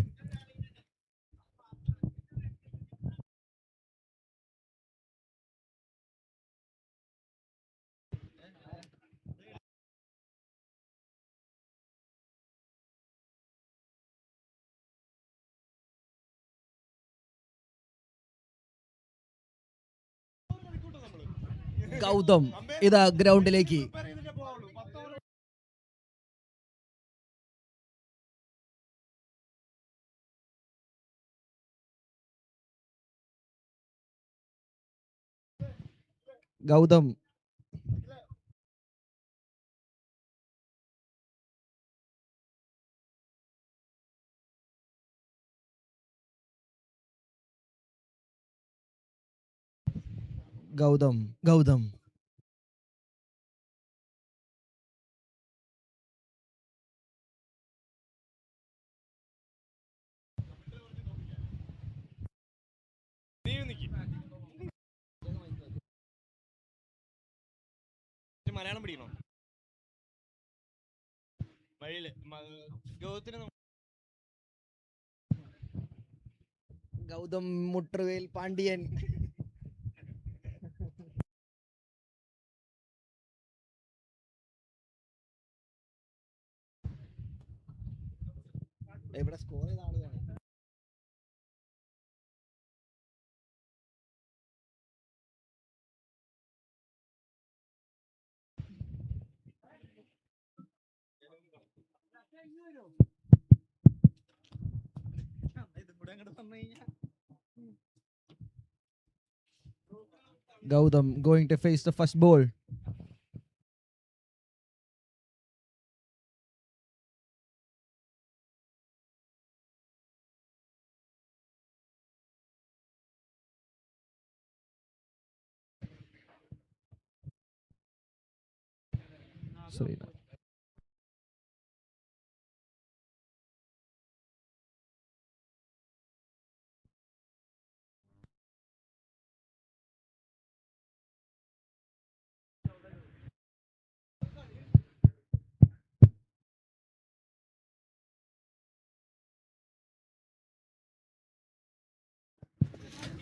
ഗൗതം ഇതാ ഗ്രൗണ്ടിലേക്ക്. ഗൗതം ഗൗതം ഗൗതം മലയാളം പഠിക്കണോ? വഴിയില് ഗൗതത്തിന് ഗൗതം മുട്ടുവേൽ പാണ്ഡ്യൻ. ഇവിടെ സ്കോർ ചെയ്ത ആളുകളാണ്. Gautam going to face the first ball. Sorry.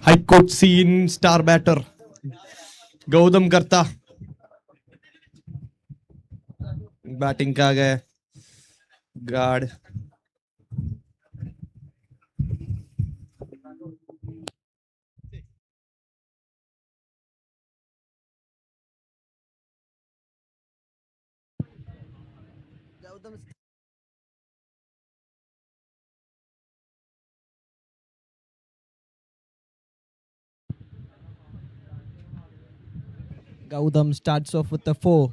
ഹൈക്കോർട്ട് സീൻ സ്റ്റാർ ബാറ്റർ गौतम करता बैटिंग का गए guard Gautam starts off with the 4.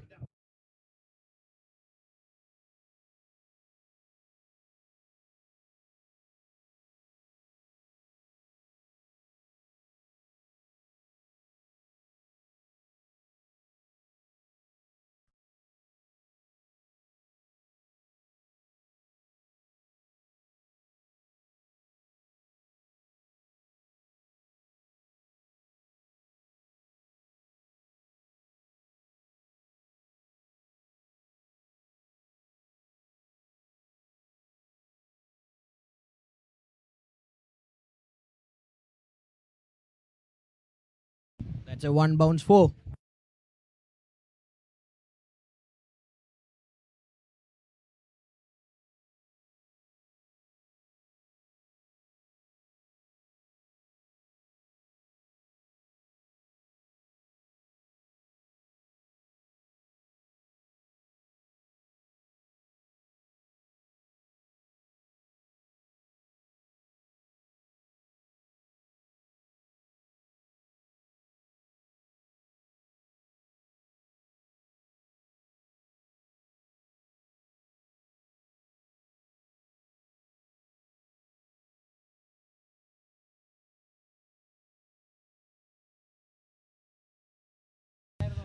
That's a 1 bounce 4.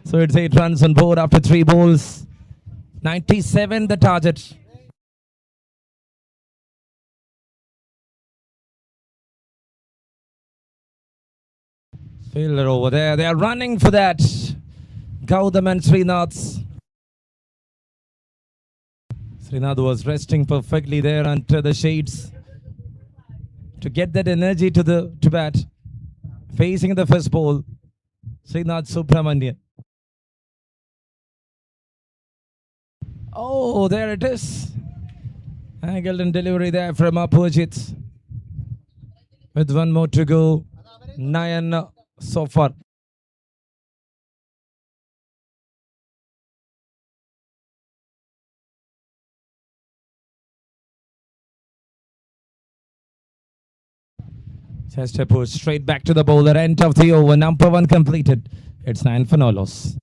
So it's 8 runs on board after 3 balls. 97 the target. Fielder over there. They are running for that. Gautam and Srinath. Srinath was resting perfectly there under the shades to get that energy to bat. Facing the first ball, Srinath Subramanian. Oh, there it is. Angled and delivery there from Apurjit. With 1 more to go. 9 so far. Just a push straight back to the bowler. End of the over. Number 1 completed. It's 9 for no loss.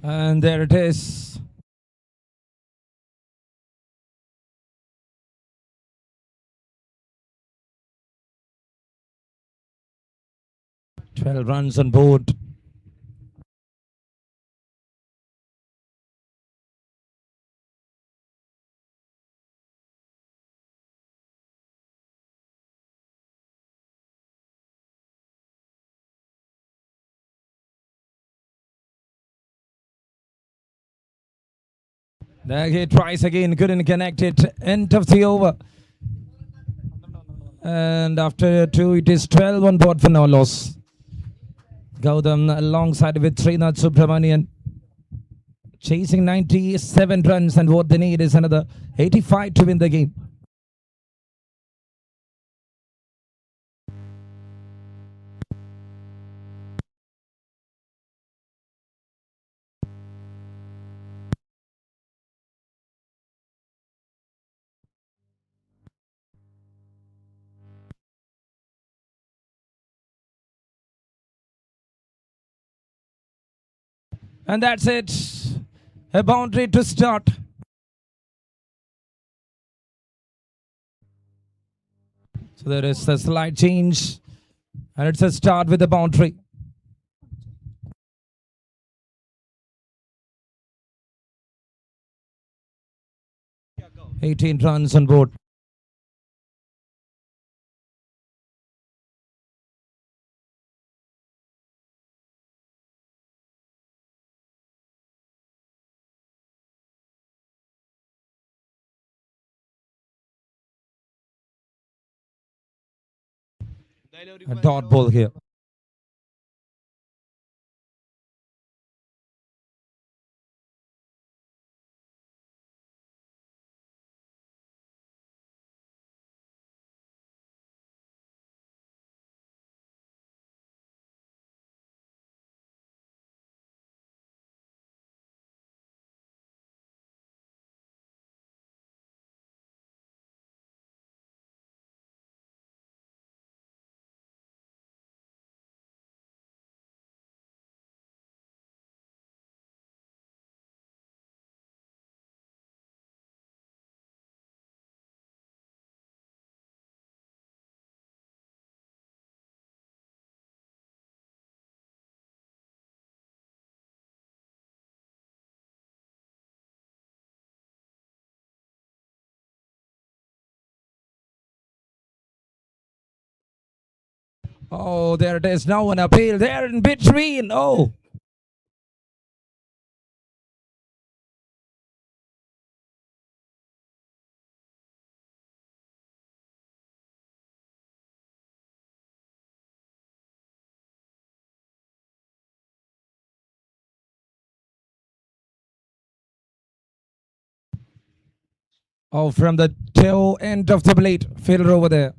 And there it is. Twelve runs on board. There he tries again, couldn't connect it. End of the over. And after 2, it is 12 on board for no loss. Gautam alongside with Srinath Subramanian. Chasing 97 runs, and what they need is another 85 to win the game. And that's it. A boundary to start. So there is a slight change. And it's a start with a boundary. 18 runs on board. A dot ball here. Oh, there it is. Now an appeal there in between. Oh. Oh, from the tail end of the blade. Fielder over there.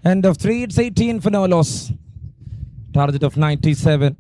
End of 3, it's 18 for no loss. Target of 97.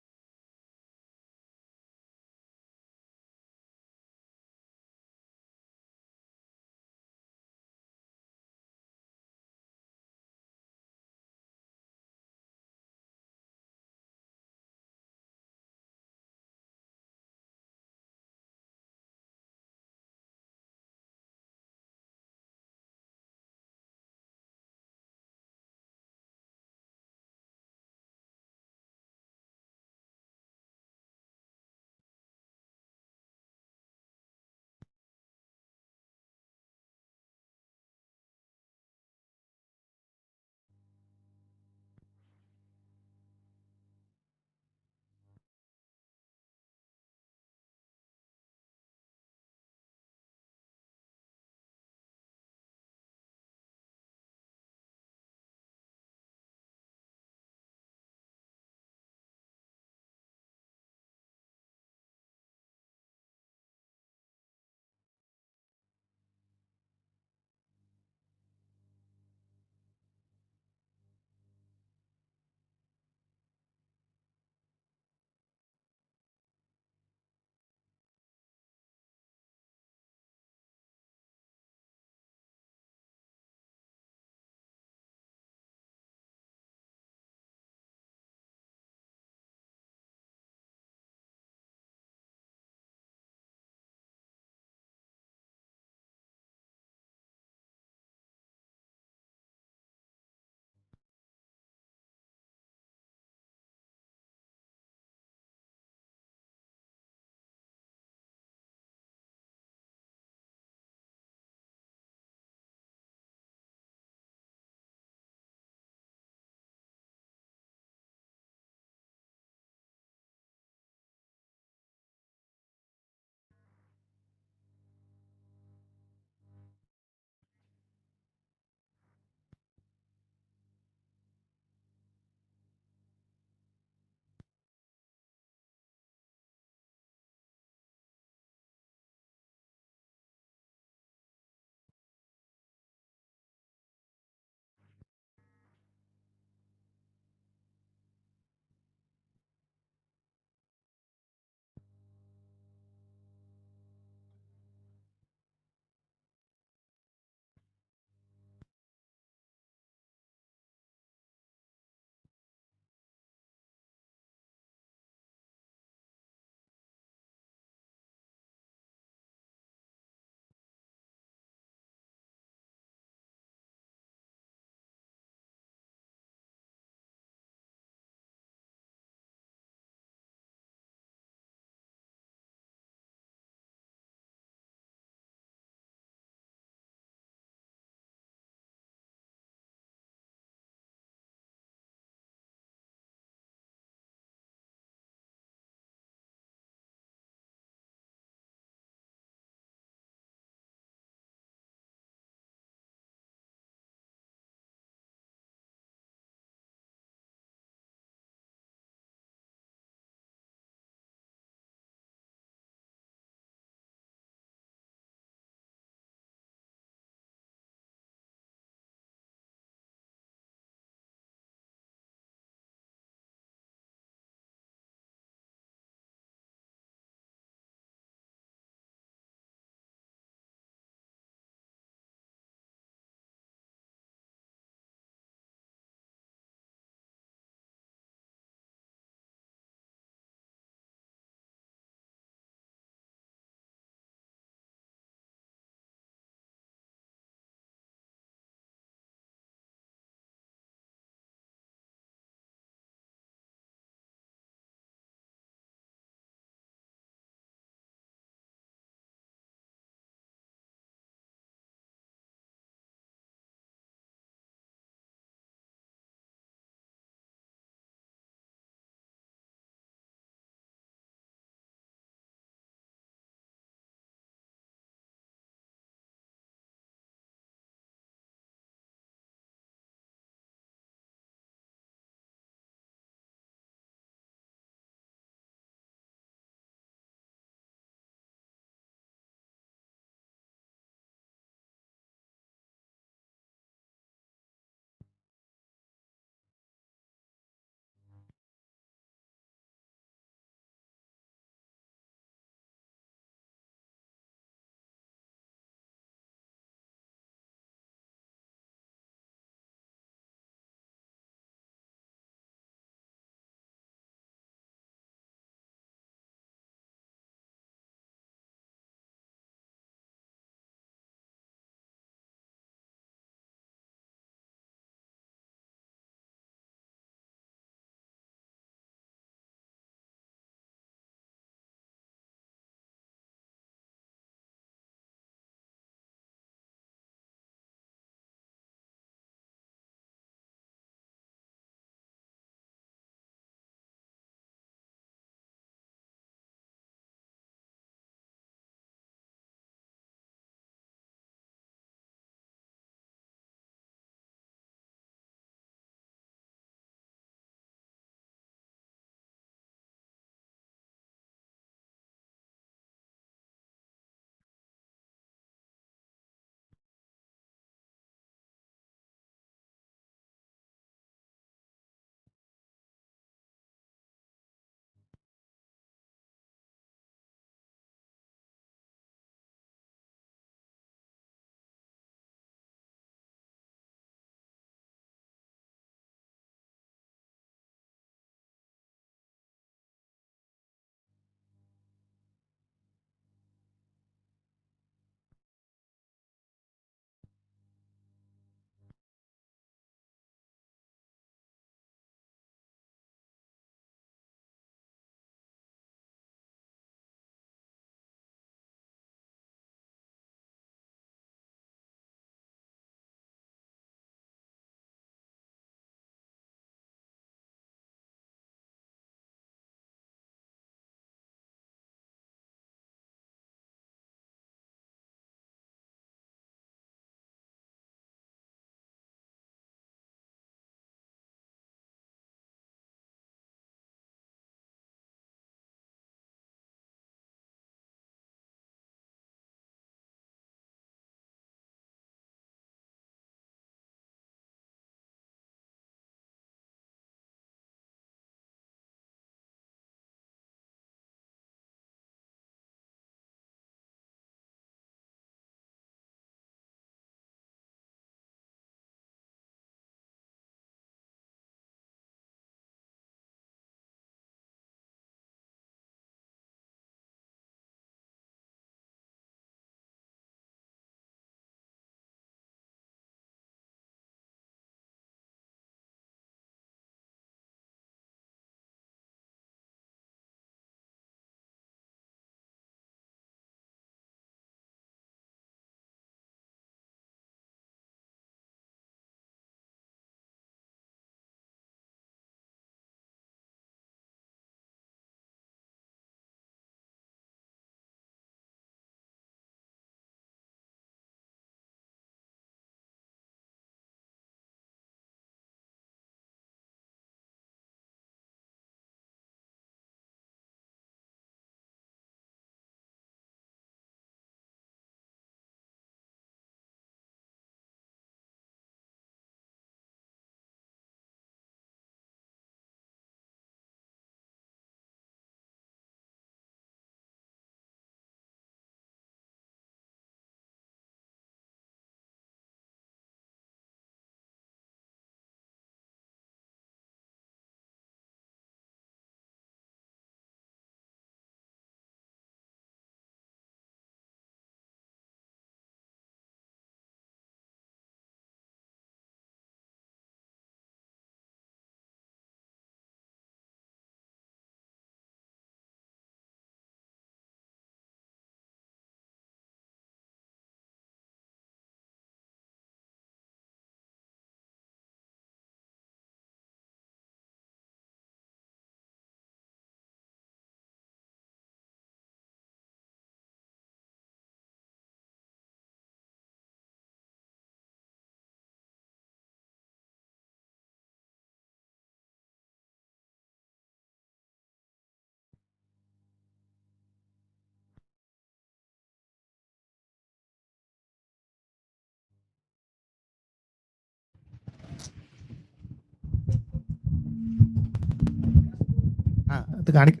ഇത് കാണിക്ക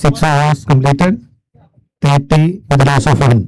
6 hours completed, 30 with the loss of 1.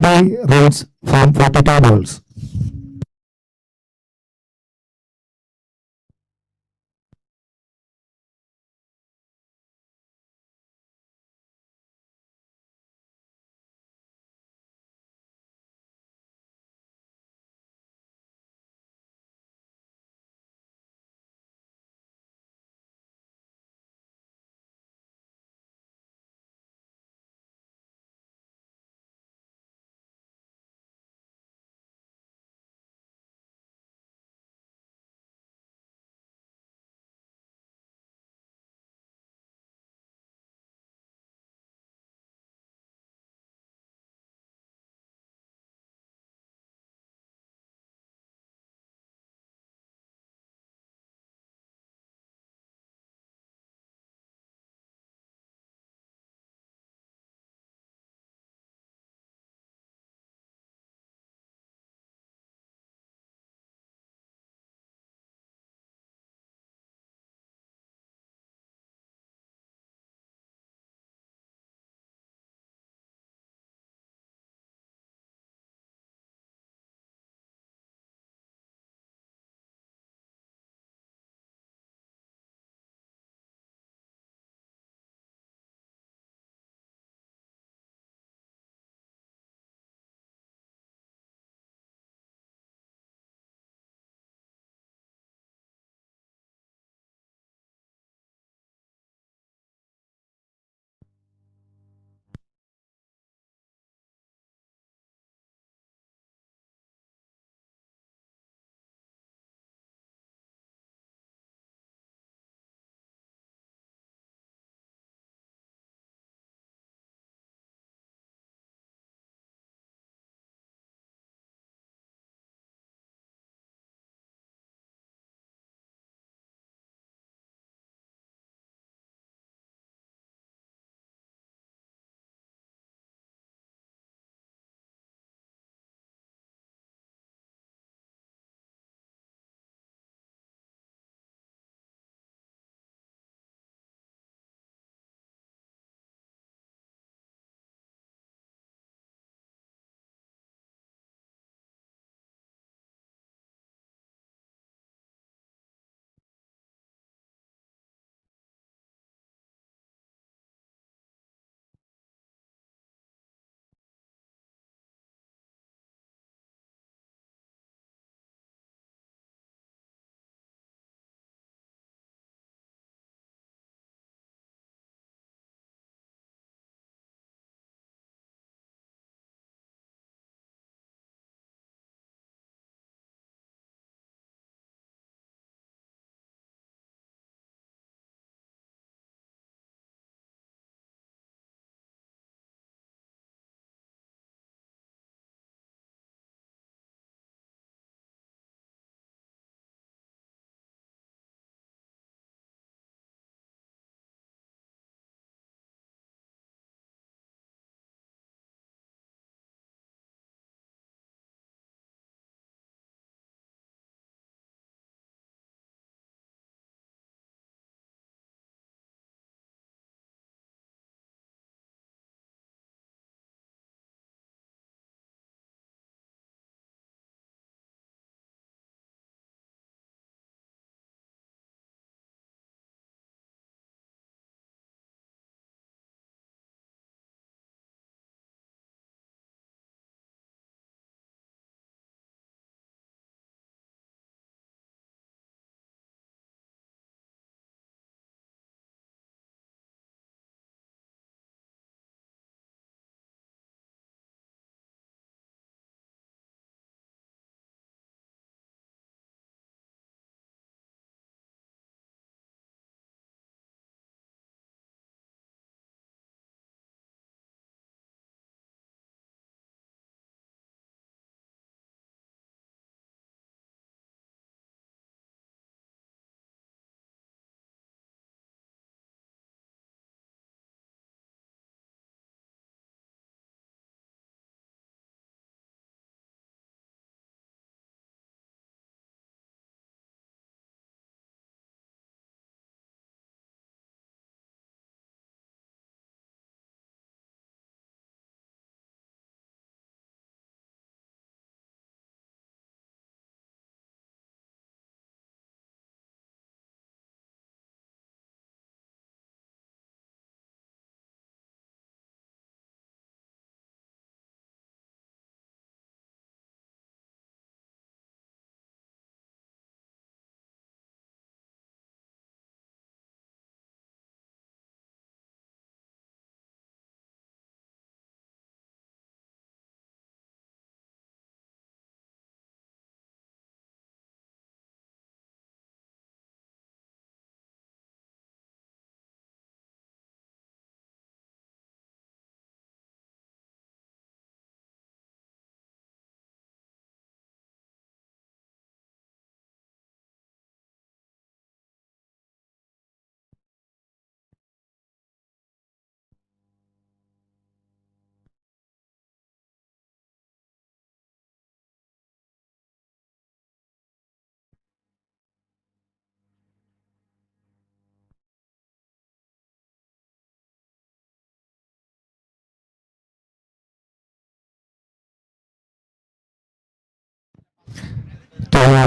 The rules from 42 balls.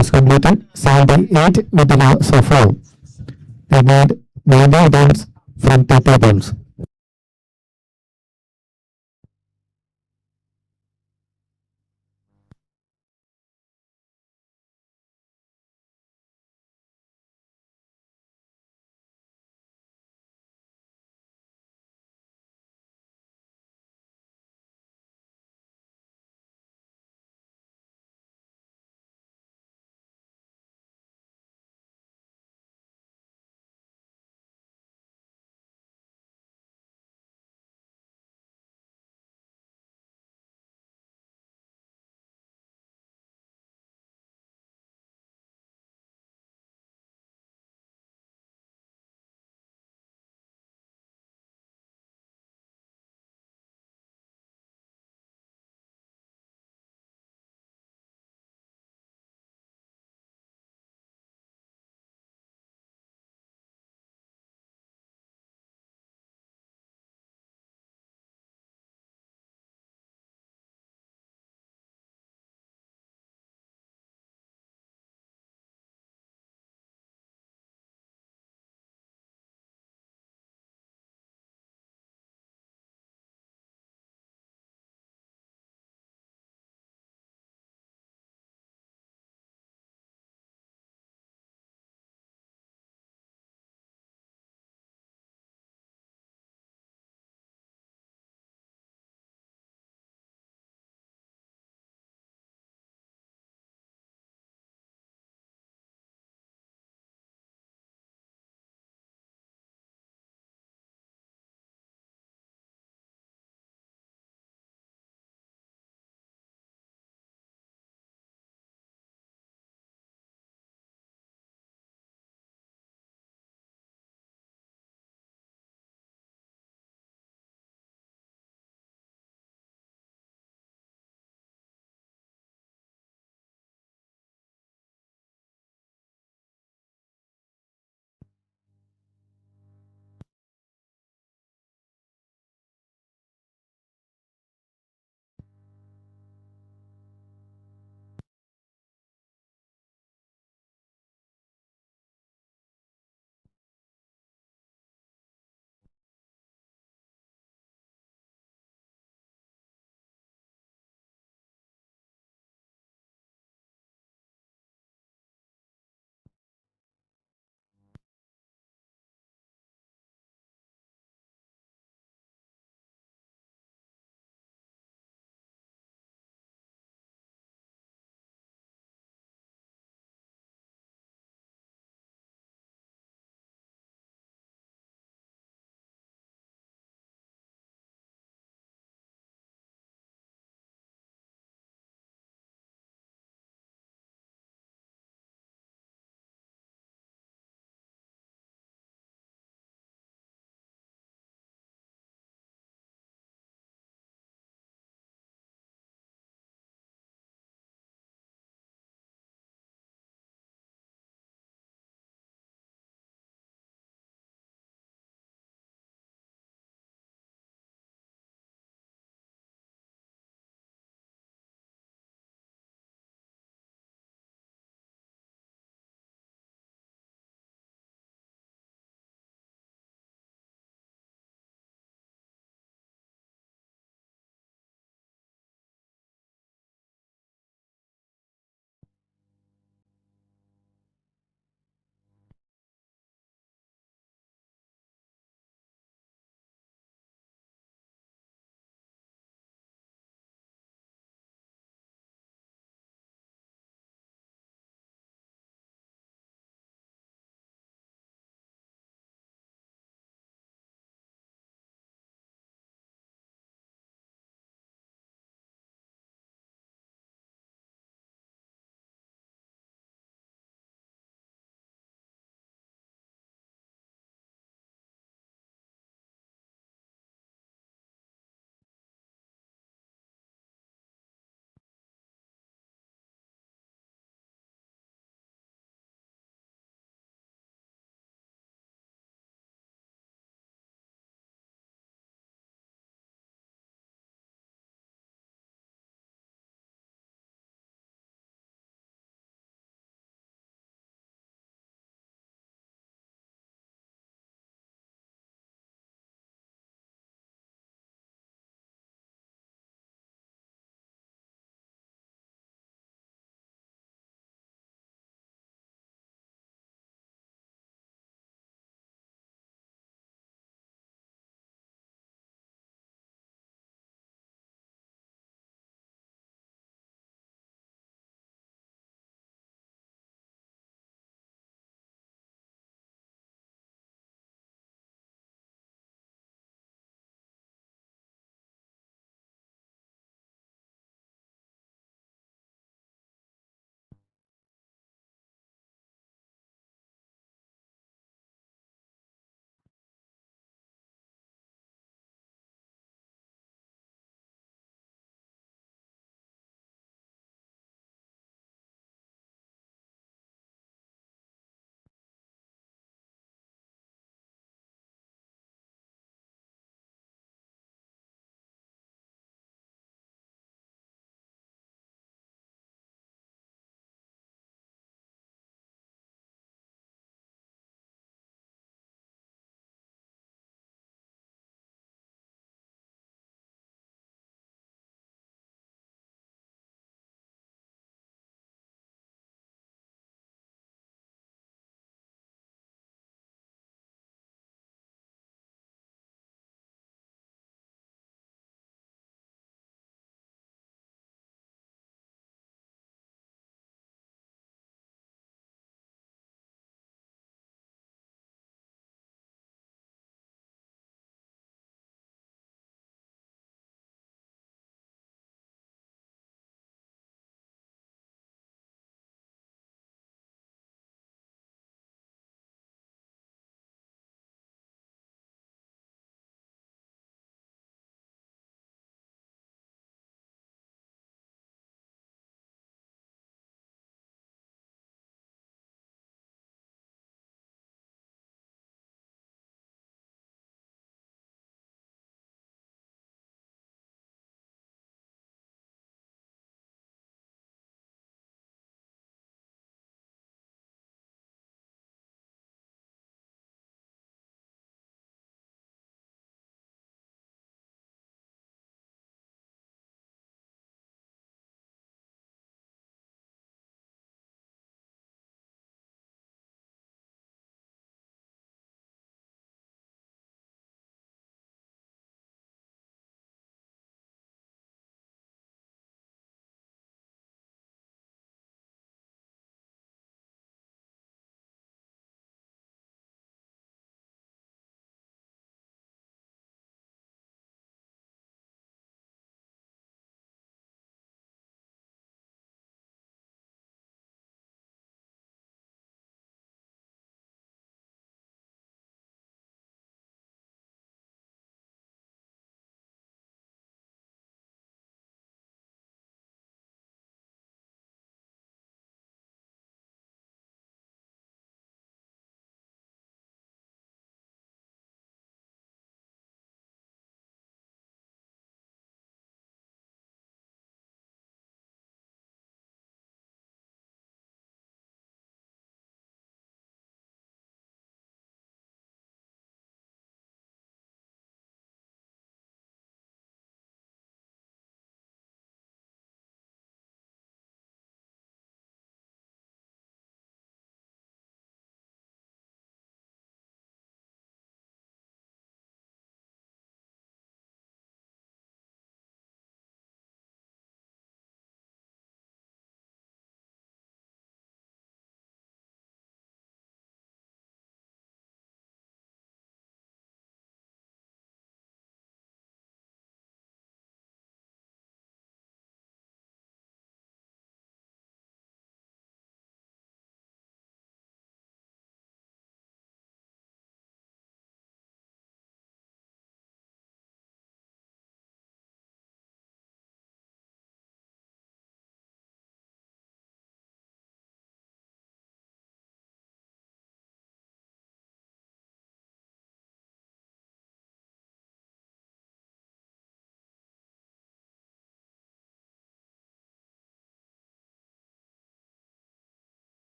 overs completed, 78 with the loss of 4. They made 90 runs from 30 balls.